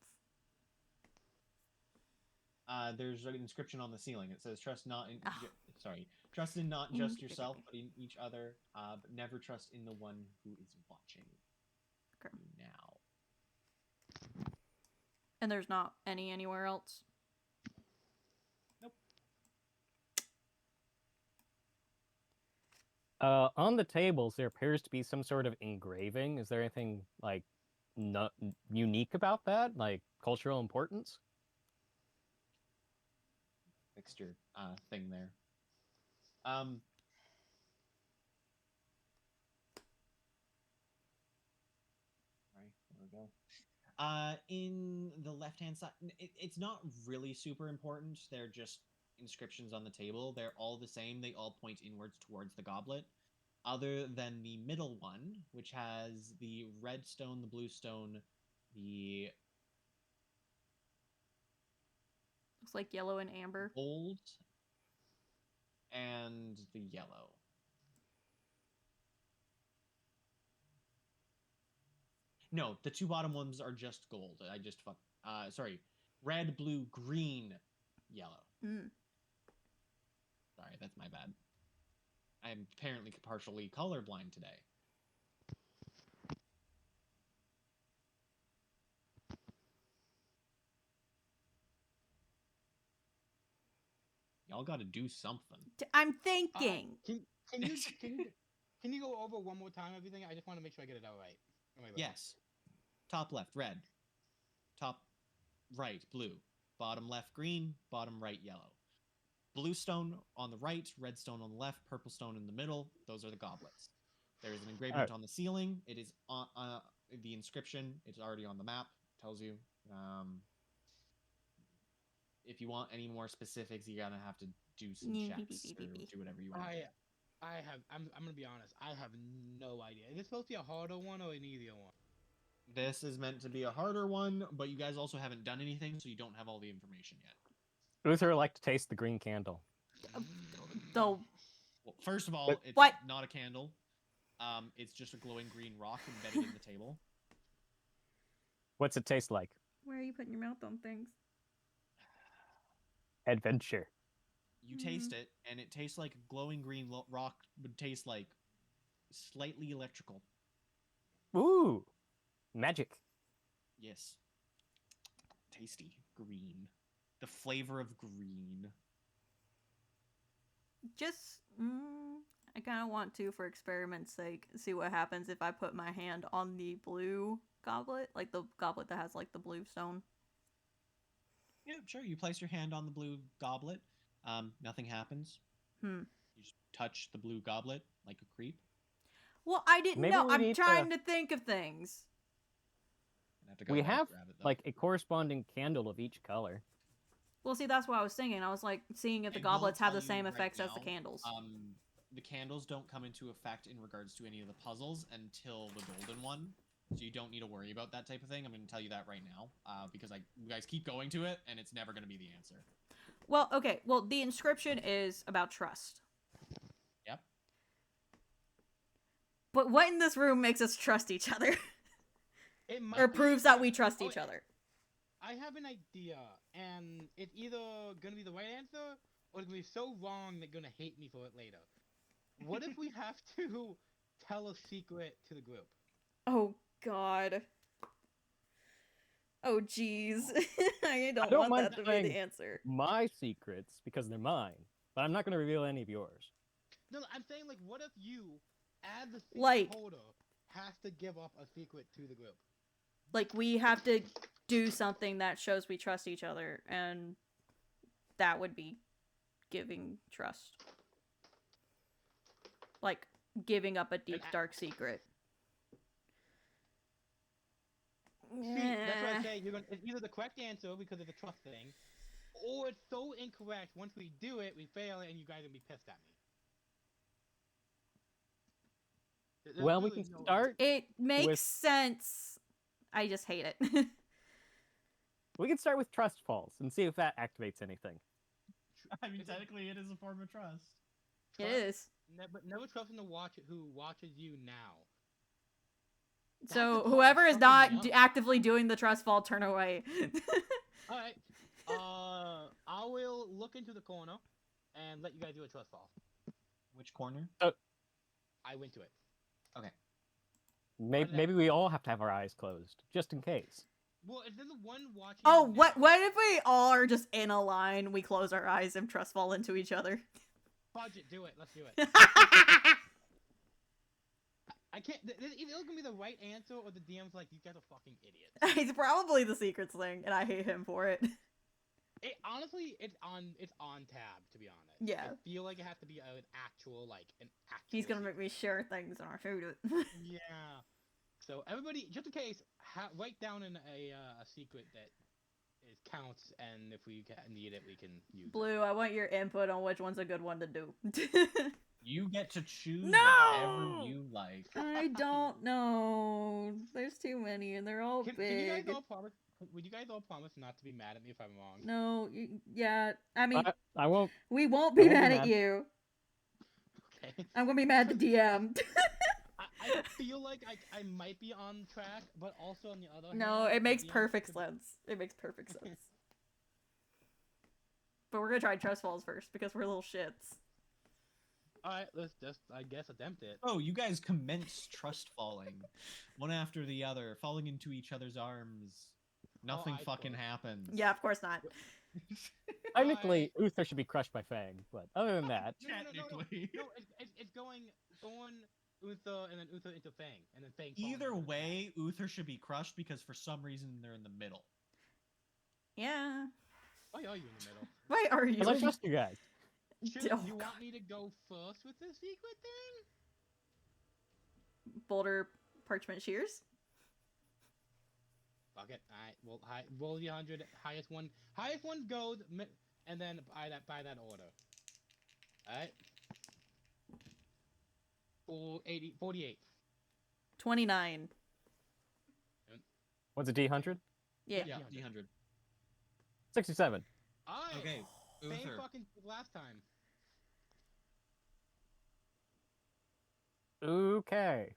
There's an inscription on the ceiling. It says, "Trust not in." Oh. Trust in not just yourself, but in each other. But never trust in the one who is watching Okay. you now. And there's not any anywhere else? Nope. On the tables, there appears to be some sort of engraving. Is there anything like not unique about that, like cultural importance? Fixture thing there. Sorry, there we go. In the left-hand side, it's not really super important. They're just inscriptions on the table. They're all the same. They all point inwards towards the goblet. Other than the middle one, which has the red stone, the blue stone, the Looks like yellow and amber. gold, and the yellow. No, the 2 bottom ones are just gold. I just sorry. Red, blue, green, yellow. Mm. Sorry, that's my bad. I am apparently partially colorblind today. Y'all got to do something. I'm thinking. Can you go over one more time everything? I just want to make sure I get it out right. Yes. Top left, red. Top right, blue. Bottom left, green. Bottom right, yellow. Blue stone on the right, red stone on the left, purple stone in the middle. Those are the goblets. There is an engraving on the ceiling. It is on the inscription. It's already on the map. Tells you. If you want any more specifics, you're gonna have to do some checks or do whatever you want. I'm gonna be honest. I have no idea. Is this supposed to be a harder one or an easier one? This is meant to be a harder one, but you guys also haven't done anything, so you don't have all the information yet. Uther would like to taste the green candle. Though. Well, first of all, it's What? not a candle. It's just a glowing green rock embedded in the table. What's it taste like? Where are you putting your mouth on things? Adventure. You taste it, and it tastes like glowing green rock would taste like slightly electrical. Ooh, magic. Yes. Tasty. Green. The flavor of green. Just, I kind of want to, for experiment's sake, see what happens if I put my hand on the blue goblet, like the goblet that has like the blue stone. Yeah, sure. You place your hand on the blue goblet. Nothing happens. Hmm. You just touch the blue goblet like a creep. Well, I didn't Maybe know. we I'm need trying to think of things. I'd have to go We back and have grab it, though. like a corresponding candle of each color. Well, see, that's what I was thinking. I was like seeing if the I will goblets have the tell you same right effects as the now, candles. The candles don't come into effect in regards to any of the puzzles until the golden one, so you don't need to worry about that type of thing. I'm going to tell you that right now, because you guys keep going to it, and it's never going to be the answer. Well, okay. Well, the inscription is about trust. Yep. But what in this room makes us trust each other? It might Or be- proves that we trust Oh, each other? I have an idea, and it's either gonna be the right answer or it's gonna be so wrong they're gonna hate me for it later. What if we have to tell a secret to the group? Oh, God. Oh, jeez. I don't don't want mind that to be saying- the answer. My secrets, because they're mine, but I'm not going to reveal any of yours. No, I'm saying like, what if you, as the secret Like- holder, has to give up a secret to the group? Like, we have to do something that shows we trust each other, and that would be giving trust. Like, giving up a deep, dark secret. See, that's why I say it's either the correct answer because it's a trust thing, or it's so incorrect. Once we do it, we fail it, and you guys will be pissed at me. There's Well, we really can no- start. It makes With- sense. I just hate it. We can start with trust falls and see if that activates anything. I mean, Is it- technically, it is a form of trust. It Trust- is. But never trust in the watch who watches you now. That's So the call whoever is fucking not me up. actively doing the trust fall, turn away. All right. I will look into the corner and let you guys do a trust fall. Which corner? I went to it. Maybe, What is that? maybe we all have to have our eyes closed, just in case. Well, is there the one watching? Oh, you what now? what if we all are just in a line, we close our eyes and trust fall into each other? Fudge it. Do it. Let's do it. I can't. It's either gonna be the right answer or the DM's like, you guys are fucking idiots. It's probably the secrets thing, and I hate him for it. It honestly, it's on tab. To be honest. Yeah. I feel like it has to be an actual He's gonna secret. make me share things and I'll shoot it. Yeah. So everybody, just in case, write down a secret that counts, and if we need it, we can use it. Blue, I want your input on which one's a good one to do. You get to choose No! whatever you like. I don't know. There's too many, and they're all Can you guys big. all promise? Would you guys all promise not to be mad at me if I'm wrong? No, yeah. I mean, I won't. we won't be I won't be mad at mad. you. Okay. I'm gonna be mad at the DM. I feel like I might be on track, but also on the other No, hand, it makes the DM perfect could- sense. It makes perfect sense. But we're gonna try trust falls first because we're little shits. Alright, let's just, I guess, attempt it. Oh, you guys commence trust falling, one after the other, falling into each other's arms. Nothing I fucking thought- happens. Yeah, of course not. Technically, Uther should be crushed by Fang, but other than that, No, Technically. No, it's going Thorn, Uther, and then Uther into Fang, and then Fang. falling Either into the way, Uther should be crushed because for some reason they're in the middle. Yeah. Why are you in the middle? Why are you? because I trust you guys. Should Oh, you God. want me to go first with the secret thing? Boulder parchment shears? Fuck it. Alright, well, roll the 100. Highest one goes, and then by that order. Alright. 48. 29. What's a D100? Yeah. Yeah, Yeah. D100. 67. Alright. Okay, Same Uther. fucking last time. Okay.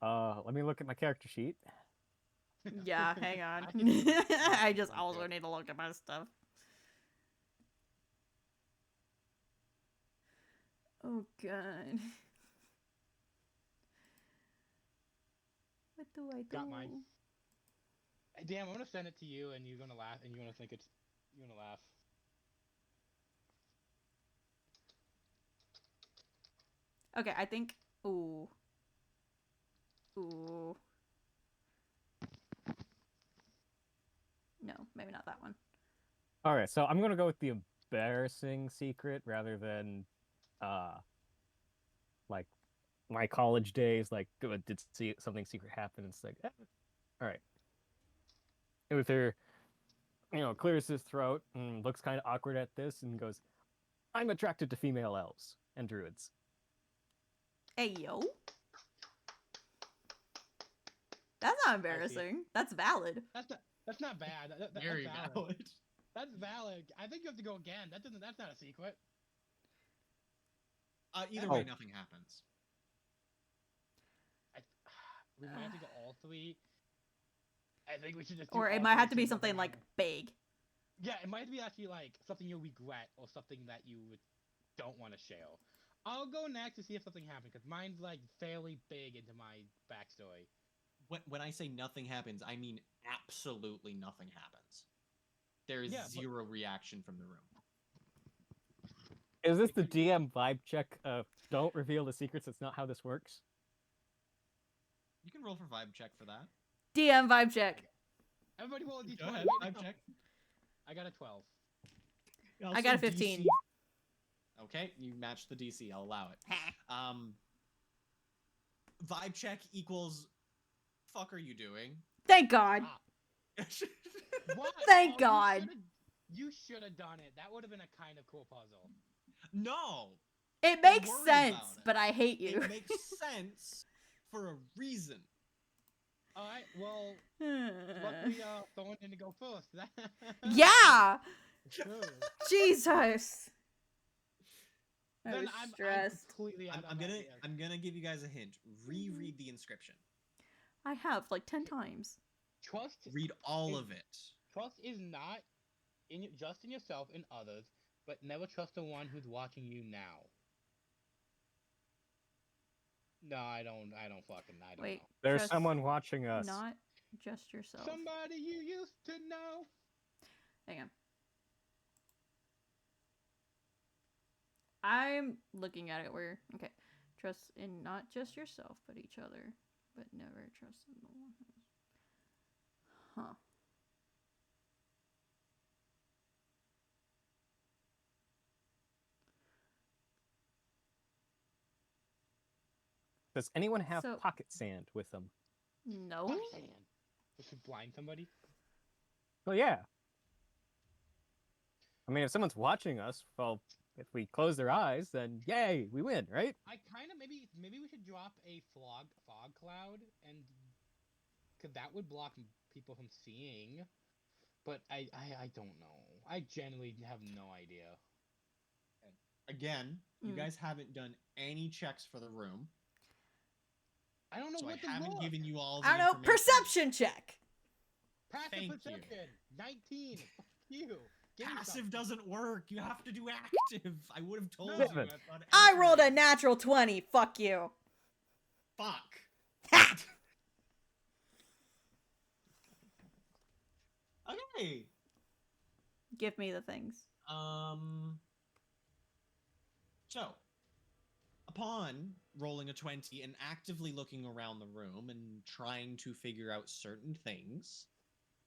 Let me look at my character sheet. Yeah, hang on. I can do it. I just also need to look at my stuff. Oh god. What do I do? Got mine. Damn, I'm gonna send it to you, and you're gonna laugh, and you're gonna think it's. You're gonna laugh. Okay, I think. Ooh. Ooh. No, maybe not that one. All right, so I'm gonna go with the embarrassing secret rather than, like my college days. Like, did see something secret happen? It's like, all right. Uther, clears his throat and looks kind of awkward at this and goes, "I'm attracted to female elves and druids." Hey, yo. That's not embarrassing. That's valid. That's not bad. That's Very valid. valid. That's valid. I think you have to go again. That's not a secret. Either Oh. way, nothing happens. We might have to go all three. I think we should just. Do Or it all might three have to be so something nothing like happens. big. Yeah, it might be actually like something you'll regret or something that you don't want to share. I'll go next to see if something happens because mine's like fairly big into my backstory. When I say nothing happens, I mean absolutely nothing happens. There is Yeah, but- zero reaction from the room. Is this the DM vibe check of don't reveal the secrets? That's not how this works. You can roll for vibe check for that. DM vibe check. Everybody roll a d20. Go ahead, right vibe now. check. I got a 12. I got a 15. DC. Okay, you match the DC. I'll allow it. Vibe check equals. Fuck, are you doing? Thank God. Ah, what? Thank Oh, God. You should have done it. That would have been a kind of cool puzzle. No, It Don't makes worry sense, about it. but I hate you. it makes sense for a reason. All right. Well, luckily, Thorn didn't go first. Yeah. True. Jesus. I Then was I'm stressed. completely out of ideas. I'm gonna give you guys a hint. Reread the inscription. I have like 10 times. Trust. Read all of it. Trust is not just in yourself and others, but never trust the one who's watching you now. No, I don't fucking. I don't Wait. know. There's Trust someone watching us. Not just yourself. Somebody you used to know. Hang on. I'm looking at it where, okay. Trust in not just yourself, but each other. But never trust in the one who's. Huh. Does anyone have So- pocket sand with them? No. Fuck, man. We should blind somebody. Well, yeah. I mean, if someone's watching us, well, if we close their eyes, then yay, we win, right? I kind of maybe we should drop a fog cloud and because that would block people from seeing. But I don't know. I genuinely have no idea. Again, you Mm. guys haven't done any checks for the room, I don't know so I what to haven't look. given you all the I don't know. information. Perception check. Passive Thank you. perception. 19. Fuck you. Give me Passive something. doesn't work. You have to do active. I would have told No. you. Seven. thought I entering- rolled a natural 20. Fuck you. Fuck. Ha! Okay. Give me the things. So, upon rolling a 20 and actively looking around the room and trying to figure out certain things,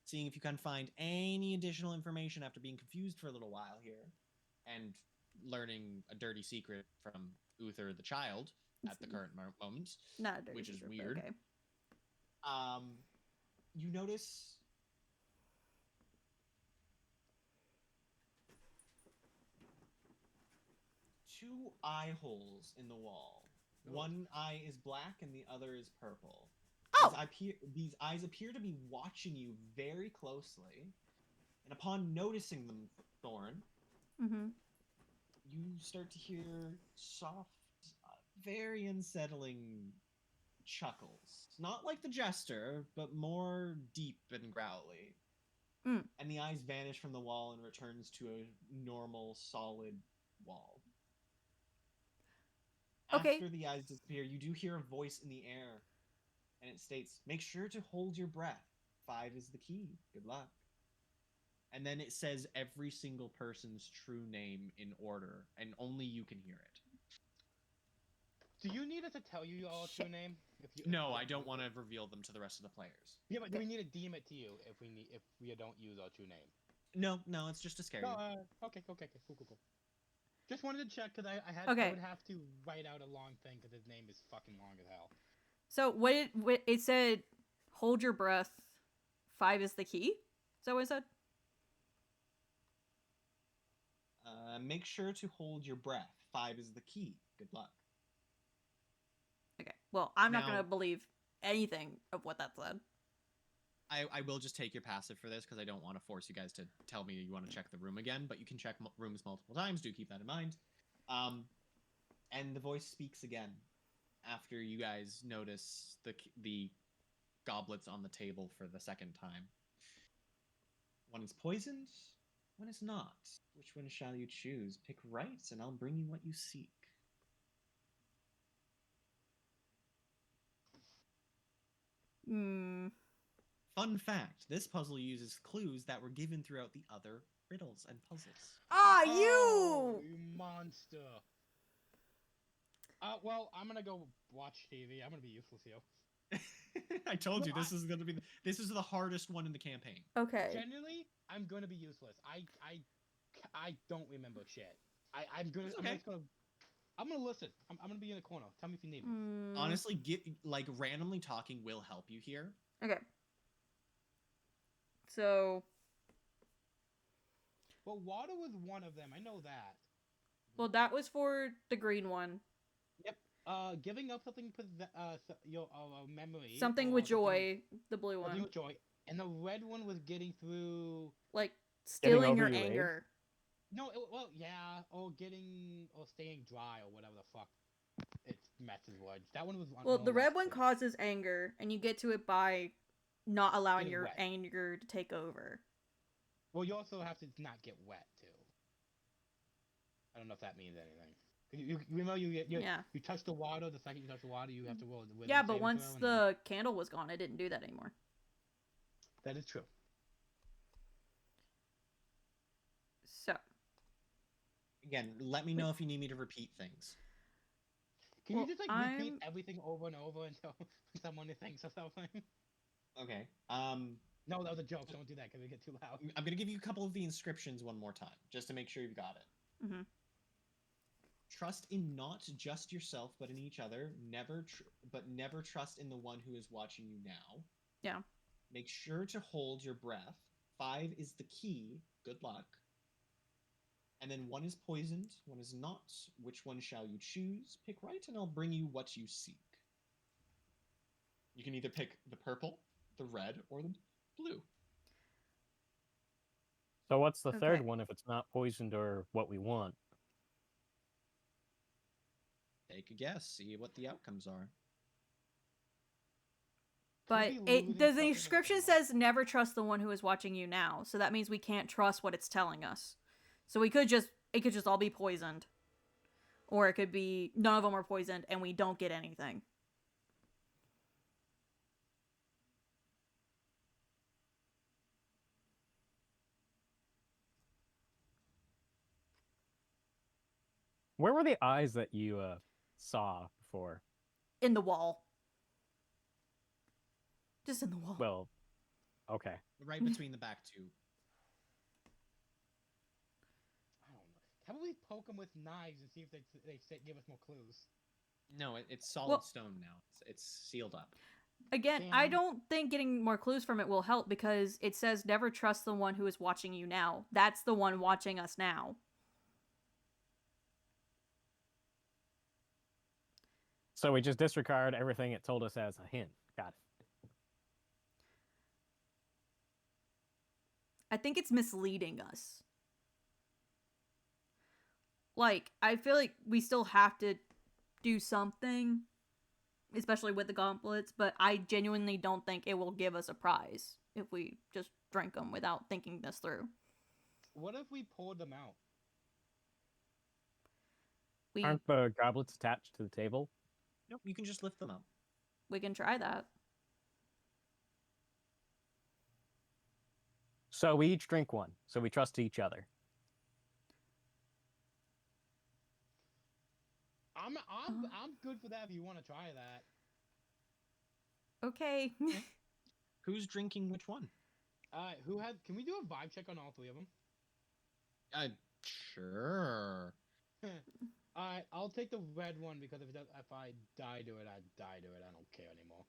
seeing if you can find any additional information after being confused for a little while here, and learning a dirty secret from Uther the child at the current moment, Not a dirty which is secret, but weird. Okay. You notice two eye holes in the wall. Oh. One eye is black and the other is purple. Oh! These eyes appear to be watching you very closely. And upon noticing them, Thorn, Mm-hmm. you start to hear soft, very unsettling chuckles. Not like the jester, but more deep and growly. Mm. And the eyes vanish from the wall and returns to a normal, solid wall. Okay. After the eyes disappear, you do hear a voice in the air, and it states, "Make sure to hold your breath. 5 is the key. Good luck." And then it says every single person's true name in order, and only you can hear it. Do you need us to tell you all Shit. true name? No, I don't want to reveal them to the rest of the players. Yeah, but do Okay. we need to deem it to you if we don't use our true name? No, it's just to scare No, you. okay, cool. Just wanted to check because I Okay. would have to write out a long thing because his name is fucking long as hell. So what it said, hold your breath. 5 is the key. Is that what it said? Make sure to hold your breath. 5 is the key. Good luck. Okay. Well, I'm not Now- gonna believe anything of what that said. I will just take your passive for this because I don't want to force you guys to tell me you want to check the room again, but you can check rooms multiple times. Do keep that in mind. And the voice speaks again after you guys notice the goblets on the table for the second time. One is poisoned, one is not. Which one shall you choose? Pick right, and I'll bring you what you seek. Hmm. Fun fact, this puzzle uses clues that were given throughout the other riddles and puzzles. Ah, Oh, you! you monster! Well, I'm gonna go watch TV. I'm gonna be useless here. I told you No, this is the hardest one in the campaign. Okay. Generally, I'm gonna be useless. I don't remember shit. I'm gonna. It's I'm okay. just gonna. I'm gonna listen. I'm gonna be in the corner. Tell me if you need me. Hmm. Honestly, randomly talking will help you here. Okay. So, Well, water was one of them. I know that. well, that was for the green one. Giving up something your memory. Something or with joy, the blue Something one. with joy, and the red one was getting through. Like, Getting stealing over your your rage? anger. No, well, yeah, or staying dry or whatever the fuck. It's messes words. That one was. Well, no the less red one clear. causes anger, and you get to it by not allowing Getting your wet. anger to take over. Well, you also have to not get wet too. I don't know if that means anything. You remember Yeah. you touch the water. The second you touch the water, you have to roll the wisdom Yeah, but saving once throw, and the candle was gone, it didn't do that anymore. that is true. So, Again, let me know if you need me to repeat things. Can Well, you just like repeat I'm- everything over and over until someone thinks of something? Okay. No, that was a joke. Don't do that because we get too loud. I'm gonna give you a couple of the inscriptions one more time, just to make sure you've got it. mhm. Trust in not just yourself, but in each other. Never trust in the one who is watching you now. Yeah. Make sure to hold your breath. 5 is the key. Good luck. And then 1 is poisoned, 1 is not. Which one shall you choose? Pick right, and I'll bring you what you seek. You can either pick the purple, the red, or the blue. So what's the third Okay. one if it's not poisoned or what we want? Take a guess. See what the outcomes are. But Could be losing the something inscription with the says never trust the one who is watching you now. So that means we can't trust what it's telling us. So it could just all be poisoned. Or it could be none of them are poisoned and we don't get anything. Where were the eyes that you saw before? In the wall. Just in the wall. Well, okay. Right between the back two. I don't know. How about we poke them with knives and see if they give us more clues? No, it's solid Well- stone now. It's sealed up. Again, I Damn. don't think getting more clues from it will help because it says never trust the one who is watching you now. That's the one watching us now. So we just disregard everything it told us as a hint. Got it. I think it's misleading us. Like, I feel like we still have to do something, especially with the gauntlets, but I genuinely don't think it will give us a prize if we just drink them without thinking this through. What if we poured them out? We Aren't the goblets attached to the table? Nope, you can just lift them up. we can try that. So we each drink one. So we trust each other. I'm good for that if you want to try that. Okay. Who's drinking which one? Can we do a vibe check on all three of them? Sure. Alright, I'll take the red one because if I die to it, I die to it. I don't care anymore.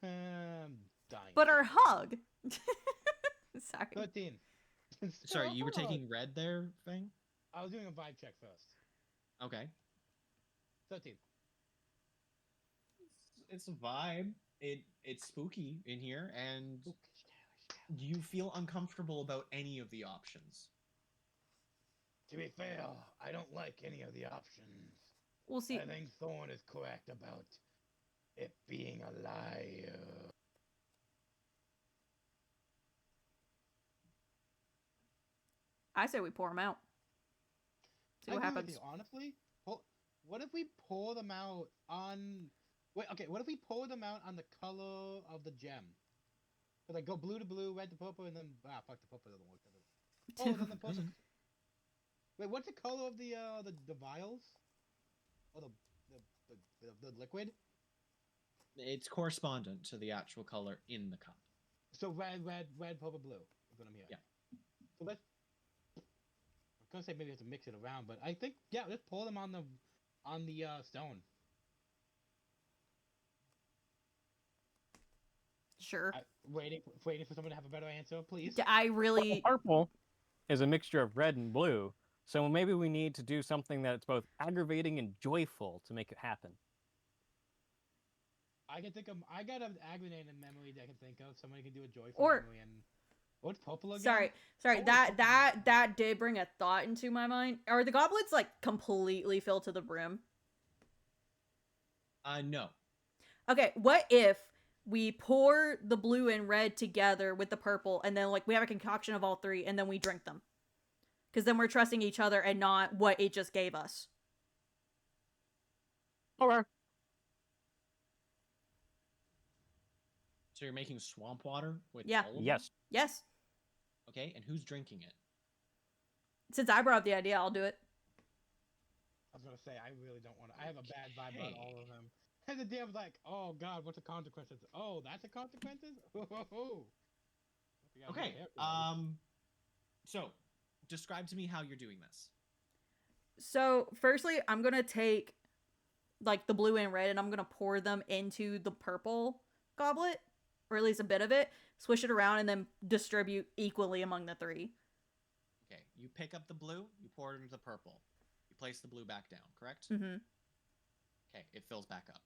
I'm dying. But our hug. Sorry. 13. Sorry, you were Stop. taking red there, Fang? I was doing a vibe check first. Okay. 13. It's a vibe. It's spooky in here, and do you feel uncomfortable about any of the options? To be fair, I don't like any of the options. We'll see. I think Thorn is correct about it being a liar. I say we pour them out. See what I agree with happens. you, honestly, what if we pour them out on? Wait, okay. What if we pour them out on the color of the gem? So like go blue to blue, red to purple, and then fuck, the purple doesn't work. Oh, then the purple. Wait, what's the color of the vials? Or the liquid? It's correspondent to the actual color in the cup. So red, purple, blue is what I'm hearing. Yeah. So let's. I was gonna say maybe we have to mix it around, but I think let's pour them on the stone. Sure. Waiting for someone to have a better answer, please. Yeah, I Well, really. purple is a mixture of red and blue. So maybe we need to do something that's both aggravating and joyful to make it happen. I got an aggravating memory that I can think of. Somebody can do a joyful Or- memory and what's purple again? Sorry. Oh, That did bring a thought into my mind. Are the goblets like completely filled to the brim? No. Okay, what if we pour the blue and red together with the purple, and then like we have a concoction of all three, and then we drink them? Because then we're trusting each other and not what it just gave us. Okay. So you're making swamp water with Yeah. all of them? Yes. Yes. Okay, and who's drinking it? Since I brought up the idea, I'll do it. I was gonna say I really don't want to. I have a bad vibe about all Okay. of them. And the DM's like, oh god, what's the consequences? Oh, that's the consequences. Okay. So describe to me how you're doing this. So, firstly, I'm gonna take like the blue and red, and I'm gonna pour them into the purple goblet, or at least a bit of it. Swish it around, and then distribute equally among the three. Okay, you pick up the blue, you pour it into the purple. You place the blue back down, correct? Mm-hmm. Okay, it fills back up.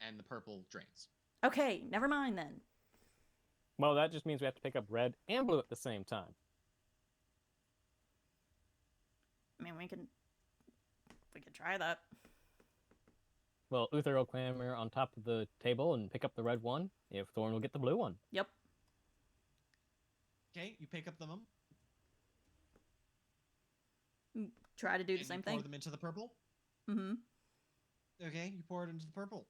And the purple drains. Okay, never mind then. Well, that just means we have to pick up red and blue at the same time. I mean, we can try that. Well, Uther will clamber on top of the table and pick up the red one. If Thorn will get the blue one. Yep. Okay, you pick up them. Try to do the and same you pour thing. them into the purple. Mm-hmm. Okay, you pour it into the purple.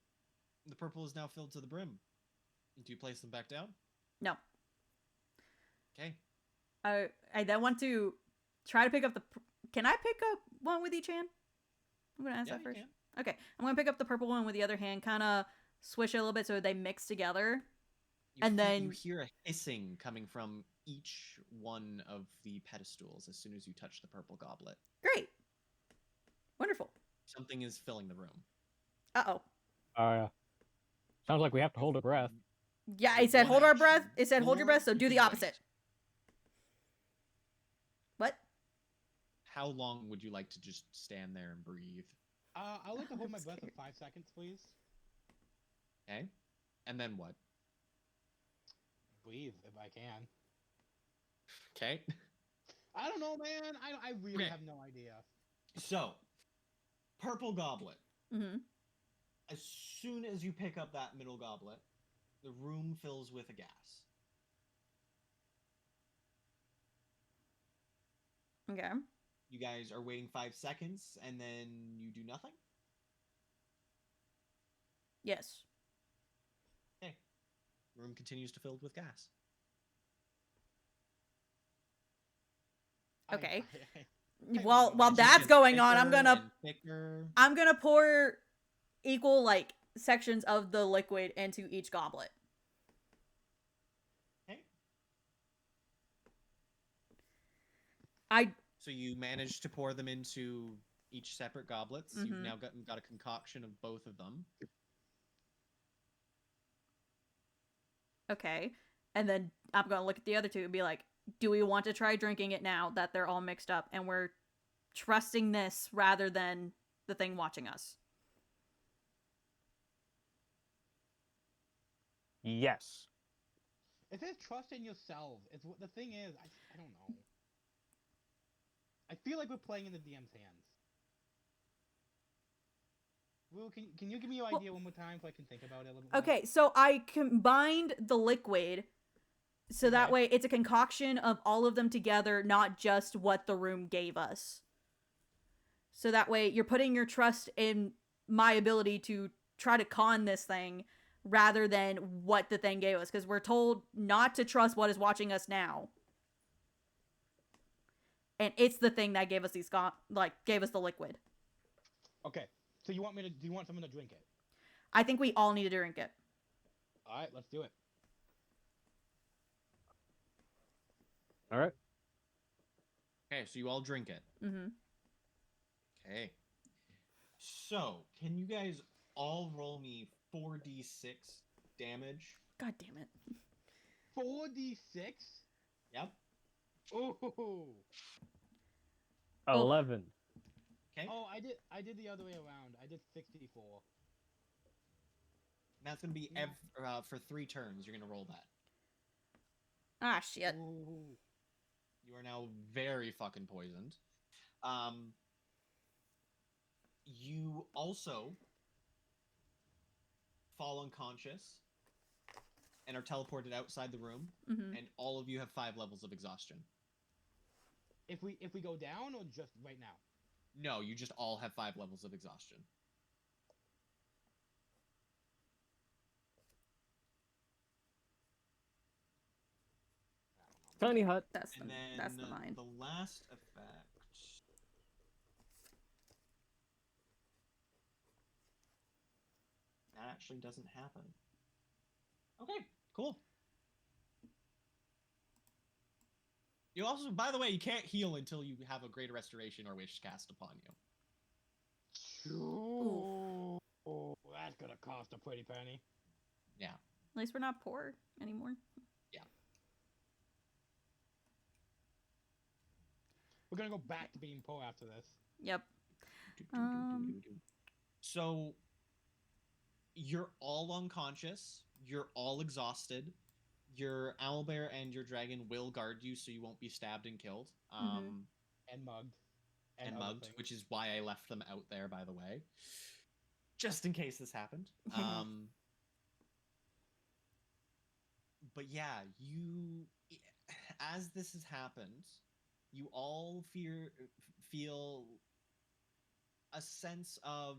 The purple is now filled to the brim. Do you place them back down? No. Okay. I then want to try to pick up the. Can I pick up one with each hand? I'm gonna ask Yeah, that you first. can. Okay, I'm gonna pick up the purple one with the other hand, kind of swish it a little bit so they mix together. And you then- hear a hissing coming from each one of the pedestals as soon as you touch the purple goblet. Great. Wonderful. Something is filling the room. Uh-oh. Sounds like we have to hold our breath. Yeah, it said One hold our breath. action, It said hold your or breath, so you do the can opposite. wait. What? How long would you like to just stand there and breathe? I'd like to hold I'm my breath for scared. 5 seconds, please. Okay. And then what? Breathe if I can. Okay. I don't know, man. I really Okay. have no idea. So, purple goblet. Mm-hmm. As soon as you pick up that middle goblet, the room fills with a gas. Okay. You guys are waiting 5 seconds, and then you do nothing? Yes. Okay. The room continues to fill with gas. Okay. I While don't know. It just that's gets going on, thicker and thicker. I'm gonna pour equal like sections of the liquid into each goblet. Okay. I So you managed to pour them into each separate goblets. You've Mhm. now got a concoction of both of them. okay. And then I'm gonna look at the other two and be like, do we want to try drinking it now that they're all mixed up and we're trusting this rather than the thing watching us? Yes. It says trust in yourselves. It's what the thing is. I don't know. I feel like we're playing in the DM's hands. Will, can you give me your idea one more time so I can think about it a little bit more? Okay, so I combined the liquid so that Okay. way it's a concoction of all of them together, not just what the room gave us. So that way you're putting your trust in my ability to try to con this thing rather than what the thing gave us, because we're told not to trust what is watching us now. And it's the thing that gave us gave us the liquid. Okay. So you want me to? Do you want someone to drink it? I think we all need to drink it. All right, let's do it. All right. Okay, so you all drink it. Mm-hmm. Okay. So, can you guys all roll me 4d6 damage? God damn it. 4d6. Yep. Ooh. 11. Okay. Oh, I did the other way around. I did 64. That's going to be for 3 turns. You're going to roll that. Ah, shit. Ooh. You are now very fucking poisoned. You also fall unconscious and are teleported outside the room, Mm-hmm. and all of you have 5 levels of exhaustion. If we go down or just right now? No, you just all have 5 levels of exhaustion. Tiny hut. That's the And then that's the mine. the last effect. That actually doesn't happen. Okay, cool. You also, by the way, you can't heal until you have a Greater Restoration or Wish cast upon you. Ooh. That's gonna cost a pretty penny. Yeah. At least we're not poor anymore. We're gonna go back to being poor after this. Yep. So, you're all unconscious. You're all exhausted. Your owlbear and your dragon will guard you, so you won't be stabbed and killed. And mugged. And other mugged, things. which is why I left them out there, by the way, just in case this happened. But yeah, as this has happened, you all feel a sense of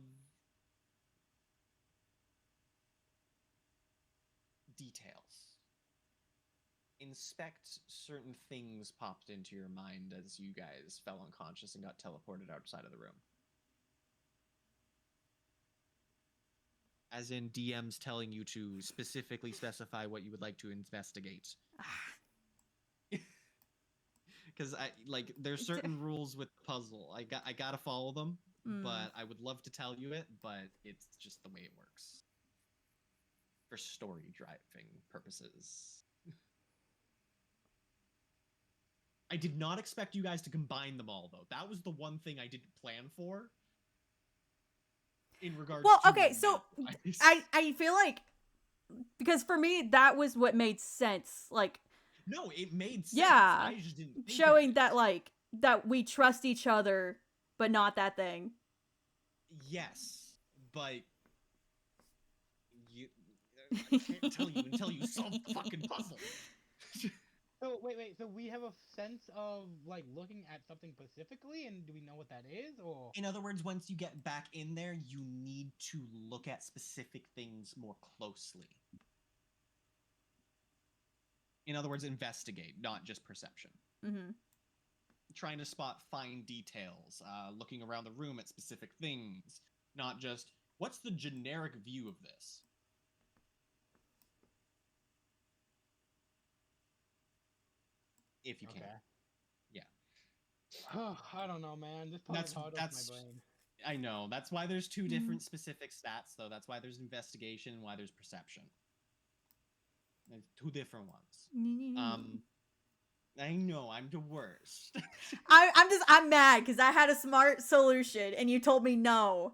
details. Inspect certain things popped into your mind as you guys fell unconscious and got teleported outside of the room. As in DMs telling you to specifically specify what you would like to investigate. Because there's certain rules with the puzzle. I gotta follow them, but I would love to tell you it, but it's just the way it works. For story driving purposes. I did not expect you guys to combine them all, though. That was the one thing I didn't plan for. In regards to okay, so I feel like, because for me that was what made sense. Like, no, it made sense. Yeah, I just didn't think showing of it. that that we trust each other, but not that thing. Yes, but I can't tell you until you solve the fucking puzzle. So wait. So we have a sense of like looking at something specifically, and do we know what that is, or? In other words, once you get back in there, you need to look at specific things more closely. In other words, investigate, not just perception. Mm-hmm. Trying to spot fine details, looking around the room at specific things, not just what's the generic view of this. If you can. Yeah. I don't know, man. This part is hard off my brain. I know. That's why there's two different specific stats, though. That's why there's investigation and why there's perception. There's two different ones. I know, I'm the worst. I'm mad because I had a smart solution and you told me no.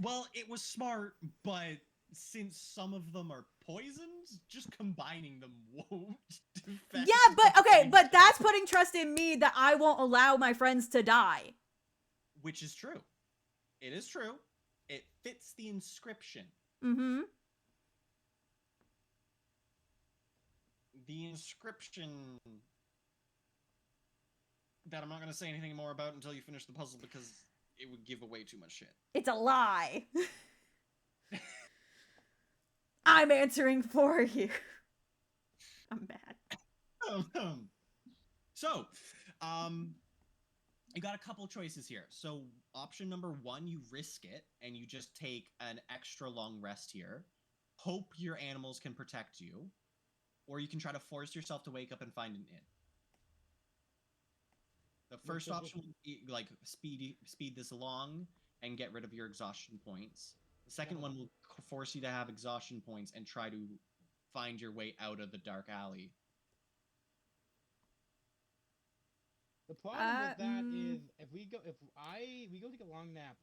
Well, it was smart, but since some of them are poisoned, just combining them won't affect. Yeah, but okay, but that's putting trust in me that I won't allow my friends to die. Which is true. It is true. It fits the inscription. Mm-hmm. The inscription that I'm not going to say anything more about until you finish the puzzle because it would give away too much shit. It's a lie. I'm answering for you. I'm mad. So, you got a couple choices here. So, option number 1, you risk it and you just take an extra long rest here. Hope your animals can protect you. Or you can try to force yourself to wake up and find an inn. The first option would be like speed this along and get rid of your exhaustion points. The second one will force you to have exhaustion points and try to find your way out of the dark alley. The problem with that is if we go take a long nap,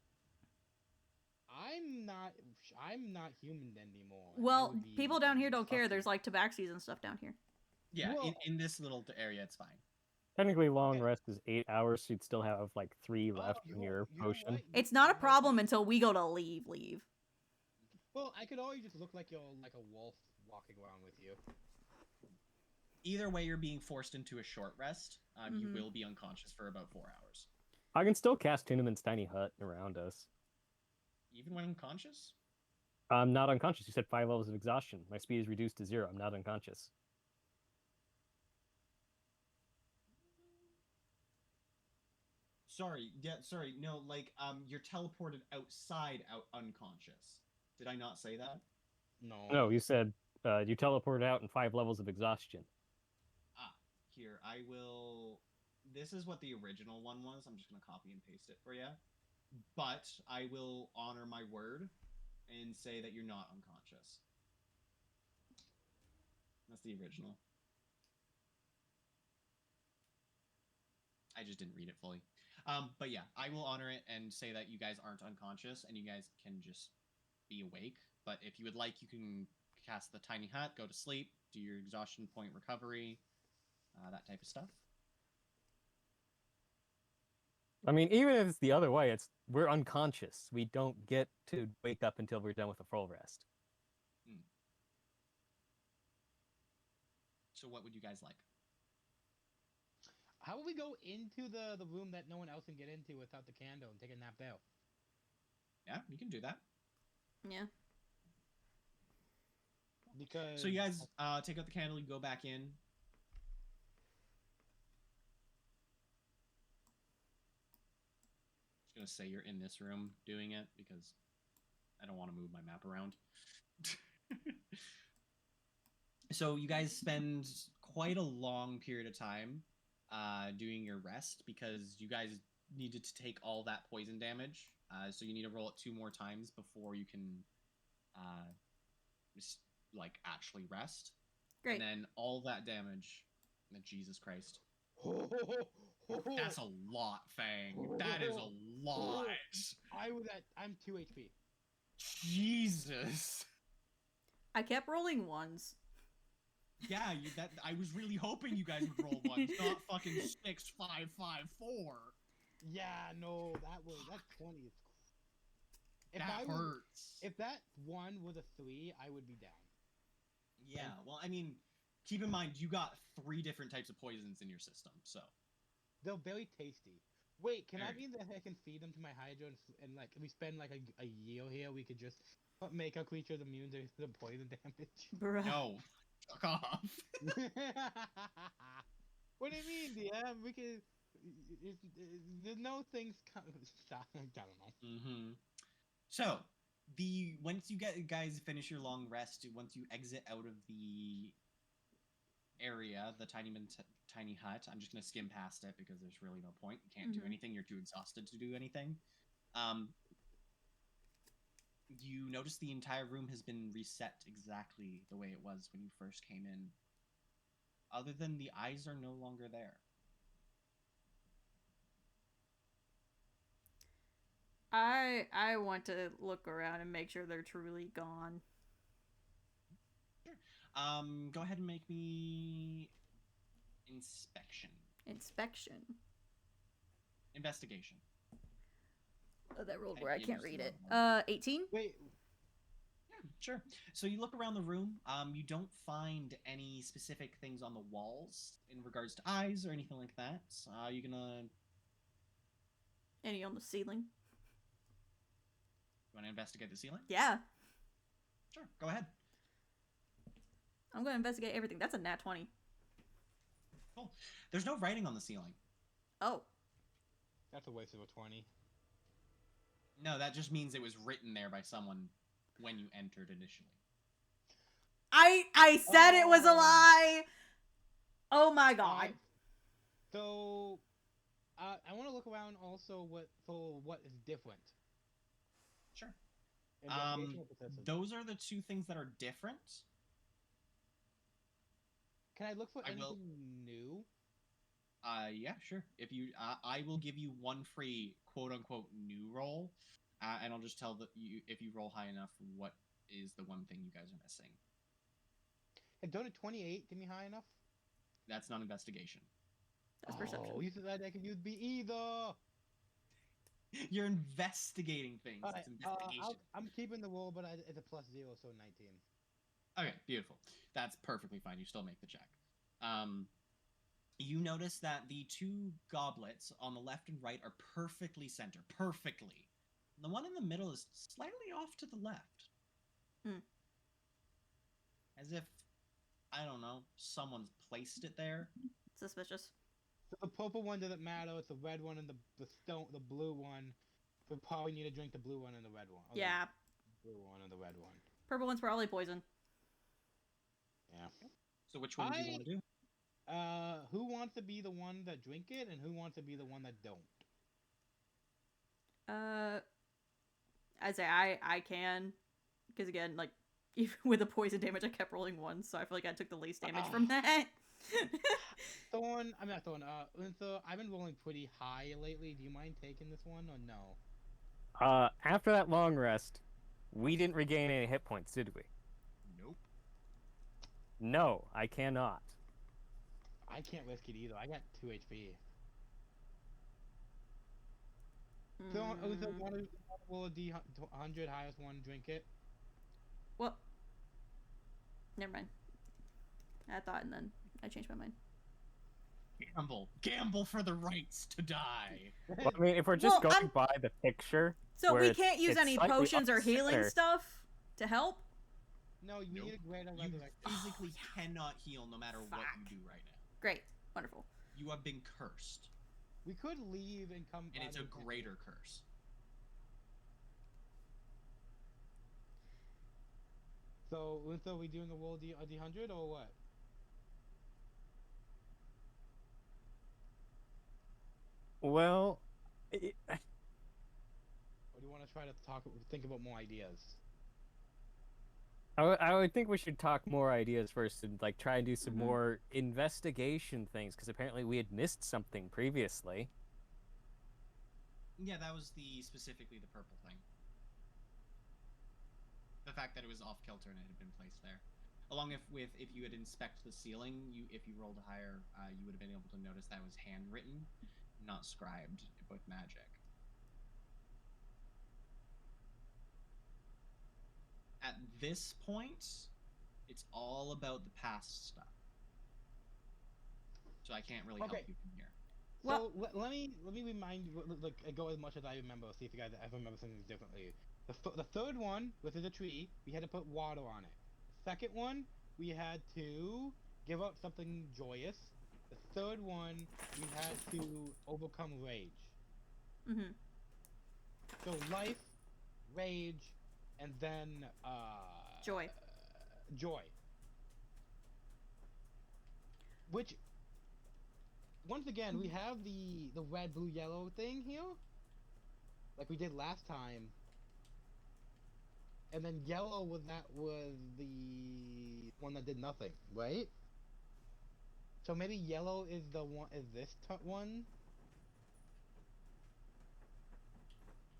I'm not human anymore. Well, people down here don't care. There's like tabaxis and stuff down here. Yeah, in this little area, it's fine. Technically, long rest is 8 hours, so you'd still have like 3 left in your potion. It's not a problem until we go to leave. Well, I could always just look like a wolf walking around with you. Either way, you're being forced into a short rest. You will be unconscious for about 4 hours. I can still cast Tuneman's Tiny Hut around us. Even when unconscious? I'm not unconscious. You said 5 levels of exhaustion. My speed is reduced to 0. I'm not unconscious. Sorry, no, like, you're teleported outside unconscious. Did I not say that? No. No, you said you teleported out in 5 levels of exhaustion. Here, I will... This is what the original one was. I'm just going to copy and paste it for you. But I will honor my word and say that you're not unconscious. That's the original. I just didn't read it fully. But yeah, I will honor it and say that you guys aren't unconscious and you guys can just be awake. But if you would like, you can cast the Tiny Hut, go to sleep, do your exhaustion point recovery, that type of stuff. I mean, even if it's the other way, we're unconscious. We don't get to wake up until we're done with a full rest. So what would you guys like? How would we go into the room that no one else can get into without the candle and take a nap out? Yeah, you can do that. Yeah. Because... So you guys take out the candle, you go back in. Just gonna say you're in this room doing it because I don't want to move my map around. So you guys spend quite a long period of time doing your rest because you guys needed to take all that poison damage. So you need to roll it 2 more times before you can like actually rest. Great. And then all that damage. Jesus Christ. That's a lot, Fang. That is a lot. I'm 2 HP. Jesus. I kept rolling ones. Yeah, I was really hoping you guys would roll ones, not fucking 6, 5, 5, 4. Yeah, no, that's 20. That hurts. If that one was a 3, I would be down. Yeah, well, I mean, keep in mind you got 3 different types of poisons in your system, so They're very tasty. Wait, can Very. that mean that I can feed them to my Hydra and like if we spend like a year here, we could just make our creatures immune to the poison damage? Bruh. no, fuck off. What do you mean, DM? We can. There's no things. Stop. I don't know. Mm-hmm. So once you guys finish your long rest, once you exit out of the area, the tiny hut, I'm just gonna skim past it because there's really no point. You can't do Mhm. anything. You're too exhausted to do anything. You notice the entire room has been reset exactly the way it was when you first came in. Other than the eyes are no longer there. I want to look around and make sure they're truly gone. Go ahead and make me inspection. Inspection. Investigation. Oh, that rolled I where I gave can't you read it. some other 18? Wait. Yeah, sure. So you look around the room. You don't find any specific things on the walls in regards to eyes or anything like that. You're gonna. Any on the ceiling? You want to investigate the ceiling? Yeah. Sure. Go ahead. I'm going to investigate everything. That's a nat 20. Cool. There's no writing on the ceiling. Oh. That's a waste of a 20. No, that just means it was written there by someone when you entered initially. I said it was a Oh. lie! Oh my god. Alright. So, I want to look around also for what is different. Sure. Investigation or perception? Those are the 2 things that are different. Can I look for I anything will- new? Yeah, sure. If you, I will give you 1 free quote-unquote new roll, and I'll just tell you if you roll high enough, what is the 1 thing you guys are missing. And don't a 28 give me high enough? That's not investigation. That's perception. Oh, you said that I could use B either. You're investigating things. Alright, It's investigation. I'm keeping the roll, but it's a +0, so 19. Okay, beautiful. That's perfectly fine. You still make the check. You notice that the 2 goblets on the left and right are perfectly centered. Perfectly. The one in the middle is slightly off to the left. Hmm. As if, I don't know, someone's placed it there. Suspicious. So the purple one doesn't matter. It's the red one and the blue one. We probably need to drink the blue one and the red one. Yeah. The blue one and the red one. Purple one's probably poison. Yeah. So which one do you want to do? Who wants to be the one that drink it, and who wants to be the one that don't? I'd say I can, because again, like even with the poison damage, I kept rolling 1, so I feel like I took the least damage from that. Thorn, I'm not Thorn. So I've been rolling pretty high lately. Do you mind taking this one or no? After that long rest, we didn't regain any hit points, did we? Nope. No, I cannot. I can't risk it either. I got 2 HP. So one of will a D100 highest one drink it? Well, never mind. I thought, and then I changed my mind. Gamble for the rights to die. Well, I mean, if we're just Well, going by the picture, So where we it's- can't use it's any slightly potions or off healing center. stuff to help? No, you Nope. need a greater You resurrection. physically cannot heal no matter what you Fuck. do right now. Great. Wonderful. You have been cursed, We could leave and come. and it's a we can't. greater curse. So, are we doing a roll a D100 or what? Well, Or do you want to try to think about more ideas? I would think we should talk more ideas first and like try and do some Mhm. more investigation things because apparently we had missed something previously. Yeah, that was specifically the purple thing. The fact that it was off kilter and it had been placed there, along with if you had inspected the ceiling, if you rolled higher, you would have been able to notice that it was handwritten, not scribed with magic. At this point, it's all about the past stuff. so I can't really help Okay. you from here. Well- So let me remind you, like go as much as I remember. See if you guys ever remember something differently. The third one, which is a tree, we had to put water on it. Second one, we had to give up something joyous. The third one, we had to overcome rage. Mm-hmm. So life, rage, and then Joy. Joy. Which once again we have the red, blue, yellow thing here, like we did last time. And then yellow was the one that did nothing, right? So maybe yellow is the one is this one.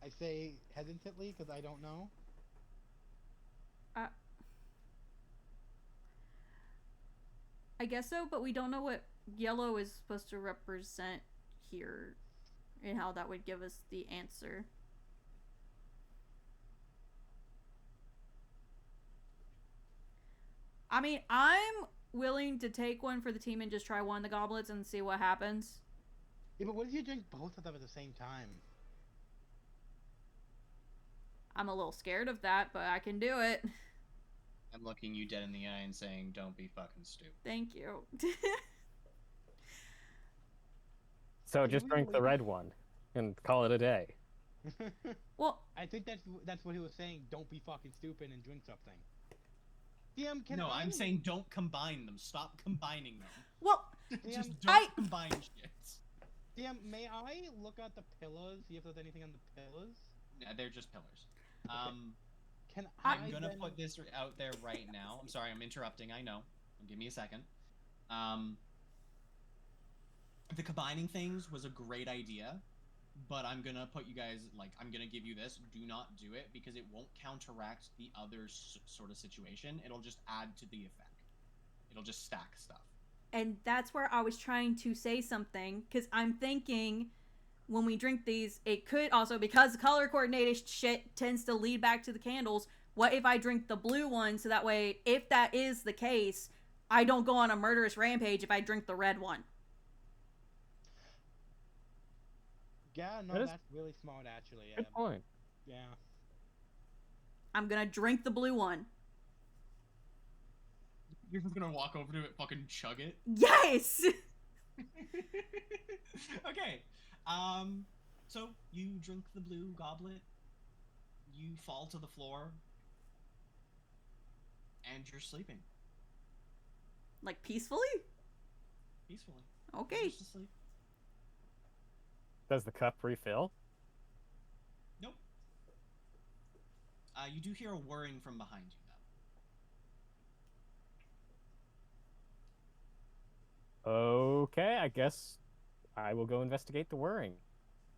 I say hesitantly because I don't know. I guess so, but we don't know what yellow is supposed to represent here and how that would give us the answer. I mean, I'm willing to take one for the team and just try one of the goblets and see what happens. Yeah, but what if you drink both of them at the same time? I'm a little scared of that, but I can do it. I'm looking you dead in the eye and saying, "Don't be fucking stupid." Thank you. So just drink the red one and call it a day. Well, I think that's what he was saying. Don't be fucking stupid and drink something. DM, can No, I... I'm saying don't combine them. Stop combining them. well, Just DM, don't combine shit. DM, may I look at the pillars, see if there's anything on the pillars? Yeah, they're just pillars. Can I'm gonna then... put this out there right now. I'm sorry, I'm interrupting. I know. Give me a second. The combining things was a great idea, but I'm gonna put you guys I'm gonna give you this. Do not do it because it won't counteract the other sort of situation. It'll just add to the effect. It'll just stack stuff. and that's where I was trying to say something, because I'm thinking when we drink these, it could also, because the color coordinated shit tends to lead back to the candles, what if I drink the blue one so that way, if that is the case, I don't go on a murderous rampage if I drink the red one. Yeah, no, that's really smart, actually. Yeah. Good point. Yeah. I'm gonna drink the blue one. You're just gonna walk over to it, fucking chug it. Yes! Okay. So you drink the blue goblet, you fall to the floor, and you're sleeping Like, peacefully? peacefully. Okay. You're just asleep. Does the cup refill? Nope. You do hear a whirring from behind you, though. Okay, I guess I will go investigate the whirring.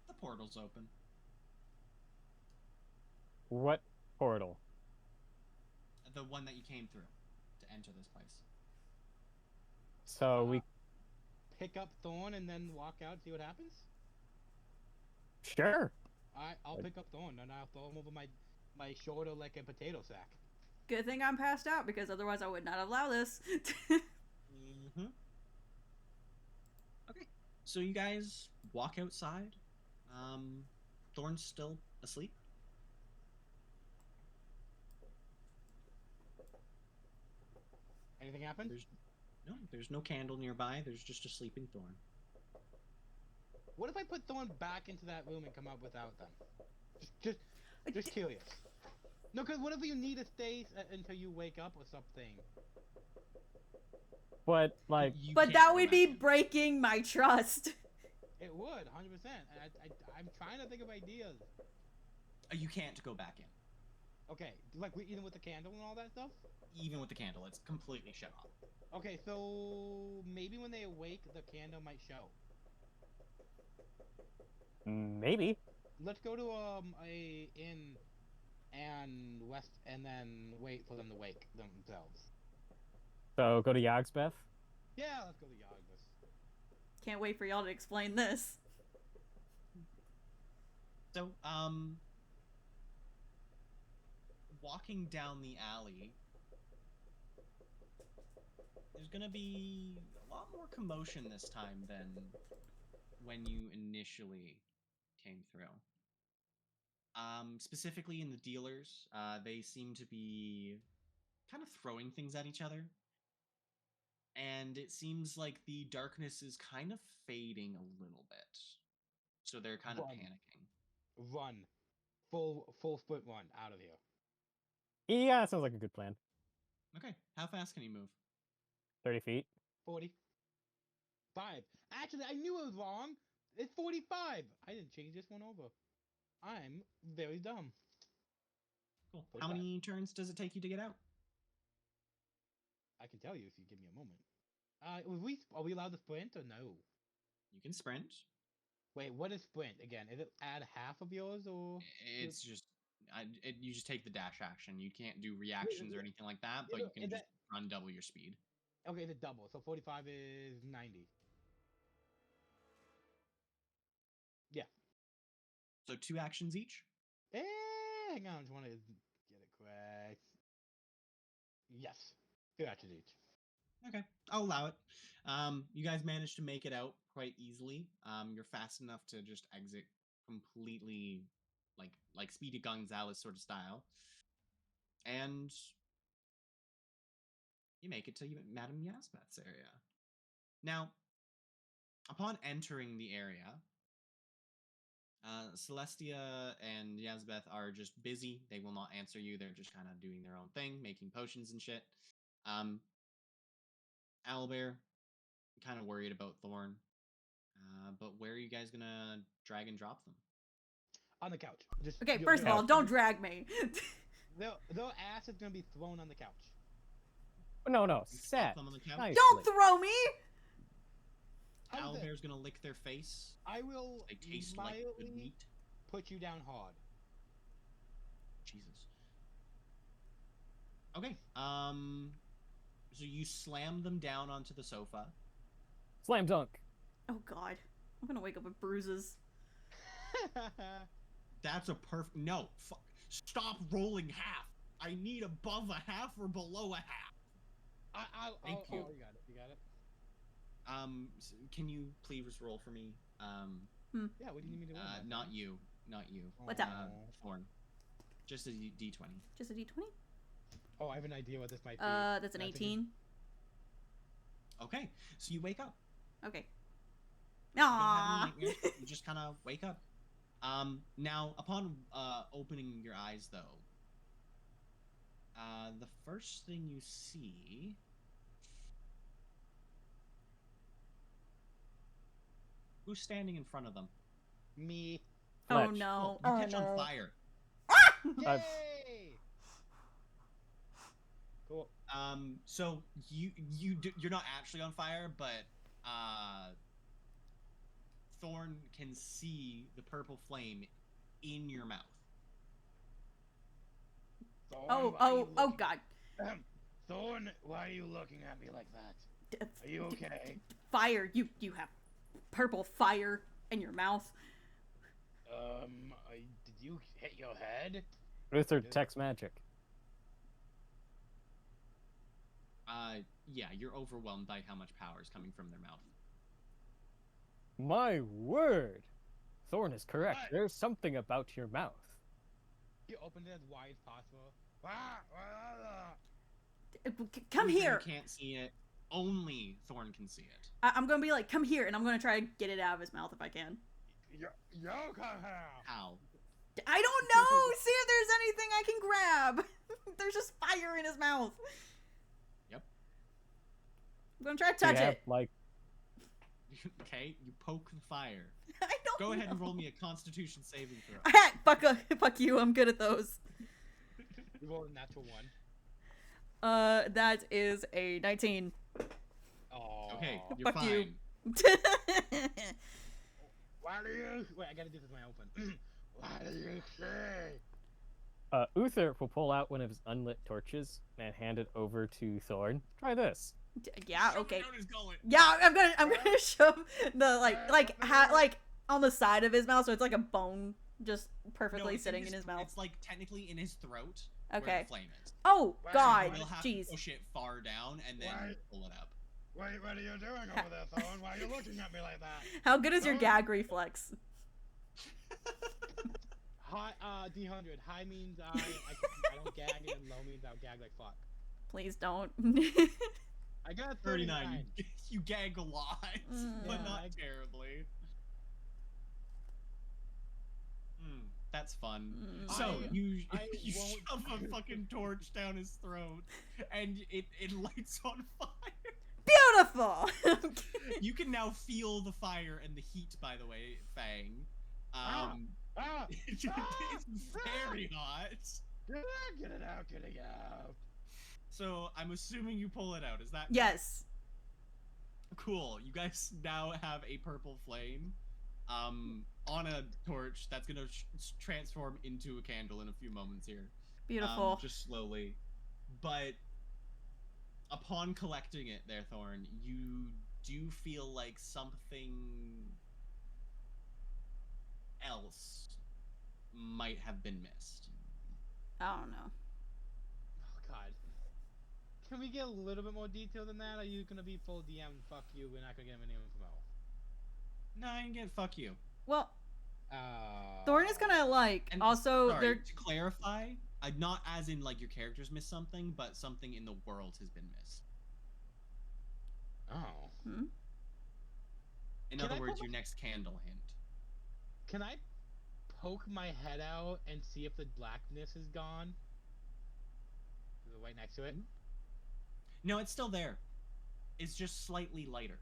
The portal's open. What portal? The one that you came through to enter this place. So we Pick up Thorn and then walk out, see what happens? sure. I'll pick up Thorn and I'll throw him over my shoulder like a potato sack. Good thing I'm passed out, because otherwise I would not allow this. Mm-hmm. Okay. So you guys walk outside. Thorn's still asleep. Anything happen? There's no candle nearby. There's just a sleeping Thorn. What if I put Thorn back into that room and come out without them? Just curious. No, because what if you need to stay until you wake up or something? But like, You But can't that go would back be in. breaking my trust. It would, 100%. I'm trying to think of ideas. You can't go back in. Okay, like even with the candle and all that stuff? Even with the candle, it's completely shut off. Okay, so maybe when they awake, the candle might show. maybe. Let's go to a inn and then wait for them to wake themselves. So go to Yogsbeth. Yeah, let's go to Yogbus. Can't wait for y'all to explain this. So, walking down the alley, there's gonna be a lot more commotion this time than when you initially came through. Specifically in the dealers, they seem to be kind of throwing things at each other. And it seems like the darkness is kind of fading a little bit. So they're kind of Run. panicking. Run. Full sprint run out of here. Yeah, that sounds like a good plan. Okay, how fast can you move? 30 feet. 40. 5. Actually, I knew it was wrong. It's 45. I didn't change this one over. I'm very dumb. Cool. How 45. many turns does it take you to get out? I can tell you if you give me a moment. Are we allowed to sprint or no? You can sprint. Wait, what is sprint again? Is it add half of yours or? It's just you just take the dash action. You can't do reactions or anything like that, but you can just run double your speed. Okay, it's double. So 45 is 90. Yeah. So 2 actions each. Hang on, I just want to get it correct. Yes, 2 actions each. Okay, I'll allow it. You guys managed to make it out quite easily. You're fast enough to just exit completely, like Speedy Gonzalez sort of style, and you make it to Madame Yazbeth's area. Now, upon entering the area, Celestia and Yazbeth are just busy. They will not answer you. They're just kind of doing their own thing, making potions and shit. Owlbear, kind of worried about Thorn. But where are you guys gonna drag and drop them? On the couch. Just Okay, first of all, don't drag me. Their ass is gonna be thrown on the couch. No, You set. slap them on the couch? Nicely. Don't throw me! Owlbear's gonna lick their face. I will They taste like good mildly meat. put you down hard. Jesus. Okay. So you slam them down onto the sofa. Slam dunk. Oh god. I'm gonna wake up with bruises. That's a perfect. No. Stop rolling half. I need above a half or below a half. Thank you. Oh, you got it. You got it. Can you please roll for me? Yeah. What do you need me to roll? Not you. What's that? Thorn. Just a D20. Just a d20? Oh, I have an idea what this might be. That's an I 18. Okay, so you wake up. Okay. You don't have Aww. any nightmares, you just kind of wake up. Now, upon opening your eyes, though, the first thing you see. Who's standing in front of them? Me. Oh Fletch. no. You Oh catch on no. fire. I've- Yay! Cool. So you're not actually on fire, but Thorn can see the purple flame in your mouth. Thorn, Oh, why are you oh looking- god. Thorn, why are you looking at me like that? Are you okay? Fire. You have purple fire in your mouth. Did you hit your head? Uther detects magic. Yeah, you're overwhelmed by how much power is coming from their mouth. My word! Thorn is correct. What? There's something about your mouth. You opened it as wide as possible. Come Uther here. can't see it. Only Thorn can see it. I'm gonna be like, come here, and I'm gonna try to get it out of his mouth if I can. Yo, come here. How? I don't know. See if there's anything I can grab. There's just fire in his mouth. Yep. I'm gonna try to Do you touch have, it. like, Okay, you poke the fire. I don't Go ahead and know. roll me a Constitution saving throw. Fuck you. I'm good at those. You rolled a natural one. That is a 19. Oh. Okay, you're Fuck you. fine. Why do you? Wait, I gotta do this when I open. Why do you say? Uther will pull out one of his unlit torches and hand it over to Thorn. Try this. Yeah, Shove it okay. down his gullet. Yeah, I'm gonna shove the like on the side of his mouth, so it's like a bone just perfectly No, it's sitting in his mouth. It's like technically in his throat. where Okay. the flame is. Oh Wow. God, You'll have jeez. to push it far down and then Why? pull it up. Wait, what are you doing over there, Thorn? Why are you looking at me like that? How good is your Thorn? gag reflex? High, D100. High means I don't gag, and low means I'll gag like fuck. Please don't. I got a 39. 39. You gag a lot, but Yeah, not I- terribly. That's fun. Mm. So I you won't- shove a fucking torch down his throat, and it lights on fire. Beautiful. You can now feel the fire and the heat. By the way, Fang. Ah! It's very hot. Get it out, get it out. So I'm assuming you pull it out. Is that Yes. cool? You guys now have a purple flame, on a torch that's gonna transform into a candle in a few moments here. Beautiful. Just slowly, but upon collecting it, there, Thorn, you do feel like something else might have been missed. I don't know. Oh god. Can we get a little bit more detail than that? Are you gonna be full DM? Fuck you. We're not gonna get any info. No, I can get fuck you. Well, Uh. Thorn is gonna like And also sorry, they're to clarify, not as in like your characters missed something, but something in the world has been missed. Oh. In Can other I words, pull your next candle hint. Can I poke my head out and see if the blackness is gone? Is it right next to it? No, it's still there. It's just slightly lighter.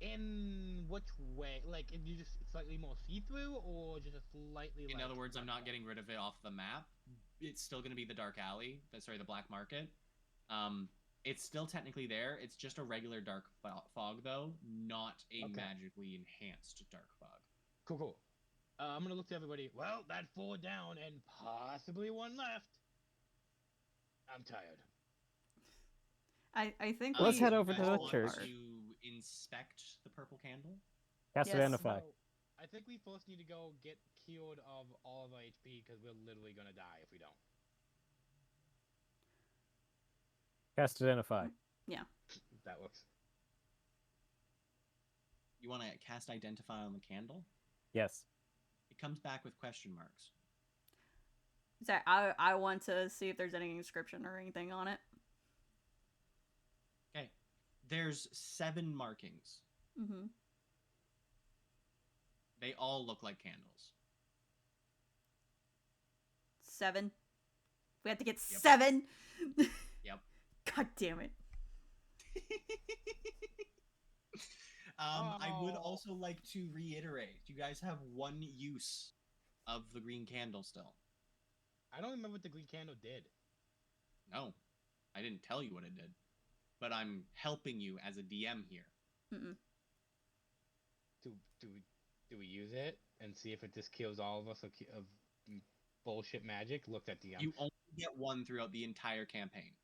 In which way? Like, if you just slightly more see-through, or just a slightly? In like, other words, I'm not less getting rid of it off the map. It's still going to be the dark alley. Sorry, the black market. It's still technically there. It's just a regular dark fog, though, not a Okay. magically enhanced dark fog. Cool, cool. I'm gonna look to everybody. Well, that 4 down and possibly 1 left. I'm tired. I think Let's we head over You to guys the want church. to inspect the purple candle. Cast Yes. identify. So, I think we first need to go get cured of all of our HP because we're literally gonna die if we don't. Cast identify. That works. You want to cast identify on the candle? Yes. It comes back with question marks. Sorry, I want to see if there's any inscription or anything on it. Okay. There's 7 markings. Mm-hmm. They all look like candles. 7. We have to get Yep. 7. Yep. God damn it. I would Oh. also like to reiterate, you guys have 1 use of the green candle still. I don't remember what the green candle did. No, I didn't tell you what it did, but I'm helping you as a DM here. Mm-mm. Do we use it and see if it just kills all of us of bullshit magic? Looked at DM. You only get 1 throughout the entire campaign.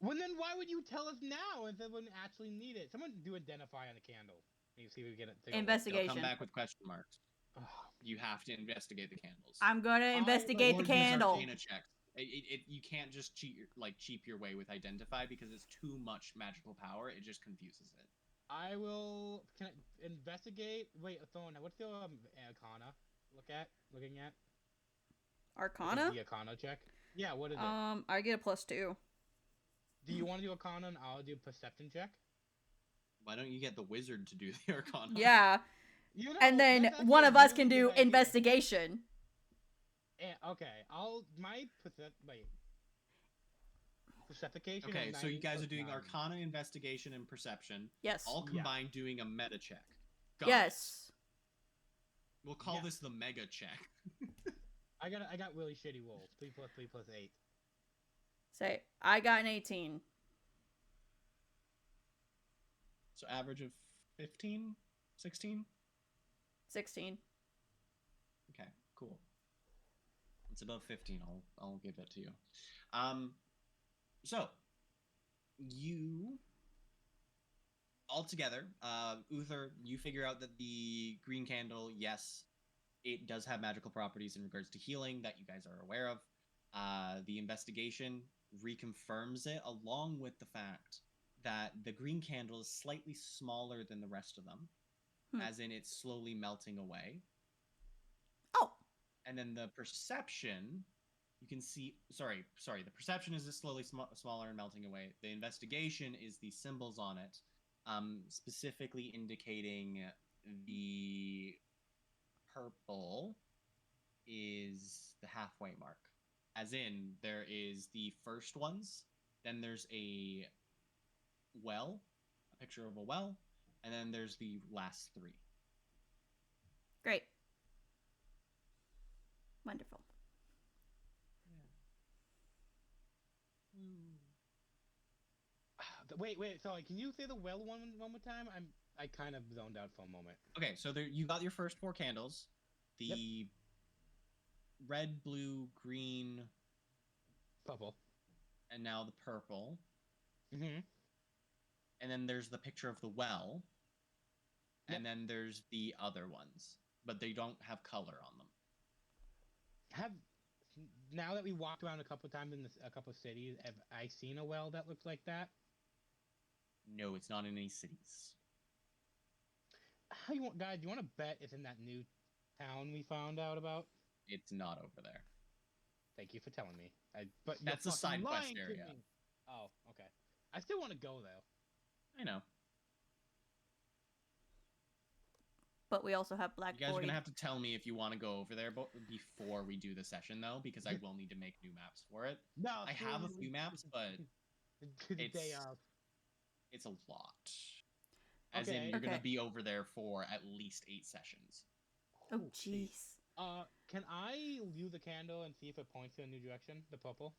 Well, then why would you tell us now if it wouldn't actually need it? Someone do identify on the candle. You see if we get it. They'll Investigation. come back with question marks. Ugh. You have to investigate the candles. I'm gonna I'll- investigate Or the use candle. Arcana checks. You can't just cheap your way with identify because it's too much magical power. It just confuses it. I will. Can I investigate? Wait, Thorn. What's the Arcana? Looking at. Arcana? The Arcana check. Yeah. What is it? I get a +2. Do you want to do Arcana and I'll do Perception check? Why don't you get the wizard to do the Arcana? Yeah, You know, and then that's actually one a of us really can do good idea. investigation. Okay, Perception. Okay, is so you 9 guys plus are doing 9. Arcana, investigation, and perception, Yes. all Yeah. combined doing a meta check. Got it. Yes. We'll call Yeah. this the mega check. I got really shitty rolls. 3 plus 3 plus 8. Say, I got an 18. So average of 15, 16. 16. Okay, cool. It's above 15. I'll give it to you. So you all together, Uther, you figure out that the green candle, yes, it does have magical properties in regards to healing that you guys are aware of. The investigation reconfirms it, along with the fact that the green candle is slightly smaller than the rest of them, as in it's slowly melting away. Oh. And then the perception, you can see. Sorry. The perception is just slowly smaller and melting away. The investigation is the symbols on it, specifically indicating the purple is the halfway mark. As in, there is the first ones, then there's a well, a picture of a well, and then there's the last three. Great. Wonderful. Wait. Sorry. Can you say the well one more time? I kind of zoned out for a moment. Okay, so there you got your first 4 candles. The red, blue, green, Purple. and now the purple. Mm-hmm. And then there's the picture of the well. And then there's the other ones, but they don't have color on them. Now that we walked around a couple times in a couple cities, have I seen a well that looks like that? No, it's not in any cities. How you want, guys? Do you want to bet it's in that new town we found out about? It's not over there. Thank you for telling me. But that's you're a side fucking quest lying to area. me. Oh, okay. I still want to go though. I know. But we also have Black You guys Void. are gonna have to tell me if you want to go over there before we do the session, though, because I will need to make new maps for it. No, I have a few maps, but the day it's- of. it's a lot. As Okay. in, you're gonna Okay. be over there for at least 8 sessions. Oh, jeez. Can I use the candle and see if it points in a new direction? The purple.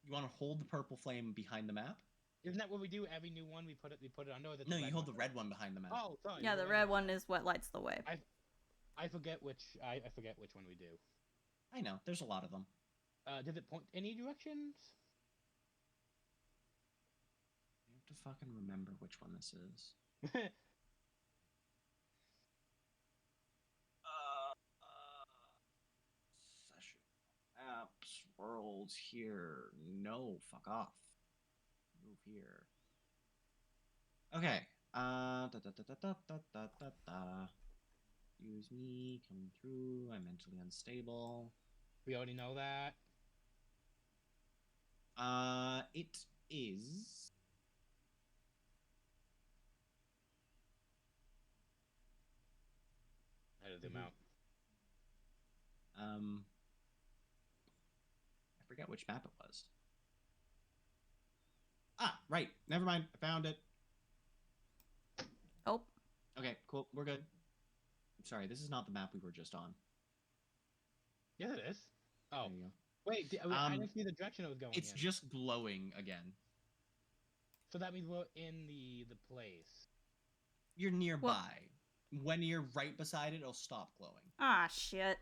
You want to hold the purple flame behind the map? Isn't that what we do? Every new one we put it under. Or is it No, the you red hold one? the red one behind the map. Oh, sorry. Yeah, the red one is what lights the way. I forget which. I forget which one we do. I know. There's a lot of them. Does it point any directions? I have to fucking remember which one this is. Session. Apps. Worlds here. No, fuck off. Move here. Okay. Da da da da da da da da da. Use me, coming through. I'm mentally unstable. We already know that. It is. I had to zoom out. I forget which map it was. Ah, right. Never mind. I found it. Oh. Okay, cool. We're good. I'm sorry. This is not the map we were just on. Yes, it is. Oh, There you go. wait. I didn't see the direction it was going It's in. just glowing again. So that means we're in the place. You're nearby. When you're right beside it, it'll stop glowing. Ah, shit.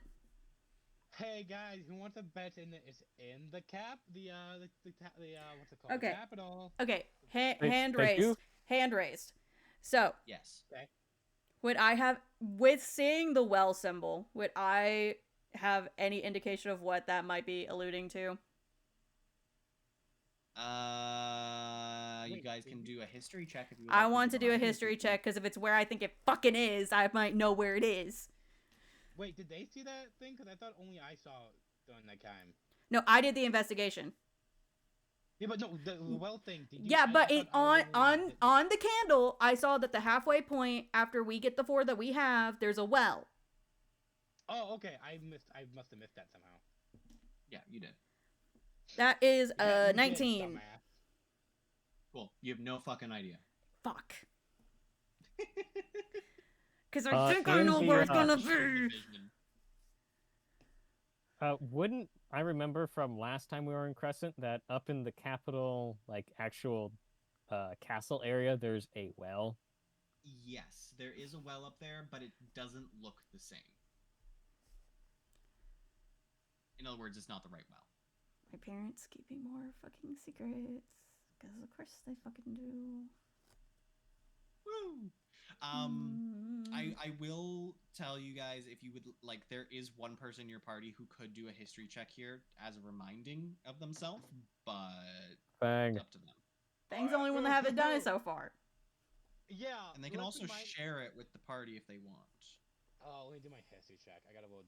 Hey guys, who wants to bet it's in the cap? What's it called? Okay. The capital. Okay, Thank hand you. raised. Hand raised. So, Yes. would I have, with seeing the well symbol, would I have any indication of what that might be alluding to? You Wait, guys did can you- do a history check if you would I like want to do a remind me history to. check, because if it's where I think it fucking is, I might know where it is. Wait, did they see that thing? Because I thought only I saw it during that time. No, I did the investigation. Yeah, but no, the well thing. Did you, Yeah, I but thought it I was the only one that- on the candle, I saw that the halfway point after we get the 4 that we have, there's a well. Oh, okay. I must have missed that somehow. Yeah, you did. That is Yeah, you did, 19. dumbass. Cool. You have no fucking idea. Fuck. Because I think I in know the, where it's uh, gonna Division. be. Wouldn't I remember from last time we were in Crescent that up in the capital, like actual castle area, there's a well? Yes, there is a well up there, but it doesn't look the same. In other words, it's not the right well. My parents keeping more fucking secrets. Because of course they fucking do. Woo! I I will tell you guys, if you would like, there is one person in your party who could do a history check here as a reminding of themselves, but Bang. it's up to them. Fang's the only one that haven't done it so far. Yeah. And they can let's also remind- share it with the party if they want. Oh, let me do my history check. I gotta roll.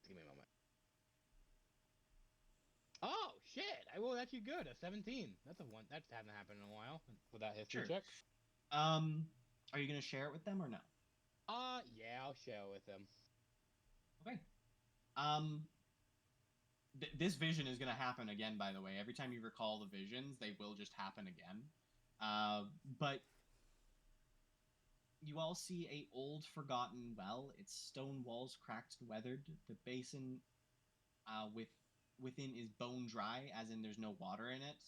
Give me a moment. Oh shit! I rolled actually good. A 17. That's a one. That hasn't happened in a while with that history Sure. check. Are you gonna share it with them or no? Yeah, I'll share with them. Okay. This vision is gonna happen again. By the way, every time you recall the visions, they will just happen again. But you all see a old, forgotten well. Its stone walls cracked and weathered. The basin, within is bone dry, as in there's no water in it.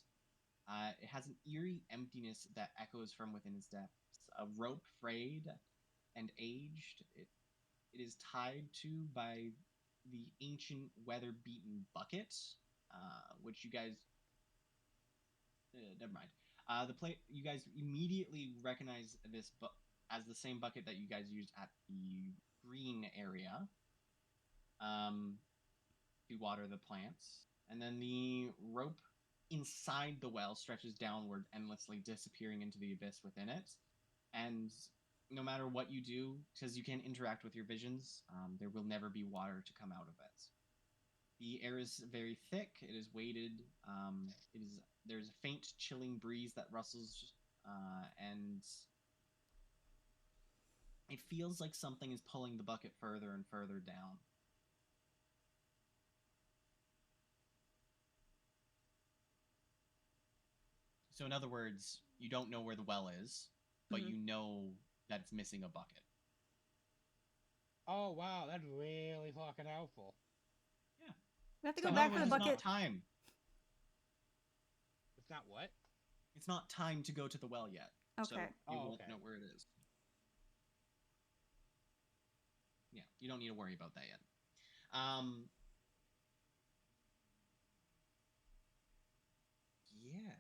It has an eerie emptiness that echoes from within its depths. A rope frayed and aged. It is tied to by the ancient weather-beaten bucket, which you guys. Never mind. You guys immediately recognize this as the same bucket that you guys used at the green area to water the plants. And then the rope inside the well stretches downward endlessly, disappearing into the abyss within it. And no matter what you do, because you can interact with your visions, there will never be water to come out of it. The air is very thick. It is weighted. There's a faint, chilling breeze that rustles, and it feels like something is pulling the bucket further and further down. So in other words, you don't know where the well is, but Mhm. you know that it's missing a bucket. Oh wow, that's really fucking helpful. We have to go So back for however, the it's not bucket. time. It's not what? It's not time to go to the well yet. So Okay. you Oh, won't okay. know where it is. Yeah, you don't need to worry about that yet. Yeah.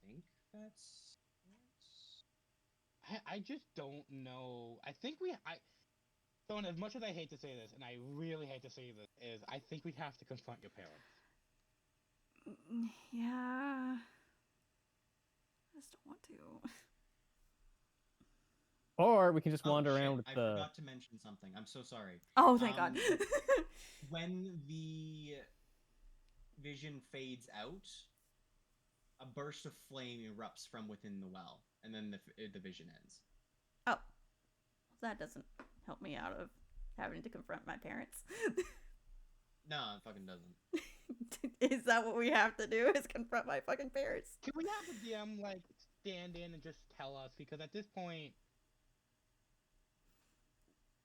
I think that's it. I just don't know. I think so as much as I hate to say this, and I really hate to say this, is I think we'd have to confront your parents. Yeah. I just don't want to. Or we can just Oh, wander shit, around with I the. forgot to mention something. I'm so sorry. Oh, thank God. When the vision fades out, a burst of flame erupts from within the well, and then the vision ends. Oh. That doesn't help me out of having to confront my parents. No, it fucking doesn't. Is that what we have to do? Is confront my fucking parents? Can we have the DM like stand in and just tell us? Because at this point,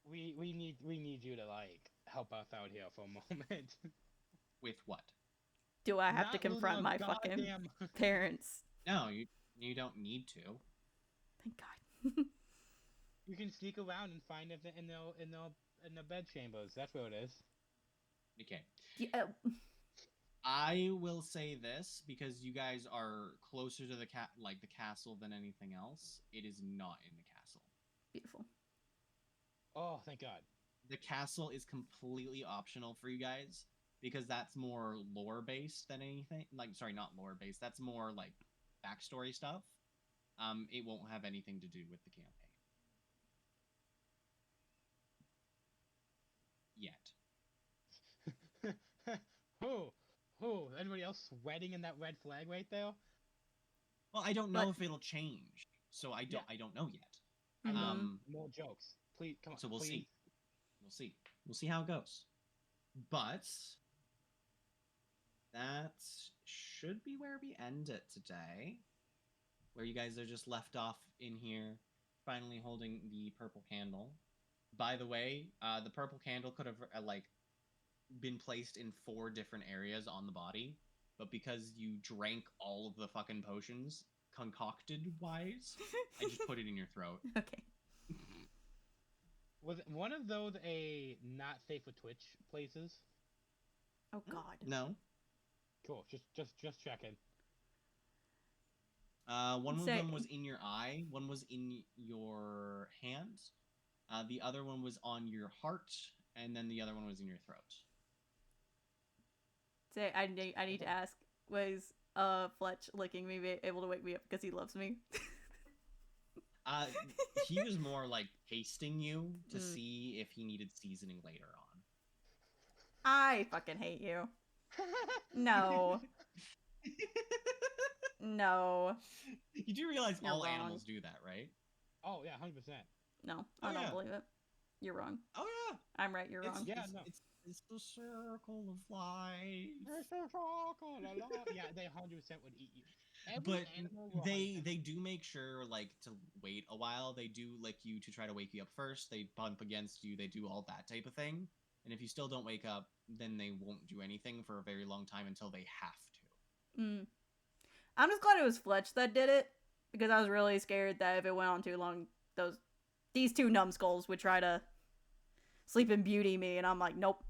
we need you to like help us out here for a moment. With what? Do I have to Not losing confront our my fucking goddamn- parents? No, you don't need to. Thank God. You can sneak around and find it in the bed chambers. That's where it is. Okay. Yeah, I will say this because you guys are closer to the castle than anything else. It is not in the castle. beautiful. Oh, thank God. The castle is completely optional for you guys because that's more lore based than anything. Sorry, not lore based. That's more like backstory stuff. It won't have anything to do with the campaign yet. Anybody else sweating in that red flag right there? Well, I don't know But- if it'll change, so I don't know yet. I know. Mhm. More jokes. Please, come on. So we'll please. see. We'll see how it goes. But that should be where we end it today. Where you guys are just left off in here, finally holding the purple candle. By the way, the purple candle could have been placed in 4 different areas on the body, but because you drank all of the fucking potions, concocted wise, I just put it in your throat. Okay. Was one of those a not safe for Twitch places? Oh God. No. Cool. Just checking. One of Say- them was in your eye. One was in your hand. The other one was on your heart, and then the other one was in your throat. Say, I need to ask, was Fletch licking me able to wake me up because he loves me? He was more like tasting you to Mm. see if he needed seasoning later on. I fucking hate you. No. No. You do realize You're all wrong. animals do that, right? Oh yeah, 100%. No, Oh, I don't yeah. believe it. You're wrong. Oh yeah. I'm right, you're wrong. Yeah, it's, no. it's the circle of life. Yeah, they 100% would eat you. But Animal will they 100% do make sure like to wait a while. They do lick you to try to wake you up first. They bump against you. They do all that type of thing. And if you still don't wake up, then they won't do anything for a very long time until they have to. Mm. I'm just glad it was Fletch that did it, because I was really scared that if it went on too long, these two numbskulls would try to sleep in beauty me, and I'm like, nope,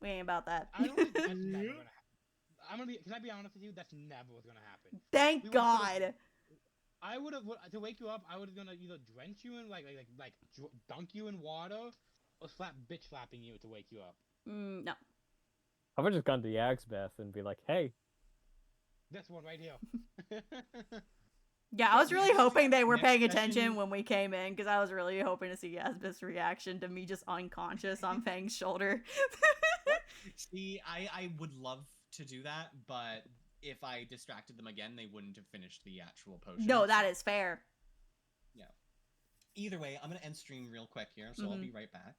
we ain't about that. I don't think that's never gonna happen. Can I be honest with you? That's never what's gonna happen. Thank We would've- God. I would have to wake you up. I would have gonna either drench you in dunk you in water, or bitch slapping you to wake you up. No. I would just gone to Yagsbeth and be like, hey, This one right here. Yeah, I was really hoping they were Next paying session- attention when we came in, because I was really hoping to see Yasbith's reaction to me just unconscious on Fang's shoulder. See, I would love to do that, but if I distracted them again, they wouldn't have finished the actual potion. No, that so- is fair. Either way, I'm gonna end stream real quick here, so I'll Mhm. be right back.